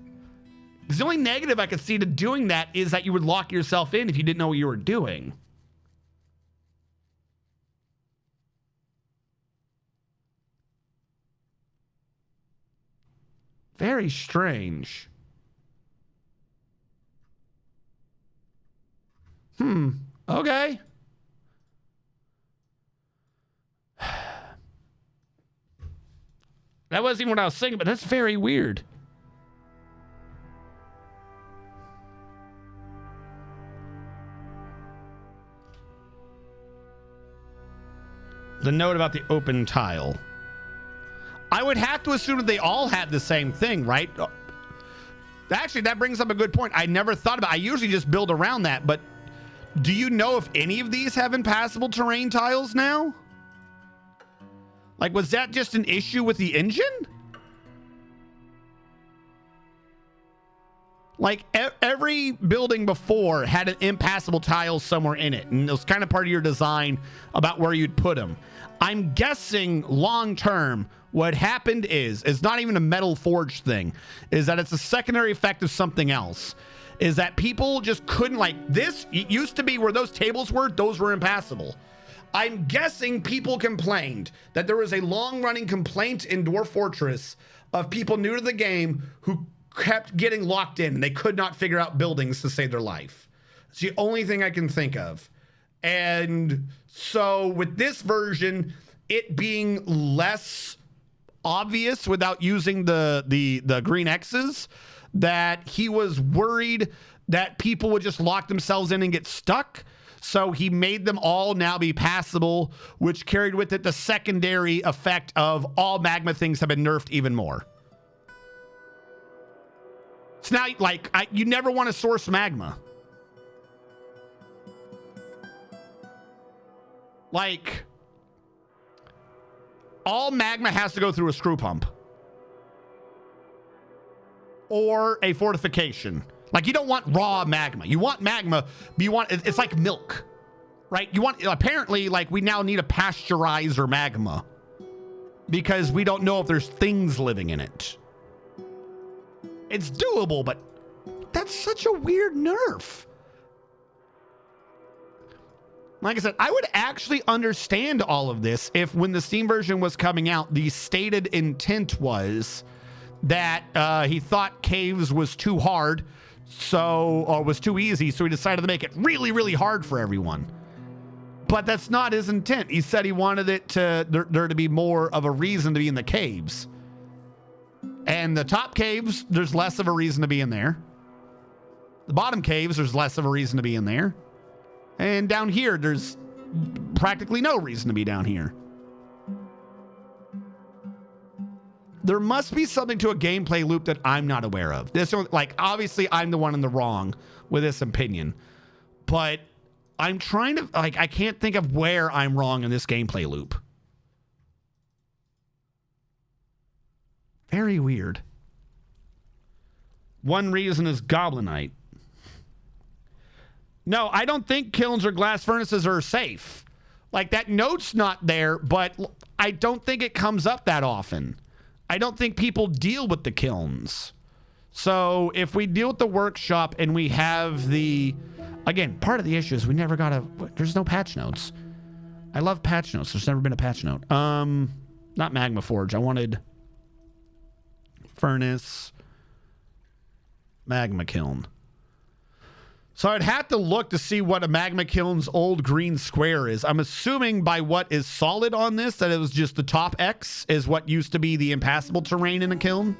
Speaker 1: Because the only negative I could see to doing that is that you would lock yourself in if you didn't know what you were doing. Very strange. Okay. That wasn't even what I was thinking, but that's very weird. The note about the open tile. I would have to assume that they all had the same thing, right? Actually, that brings up a good point. I never thought about it. I usually just build around that, but do you know if any of these have impassable terrain tiles now? Like, was that just an issue with the engine? Like, every building before had an impassable tile somewhere in it, and it was kind of part of your design about where you'd put them. I'm guessing long term, what happened is, it's not even a metal forged thing, is that it's a secondary effect of something else. Is that people just couldn't, like, this, it used to be where those tables were, those were impassable. I'm guessing people complained that there was a long-running complaint in Dwarf Fortress of people new to the game who kept getting locked in and they could not figure out buildings to save their life. It's the only thing I can think of. And so with this version, it being less obvious without using the green X's, that he was worried that people would just lock themselves in and get stuck. So he made them all now be passable, which carried with it the secondary effect of all magma things have been nerfed even more. It's now like, you never want to source magma. Like, all magma has to go through a screw pump. Or a fortification. Like, you don't want raw magma. You want magma, but you want, it's like milk, right? You want, apparently, like, we now need a pasteurizer magma because we don't know if there's things living in it. It's doable, but that's such a weird nerf. Like I said, I would actually understand all of this if when the Steam version was coming out, the stated intent was that he thought caves was too hard, or was too easy, so he decided to make it really, really hard for everyone. But that's not his intent. He said he wanted it to there to be more of a reason to be in the caves. And the top caves, there's less of a reason to be in there. The bottom caves, there's less of a reason to be in there. And down here, there's practically no reason to be down here. There must be something to a gameplay loop that I'm not aware of. This, like, obviously I'm the one in the wrong with this opinion, but I'm trying to, like, I can't think of where I'm wrong in this gameplay loop. Very weird. One reason is Goblinite. No, I don't think kilns or glass furnaces are safe. Like, that note's not there, but I don't think it comes up that often. I don't think people deal with the kilns. So if we deal with the workshop and we have the, again, part of the issue is we never got there's no patch notes. I love patch notes. There's never been a patch note. Not Magma Forge. I wanted furnace, magma kiln. So I'd have to look to see what a magma kiln's old green square is. I'm assuming by what is solid on this that it was just the top X is what used to be the impassable terrain in a kiln.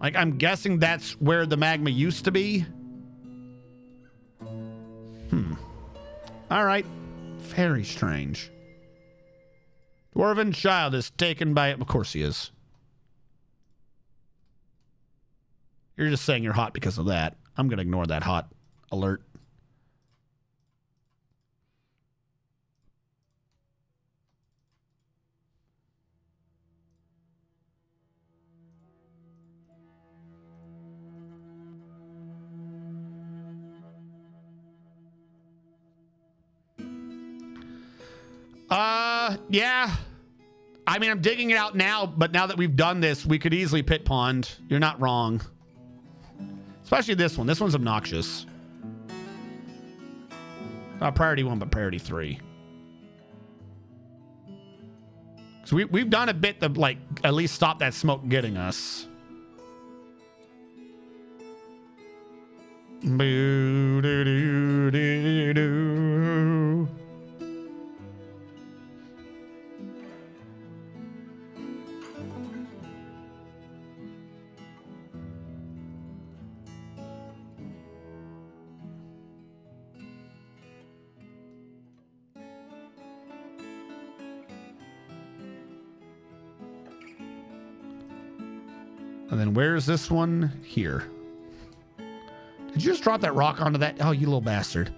Speaker 1: Like, I'm guessing that's where the magma used to be. All right. Very strange. Dwarven child is taken by... Of course he is. You're just saying you're hot because of that. I'm going to ignore that hot alert. Yeah. I mean, I'm digging it out now, but now that we've done this, we could easily pit pond. You're not wrong. Especially this one. This one's obnoxious. Not priority 1, but priority 3. So we've done a bit to, like, at least stop that smoke getting us. Boo, doo, doo, doo, doo. And then where's this one? Here. Did you just drop that rock onto that? Oh, you little bastard.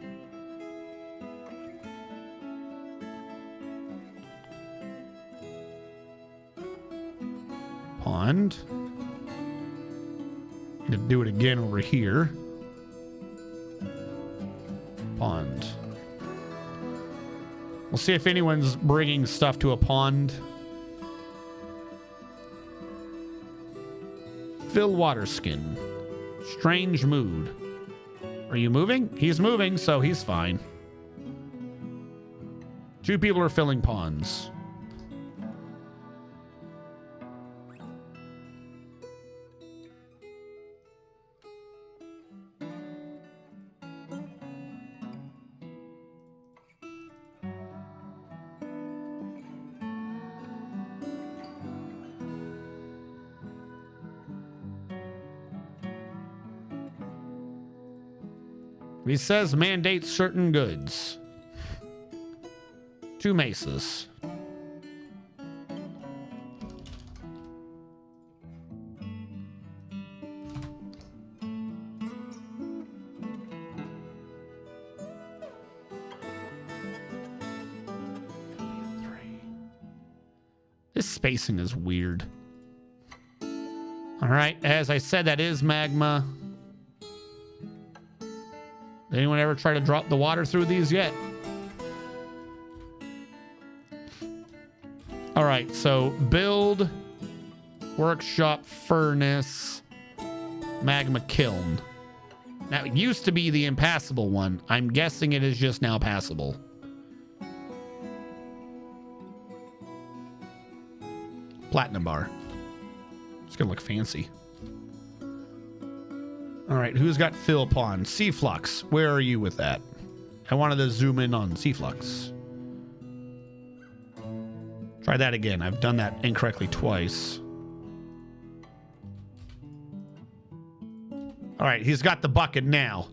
Speaker 1: Pond. Gonna do it again over here. Pond. We'll see if anyone's bringing stuff to a pond. Fill water skin. Strange mood. Are you moving? He's moving, so he's fine. 2 people are filling ponds. He says mandate certain goods. 2 mesas. This spacing is weird. All right, as I said, that is magma. Anyone ever try to drop the water through these yet? All right, so build, workshop, furnace, magma kiln. Now, it used to be the impassable one. I'm guessing it is just now passable. Platinum bar. It's gonna look fancy. All right, who's got fill pond? Seaflux, where are you with that? I wanted to zoom in on Seaflux. Try that again. I've done that incorrectly twice. All right, he's got the bucket now.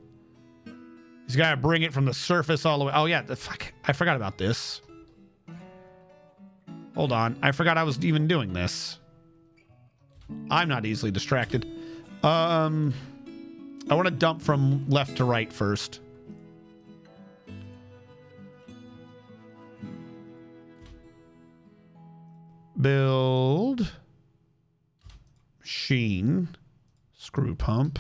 Speaker 1: He's got to bring it from the surface all the way. Oh, yeah, fuck. I forgot about this. Hold on. I forgot I was even doing this. I'm not easily distracted. I want to dump from left to right first. Build. Machine. Screw pump.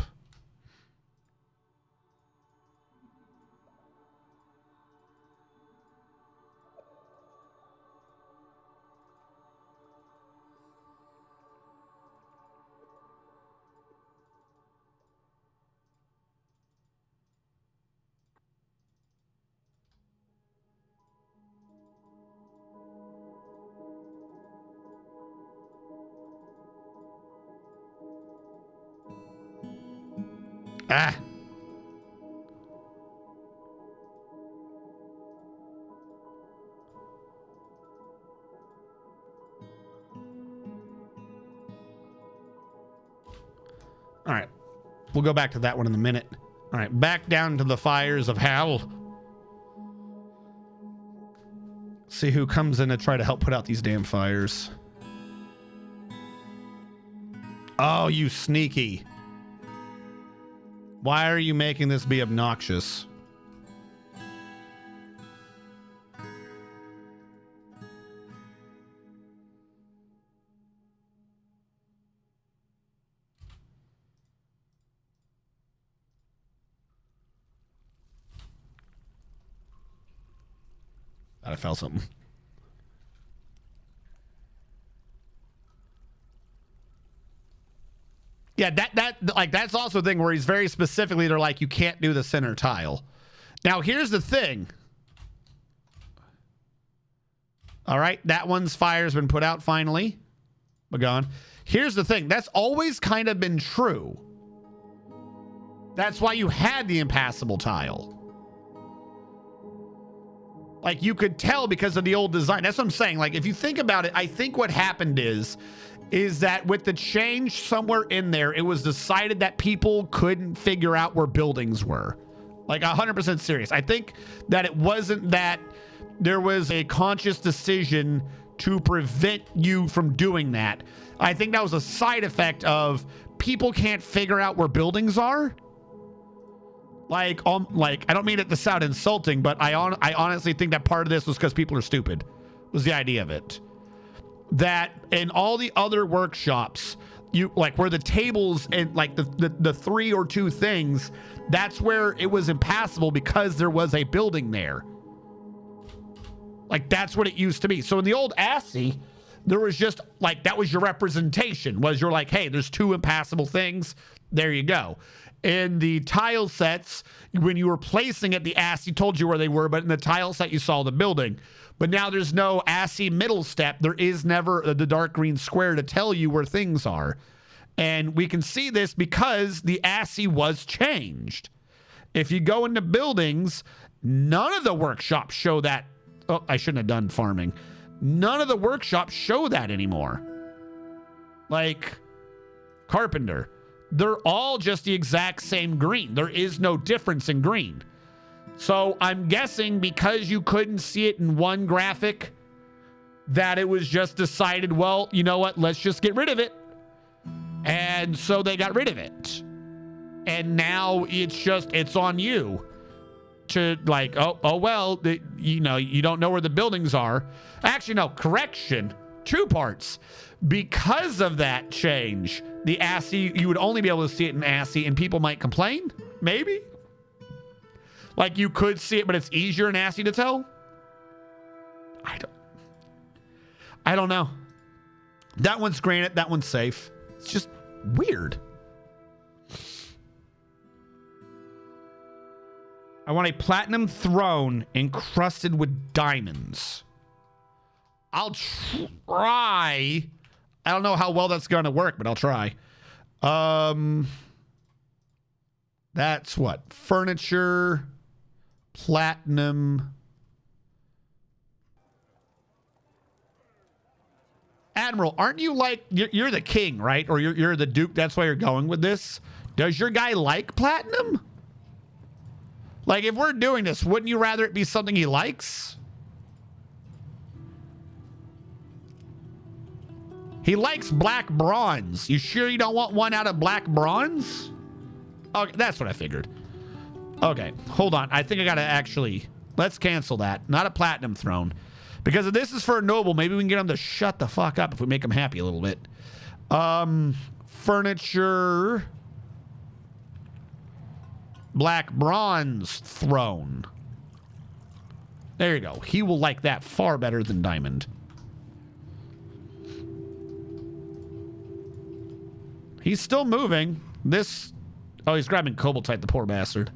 Speaker 1: Ah. All right. We'll go back to that one in a minute. All right. Back down to the fires of hell. See who comes in to try to help put out these damn fires. Oh, you sneaky. Why are you making this be obnoxious? Thought I felt something. Yeah, that's also a thing where he's very specifically, they're like, you can't do the center tile. Now, here's the thing. All right, that one's fire's been put out finally. But gone. Here's the thing. That's always kind of been true. That's why you had the impassable tile. Like, you could tell because of the old design. That's what I'm saying. Like, if you think about it, I think what happened is that with the change somewhere in there, it was decided that people couldn't figure out where buildings were. Like, 100% serious. I think that it wasn't that there was a conscious decision to prevent you from doing that. I think that was a side effect of people can't figure out where buildings are. Like I don't mean it to sound insulting, but I honestly think that part of this was because people are stupid. Was the idea of it. That in all the other workshops, you like where the tables and like the 3 or 2 things, that's where it was impassable because there was a building there. Like, that's what it used to be. So in the old ASCII, there was just like, that was your representation, was you're like, hey, there's 2 impassable things. There you go. In the tile sets, when you were placing it, the ASCII told you where they were, but in the tile set, you saw the building. But now there's no ASCII middle step. There is never the dark green square to tell you where things are. And we can see this because the ASCII was changed. If you go into buildings, none of the workshops show that. Oh, I shouldn't have done farming. None of the workshops show that anymore. Like carpenter. They're all just the exact same green. There is no difference in green. So I'm guessing because you couldn't see it in one graphic, that it was just decided, well, you know what? Let's just get rid of it. And so they got rid of it. And now it's on you to like, oh well, you don't know where the buildings are. Actually, no, correction, 2 parts. Because of that change, the ASCII, you would only be able to see it in ASCII, and people might complain, maybe. Like, you could see it, but it's easier in ASCII to tell. I don't know. That one's granite, that one's safe. It's just weird. I want a platinum throne encrusted with diamonds. I'll try. I don't know how well that's going to work, but I'll try. That's what? Furniture, platinum. Admiral, aren't you like, you're the king, right? Or you're the duke, that's why you're going with this? Does your guy like platinum? Like, if we're doing this, wouldn't you rather it be something he likes? He likes black bronze. You sure you don't want one out of black bronze? Okay, that's what I figured. Okay, hold on. I think I gotta actually, let's cancel that. Not a platinum throne. Because if this is for a noble, maybe we can get him to shut the fuck up if we make him happy a little bit. Furniture. Black bronze throne. There you go. He will like that far better than diamond. He's still moving. This... Oh, he's grabbing Cobaltite, the poor bastard.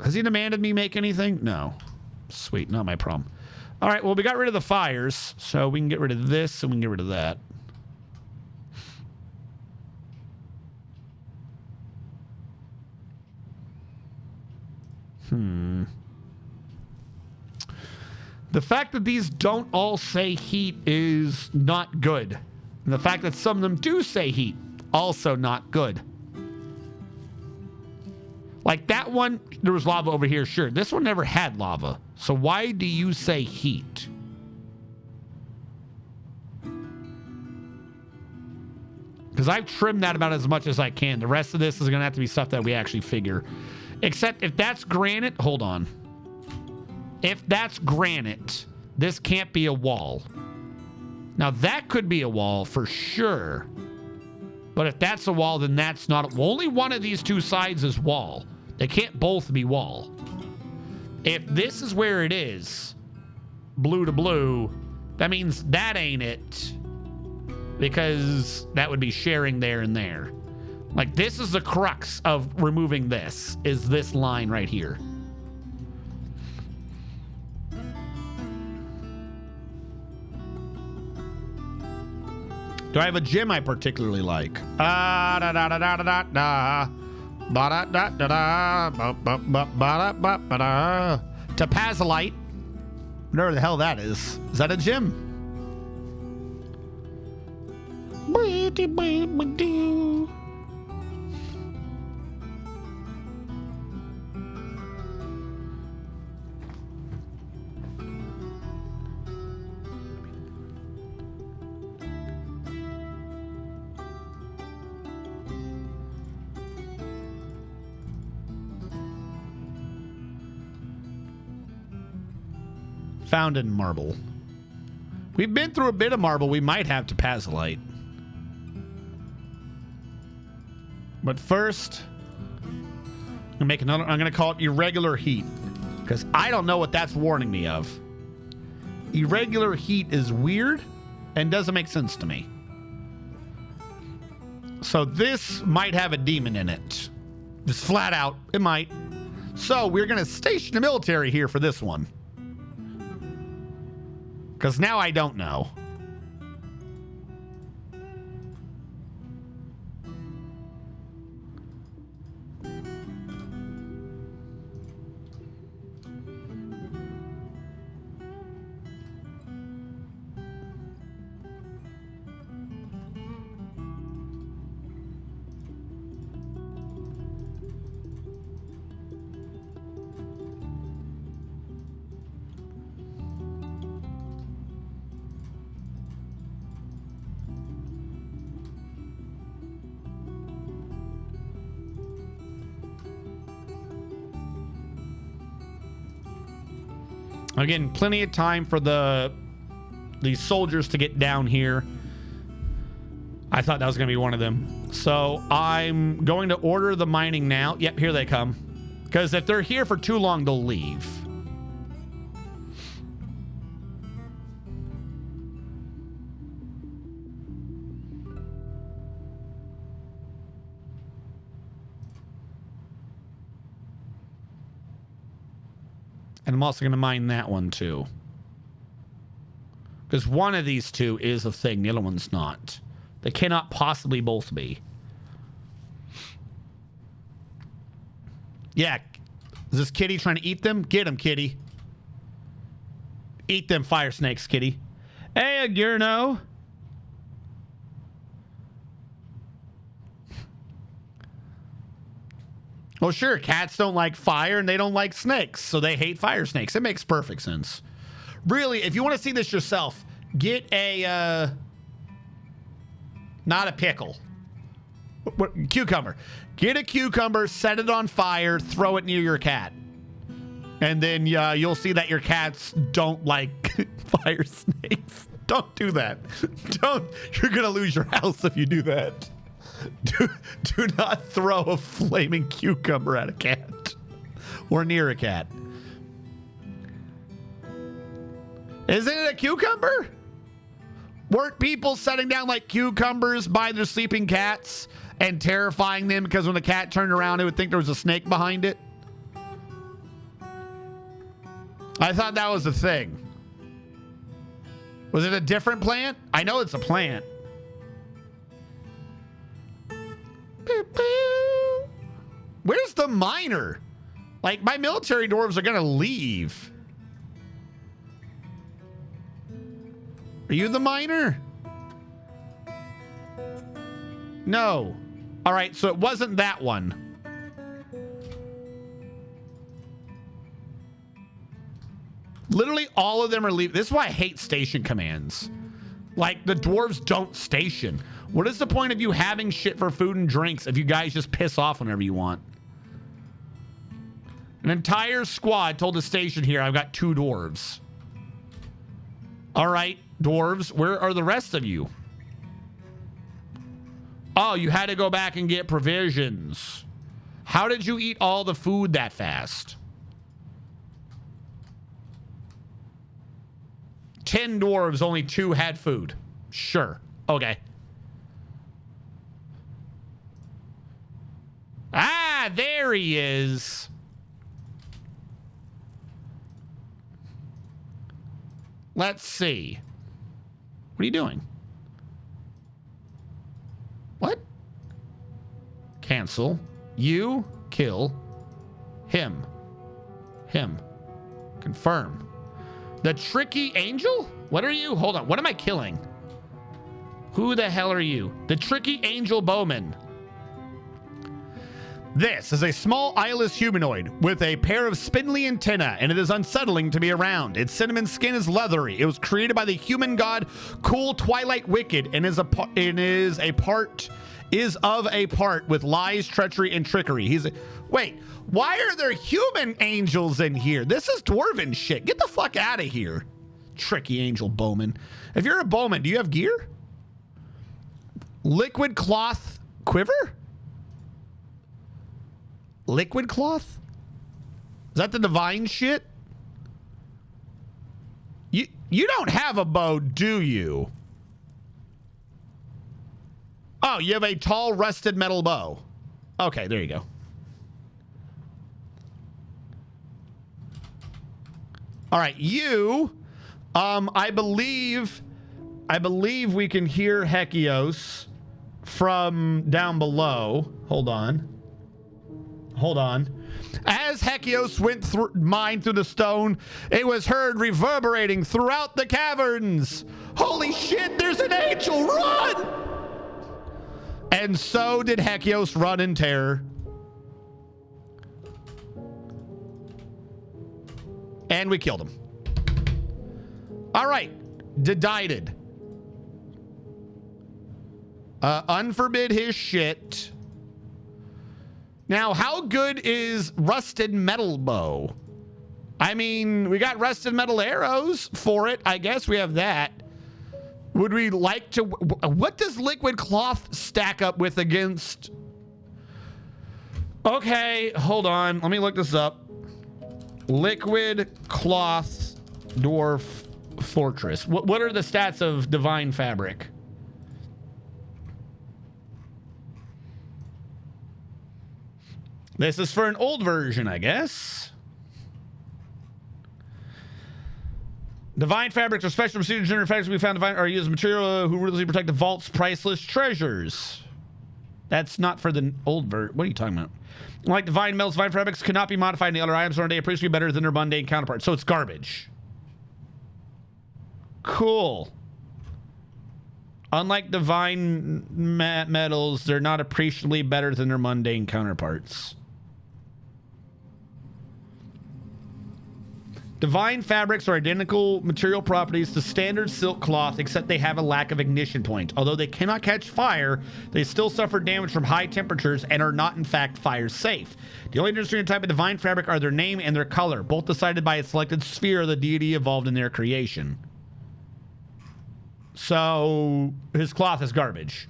Speaker 1: Has he demanded me make anything? No. Sweet, not my problem. All right, well, we got rid of the fires, so we can get rid of this and we can get rid of that. The fact that these don't all say heat is not good. And the fact that some of them do say heat, also not good. Like that one, there was lava over here, sure. This one never had lava. So why do you say heat? Because I've trimmed that about as much as I can. The rest of this is going to have to be stuff that we actually figure. Except if that's granite, hold on. If that's granite, this can't be a wall. Now that could be a wall for sure. But if that's a wall, then that's not. Only one of these 2 sides is wall. They can't both be wall. If this is where it is, blue to blue, that means that ain't it. Because that would be sharing there and there. Like, this is the crux of removing this, is this line right here. Do I have a gym I particularly like? Da da da da da da da. Ba da da da da. Ba ba ba ba da ba da. Tapazolite. Whatever the hell that is. Is that a gym? Found in marble. We've been through a bit of marble. We might have Tapazolite. But first, I'm gonna make another. I'm gonna call it irregular heat because I don't know what that's warning me of. Irregular heat is weird and doesn't make sense to me. So this might have a demon in it. Just flat out, it might. So we're gonna station the military here for this one. Because now I don't know. Again, plenty of time for these soldiers to get down here. I thought that was going to be one of them. So I'm going to order the mining now. Yep, here they come. Because if they're here for too long, they'll leave. And I'm also going to mine that one too. Because one of these two is a thing, the other one's not. They cannot possibly both be. Yeah. Is this kitty trying to eat them? Get him, kitty. Eat them fire snakes, kitty. Hey, Agurno. Well, sure, cats don't like fire and they don't like snakes, so they hate fire snakes. It makes perfect sense. Really, if you want to see this yourself, get a, not a pickle. What, cucumber. Get a cucumber, set it on fire, throw it near your cat. And then you'll see that your cats don't like fire snakes. Don't do that. You're going to lose your house if you do that. Do not throw a flaming cucumber at a cat or near a cat. Isn't it a cucumber? Weren't people setting down like cucumbers by their sleeping cats and terrifying them because when the cat turned around, it would think there was a snake behind it? I thought that was a thing. Was it a different plant? I know it's a plant. Where's the miner? Like, my military dwarves are gonna leave. Are you the miner? No. All right, so it wasn't that one. Literally all of them are leaving. This is why I hate station commands. Like, the dwarves don't station. What is the point of you having shit for food and drinks if you guys just piss off whenever you want? An entire squad told the station here, I've got 2 dwarves. All right, dwarves, where are the rest of you? Oh, you had to go back and get provisions. How did you eat all the food that fast? 10 dwarves, only 2 had food. Sure. Okay. Ah, there he is. Let's see. What are you doing? Cancel. You kill him. Him. Confirm. The tricky angel? What are you? Hold on. What am I killing? Who the hell are you? The tricky angel bowman. This is a small eyeless humanoid with a pair of spindly antennae, and it is unsettling to be around. Its cinnamon skin is leathery. It was created by the human god Cool Twilight Wicked and is of a part with lies, treachery, and trickery. Wait, why are there human angels in here? This is dwarven shit. Get the fuck out of here. Tricky angel bowman. If you're a bowman, do you have gear? Liquid cloth quiver? Liquid cloth? Is that the divine shit? You don't have a bow, do you? Oh, you have a tall rusted metal bow. Okay, there you go. All right, you I believe we can hear Hekios from down below. Hold on. As Hekios went mine through the stone, it was heard reverberating throughout the caverns. Holy shit, there's an angel, run! And so did Hekios run in terror. And we killed him. All right, decided. Unforbid his shit. Now, how good is rusted metal bow? I mean, we got rusted metal arrows for it. I guess we have that. Would we like to... What does liquid cloth stack up with against... Okay, hold on. Let me look this up. Liquid cloth dwarf fortress. What are the stats of divine fabric? This is for an old version, I guess. Divine fabrics are special procedures and fabrics we found divine are used as material who ruthlessly protect the vault's priceless treasures. That's not for the old version. What are you talking about? Like divine metals, divine fabrics cannot be modified in the other items, or they appear to be better than their mundane counterparts. So it's garbage. Cool. Unlike divine metals, they're not appreciably better than their mundane counterparts. Divine fabrics are identical material properties to standard silk cloth, except they have a lack of ignition point. Although they cannot catch fire, they still suffer damage from high temperatures and are not, in fact, fire safe. The only difference between a type of divine fabric are their name and their color, both decided by a selected sphere of the deity involved in their creation. So, his cloth is garbage.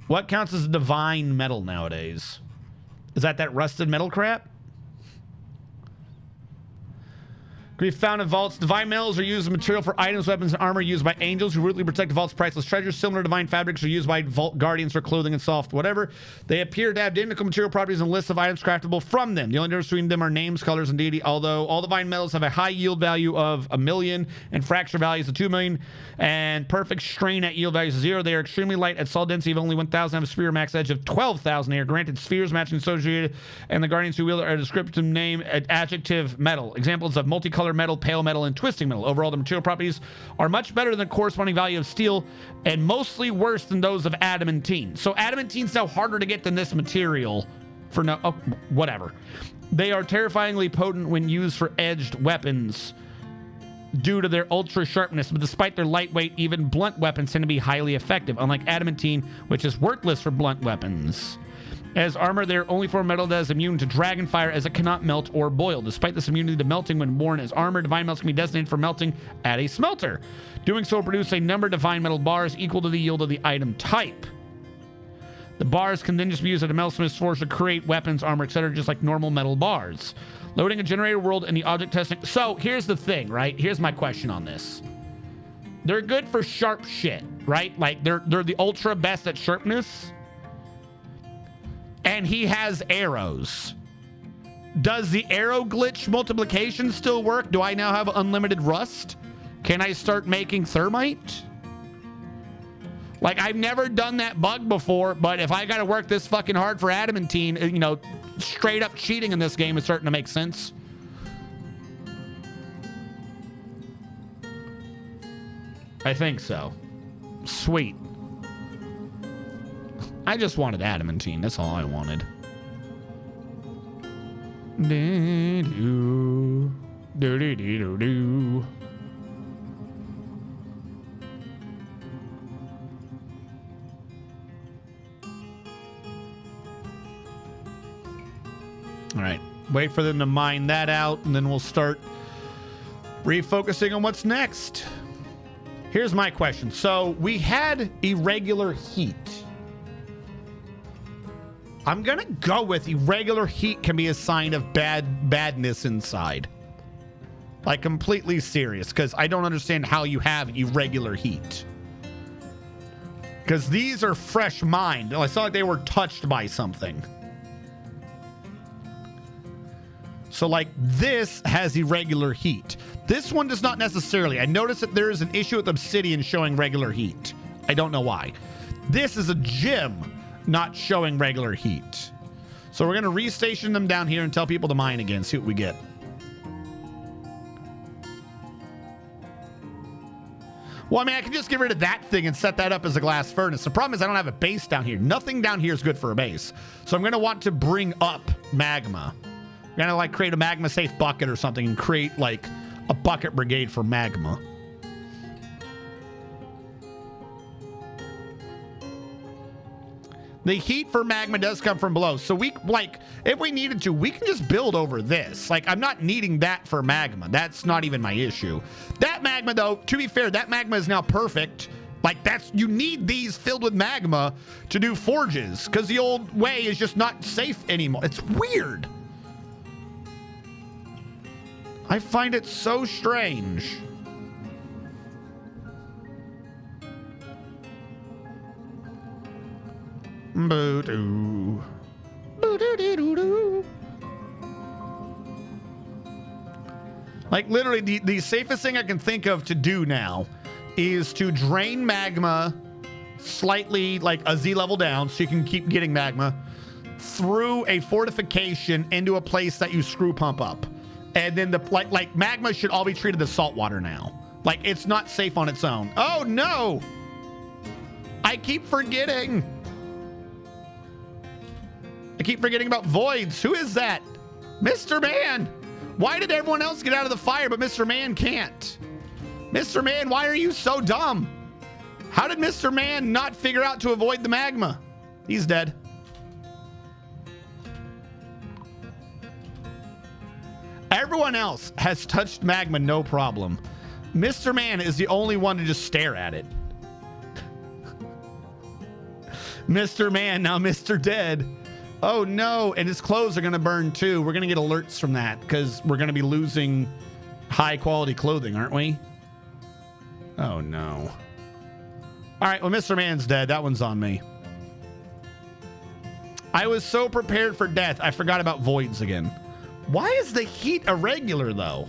Speaker 1: What counts as divine metal nowadays? Is that rusted metal crap? We've found in vaults. Divine metals are used as material for items, weapons, and armor used by angels who ruthlessly protect the vault's priceless treasures. Similar divine fabrics are used by vault guardians for clothing and soft whatever. They appear to have identical material properties and lists of items craftable from them. The only difference between them are names, colors, and deity, although all divine metals have a high yield value of 1 million and fracture values of 2 million and perfect strain at yield values of 0. They are extremely light at solid density of only 1,000, have a sphere max edge of 12,000. They are granted spheres matching associated, and the guardians who wield are a descriptive name, adjective metal. Examples of multicolored metal, pale metal, and twisting metal. Overall, the material properties are much better than the corresponding value of steel and mostly worse than those of adamantine. So adamantine's now harder to get than this material for whatever. They are terrifyingly potent when used for edged weapons due to their ultra sharpness, but despite their lightweight, even blunt weapons tend to be highly effective, unlike adamantine, which is worthless for blunt weapons. As armor, they are only form of metal that is immune to dragon fire, as it cannot melt or boil. Despite this immunity to melting when worn as armor, divine metals can be designated for melting at a smelter. Doing so will produce a number of divine metal bars equal to the yield of the item type. The bars can then just be used at a metalsmith's forge to create weapons, armor, etc., just like normal metal bars. Loading a generator world in the object testing. So here's the thing, right? Here's my question on this. They're good for sharp shit, right? Like they're the ultra best at sharpness. And he has arrows. Does the arrow glitch multiplication still work? Do I now have unlimited rust? Can I start making thermite? Like, I've never done that bug before, but if I got to work this fucking hard for adamantine, you know, straight up cheating in this game is starting to make sense. I think so. Sweet. I just wanted adamantine. That's all I wanted. Do do do do do. All right, wait for them to mine that out, and then we'll start refocusing on what's next. Here's my question. So we had irregular heat. I'm gonna go with irregular heat can be a sign of badness inside. Like, completely serious, because I don't understand how you have irregular heat. Because these are fresh mined. It's not like they were touched by something. So, like, this has irregular heat. This one does not necessarily. I noticed that there is an issue with obsidian showing regular heat. I don't know why. This is a gem not showing regular heat. So we're going to restation them down here and tell people to mine again. See what we get. Well, I mean, I can just get rid of that thing and set that up as a glass furnace. The problem is I don't have a base down here. Nothing down here is good for a base. So I'm going to want to bring up magma. I'm going to, like, create a magma safe bucket or something and create, like, a bucket brigade for magma. The heat for magma does come from below. So we, like, if we needed to, we can just build over this. Like, I'm not needing that for magma. That's not even my issue. That magma, though, to be fair, that magma is now perfect. Like, that's, you need these filled with magma to do forges, because the old way is just not safe anymore. It's weird. I find it so strange. Boo-doo. Boo-doo-doo-doo-doo. Like, literally, the safest thing I can think of to do now is to drain magma slightly, like, a Z level down so you can keep getting magma through a fortification into a place that you screw pump up. And then, like magma should all be treated as salt water now. Like, it's not safe on its own. Oh, no! I keep forgetting. I keep forgetting about voids. Who is that? Mr. Man! Why did everyone else get out of the fire, but Mr. Man can't? Mr. Man, why are you so dumb? How did Mr. Man not figure out to avoid the magma? He's dead. Everyone else has touched magma, no problem. Mr. Man is the only one to just stare at it. Mr. Man, now Mr. Dead. Oh no, and his clothes are gonna burn too. We're gonna get alerts from that because we're gonna be losing high quality clothing, aren't we? Oh no. All right, well, Mr. Man's dead. That one's on me. I was so prepared for death, I forgot about voids again. Why is the heat irregular, though?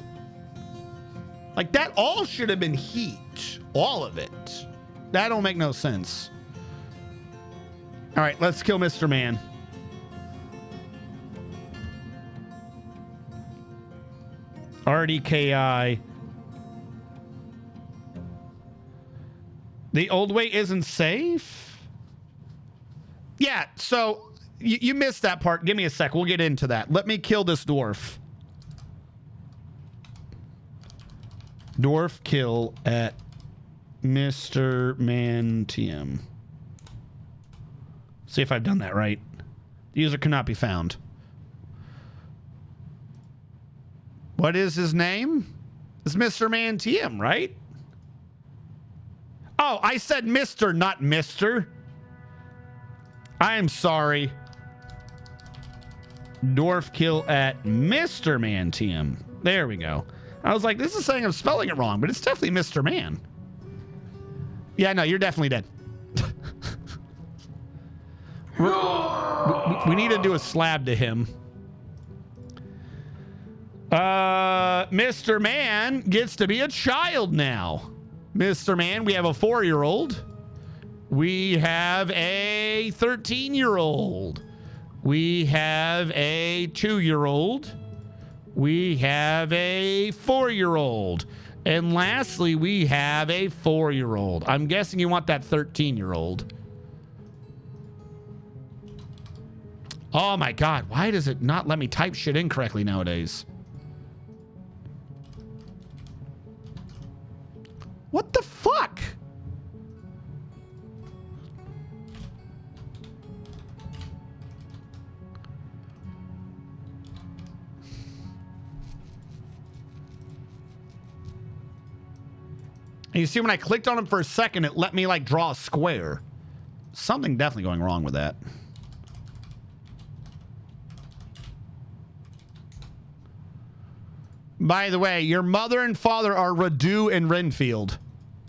Speaker 1: Like, that all should have been heat. All of it. That don't make no sense. All right, let's kill Mr. Man. RDKI. The old way isn't safe? Yeah, so you missed that part. Give me a sec. We'll get into that. Let me kill this dwarf. Dwarf kill at Mr. Mantium. See if I've done that right. The user cannot be found. What is his name? It's Mr. Mantium, right? Oh, I said Mr., not Mr. I am sorry. Dwarf kill at Mr. Mantium. There we go. I was like, this is saying I'm spelling it wrong, but it's definitely Mr. Man. Yeah, no, you're definitely dead. we need to do a slab to him. Mr. Man gets to be a child now. Mr. Man, we have a 4-year-old. We have a 13-year-old. We have a 2-year-old. We have a 4-year-old. And lastly, we have a 4-year-old. I'm guessing you want that 13-year-old. Oh my God, why does it not let me type shit in correctly nowadays? What the fuck? And you see, when I clicked on him for a second, it let me like draw a square. Something definitely going wrong with that. By the way, your mother and father are Radu and Renfield.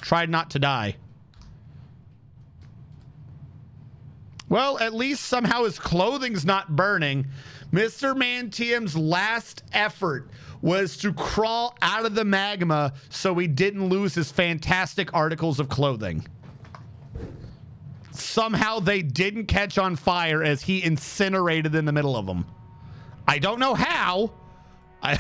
Speaker 1: Tried not to die. Well, at least somehow his clothing's not burning. Mr. Mantium's last effort was to crawl out of the magma so he didn't lose his fantastic articles of clothing. Somehow they didn't catch on fire as he incinerated in the middle of them. I don't know how. I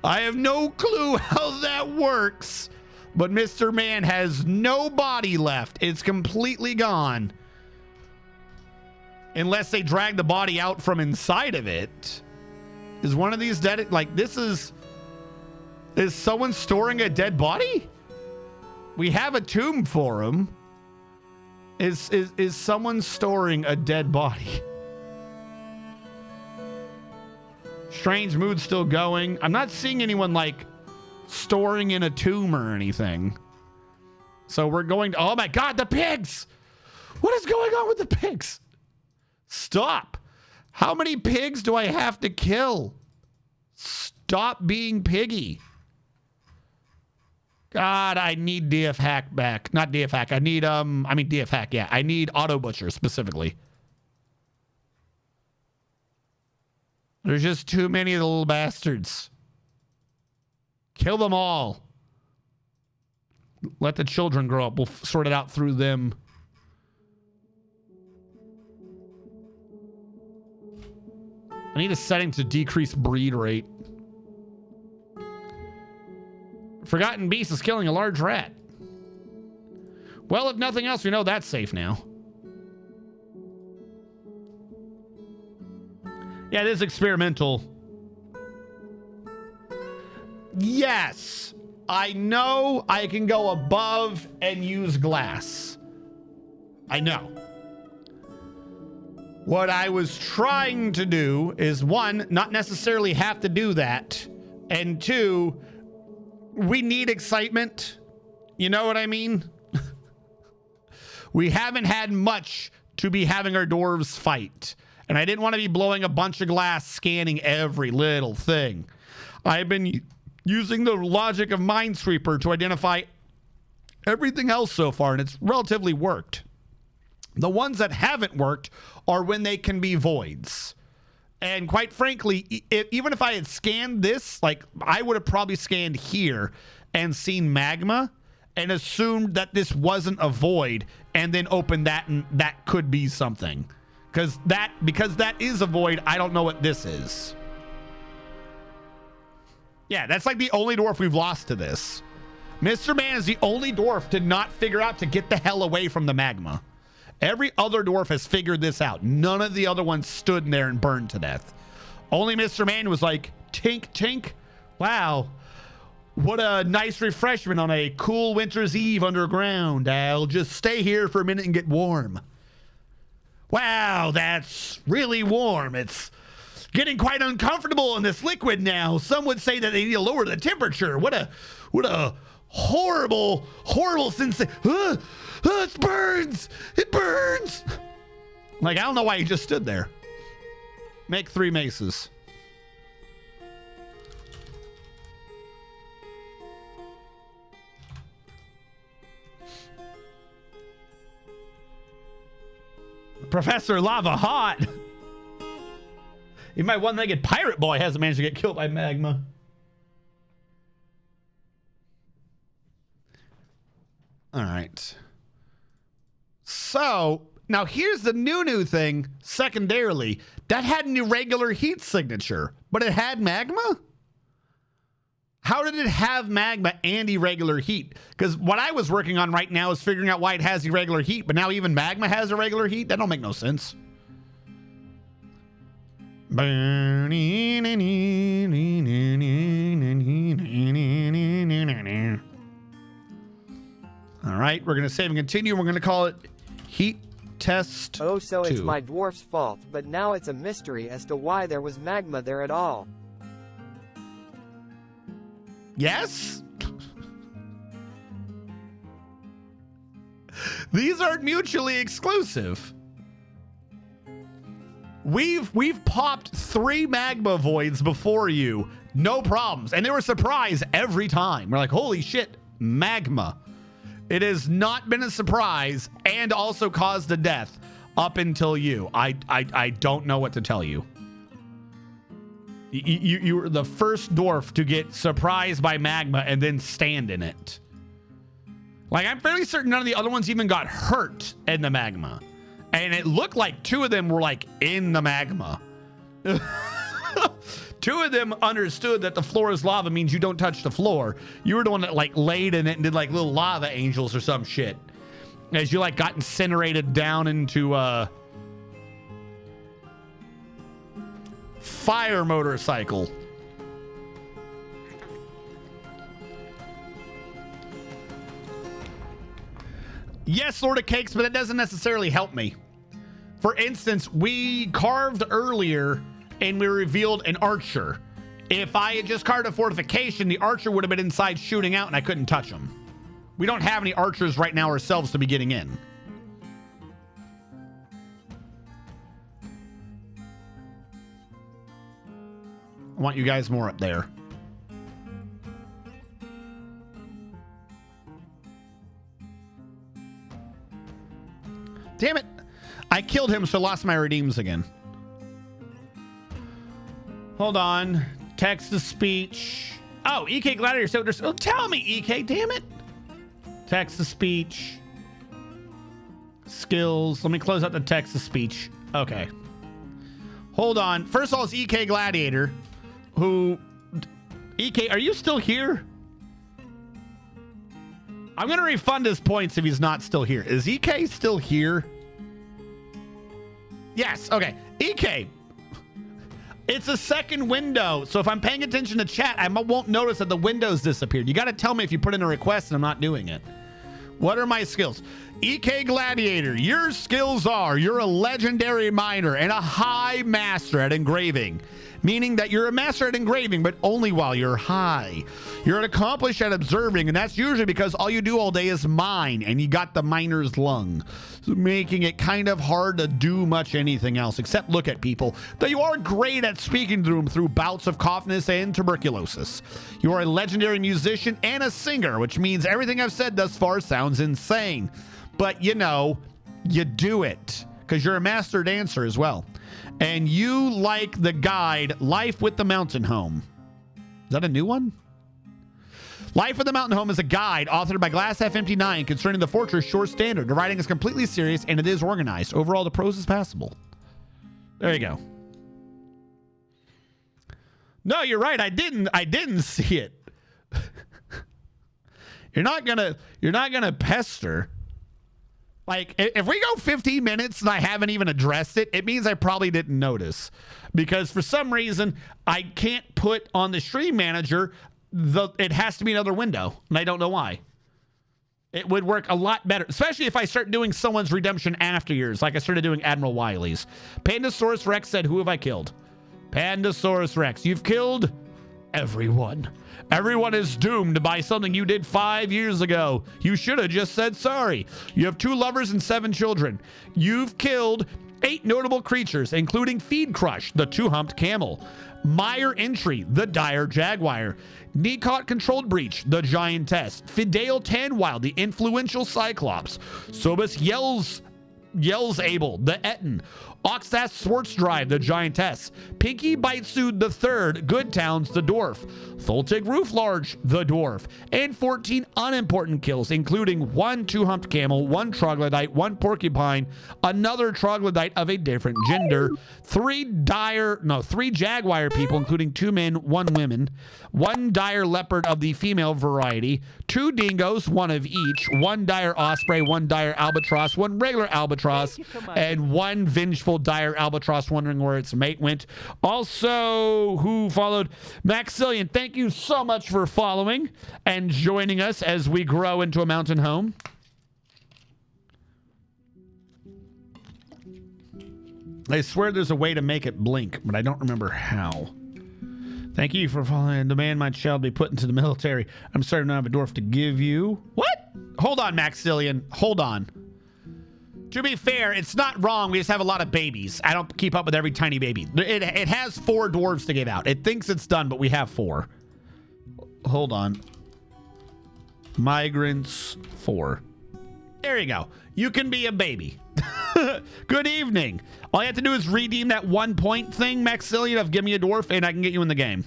Speaker 1: have no clue how that works. But Mr. Man has no body left. It's completely gone. Unless they drag the body out from inside of it. Is one of these dead? Like, this is someone storing a dead body? We have a tomb for him. Is someone storing a dead body? Strange mood still going. I'm not seeing anyone like storing in a tomb or anything. So we're going to, oh my God, the pigs! What is going on with the pigs? Stop. How many pigs do I have to kill? Stop being piggy. God, I need DF Hack back. Not DF Hack. I need, DF Hack, yeah. I need Auto Butcher specifically. There's just too many of the little bastards. Kill them all. Let the children grow up. We'll sort it out through them. I need a setting to decrease breed rate. Forgotten Beast is killing a large rat. Well, if nothing else, we know that's safe now. Yeah, it is experimental. Yes, I know I can go above and use glass. I know. What I was trying to do is, one, not necessarily have to do that. And two, we need excitement. You know what I mean? We haven't had much to be having our dwarves fight. And I didn't want to be blowing a bunch of glass scanning every little thing. I've been using the logic of Minesweeper to identify everything else so far, and it's relatively worked. The ones that haven't worked are when they can be voids. And quite frankly, even if I had scanned this, like I would have probably scanned here and seen magma and assumed that this wasn't a void and then opened that and that could be something. Because that is a void, I don't know what this is. Yeah, that's like the only dwarf we've lost to this. Mr. Man is the only dwarf to not figure out to get the hell away from the magma. Every other dwarf has figured this out. None of the other ones stood in there and burned to death. Only Mr. Man was like, tink, tink. Wow. What a nice refreshment on a cool winter's eve underground. I'll just stay here for a minute and get warm. Wow, that's really warm. It's getting quite uncomfortable in this liquid now. Some would say that they need to lower the temperature. What a horrible, horrible sensation. It burns. It burns. Like, I don't know why he just stood there. Make 3 maces. Professor Lava Hot. Even my one-legged pirate boy hasn't managed to get killed by magma. All right. So now here's the new thing. Secondarily, that had an irregular heat signature, but it had magma. How did it have magma and irregular heat? Because what I was working on right now is figuring out why it has irregular heat, but now even magma has irregular heat? That don't make no sense. All right, we're going to save and continue. We're going to call it Heat Test
Speaker 2: Oh, so
Speaker 1: 2.
Speaker 2: it's my dwarf's fault, but now it's a mystery as to why there was magma there at all.
Speaker 1: Yes? These aren't mutually exclusive. We've popped 3 magma voids before you, no problems, and they were surprised every time. We're like, holy shit, magma. It has not been a surprise and also caused a death up until you. I don't know what to tell you. You were the first dwarf to get surprised by magma and then stand in it. Like, I'm fairly certain none of the other ones even got hurt in the magma. And it looked like 2 of them were, like, in the magma. 2 of them understood that the floor is lava means you don't touch the floor. You were the one that, like, laid in it and did, like, little lava angels or some shit. As you, like, got incinerated down into, fire motorcycle. Yes, Lord of Cakes, but that doesn't necessarily help me. For instance, we carved earlier and we revealed an archer. If I had just carved a fortification, the archer would have been inside shooting out and I couldn't touch him. We don't have any archers right now ourselves to be getting in. I want you guys more up there. Damn it. I killed him, so lost my redeems again. Hold on. Text to speech. Oh, EK Gladiator. So tell me, EK, damn it. Text to speech. Skills. Let me close out the text to speech. Okay. Hold on. First of all, it's EK Gladiator. Who... EK, are you still here? I'm going to refund his points if he's not still here. Is EK still here? Yes. Okay. EK. It's a second window. So if I'm paying attention to chat, I won't notice that the window's disappeared. You got to tell me if you put in a request and I'm not doing it. What are my skills? EK Gladiator, your skills are you're a legendary miner and a high master at engraving, meaning that you're a master at engraving, but only while you're high. You're an accomplished at observing, and that's usually because all you do all day is mine, and you got the miner's lung, making it kind of hard to do much anything else except look at people. Though you are great at speaking to them through bouts of coughness and tuberculosis. You are a legendary musician and a singer, which means everything I've said thus far sounds insane. But, you know, you do it because you're a master dancer as well. And you like the guide Life with the Mountain Home. Is that a new one? Life with the Mountain Home is a guide authored by Glass F59 concerning the fortress ShoreStandard. The writing is completely serious and it is organized. Overall, the prose is passable. There you go. No, you're right. I didn't see it. You're not gonna pester. Like, if we go 15 minutes and I haven't even addressed it, it means I probably didn't notice. Because for some reason, I can't put on the stream manager, it has to be another window. And I don't know why. It would work a lot better, especially if I start doing someone's redemption after yours, like I started doing Admiral Wiley's. Pandasaurus Rex said, who have I killed? Pandasaurus Rex, you've killed everyone. Everyone is doomed by something you did 5 years ago. You should have just said sorry. You have 2 lovers and 7 children. You've killed 8 notable creatures, including Feed Crush, the 2-humped camel, Meyer Entry, the dire jaguar, Necot Controlled Breach, the giantess, Fidel Tanwild, the influential cyclops, Sobus Yells Abel, the Etten, Oxath Swartzdrive, the Giantess. Pinky Bitesud the Third, Goodtowns, the Dwarf. Tholtig Rooflarge, the Dwarf. And 14 unimportant kills, including 1 two-humped camel, 1 troglodyte, 1 porcupine, another troglodyte of a different gender, 3 jaguar people, including 2 men, 1 woman, 1 dire leopard of the female variety, 2 dingoes, 1 of each, 1 dire osprey, 1 dire albatross, 1 regular albatross, and 1 vengeful dire albatross wondering where its mate went. Also, who followed? Maxillian, thank you so much for following and joining us as we grow into a mountain home. I swear there's a way to make it blink, but I don't remember how. Thank you for following. Demand my child be put into the military. I'm sorry I don't have a dwarf to give you. What? Hold on, Maxillian. Hold on. To be fair, it's not wrong. We just have a lot of babies. I don't keep up with every tiny baby. It has 4 dwarves to give out. It thinks it's done, but we have 4. Hold on. Migrants 4. There you go. You can be a baby. Good evening. All you have to do is redeem that 1 point thing, Maxillian, of give me a dwarf, and I can get you in the game.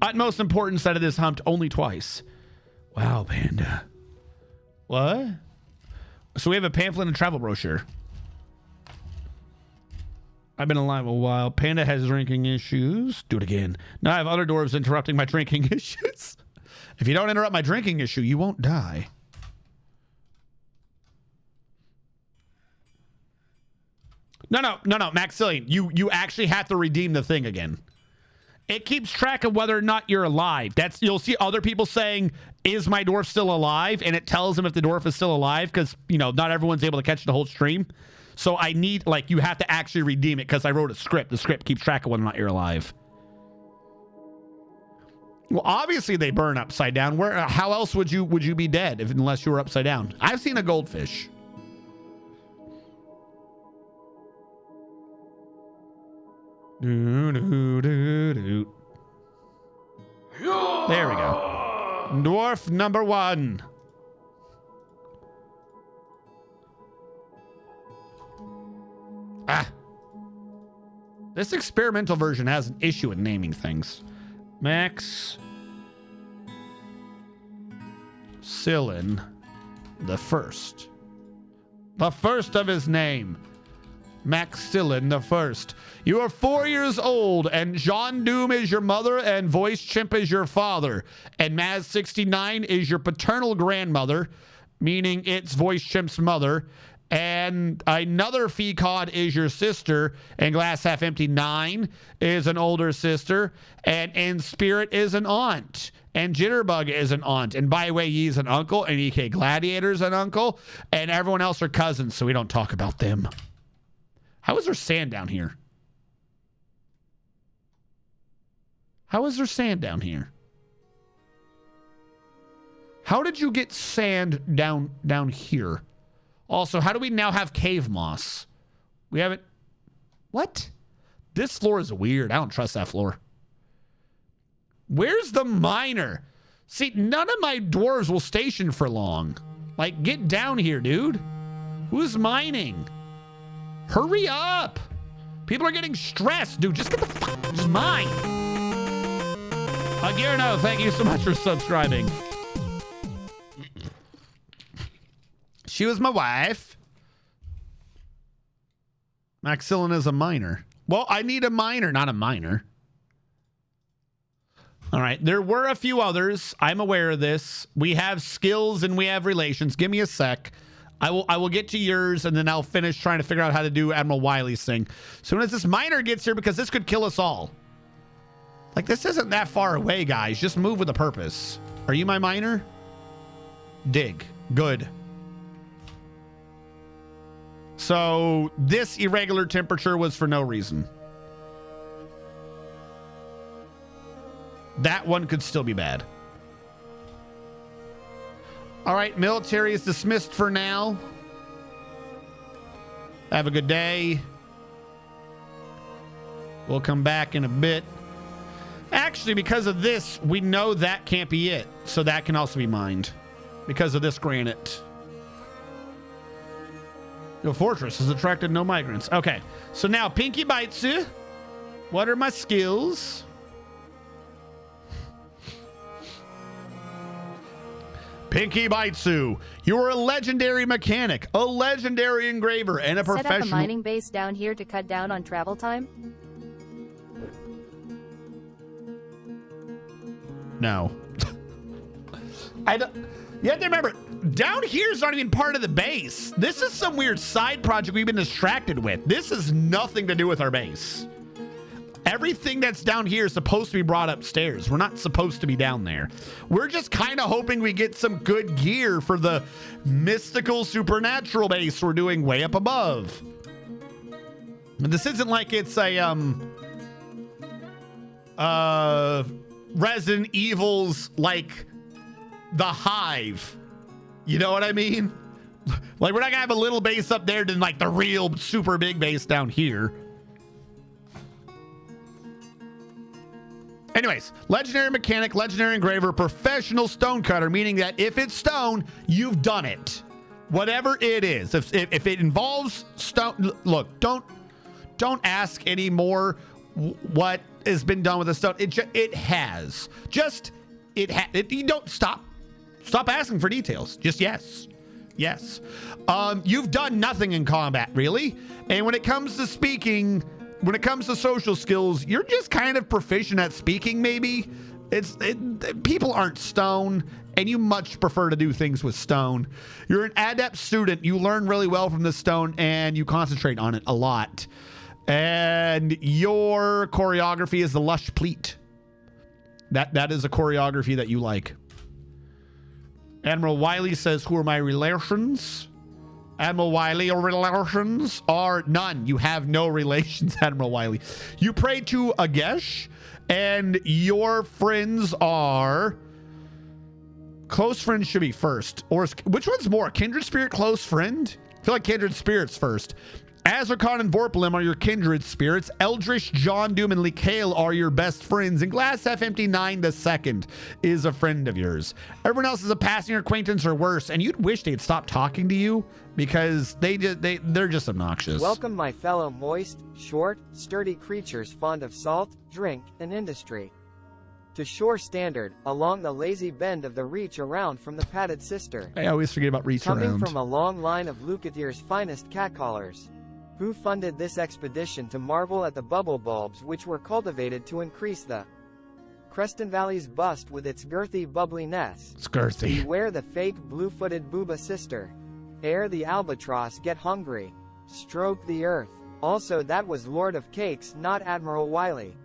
Speaker 1: Utmost importance out of this humped only twice. Wow, Panda. What? So we have a pamphlet and a travel brochure. I've been alive a while. Panda has drinking issues. Do it again. Now I have other dwarves interrupting my drinking issues. If you don't interrupt my drinking issue, you won't die. No, Maxillian. You actually have to redeem the thing again. It keeps track of whether or not you're alive. You'll see other people saying, is my dwarf still alive? And it tells them if the dwarf is still alive because, not everyone's able to catch the whole stream. So I need, you have to actually redeem it because I wrote a script. The script keeps track of whether or not you're alive. Well, obviously they burn upside down. How else would you be dead unless you were upside down? I've seen a goldfish. There we go. Dwarf number 1. This experimental version has an issue with naming things. Max Cillin the First. The first of his name. Maxillin the First. You are 4 years old, and John Doom is your mother, and Voice Chimp is your father, and Maz69 is your paternal grandmother, meaning it's Voice Chimp's mother, and another Fecod is your sister, and Glass Half Empty 9 is an older sister, and In Spirit is an aunt, and Jitterbug is an aunt, and By Way Ye's an uncle, and EK Gladiator's an uncle, and everyone else are cousins, so we don't talk about them. How is there sand down here? How is there sand down here? How did you get sand down here? Also, how do we now have cave moss? We haven't... What? This floor is weird. I don't trust that floor. Where's the miner? See, none of my dwarves will station for long. Get down here, dude. Who's mining? Hurry up! People are getting stressed, dude. Just get the fuck... Just mine. Agirno, thank you so much for subscribing. She was my wife. Maxillin is a miner. Well, I need a miner, not a miner. All right, there were a few others. I'm aware of this. We have skills and we have relations. Give me a sec. I will get to yours, and then I'll finish trying to figure out how to do Admiral Wiley's thing. As soon as this miner gets here, because this could kill us all. This isn't that far away, guys. Just move with a purpose. Are you my miner? Dig. Good. So this irregular temperature was for no reason. That one could still be bad. All right, military is dismissed for now. Have a good day. We'll come back in a bit. Actually, because of this, we know that can't be it. So that can also be mined because of this granite. The fortress has attracted no migrants. Okay, so now Pinky bites you. What are my skills? Pinky Baitsu, you are a legendary mechanic, a legendary engraver, and a professional.
Speaker 4: Set up a mining base down here to cut down on travel time?
Speaker 1: No. I don't. You have to remember, down here is not even part of the base. This is some weird side project we've been distracted with. This has nothing to do with our base. Everything that's down here is supposed to be brought upstairs. We're not supposed to be down there. We're just kind of hoping we get some good gear for the mystical supernatural base we're doing way up above. And this isn't like it's a Resident Evil's like the Hive. You know what I mean? Like we're not gonna have a little base up there than like the real super big base down here. Anyways, legendary mechanic, legendary engraver, professional stonecutter, meaning that if it's stone, you've done it. Whatever it is. If it involves stone, look, don't ask anymore what has been done with the stone. It has. You don't stop asking for details. Just yes. Yes. You've done nothing in combat, really. And when it comes to speaking, when it comes to social skills, you're just kind of proficient at speaking, maybe. People aren't stone, and you much prefer to do things with stone. You're an adept student. You learn really well from the stone, and you concentrate on it a lot. And your choreography is the lush pleat. That is a choreography that you like. Admiral Wiley says, who are my relations? Admiral Wiley, your relations are none. You have no relations, Admiral Wiley. You pray to Agesh, and your friends are... Close friends should be first. Or which one's more? Kindred spirit, close friend? I feel like kindred spirits first. Azarkon and Vorpalim are your kindred spirits. Eldritch, John Doom, and Likale are your best friends. And Glass F-59 the second is a friend of yours. Everyone else is a passing acquaintance or worse, and you'd wish they'd stop talking to you because they're just obnoxious.
Speaker 2: Welcome, my fellow moist, short, sturdy creatures fond of salt, drink, and industry. To ShoreStandard, along the lazy bend of the reach around from the padded sister.
Speaker 1: I always forget about reach
Speaker 2: Coming
Speaker 1: around.
Speaker 2: from a long line of Lucathir's finest catcallers, who funded this expedition to marvel at the bubble bulbs which were cultivated to increase the Creston Valley's bust with its girthy bubbliness.
Speaker 1: It's girthy.
Speaker 2: Beware the fake blue-footed booba sister. Ere the albatross get hungry. Stroke the earth. Also, that was Lord of Cakes, not Admiral Wiley.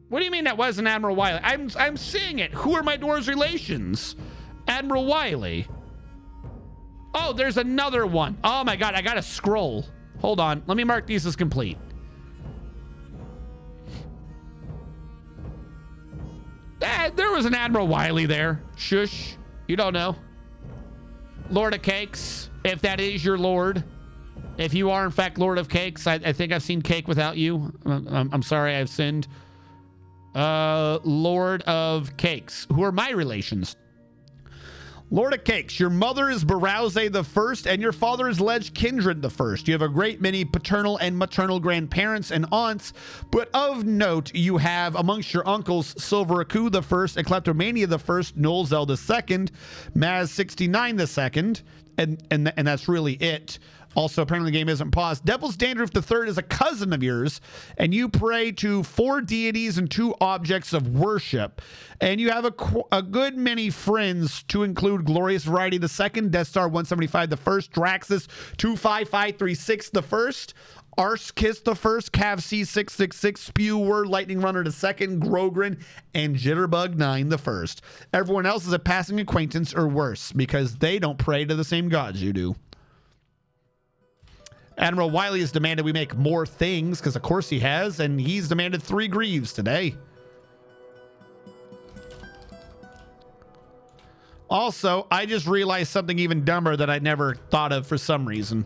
Speaker 1: What do you mean that wasn't Admiral Wiley? I'm seeing it. Who are my dwarves' relations? Admiral Wiley. Oh, there's another one. Oh my god, I gotta scroll. Hold on, let me mark these as complete. There was an Admiral Wiley there. Shush, you don't know. Lord of Cakes, if that is your lord. If you are in fact Lord of Cakes, I think I've seen cake without you. I'm sorry, I've sinned. Lord of Cakes. Who are my relations? Lord of Cakes, your mother is Barouse the First, and your father is Ledge Kindred the First. You have a great many paternal and maternal grandparents and aunts, but of note, you have amongst your uncles Silveraku the First, and Kleptomania the First, Nolzel the Second, Maz 69 the Second, and that's really it. Also, apparently the game isn't paused. Devil's Dandruff III is a cousin of yours, and you pray to 4 deities and 2 objects of worship. And you have a good many friends, to include Glorious Variety II, Death Star 175 the First, Draxus 25536 the First, Arsekiss the First, Cav C666, Spew Word, Lightning Runner the Second, Grogrin, and Jitterbug 9 the First. Everyone else is a passing acquaintance or worse, because they don't pray to the same gods you do. Admiral Wiley has demanded we make more things, because of course he has, and he's demanded 3 Greaves today. Also, I just realized something even dumber that I never thought of for some reason.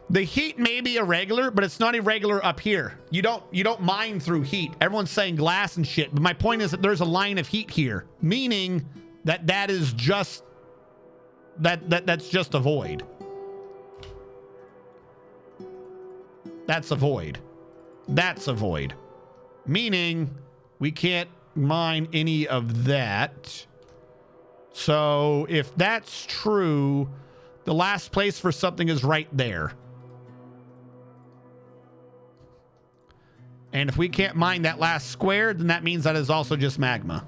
Speaker 1: The heat may be irregular, but it's not irregular up here. You don't mine through heat. Everyone's saying glass and shit, but my point is that there's a line of heat here, meaning that is just that's just a void. That's a void. That's a void. Meaning we can't mine any of that. So if that's true, the last place for something is right there. And if we can't mine that last square, then that means that is also just magma.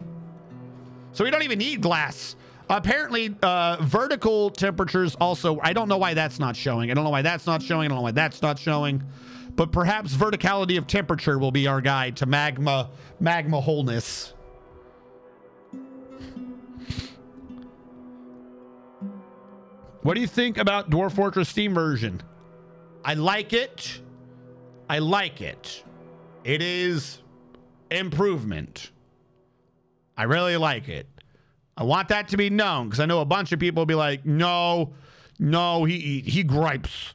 Speaker 1: So we don't even need glass. Apparently, vertical temperatures also, I don't know why that's not showing. I don't know why that's not showing. I don't know why that's not showing. But perhaps verticality of temperature will be our guide to magma wholeness. What do you think about Dwarf Fortress Steam version? I like it. I like it. It is improvement. I really like it. I want that to be known because I know a bunch of people will be like, no, he gripes.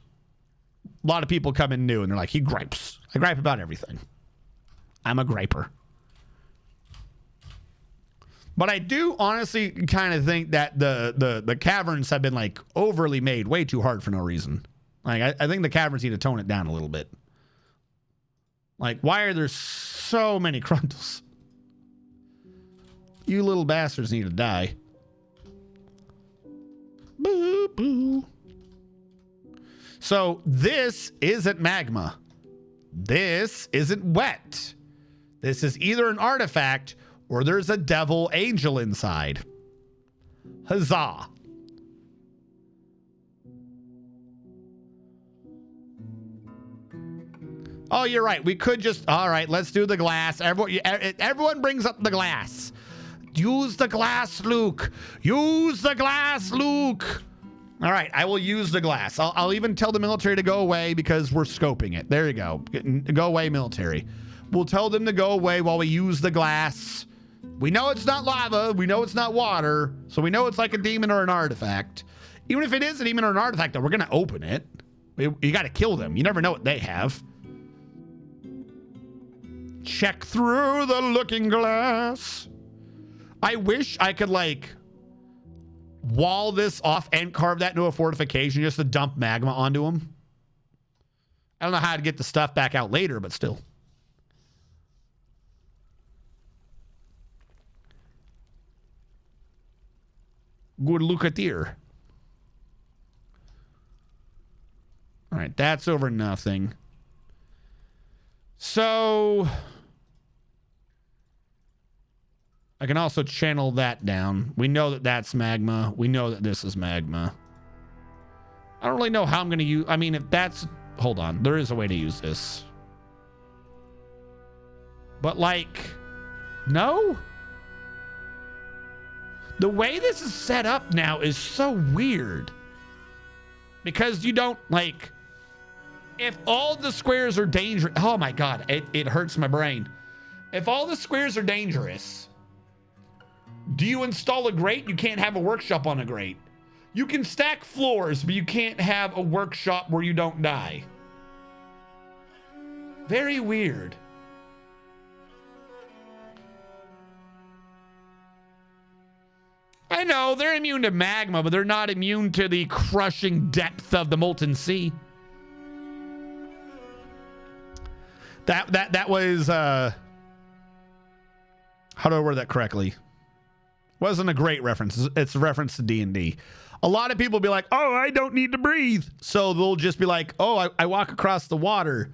Speaker 1: A lot of people come in new and they're like, he gripes. I gripe about everything. I'm a griper. But I do honestly kind of think that the caverns have been like overly made way too hard for no reason. Like I think the caverns need to tone it down a little bit. Like, why are there so many Krundles? You little bastards need to die. Boo, boo. So this isn't magma. This isn't wet. This is either an artifact or there's a devil angel inside. Huzzah. Oh, you're right. We could just, all right, let's do the glass. Everyone brings up the glass. Use the glass, Luke. Use the glass, Luke. All right, I will use the glass. I'll even tell the military to go away because we're scoping it. There you go. Go away, military. We'll tell them to go away while we use the glass. We know it's not lava. We know it's not water. So we know it's like a demon or an artifact. Even if it is a demon or an artifact, though, we're going to open it. You got to kill them. You never know what they have. Check through the looking glass. I wish I could, like, wall this off and carve that into a fortification just to dump magma onto them. I don't know how to get the stuff back out later, but still. Good look at here. All right, that's over nothing. So I can also channel that down. We know that that's magma. We know that this is magma. I don't really know how I'm going to use... I mean, if that's... Hold on. There is a way to use this. But, like... No? The way this is set up now is so weird. Because you don't, like... If all the squares are dangerous... Oh, my God. It hurts my brain. If all the squares are dangerous... Do you install a grate? You can't have a workshop on a grate. You can stack floors, but you can't have a workshop where you don't die. Very weird. I know, they're immune to magma, but they're not immune to the crushing depth of the molten sea. That was, how do I word that correctly? Wasn't a great reference. It's a reference to D&D. A lot of people be like, oh, I don't need to breathe. So they'll just be like, oh, I walk across the water.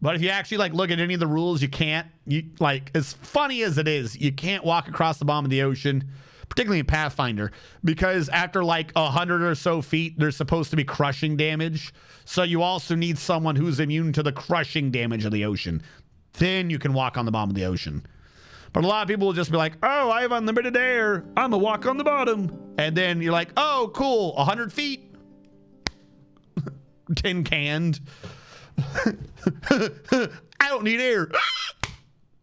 Speaker 1: But if you actually like look at any of the rules, you can't. You like, as funny as it is, you can't walk across the bottom of the ocean, particularly in Pathfinder, because after like 100 or so feet, there's supposed to be crushing damage. So you also need someone who's immune to the crushing damage of the ocean. Then you can walk on the bottom of the ocean. But a lot of people will just be like, oh, I have unlimited air. I'm going to walk on the bottom. And then you're like, oh, cool. 100 feet. Tin canned. I don't need air.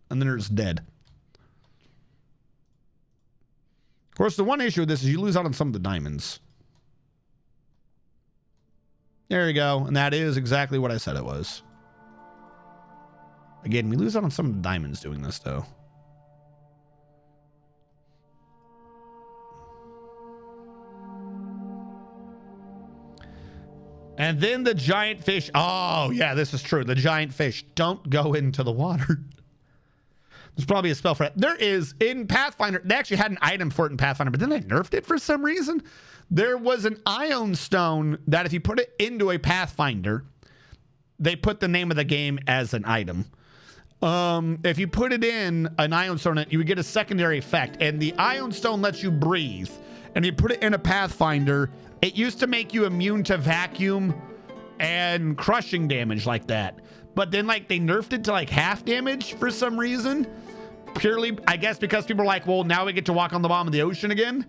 Speaker 1: And then they're just dead. Of course, the one issue with this is you lose out on some of the diamonds. There you go. And that is exactly what I said it was. Again, we lose out on some of the diamonds doing this, though. And then the giant fish. Oh, yeah, this is true. The giant fish. Don't go into the water. There's probably a spell for it. There is in Pathfinder. They actually had an item for it in Pathfinder, but then they nerfed it for some reason. There was an Ion Stone that if you put it into a Pathfinder, they put the name of the game as an item. If you put it in an Ion Stone, you would get a secondary effect. And the Ion Stone lets you breathe. And you put it in a Pathfinder, it used to make you immune to vacuum and crushing damage like that. But then like they nerfed it to like half damage for some reason. Purely, I guess because people are like, well, now we get to walk on the bottom of the ocean again.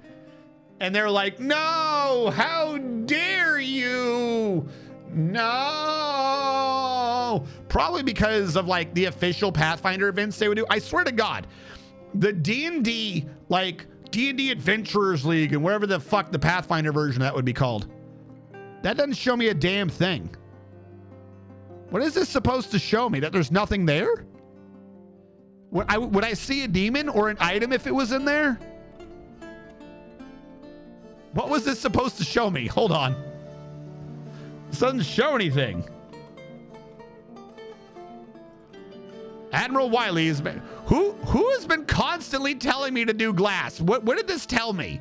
Speaker 1: And they're like, no, how dare you? No. Probably because of like the official Pathfinder events they would do. I swear to God, the D&D, like D&D Adventurers League and wherever the fuck the Pathfinder version of that would be called. That doesn't show me a damn thing. What is this supposed to show me? That there's nothing there? Would I see a demon or an item if it was in there? What was this supposed to show me? Hold on. This doesn't show anything. Admiral Wiley has been... Who has been constantly telling me to do glass? What did this tell me?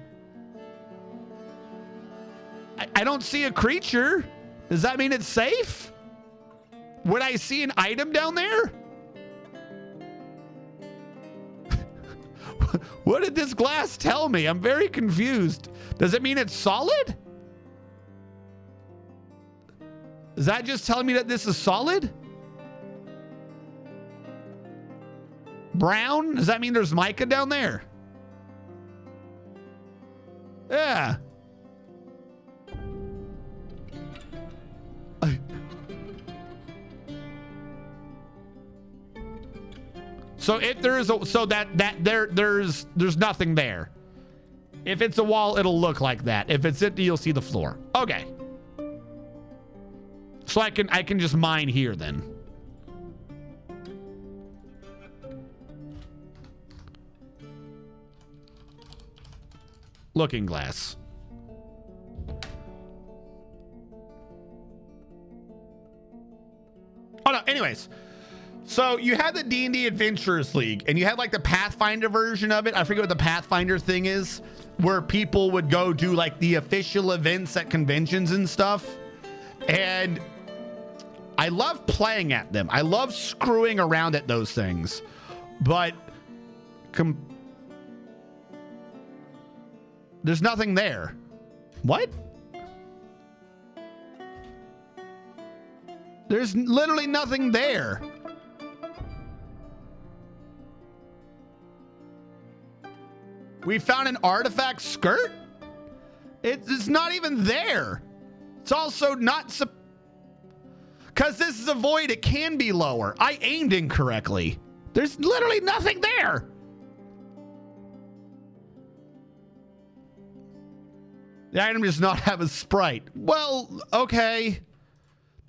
Speaker 1: I don't see a creature. Does that mean it's safe? Would I see an item down there? What did this glass tell me? I'm very confused. Does it mean it's solid? Is that just telling me that this is solid? Brown? Does that mean there's mica down there? Yeah. So if there is a, so there's nothing there. If it's a wall, it'll look like that. If it's empty, you'll see the floor. Okay. So I can just mine here then. Looking glass. Oh no, anyways. So you had the D&D Adventurers League and you had like the Pathfinder version of it. I forget what the Pathfinder thing is, where people would go do like the official events at conventions and stuff. And I love playing at them. I love screwing around at those things, but there's nothing there. What? There's literally nothing there. We found an artifact skirt? It's not even there. It's also not... Because this is a void, it can be lower. I aimed incorrectly. There's literally nothing there. The item does not have a sprite. Well, okay.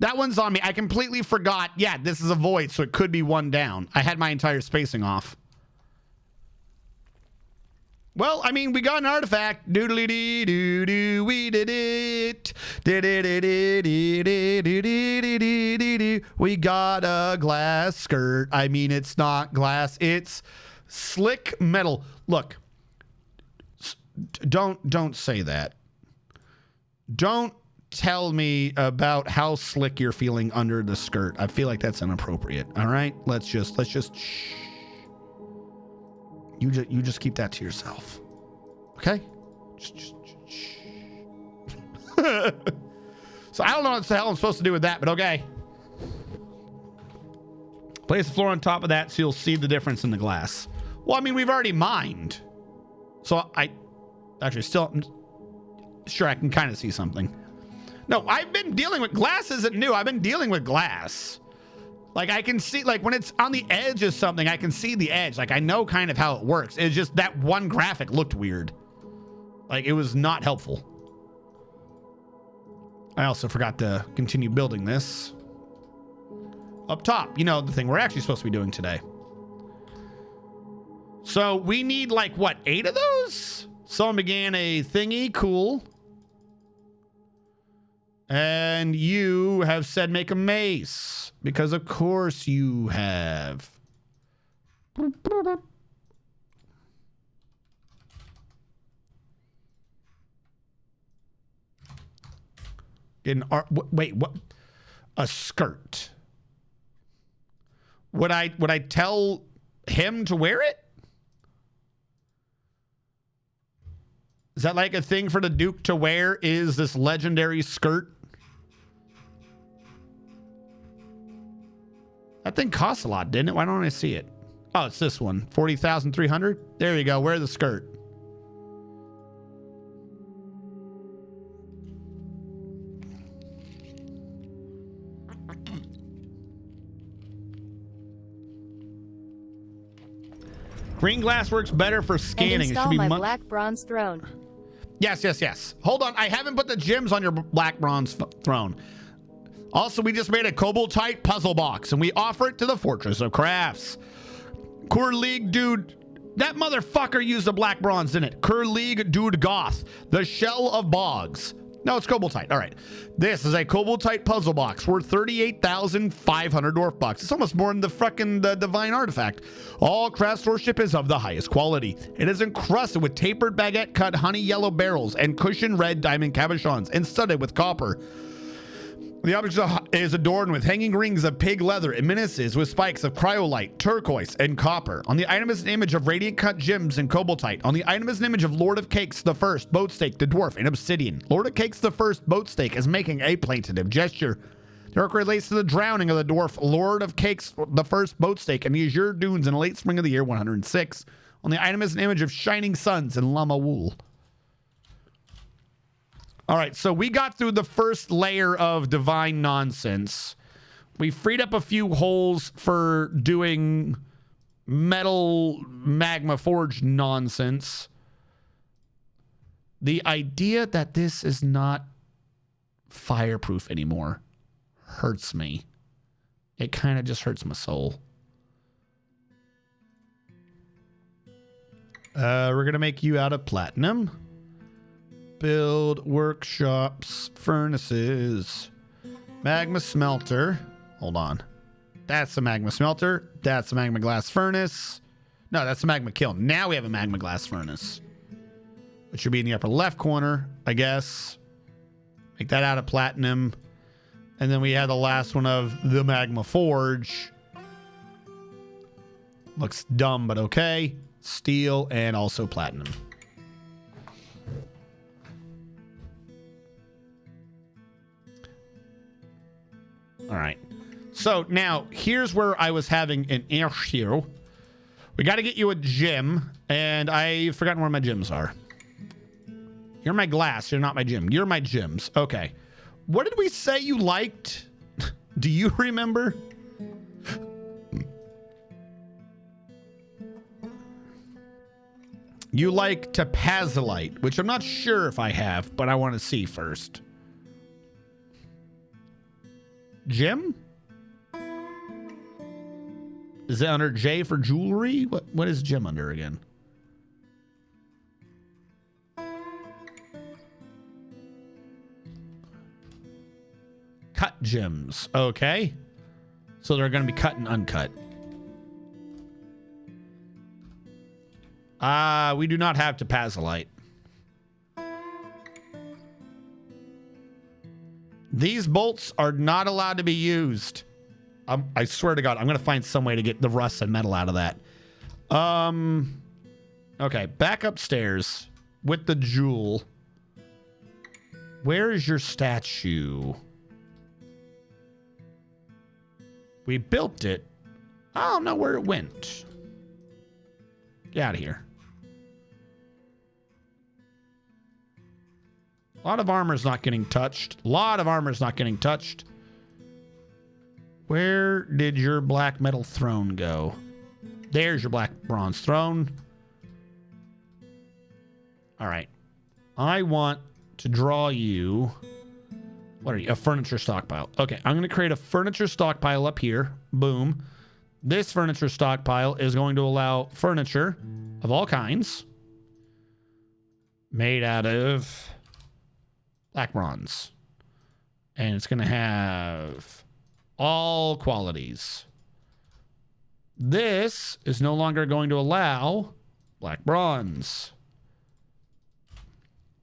Speaker 1: That one's on me. I completely forgot. Yeah, this is a void, so it could be one down. I had my entire spacing off. Well, I mean, we got an artifact. Doodly dee doo doo, we did it. We got a glass skirt. I mean, it's not glass, it's slick metal. Look, don't say that. Don't tell me about how slick you're feeling under the skirt. I feel like that's inappropriate. All right, let's just shh. You just keep that to yourself, okay? Just shh. So I don't know what the hell I'm supposed to do with that, but okay. Place the floor on top of that so you'll see the difference in the glass. Well, I mean, we've already mined, so I actually still sure I can kind of see something. No, I've been dealing with glass. Isn't new. I've been dealing with glass. Like I can see, like when it's on the edge of something, I can see the edge. Like I know kind of how it works. It's just that one graphic looked weird. Like it was not helpful. I also forgot to continue building this. Up top, you know, the thing we're actually supposed to be doing today. So we need like, what, 8 of those? Someone began a thingy, cool. And you have said make a mace. Because of course you have. Wait, what? A skirt. Would I tell him to wear it? Is that like a thing for the Duke to wear? Is this legendary skirt? That thing costs a lot, didn't it? Why don't I see it? Oh, it's this one. 40,300. There you go. Wear the skirt. Green glass works better for scanning.
Speaker 4: And install
Speaker 1: it should be
Speaker 4: my black bronze throne.
Speaker 1: Yes, yes, yes. Hold on. I haven't put the gems on your black bronze throne. Also, we just made a Koboldite puzzle box, and we offer it to the Fortress of Crafts. Kur League Dude. That motherfucker used a black bronze, didn't it? Kur League Dude Goth. The Shell of Bogs. No, it's Koboldite. All right. This is a Koboldite puzzle box worth 38,500 dwarf bucks. It's almost more than the fucking divine artifact. All craft worship is of the highest quality. It is encrusted with tapered baguette cut honey yellow barrels and cushioned red diamond cabochons and studded with copper. The object is adorned with hanging rings of pig leather and menaces with spikes of cryolite, turquoise, and copper. On the item is an image of radiant cut gems and Koboldite. On the item is an image of Lord of Cakes the First, boat stake, the dwarf, and obsidian. Lord of Cakes the First, boat stake, is making a plaintive gesture. The arc relates to the drowning of the dwarf Lord of Cakes the First, boat stake, in the azure dunes in the late spring of the year 106. On the item is an image of shining suns and llama wool. All right, so we got through the first layer of divine nonsense. We freed up a few holes for doing metal magma forge nonsense. The idea that this is not fireproof anymore hurts me. It kind of just hurts my soul. We're going to make you out of platinum. Build workshops, furnaces, magma smelter. Hold on. That's the magma smelter. That's the magma glass furnace. No, that's the magma kiln. Now we have a magma glass furnace. It should be in the upper left corner, I guess. Make that out of platinum. And then we have the last one of the magma forge. Looks dumb, but okay. Steel and also platinum. All right. So now here's where I was having an issue. We got to get you a gem, and I've forgotten where my gems are. You're my glass. You're not my gem. You're my gems. Okay. What did we say you liked? Do you remember? You like topazolite, which I'm not sure if I have, but I want to see first. Gem? Is it under J for jewelry? What is gem under again? Cut gems. Okay. So they're going to be cut and uncut. We do not have topazolite. These bolts are not allowed to be used. I swear to God, I'm going to find some way to get the rust and metal out of that. Okay, back upstairs with the jewel. Where is your statue? We built it. I don't know where it went. Get out of here. A lot of armor's not getting touched. A lot of armor's not getting touched. Where did your black metal throne go? There's your black bronze throne. All right. I want to draw you... What are you? A furniture stockpile. Okay, I'm going to create a furniture stockpile up here. Boom. This furniture stockpile is going to allow furniture of all kinds made out of black bronze. And it's going to have all qualities. This is no longer going to allow black bronze.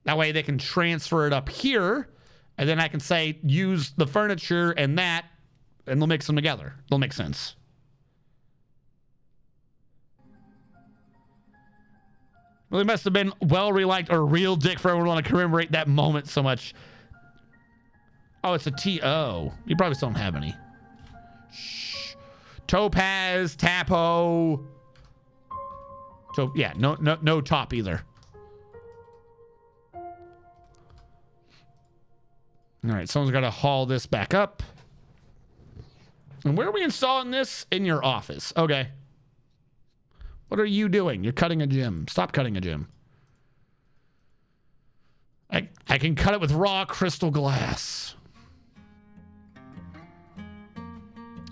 Speaker 1: That way they can transfer it up here, and then I can say use the furniture and that, and they'll mix them together. They'll make sense. Really must have been well-reliked or real dick for everyone to commemorate that moment so much. Oh, it's a T-O. You probably still don't have any. Shh. Topaz, Tapo. So yeah, no top either. All right, someone's got to haul this back up. And where are we installing this? In your office. Okay. What are you doing? You're cutting a gem. Stop cutting a gem. I can cut it with raw crystal glass.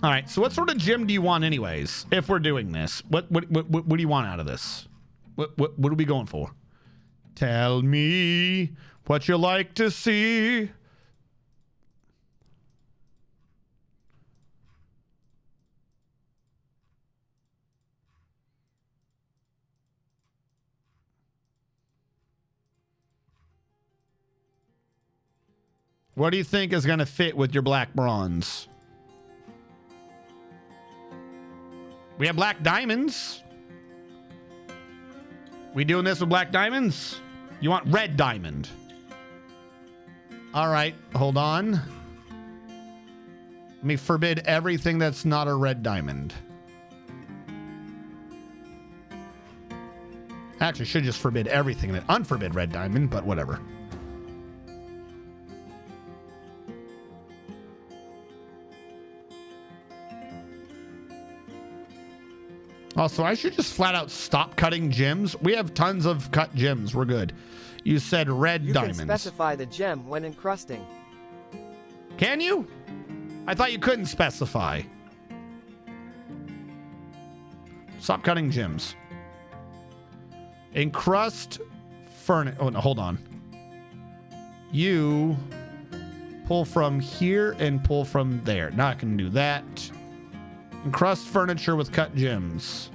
Speaker 1: All right, so what sort of gem do you want anyways, if we're doing this? What do you want out of this? What are we going for? Tell me what you like to see. What do you think is going to fit with your black bronze? We have black diamonds. We doing this with black diamonds? You want red diamond? All right, hold on. Let me forbid everything that's not a red diamond. Actually, should just forbid everything that unforbid red diamond, but whatever. Also, I should just flat out stop cutting gems. We have tons of cut gems. We're good. You said red diamonds.
Speaker 2: You can specify the gem when encrusting.
Speaker 1: Can you? I thought you couldn't specify. Stop cutting gems. Encrust furnace. Oh, no, hold on. You pull from here and pull from there. Not going to do that. Encrust furniture with cut gems.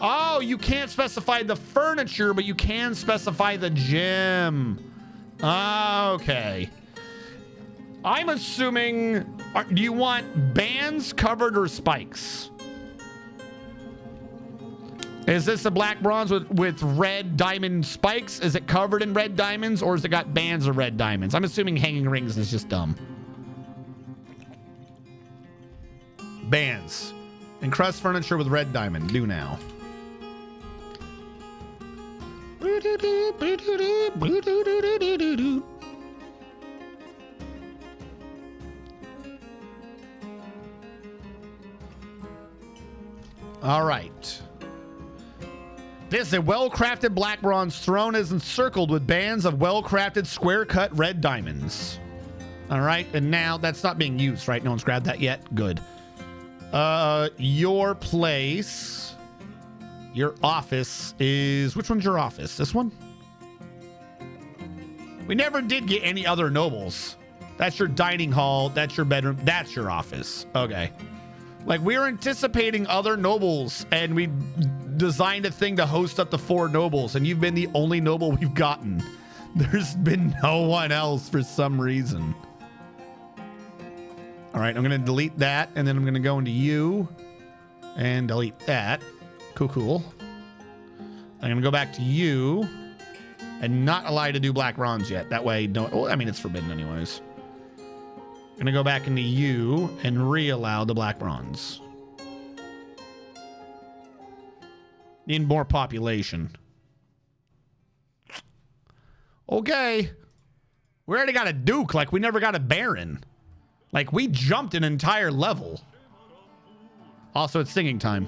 Speaker 1: Oh, you can't specify the furniture, but you can specify the gem. Okay. I'm assuming, do you want bands, covered, or spikes? Is this a black bronze with red diamond spikes? Is it covered in red diamonds, or has it got bands of red diamonds? I'm assuming hanging rings is just dumb. Bands. Encrust furniture with red diamond. Do now. All right. This is a well-crafted black bronze throne is encircled with bands of well-crafted square-cut red diamonds. All right, and now that's not being used, right? No one's grabbed that yet? Good. Your place, your office is... Which one's your office? This one? We never did get any other nobles. That's your dining hall. That's your bedroom. That's your office. Okay. Like, we were anticipating other nobles, and we designed a thing to host up to 4 nobles, and you've been the only noble we've gotten. There's been no one else for some reason. All right, I'm going to delete that, and then I'm going to go into you and delete that. Cool. I'm going to go back to you and not allow you to do black bronze yet. That way, don't... Well, I mean, it's forbidden anyways. I'm going to go back into you and re-allow the black bronze. Need more population. Okay. We already got a duke. Like, we never got a baron. Like, we jumped an entire level. Also, it's singing time.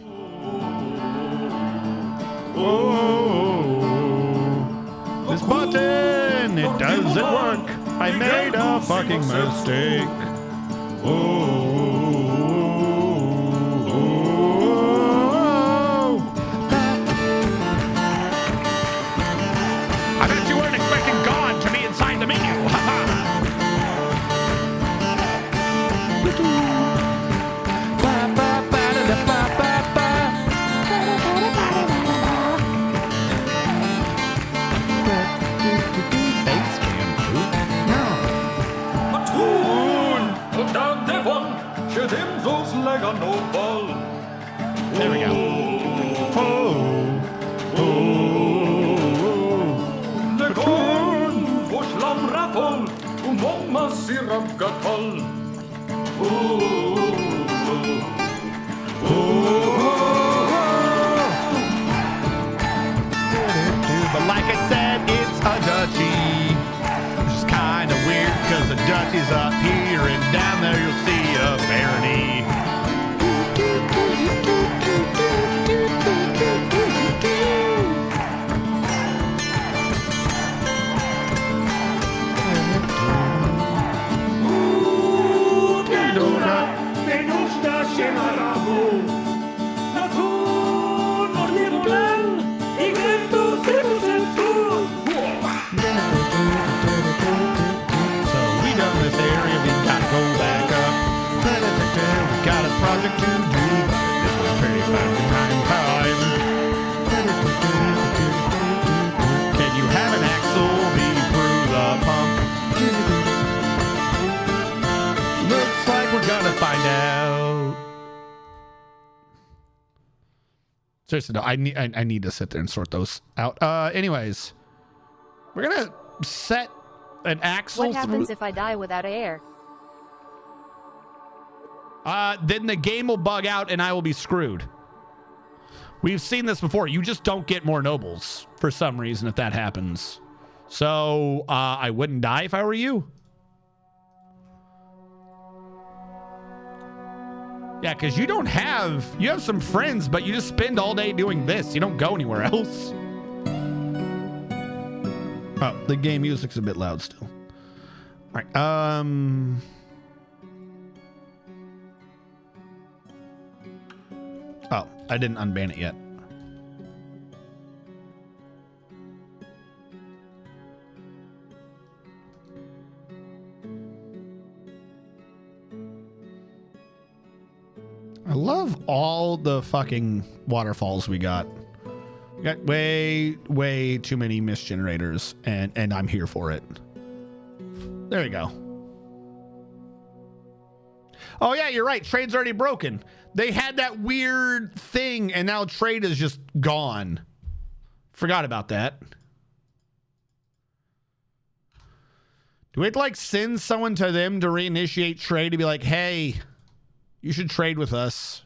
Speaker 1: Oh, this button, it doesn't work. I made a fucking mistake. I bet you
Speaker 3: got pulled.
Speaker 1: But like I said, it's a duchy. Which is kind of weird because the duchy's up here and down there you'll see a barony. Project to do, but this was pretty fucking time. Can you have an axle be through the pump? Looks like we're gonna find out. Seriously, no, I need to sit there and sort those out. Anyways, we're gonna set an axle.
Speaker 4: What happens if I die without air?
Speaker 1: Then the game will bug out and I will be screwed. We've seen this before. You just don't get more nobles for some reason if that happens. So, I wouldn't die if I were you. Yeah, because you have some friends, but you just spend all day doing this. You don't go anywhere else. Oh, the game music's a bit loud still. All right, oh, I didn't unban it yet. I love all the fucking waterfalls we got. We got way too many mist generators, and I'm here for it. There you go. Oh yeah, you're right. Trade's already broken. They had that weird thing, and now trade is just gone. Forgot about that. Do we have to, like, send someone to them to reinitiate trade to be like, hey, you should trade with us?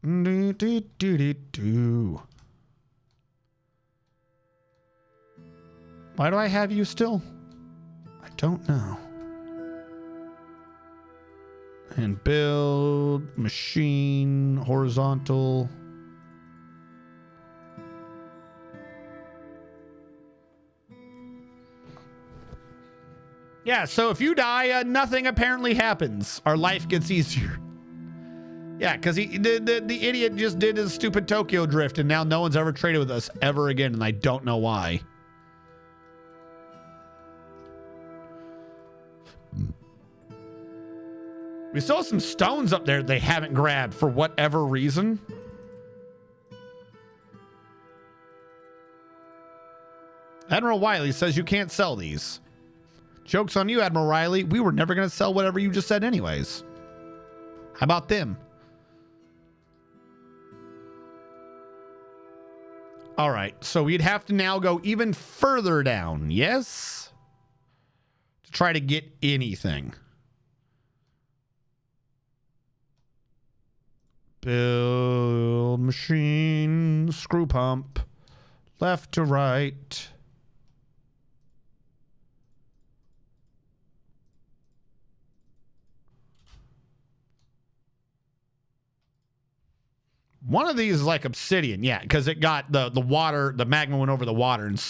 Speaker 1: Do, do, do, do, do. Why do I have you still? I don't know. And build, machine, horizontal. Yeah, so if you die, nothing apparently happens. Our life gets easier. Yeah, because the idiot just did his stupid Tokyo drift, and now no one's ever traded with us ever again, and I don't know why. We still have some stones up there they haven't grabbed for whatever reason. Admiral Wiley says you can't sell these. Joke's on you, Admiral Riley. We were never going to sell whatever you just said anyways. How about them? All right, so we'd have to now go even further down, yes? To try to get anything. Build machine, screw pump, left to right. One of these is like obsidian, yeah, because it got the water, the magma went over the water and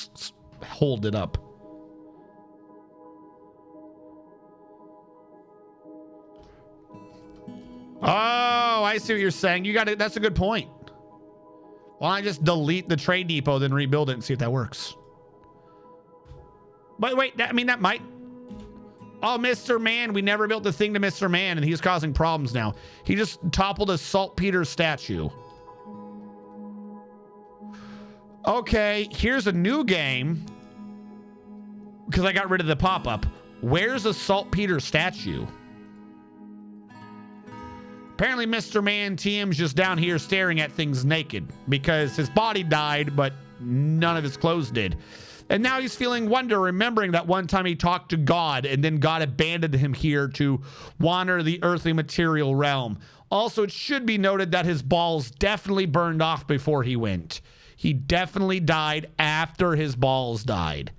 Speaker 1: hold it up. Oh, I see what you're saying. You got it. That's a good point. Why don't I just delete the trade depot, then rebuild it and see if that works? But wait, that might. Oh, Mr. Man, we never built the thing to Mr. Man, and he's causing problems now. He just toppled a saltpeter statue. Okay, here's a new game. Because I got rid of the pop-up. Where's a saltpeter statue? Apparently, Mr. Man TM's just down here staring at things naked because his body died, but none of his clothes did. And now he's feeling wonder, remembering that one time he talked to God and then God abandoned him here to wander the earthly material realm. Also, it should be noted that his balls definitely burned off before he went. He definitely died after his balls died.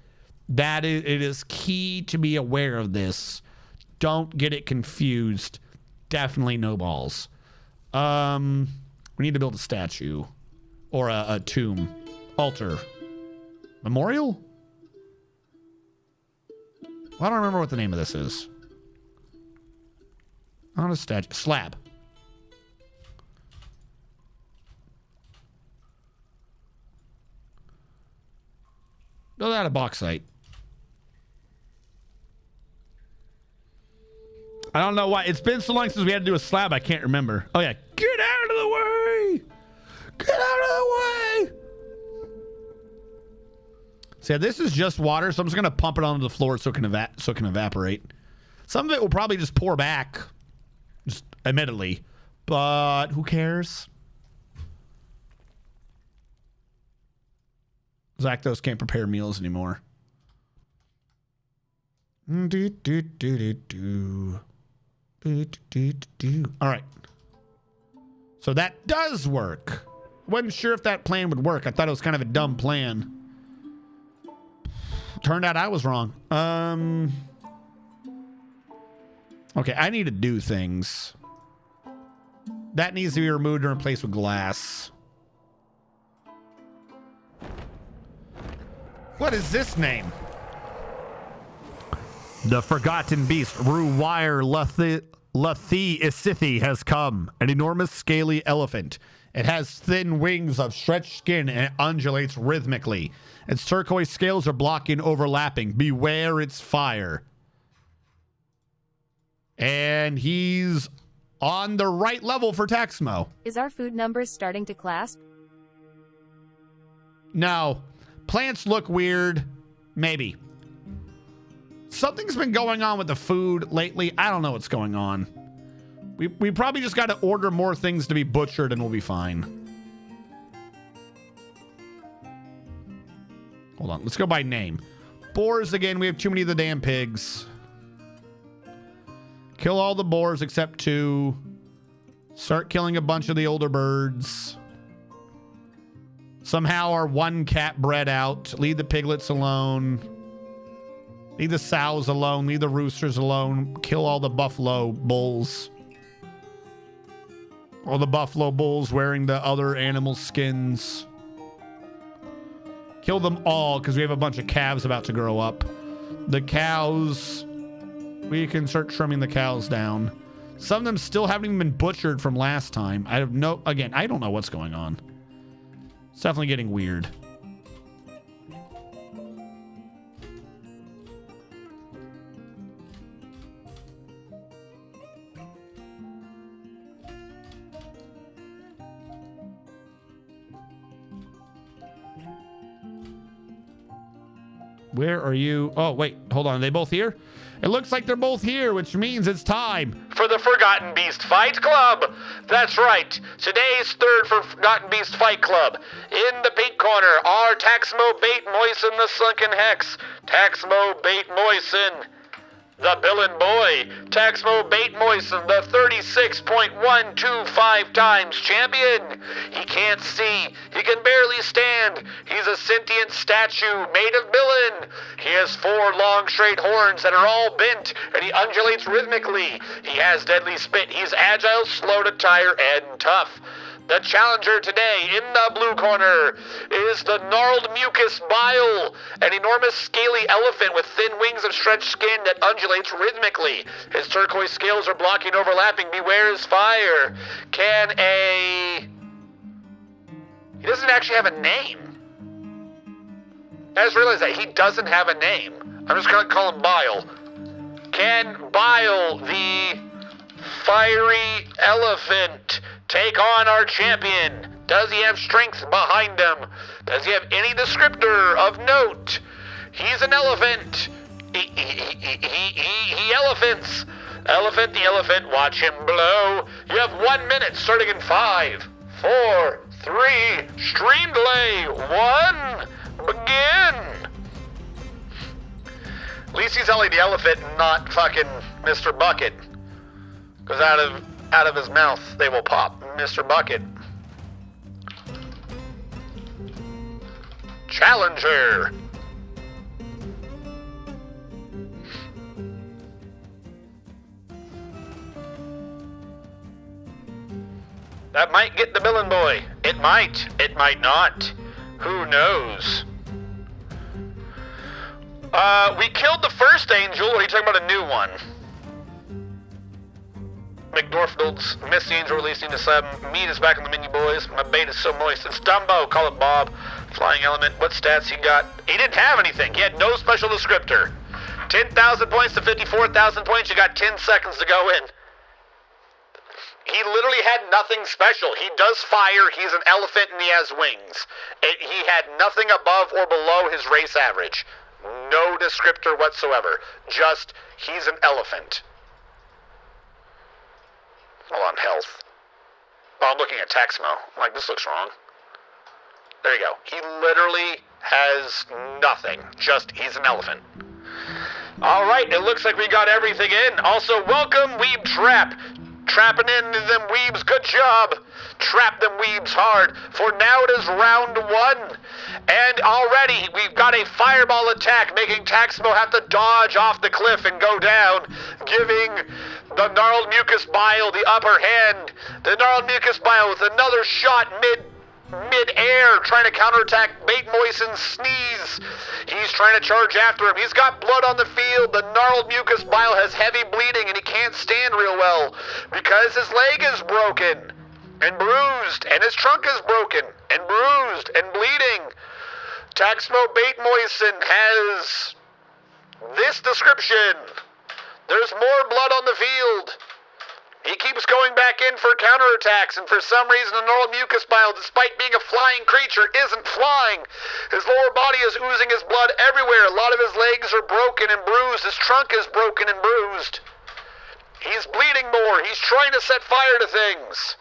Speaker 1: It is key to be aware of this. Don't get it confused. Definitely no balls. We need to build a statue or a tomb, altar, memorial. I don't remember what the name of this is. Not a statue, slab. Build out of bauxite. I don't know why. It's been so long since we had to do a slab, I can't remember. Oh, yeah. Get out of the way! Get out of the way! So, yeah, this is just water, so I'm just going to pump it onto the floor so it can evaporate. Some of it will probably just pour back, just admittedly. But who cares? Zactos can't prepare meals anymore. All right. So that does work. Wasn't sure if that plan would work. I thought it was kind of a dumb plan. Turned out I was wrong. Okay, I need to do things. That needs to be removed and replaced with glass. What is this name? The Forgotten Beast, Ruwire Lathi Isithi has come. An enormous scaly elephant. It has thin wings of stretched skin and it undulates rhythmically. Its turquoise scales are blocking overlapping. Beware its fire. And he's on the right level for Taxmo.
Speaker 4: Is our food numbers starting to clasp?
Speaker 1: No. Plants look weird. Maybe. Something's been going on with the food lately. I don't know what's going on. We probably just got to order more things to be butchered and we'll be fine. Hold on. Let's go by name. Boars again. We have too many of the damn pigs. Kill all the boars except 2. Start killing a bunch of the older birds. Somehow our 1 cat bred out. Leave the piglets alone. Leave the sows alone. Leave the roosters alone. Kill all the buffalo bulls. All the buffalo bulls wearing the other animal skins. Kill them all because we have a bunch of calves about to grow up. The cows, we can start trimming the cows down. Some of them still haven't even been butchered from last time. I don't know what's going on. It's definitely getting weird. Where are you? Oh, wait, hold on. Are they both here? It looks like they're both here, which means it's time
Speaker 3: for the Forgotten Beast Fight Club. That's right. Today's third for Forgotten Beast Fight Club. In the pink corner are Taxmo Bait Moisen the Sunken Hex, Taxmo Bait Moisen the Billin Boy, Taxmo Bait Moisen the 36.125 times champion. He can't see. He can barely stand. He's a sentient statue made of Billin. He has 4 long straight horns that are all bent, and he undulates rhythmically. He has deadly spit. He's agile, slow to tire, and tough. The challenger today in the blue corner is the gnarled mucus bile, an enormous scaly elephant with thin wings of stretched skin that undulates rhythmically. His turquoise scales are blocking overlapping. Beware his fire. He doesn't actually have a name. I just realized that he doesn't have a name. I'm just gonna call him Bile. Can Bile, the fiery elephant, take on our champion? Does he have strength behind him? Does he have any descriptor of note? He's an elephant. He elephants. Elephant the elephant, watch him blow. You have 1 minute starting in 5, 4, 3, stream delay, 1, begin. At least he's only the elephant and not fucking Mr. Bucket. Because out of his mouth, they will pop. Mr. Bucket. Challenger. That might get the Villain Boy. It might. It might not. Who knows? We killed the first angel, or are you talking about a new one? McDorfield's missed the angel releasing the sub. Meat is back on the menu, boys. My bait is so moist. It's Dumbo. Call it Bob. Flying element. What stats he got? He didn't have anything. He had no special descriptor. 10,000 points to 54,000 points. You got 10 seconds to go in. He literally had nothing special. He does fire. He's an elephant and he has wings. He had nothing above or below his race average. No descriptor whatsoever. Just, he's an elephant. Hold on, health. Oh, I'm looking at Taxmo. I'm like, this looks wrong. There you go. He literally has nothing. Just, he's an elephant. All right, it looks like we got everything in. Also, welcome, Weeb Trap. Trapping into them weebs, good job. Trap them weebs hard, for now it is round one. And already we've got a fireball attack, making Taxmo have to dodge off the cliff and go down, giving the Gnarled Mucus Bile the upper hand. The Gnarled Mucus Bile with another shot mid-air, trying to counterattack Bait Moisten's sneeze. He's trying to charge after him. He's got blood on the field. The Gnarled Mucus Bile has heavy bleeding, and he can't stand real well because his leg is broken and bruised, and his trunk is broken and bruised and bleeding. Taxmo Bait Moisten has this description. There's more blood on the field. He keeps going back in for counterattacks, and for some reason the Gnarled Mucus Bile, despite being a flying creature, isn't flying. His lower body is oozing his blood everywhere. A lot of his legs are broken and bruised. His trunk is broken and bruised. He's bleeding more. He's trying to set fire to things.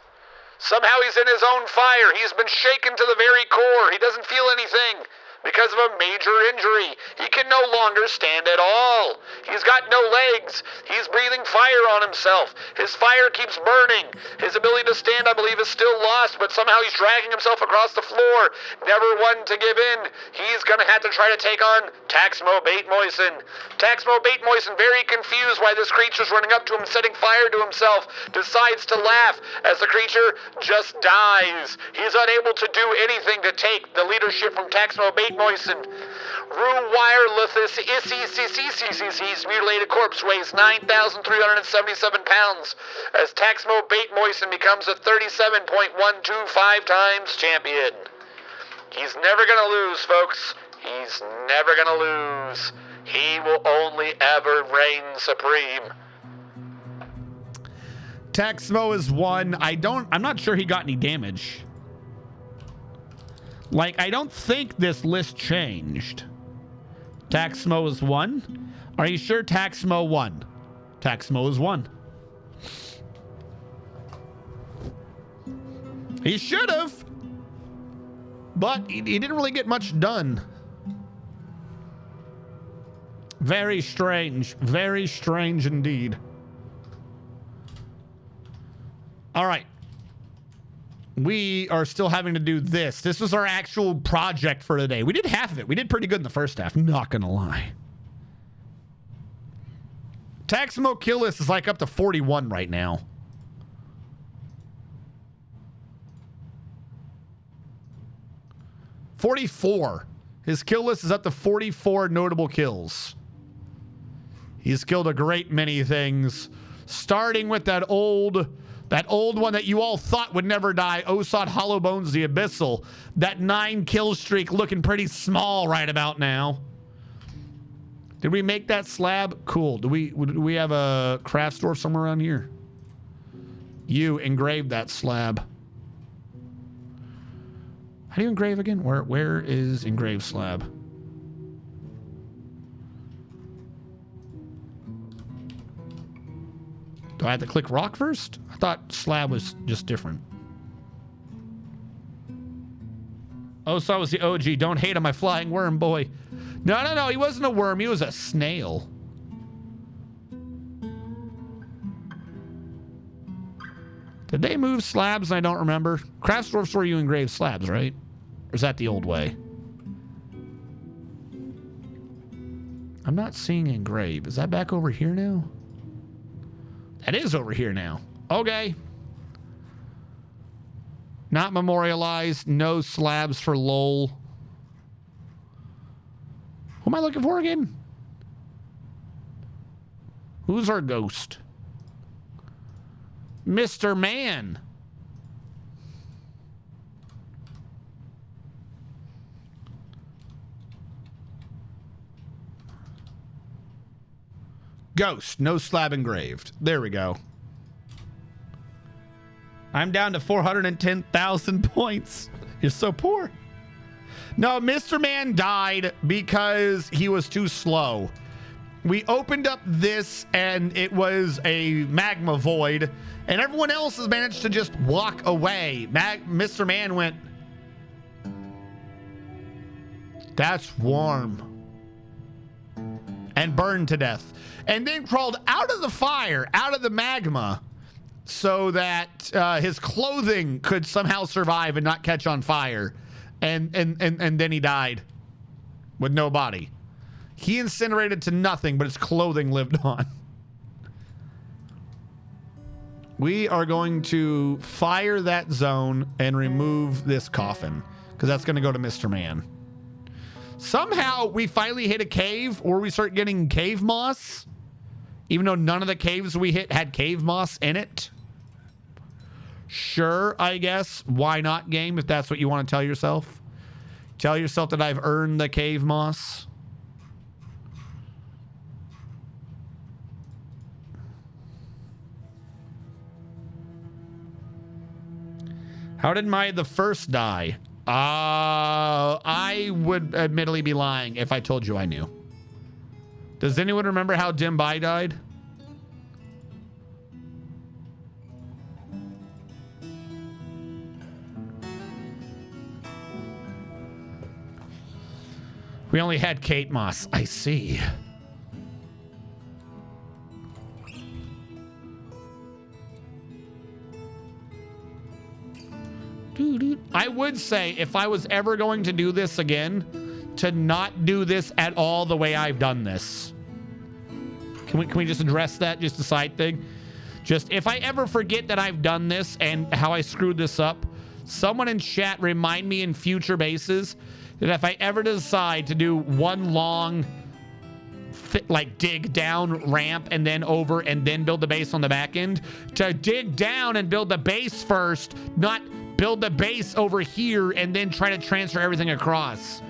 Speaker 3: Somehow he's in his own fire. He's been shaken to the very core. He doesn't feel anything because of a major injury. He can no longer stand at all. He's got no legs. He's breathing fire on himself. His fire keeps burning. His ability to stand, I believe, is still lost, but somehow he's dragging himself across the floor. Never one to give in. He's gonna have to try to take on Taxmo Bait Moisten. Taxmo Bait Moisten, very confused why this creature's running up to him, setting fire to himself, decides to laugh as the creature just dies. He's unable to do anything to take the leadership from Taxmo Bait Moisten. Rue Wireless Issy's mutilated corpse weighs 9,377 pounds as Taxmo Bait Moisten becomes a 37.125 times champion. He's never gonna lose, folks. He's never gonna lose. He will only ever reign supreme.
Speaker 1: Taxmo is one. I'm not sure he got any damage. Like, I don't think this list changed. Taxmo is one. Are you sure Taxmo won? Taxmo is one. He should have. But he didn't really get much done. Very strange. Very strange indeed. All right. We are still having to do this. This was our actual project for today. We did half of it. We did pretty good in the first half. Not gonna lie. Taxmo kill list is like up to 41 right now. $44. His kill list is up to 44 notable kills. He's killed a great many things, starting with that old one that you all thought would never die, Osod Hollowbones the Abyssal. That 9 kill streak looking pretty small right about now. Did we make that slab? Cool. Do we have a craft store somewhere around here? You engraved that slab. How do you engrave again? Where is engraved slab? Do I have to click rock first? I thought slab was just different. Oh, so I was the OG. Don't hate on my flying worm, boy. No. He wasn't a worm. He was a snail. Did they move slabs? I don't remember. Craft store where you engrave slabs, right? Or is that the old way? I'm not seeing engrave. Is that back over here now? That is over here now. Okay. Not memorialized. No slabs for lol. Who am I looking for again? Who's our ghost? Mr. Man. Ghost, no slab engraved. There we go. I'm down to 410,000 points. You're so poor. No, Mr. Man died because he was too slow. We opened up this and it was a magma void, and everyone else has managed to just walk away. Mr. Man went, that's warm, and burned to death, and then crawled out of the fire, out of the magma, so that his clothing could somehow survive and not catch on fire, and then he died with no body. He incinerated to nothing, but his clothing lived on. We are going to fire that zone and remove this coffin, because that's going to go to Mr. Man. Somehow we finally hit a cave, or we start getting cave moss, even though none of the caves we hit had cave moss in it. Sure, I guess. Why not, game, if that's what you want to tell yourself? Tell yourself that I've earned the cave moss. How did the first die? I would admittedly be lying if I told you I knew. Does anyone remember how Dimbai died? We only had Kate Moss. I see. I would say if I was ever going to do this again, to not do this at all the way I've done this. Can we just address that? Just a side thing. Just if I ever forget that I've done this and how I screwed this up, someone in chat remind me in future bases that if I ever decide to do one long like dig down ramp and then over and then build the base on the back end, to dig down and build the base first, not build the base over here and then try to transfer everything across.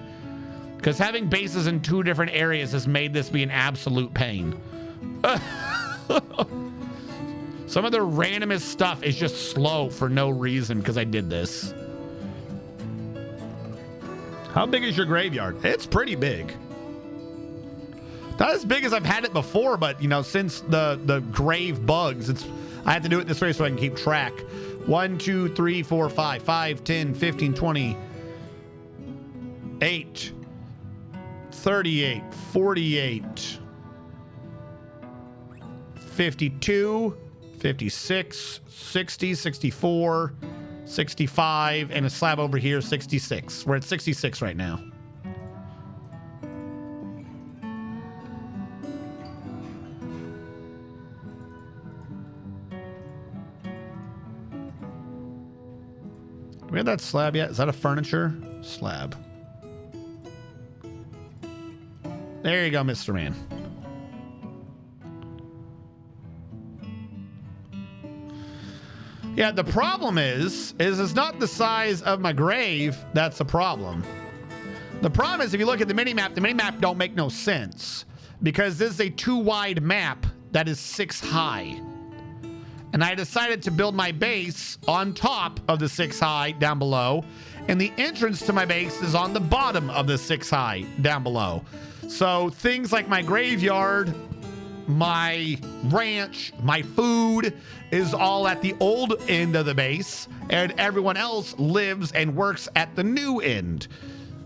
Speaker 1: Because having bases in two different areas has made this be an absolute pain. Some of the randomest stuff is just slow for no reason because I did this. How big is your graveyard? It's pretty big. Not as big as I've had it before, but you know, since the grave bugs, I have to do it this way so I can keep track. 1, 2, 3, 4, 5, 5, 10, 15, 20, 8, 38, 48, 52, 56, 60, 64, 65, and a slab over here, 66. We're at 66 right now. Do we have that slab yet? Is that a furniture slab? There you go, Mr. Man. Yeah, the problem is it's not the size of my grave that's the problem. The problem is if you look at the mini-map don't make no sense because this is a 2-wide map that is 6 high. And I decided to build my base on top of the 6 high down below, and the entrance to my base is on the bottom of the 6 high down below. So things like my graveyard, my ranch, my food is all at the old end of the base, and everyone else lives and works at the new end.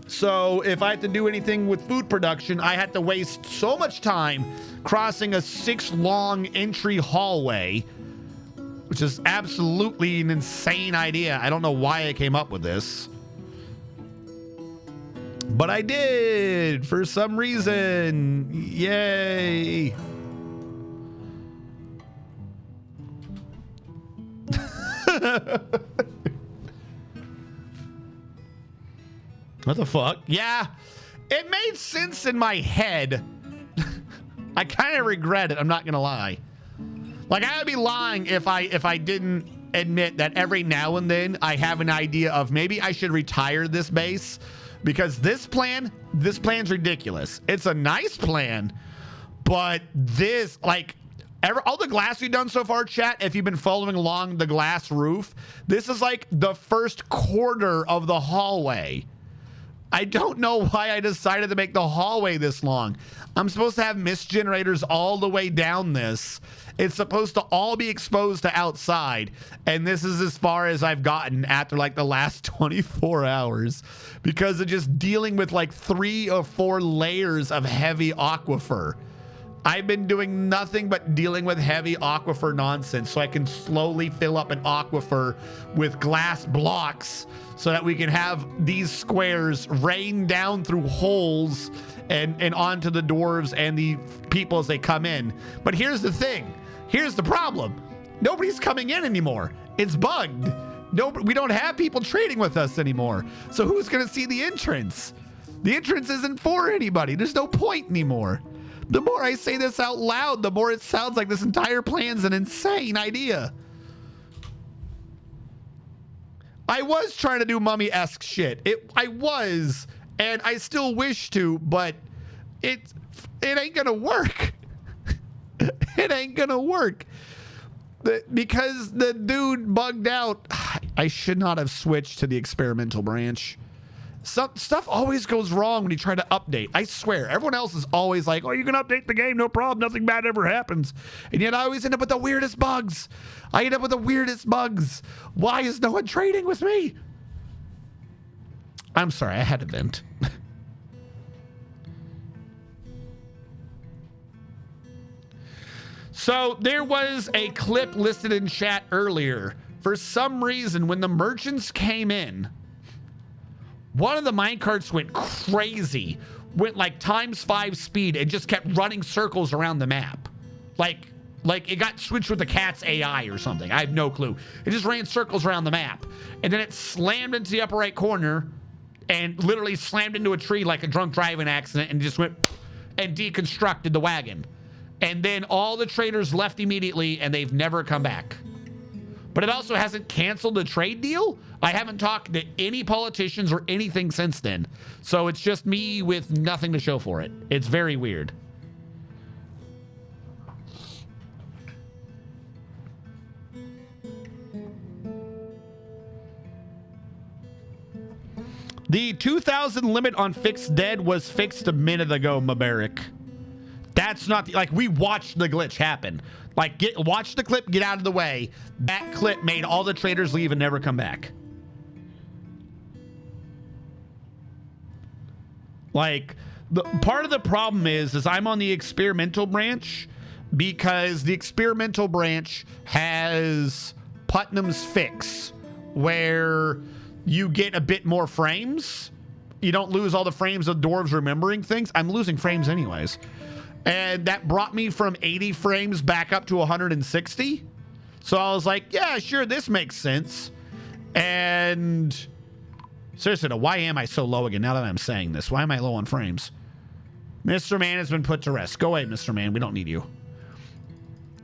Speaker 1: So if I had to do anything with food production, I had to waste so much time crossing a 6-long entry hallway, which is absolutely an insane idea. I don't know why I came up with this, but I did for some reason. Yay. What the fuck? Yeah, it made sense in my head. I kind of regret it. I'm not gonna lie. Like, I would be lying if I didn't admit that every now and then I have an idea of maybe I should retire this base, because this plan's ridiculous. It's a nice plan, but this, like, all the glass we've done so far, chat, if you've been following along the glass roof, this is like the first quarter of the hallway. I don't know why I decided to make the hallway this long. I'm supposed to have mist generators all the way down this. It's supposed to all be exposed to outside. And this is as far as I've gotten after like the last 24 hours because of just dealing with like 3 or 4 layers of heavy aquifer. I've been doing nothing but dealing with heavy aquifer nonsense so I can slowly fill up an aquifer with glass blocks so that we can have these squares rain down through holes and onto the dwarves and the people as they come in. But here's the thing. Here's the problem. Nobody's coming in anymore. It's bugged. We don't have people trading with us anymore. So who's going to see the entrance? The entrance isn't for anybody. There's no point anymore. The more I say this out loud, the more it sounds like this entire plan's an insane idea. I was trying to do mummy-esque shit. I was, and I still wish to, but it ain't gonna work. It ain't gonna work. Because the dude bugged out. I should not have switched to the experimental branch. Stuff always goes wrong when you try to update. I swear, everyone else is always like, oh, you can update the game, no problem, nothing bad ever happens. And yet I always end up with the weirdest bugs. Why is no one trading with me? I'm sorry, I had to vent. So there was a clip listed in chat earlier. For some reason, when the merchants came in, one of the minecarts went crazy, went like ×5 speed and just kept running circles around the map. Like it got switched with the cat's AI or something. I have no clue. It just ran circles around the map. And then it slammed into the upper right corner and literally slammed into a tree like a drunk driving accident and just went and deconstructed the wagon. And then all the traders left immediately and they've never come back. But it also hasn't canceled the trade deal. I haven't talked to any politicians or anything since then. So it's just me with nothing to show for it. It's very weird. The 2,000 limit on fixed dead was fixed a minute ago, Mubarak. That's not like we watched the glitch happen. Like watch the clip, get out of the way. That clip made all the traders leave and never come back. Like part of the problem is I'm on the experimental branch because the experimental branch has Putnam's fix where you get a bit more frames. You don't lose all the frames of dwarves remembering things. I'm losing frames anyways. And that brought me from 80 frames back up to 160. So I was like, yeah, sure, this makes sense. And seriously, why am I so low again now that I'm saying this? Why am I low on frames? Mr. Man has been put to rest. Go away, Mr. Man. We don't need you.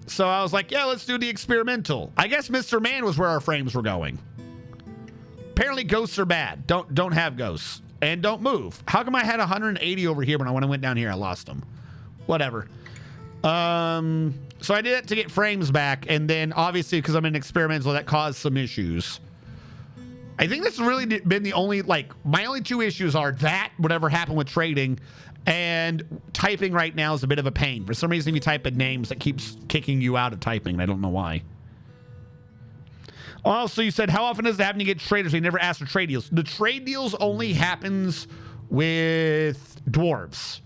Speaker 1: So I was like, yeah, let's do the experimental. I guess Mr. Man was where our frames were going. Apparently ghosts are bad. Don't have ghosts. And don't move. How come I had 180 over here when I went down here? I lost them. Whatever. So I did it to get frames back, and then obviously because I'm in experimental, that caused some issues. I think this has really been the only, like, my only 2 issues are that, whatever happened with trading, and typing right now is a bit of a pain. For some reason, if you type in names, it keeps kicking you out of typing, and I don't know why. Also, you said, how often does it happen to get traders? We never asked for trade deals. The trade deals only happens with dwarves.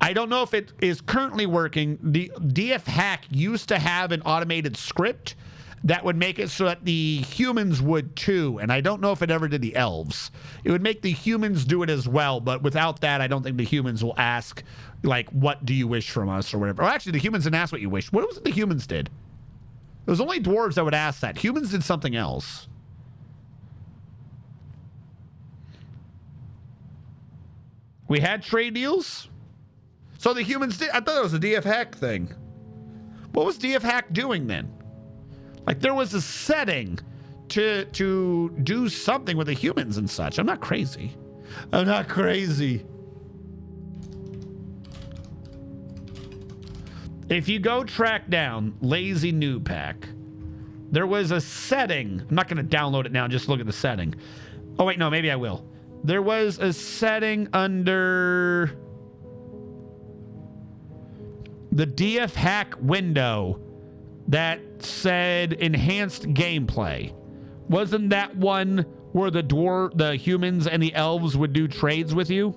Speaker 1: I don't know if it is currently working. The DF hack used to have an automated script that would make it so that the humans would too, and I don't know if it ever did the elves. It would make the humans do it as well, but without that, I don't think the humans will ask, like, what do you wish from us or whatever. Or actually, the humans didn't ask what you wish. What was it the humans did? It was only dwarves that would ask that. Humans did something else. We had trade deals? So the humans did. I thought it was a DF hack thing. What was DF hack doing then? Like, there was a setting to do something with the humans and such. I'm not crazy. I'm not crazy. If you go track down Lazy New Pack, there was a setting. I'm not going to download it now. Just look at the setting. Oh, wait, no, maybe I will. There was a setting under the DF hack window that said enhanced gameplay. Wasn't that one where the humans and the elves would do trades with you?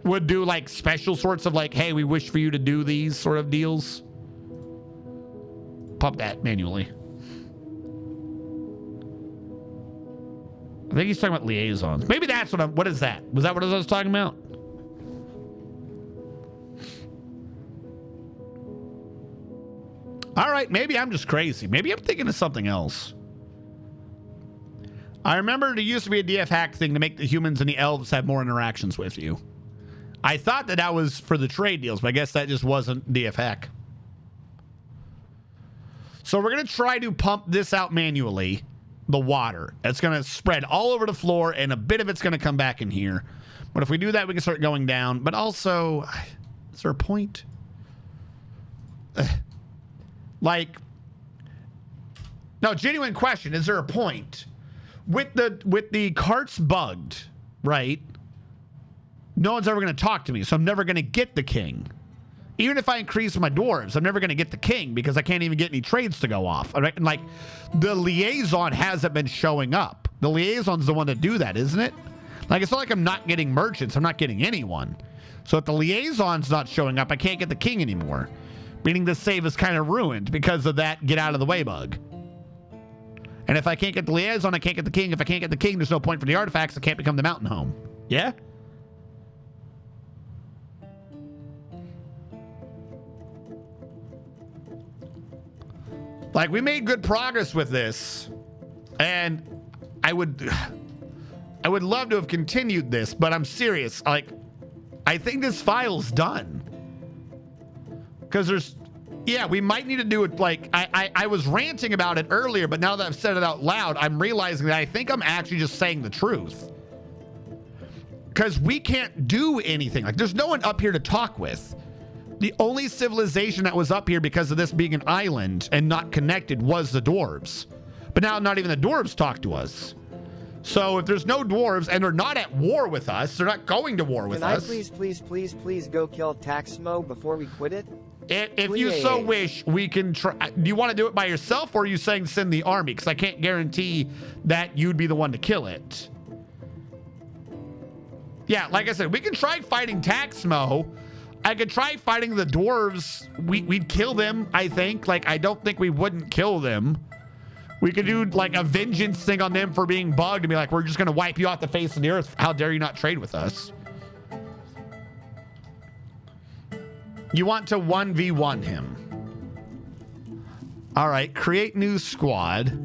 Speaker 1: Would do like special sorts of like, hey, we wish for you to do these sort of deals. Pop that manually. I think he's talking about liaisons. Maybe that's what is that? Was that what I was talking about? All right, maybe I'm just crazy. Maybe I'm thinking of something else. I remember there used to be a DF hack thing to make the humans and the elves have more interactions with you. I thought that was for the trade deals, but I guess that just wasn't DF hack. So we're going to try to pump this out manually, the water. It's going to spread all over the floor, and a bit of it's going to come back in here. But if we do that, we can start going down. But also, is there a point? Like, no, genuine question. Is there a point? With the carts bugged, right? No one's ever going to talk to me, so I'm never going to get the king. Even if I increase my dwarves, I'm never going to get the king because I can't even get any trades to go off. All right? And like, the liaison hasn't been showing up. The liaison's the one to do that, isn't it? Like, it's not like I'm not getting merchants. I'm not getting anyone. So if the liaison's not showing up, I can't get the king anymore. Meaning the save is kind of ruined because of that get out of the way bug. And if I can't get the liaison, I can't get the king. If I can't get the king, there's no point for the artifacts. I can't become the mountain home. Yeah? Like, we made good progress with this, and I would love to have continued this, but I'm serious. Like, I think this file's done. Because yeah, we might need to do it. Like, I was ranting about it earlier, but now that I've said it out loud, I'm realizing that I think I'm actually just saying the truth. Because we can't do anything. Like, there's no one up here to talk with. The only civilization that was up here because of this being an island and not connected was the dwarves. But now not even the dwarves talk to us. So if there's no dwarves and they're not at war with us, they're not going to war with us.
Speaker 2: Can I please go kill Taxmo before we quit it?
Speaker 1: If you so wish, we can try. Do you want to do it by yourself, or are you saying send the army? Because I can't guarantee that you'd be the one to kill it. Yeah, like I said, we can try fighting Taxmo. I could try fighting the dwarves. We'd kill them, I think. Like, I don't think we wouldn't kill them. We could do, like, a vengeance thing on them for being bugged and be like, we're just going to wipe you off the face of the earth. How dare you not trade with us? You want to 1v1 him. All right, create new squad.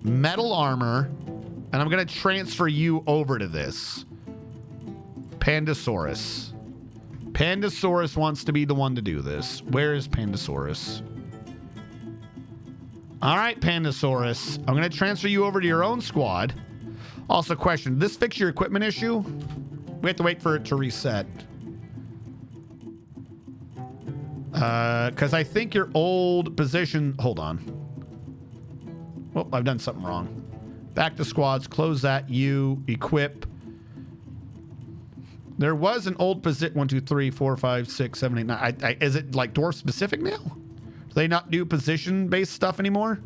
Speaker 1: Metal armor. And I'm going to transfer you over to this. Pandasaurus. Pandasaurus wants to be the one to do this. Where is Pandasaurus? All right, Pandasaurus. I'm going to transfer you over to your own squad. Also, question, did this fix your equipment issue? We have to wait for it to reset. Because I think your old position... Hold on. Oh, I've done something wrong. Back to squads. Close that. You equip. There was an old position. 1, 2, 3, 4, 5, 6, 7, 8, 9. Is it like dwarf specific now? Do they not do position-based stuff anymore?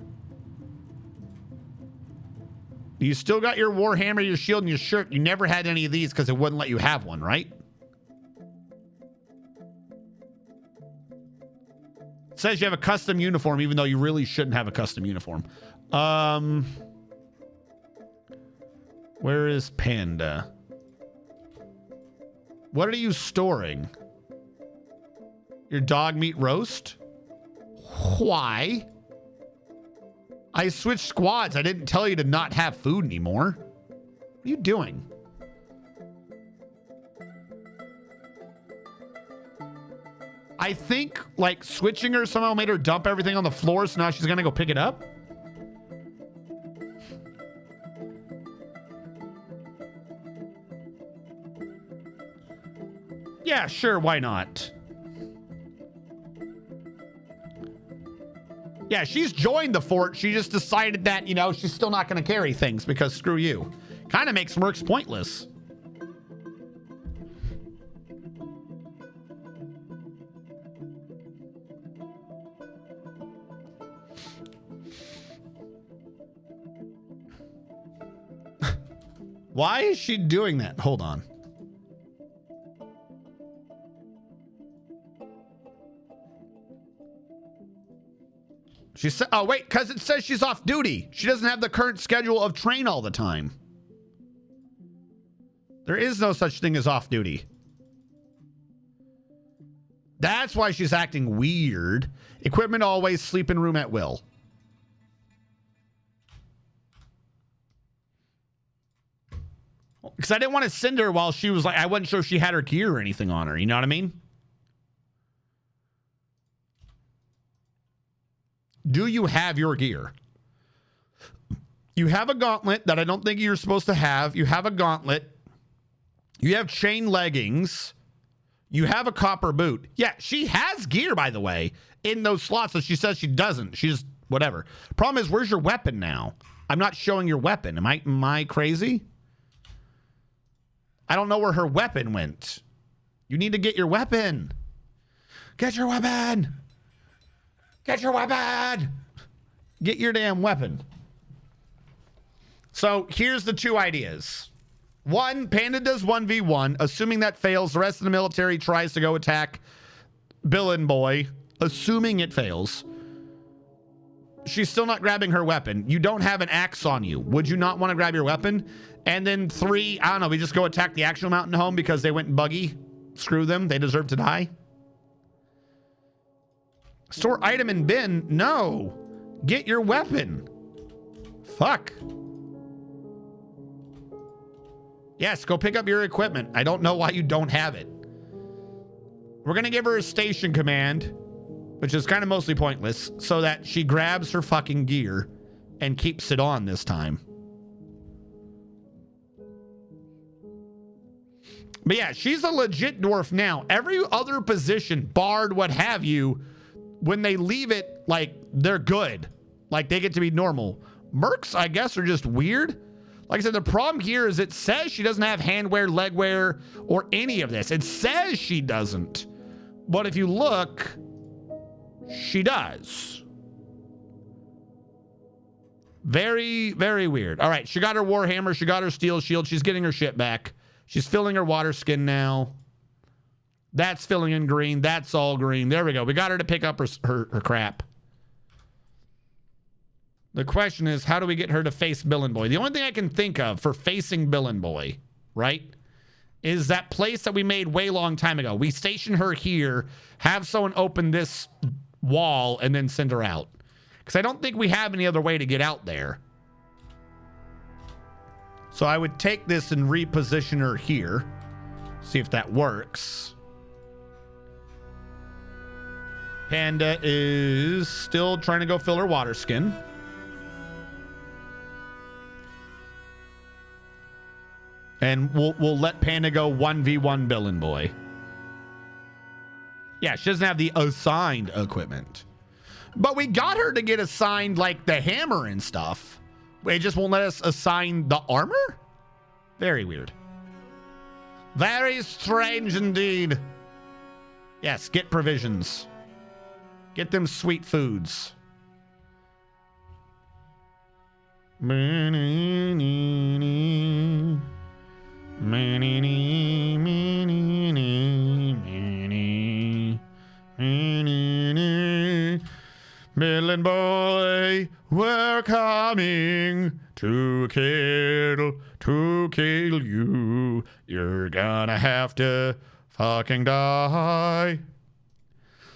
Speaker 1: You still got your Warhammer, your shield, and your shirt. You never had any of these because it wouldn't let you have one, right? It says you have a custom uniform, even though you really shouldn't have a custom uniform. Where is Panda? What are you storing? Your dog meat roast? Why? I switched squads. I didn't tell you to not have food anymore. What are you doing? I think, like, switching her somehow made her dump everything on the floor, so now she's gonna go pick it up. Yeah, sure, why not? Yeah, she's joined the fort. She just decided that, you know, she's still not going to carry things because screw you. Kind of makes Mercs pointless. Why is she doing that? Hold on. She said, oh, wait, because it says she's off duty. She doesn't have the current schedule of train all the time. There is no such thing as off duty. That's why she's acting weird. Equipment always, sleep in room at will. Because I didn't want to send her while she was like, I wasn't sure if she had her gear or anything on her. You know what I mean? Do you have your gear? You have a gauntlet that I don't think you're supposed to have. You have a gauntlet. You have chain leggings. You have a copper boot. Yeah, she has gear, by the way, in those slots that she says she doesn't. She's whatever. Problem is, where's your weapon now? I'm not showing your weapon. Am I crazy? I don't know where her weapon went. You need to get your weapon. Get your weapon. Get your weapon. Get your damn weapon. So here's the two ideas. One, Panda does 1v1. Assuming that fails, the rest of the military tries to go attack Billin Boy. Assuming it fails. She's still not grabbing her weapon. You don't have an axe on you. Would you not want to grab your weapon? And then 3, I don't know, we just go attack the actual mountain home because they went buggy. Screw them. They deserve to die. Store item in bin? No. Get your weapon. Fuck. Yes, go pick up your equipment. I don't know why you don't have it. We're going to give her a station command, which is kind of mostly pointless, so that she grabs her fucking gear and keeps it on this time. But yeah, she's a legit dwarf now. Every other position, bard, what have you, when they leave it, like, they're good. Like, they get to be normal. Mercs, I guess, are just weird. Like I said, the problem here is it says she doesn't have handwear, legwear, or any of this. It says she doesn't. But if you look, she does. Very, very weird. All right, she got her Warhammer. She got her steel shield. She's getting her shit back. She's filling her water skin now. That's filling in green. That's all green. There we go. We got her to pick up her crap. The question is, how do we get her to face Billin Boy? The only thing I can think of for facing Billin Boy, right, is that place that we made way long time ago. We station her here, have someone open this wall, and then send her out. Because I don't think we have any other way to get out there. So I would take this and reposition her here. See if that works. Panda is still trying to go fill her water skin. And we'll let Panda go 1v1 Billin Boy. Yeah, she doesn't have the assigned equipment. But we got her to get assigned, like, the hammer and stuff. They just won't let us assign the armor? Very weird. Very strange indeed. Yes, get provisions. Get them sweet foods. Billion boy, we're coming to kill you. You're gonna have to fucking die.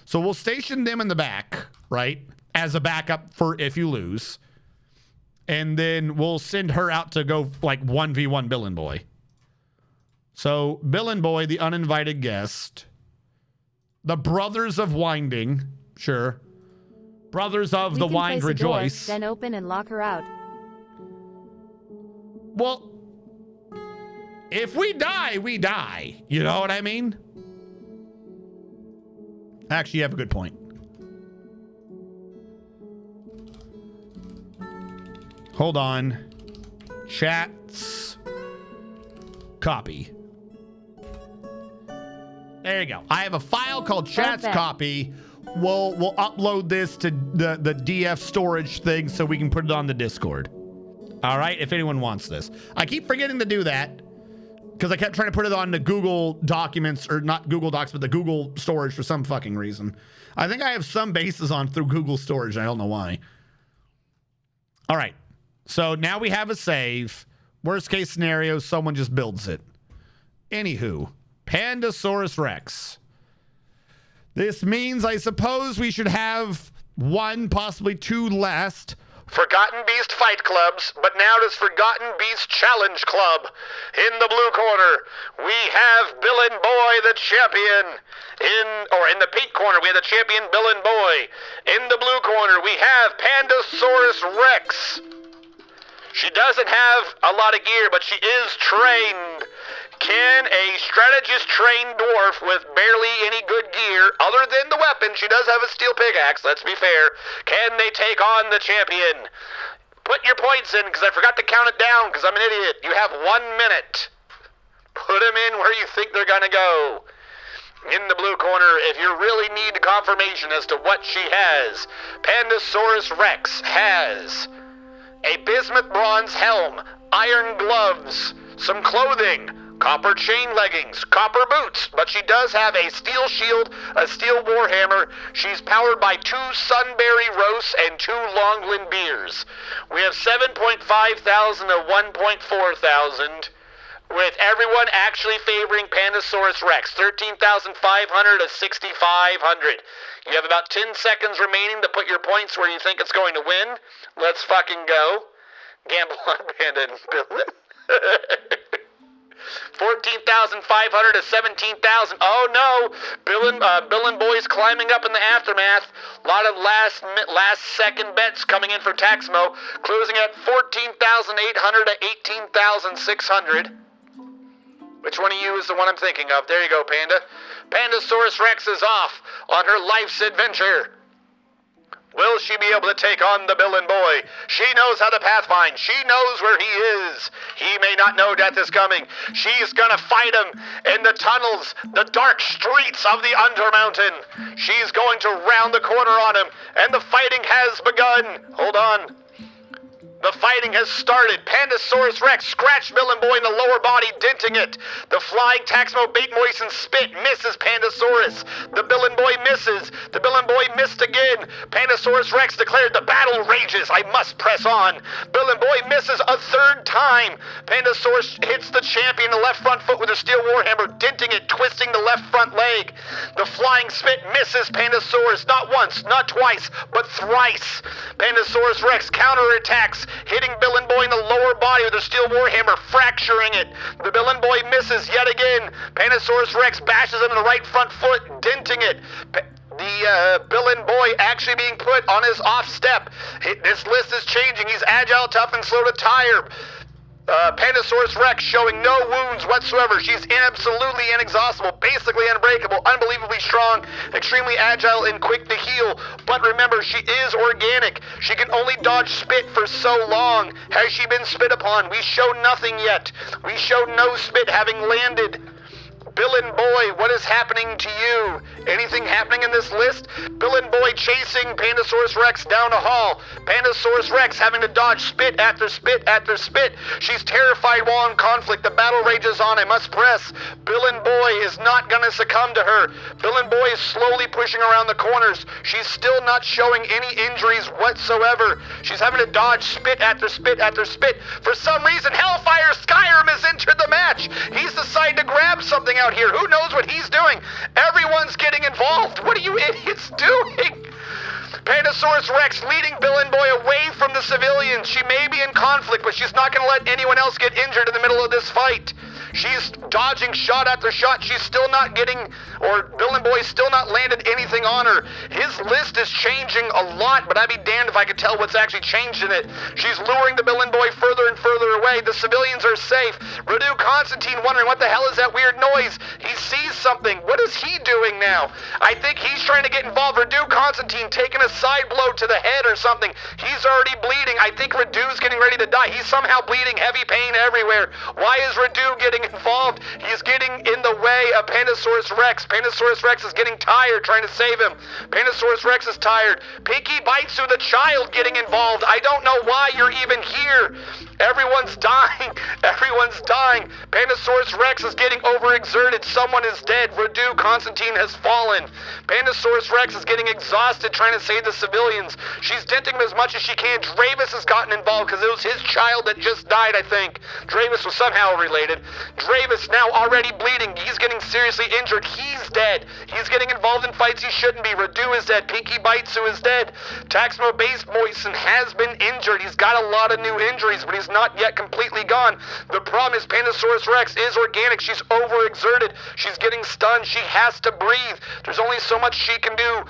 Speaker 1: So we'll station them in the back, right? As a backup for if you lose. And then we'll send her out to go like 1v1 Bill and Boy. So Bill and Boy, the uninvited guest. The Brothers of Winding. Sure. Brothers of
Speaker 4: We
Speaker 1: the
Speaker 4: can
Speaker 1: Wind
Speaker 4: place a door,
Speaker 1: Rejoice.
Speaker 4: then open and lock her out.
Speaker 1: Well, if we die, we die. You know what I mean? Actually, you have a good point. Hold on. Chats. Copy. There you go. I have a file called Chats
Speaker 4: Perfect.
Speaker 1: Copy. We'll upload this to the DF storage thing so we can put it on the Discord. All right, if anyone wants this. I keep forgetting to do that because I kept trying to put it on the Google Documents, or not Google Docs, but the Google storage for some fucking reason. I think I have some bases on through Google storage. I don't know why. All right. So now we have a save. Worst case scenario, someone just builds it. Anywho, Pandasaurus Rex. This means I suppose we should have one, possibly two last.
Speaker 3: Forgotten Beast Fight Clubs, but now it is Forgotten Beast Challenge Club. In the blue corner, we have Bill and Boy, the champion. In the pink corner, we have the champion Bill and Boy. In the blue corner, we have Pandasaurus Rex. She doesn't have a lot of gear, but she is trained. Can a strategist-trained dwarf with barely any good gear, other than the weapon, she does have a steel pickaxe, let's be fair, can they take on the champion? Put your points in, because I forgot to count it down, because I'm an idiot. You have 1 minute. Put them in where you think they're going to go. In the blue corner, if you really need confirmation as to what she has, Pandasaurus Rex has a bismuth bronze helm, iron gloves, some clothing, copper chain leggings, copper boots, but she does have a steel shield, a steel warhammer. She's powered by 2 sunberry roasts and 2 longland beers. We have 7.5 thousand to 1.4 thousand, with everyone actually favoring Pandasaurus Rex, 13,500 to 6,500. You have about 10 seconds remaining to put your points where you think it's going to win. Let's fucking go. Gamble on Panda and Bill. 14,500 to 17,000. Oh no! Bill and Boy's climbing up in the aftermath. A lot of last second bets coming in for Taxmo, closing at 14,800 to 18,600. Which one of you is the one I'm thinking of? There you go, Panda. Pandasaurus Rex is off on her life's adventure. Will she be able to take on the Bill and Boy? She knows how to pathfind. She knows where he is. He may not know death is coming. She's gonna fight him in the tunnels, the dark streets of the Undermountain. She's going to round the corner on him, and the fighting has begun. Hold on. The fighting has started. Pandasaurus Rex scratched Bill and Boy in the lower body, denting it. The flying Taxmo bait moistened spit misses Pandasaurus. The Bill and Boy misses. The Bill and Boy missed again. Pandasaurus Rex declared the battle rages. I must press on. Bill and Boy misses a third time. Pandasaurus hits the champion in the left front foot with a steel warhammer, denting it, twisting the left front leg. The flying spit misses Pandasaurus not once, not twice, but thrice. Pandasaurus Rex counterattacks, hitting Bill and Boy in the lower body with a steel warhammer, fracturing it. The Bill and Boy misses yet again. Pandasaurus Rex bashes him in the right front foot, denting it. The Bill and Boy actually being put on his off step. This list is changing. He's agile, tough, and slow to tire. Pandasaurus Rex showing no wounds whatsoever. She's absolutely inexhaustible, basically unbreakable, unbelievably strong, extremely agile and quick to heal. But remember, she is organic. She can only dodge spit for so long. Has she been spit upon? We show nothing yet. We show no spit having landed. Bill and Boy, what is happening to you? Anything happening in this list? Bill and Boy chasing Pandasaurus Rex down a hall. Pandasaurus Rex having to dodge spit after spit after spit. She's terrified while in conflict. The battle rages on. I must press. Bill and Boy is not gonna succumb to her. Bill and Boy is slowly pushing around the corners. She's still not showing any injuries whatsoever. She's having to dodge spit after spit after spit. For some reason, Hellfire Skyrim has entered the match. He's decided to grab something out here. Who knows what he's doing? Everyone's getting involved. What are you idiots doing? Pandasaurus Rex leading Bill and Boy away from the civilians. She may be in conflict, but she's not going to let anyone else get injured in the middle of this fight. She's dodging shot after shot. She's still not getting, or Bill and Boy still not landed anything on her. His list is changing a lot, but I'd be damned if I could tell what's actually changed in it. She's luring the Bill and Boy further and further away. The civilians are safe. Radu Constantine wondering what the hell is that weird noise. He sees something. What is he doing now? I think he's trying to get involved. Radu Constantine taking a side blow to the head or something. He's already bleeding. I think Radu's getting ready to die. He's somehow bleeding, heavy pain everywhere. Why is Radu getting involved? He's getting in the way of Pandasaurus Rex. Pandasaurus Rex is getting tired trying to save him. Pandasaurus Rex is tired. Pinky Baitsu, the child, getting involved. I don't know why you're even here. Everyone's dying. Everyone's dying. Pandasaurus Rex is getting overexerted. Someone is dead. Radu Constantine has fallen. Pandasaurus Rex is getting exhausted trying to save the civilians. She's denting him as much as she can. Dravis has gotten involved because it was his child that just died, I think. Dravis was somehow related. Dravis now already bleeding. He's getting seriously injured. He's dead. He's getting involved in fights he shouldn't be. Radu is dead. Pinky Baitsu is dead. Taxmo Base Moisen has been injured. He's got a lot of new injuries, but he's not yet completely gone. The problem is Pandasaurus Rex is organic. She's overexerted. She's getting stunned. She has to breathe. There's only so much she can do.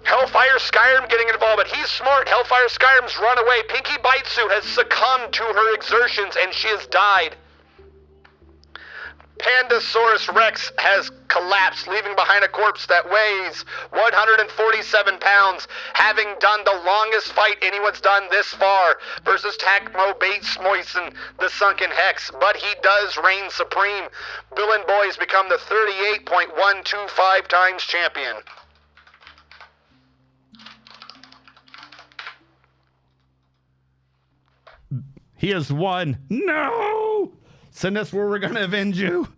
Speaker 3: Hellfire Skyrim getting involved, but he's smart. Hellfire Skyrim's run away. Pinky Baitsu has succumbed to her exertions, and she has died. Pandasaurus Rex has collapsed, leaving behind a corpse that weighs 147 pounds, having done the longest fight anyone's done this far versus Tacmo Bates Moisen, the Sunken Hex. But he does reign supreme. Bill and Boy has become the 38.125 times champion.
Speaker 1: He has won. No! Send us where we're going to avenge you.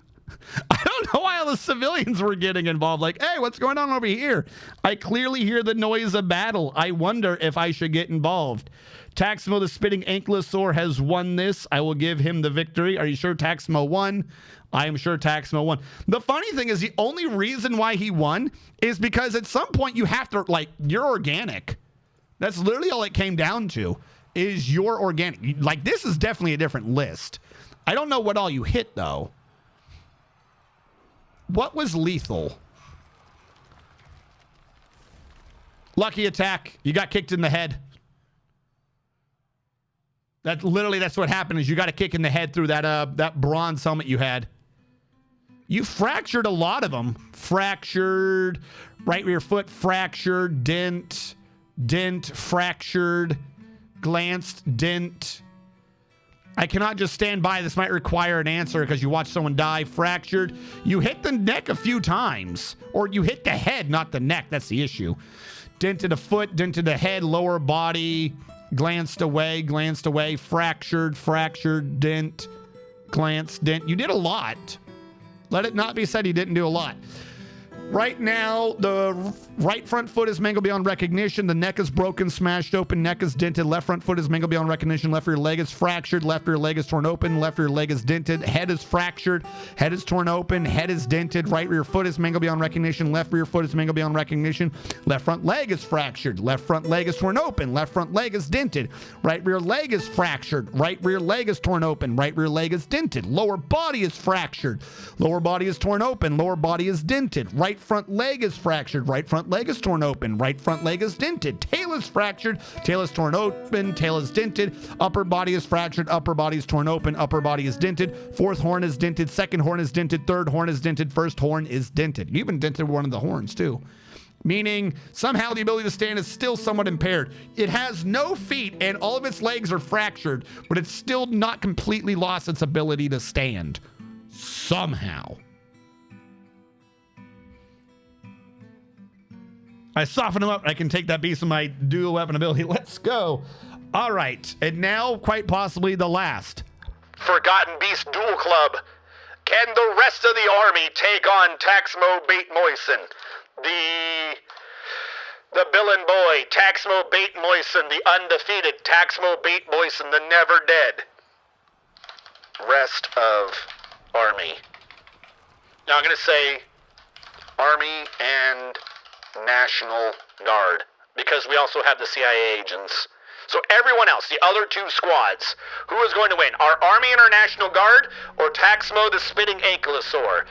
Speaker 1: I don't know why all the civilians were getting involved. Like, hey, what's going on over here? I clearly hear the noise of battle. I wonder if I should get involved. Taxmo the Spitting Ankylosaur has won this. I will give him the victory. Are you sure Taxmo won? I am sure Taxmo won. The funny thing is the only reason why he won is because at some point you have to, like, you're organic. That's literally all it came down to, is you're organic. Like, this is definitely a different list. I don't know what all you hit, though. What was lethal? Lucky attack. You got kicked in the head. That's what happened, is you got a kick in the head through that bronze helmet you had. You fractured a lot of them. Fractured, right rear foot fractured, dent, fractured, glanced, dent. I cannot just stand by. This might require an answer because you watched someone die. Fractured. You hit the neck a few times. Or you hit the head, not the neck. That's the issue. Dented a foot, dented the head, lower body. Glanced away, fractured, dent, glanced, dent. You did a lot. Let it not be said you didn't do a lot. Right now, the right front foot is mangled beyond recognition. The neck is broken, smashed open. Neck is dented. Left front foot is mangled beyond recognition. Left rear leg is fractured. Left rear leg is torn open. Left rear leg is dented. Head is fractured. Head is torn open. Head is dented. Right rear foot is mangled beyond recognition. Left rear foot is mangled beyond recognition. Left front leg is fractured. Left front leg is torn open. Left front leg is dented. Right rear leg is fractured. Right rear leg is torn open. Right rear leg is dented. Lower body is fractured. Lower body is torn open. Lower body is dented. Right front leg is fractured. Right front leg is torn open. Right front leg is dented. Tail is fractured. Tail is torn open. Tail is dented. Upper body is fractured. Upper body is torn open. Upper body is dented. Fourth horn is dented. Second horn is dented. Third horn is dented. First horn is dented. You even dented one of the horns too. Meaning somehow the ability to stand is still somewhat impaired. It has no feet and all of its legs are fractured, but it's still not completely lost its ability to stand. Somehow. I soften him up. I can take that beast of my dual weapon ability. Let's go. All right. And now, quite possibly, the last.
Speaker 3: Forgotten Beast Duel Club. Can the rest of the army take on Taxmo Bait Moisen? The Billin Boy, Taxmo Bait Moisen, the undefeated Taxmo Bait Moisen, the never dead. Rest of army. Now I'm going to say Army and National Guard, because we also have the CIA agents. So everyone else, the other two squads, who is going to win? Our Army and our National Guard, or Taxmo the Spitting Ankylosaur?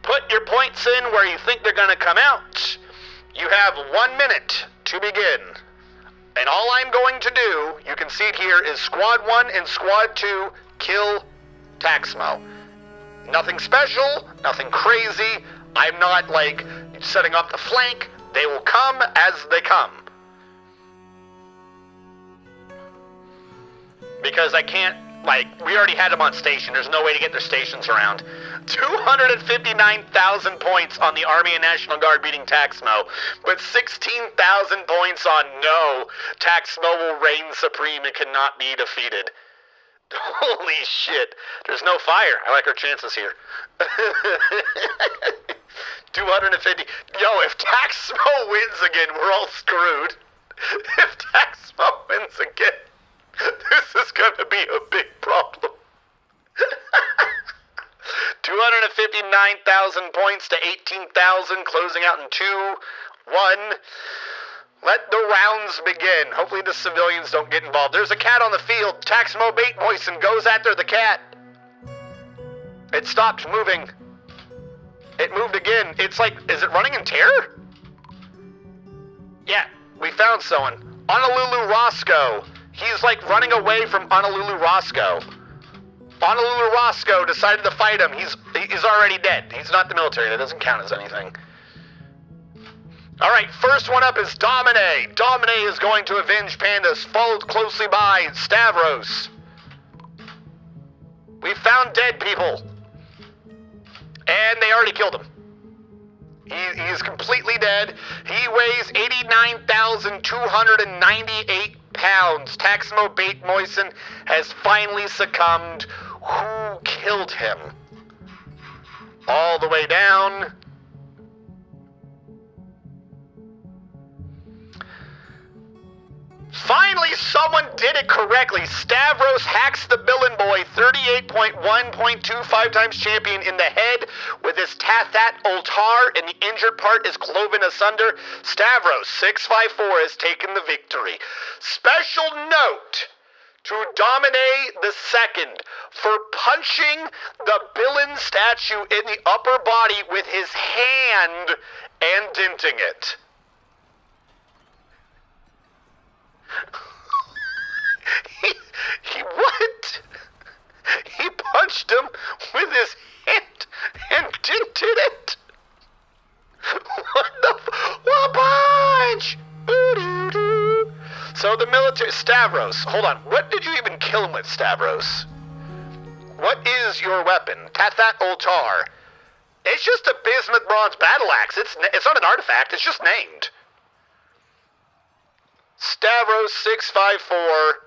Speaker 3: Put your points in where you think they're going to come out. You have 1 minute to begin. And all I'm going to do, you can see it here, is Squad 1 and Squad 2 kill Taxmo. Nothing special, nothing crazy. I'm not, like, setting up the flank. They will come as they come. Because I can't, like, we already had them on station. There's no way to get their stations around. 259,000 points on the Army and National Guard beating Taxmo, but 16,000 points on no. Taxmo will reign supreme and cannot be defeated. Holy shit. There's no fire. I like our chances here. 250. Yo, if Taxmo wins again, we're all screwed. If Taxmo wins again, this is going to be a big problem. 259,000 points to 18,000, closing out in 2-1. Let the rounds begin. Hopefully the civilians don't get involved. There's a cat on the field. Taxmo Bait Moisen goes after the cat. It stopped moving. It moved again. It's like, is it running in terror? Yeah, we found someone. Honolulu Roscoe. He's like running away from Honolulu Roscoe. Honolulu Roscoe decided to fight him. He's already dead. He's not the military. That doesn't count as anything. All right, first one up is Domine. Domine is going to avenge Pandas, followed closely by Stavros. We found dead people. And they already killed him. He is completely dead. He weighs 89,298 pounds. Taxmo Bait Moisen has finally succumbed. Who killed him? All the way down. Finally, someone did it correctly. Stavros hacks the Billin Boy, 38.1.25 times champion, in the head with his Tathat Ultar, and the injured part is cloven asunder. Stavros, 654, has taken the victory. Special note to Domine II for punching the Billin statue in the upper body with his hand and denting it. He what? He punched him with his hand and dented it. What the what punch? So the military, Stavros, hold on. What did you even kill him with, Stavros? What is your weapon? Tathat Ultar. It's just a bismuth bronze battle axe. It's not an artifact. It's just named. Stavros 654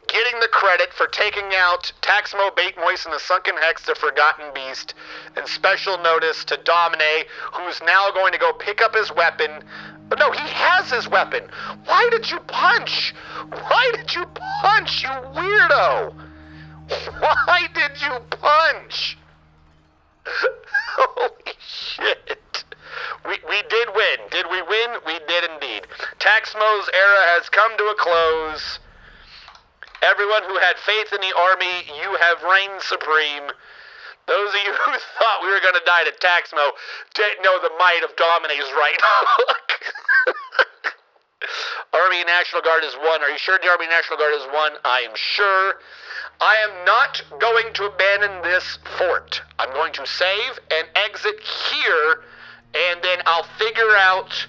Speaker 3: getting the credit for taking out Taxmo Bait Moisen, the Sunken Hex, the Forgotten Beast, and special notice to Domine, who's now going to go pick up his weapon. But no, he has his weapon. Why did you punch? Why did you punch, you weirdo? Why did you punch? Holy shit. We did win. Did we win? We did indeed. Taxmo's era has come to a close. Everyone who had faith in the army, you have reigned supreme. Those of you who thought we were going to die to Taxmo didn't know the might of Domine's right hook. Army and National Guard is one. Are you sure the Army and National Guard is one? I am sure. I am not going to abandon this fort. I'm going to save and exit here, and then I'll figure out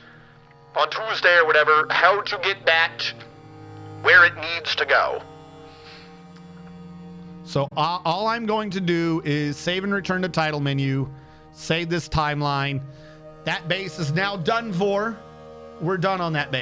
Speaker 3: on Tuesday or whatever how to get that where it needs to go.
Speaker 1: So all I'm going to do is save and return to title menu, save this timeline, That base is now done for. We're done on that base.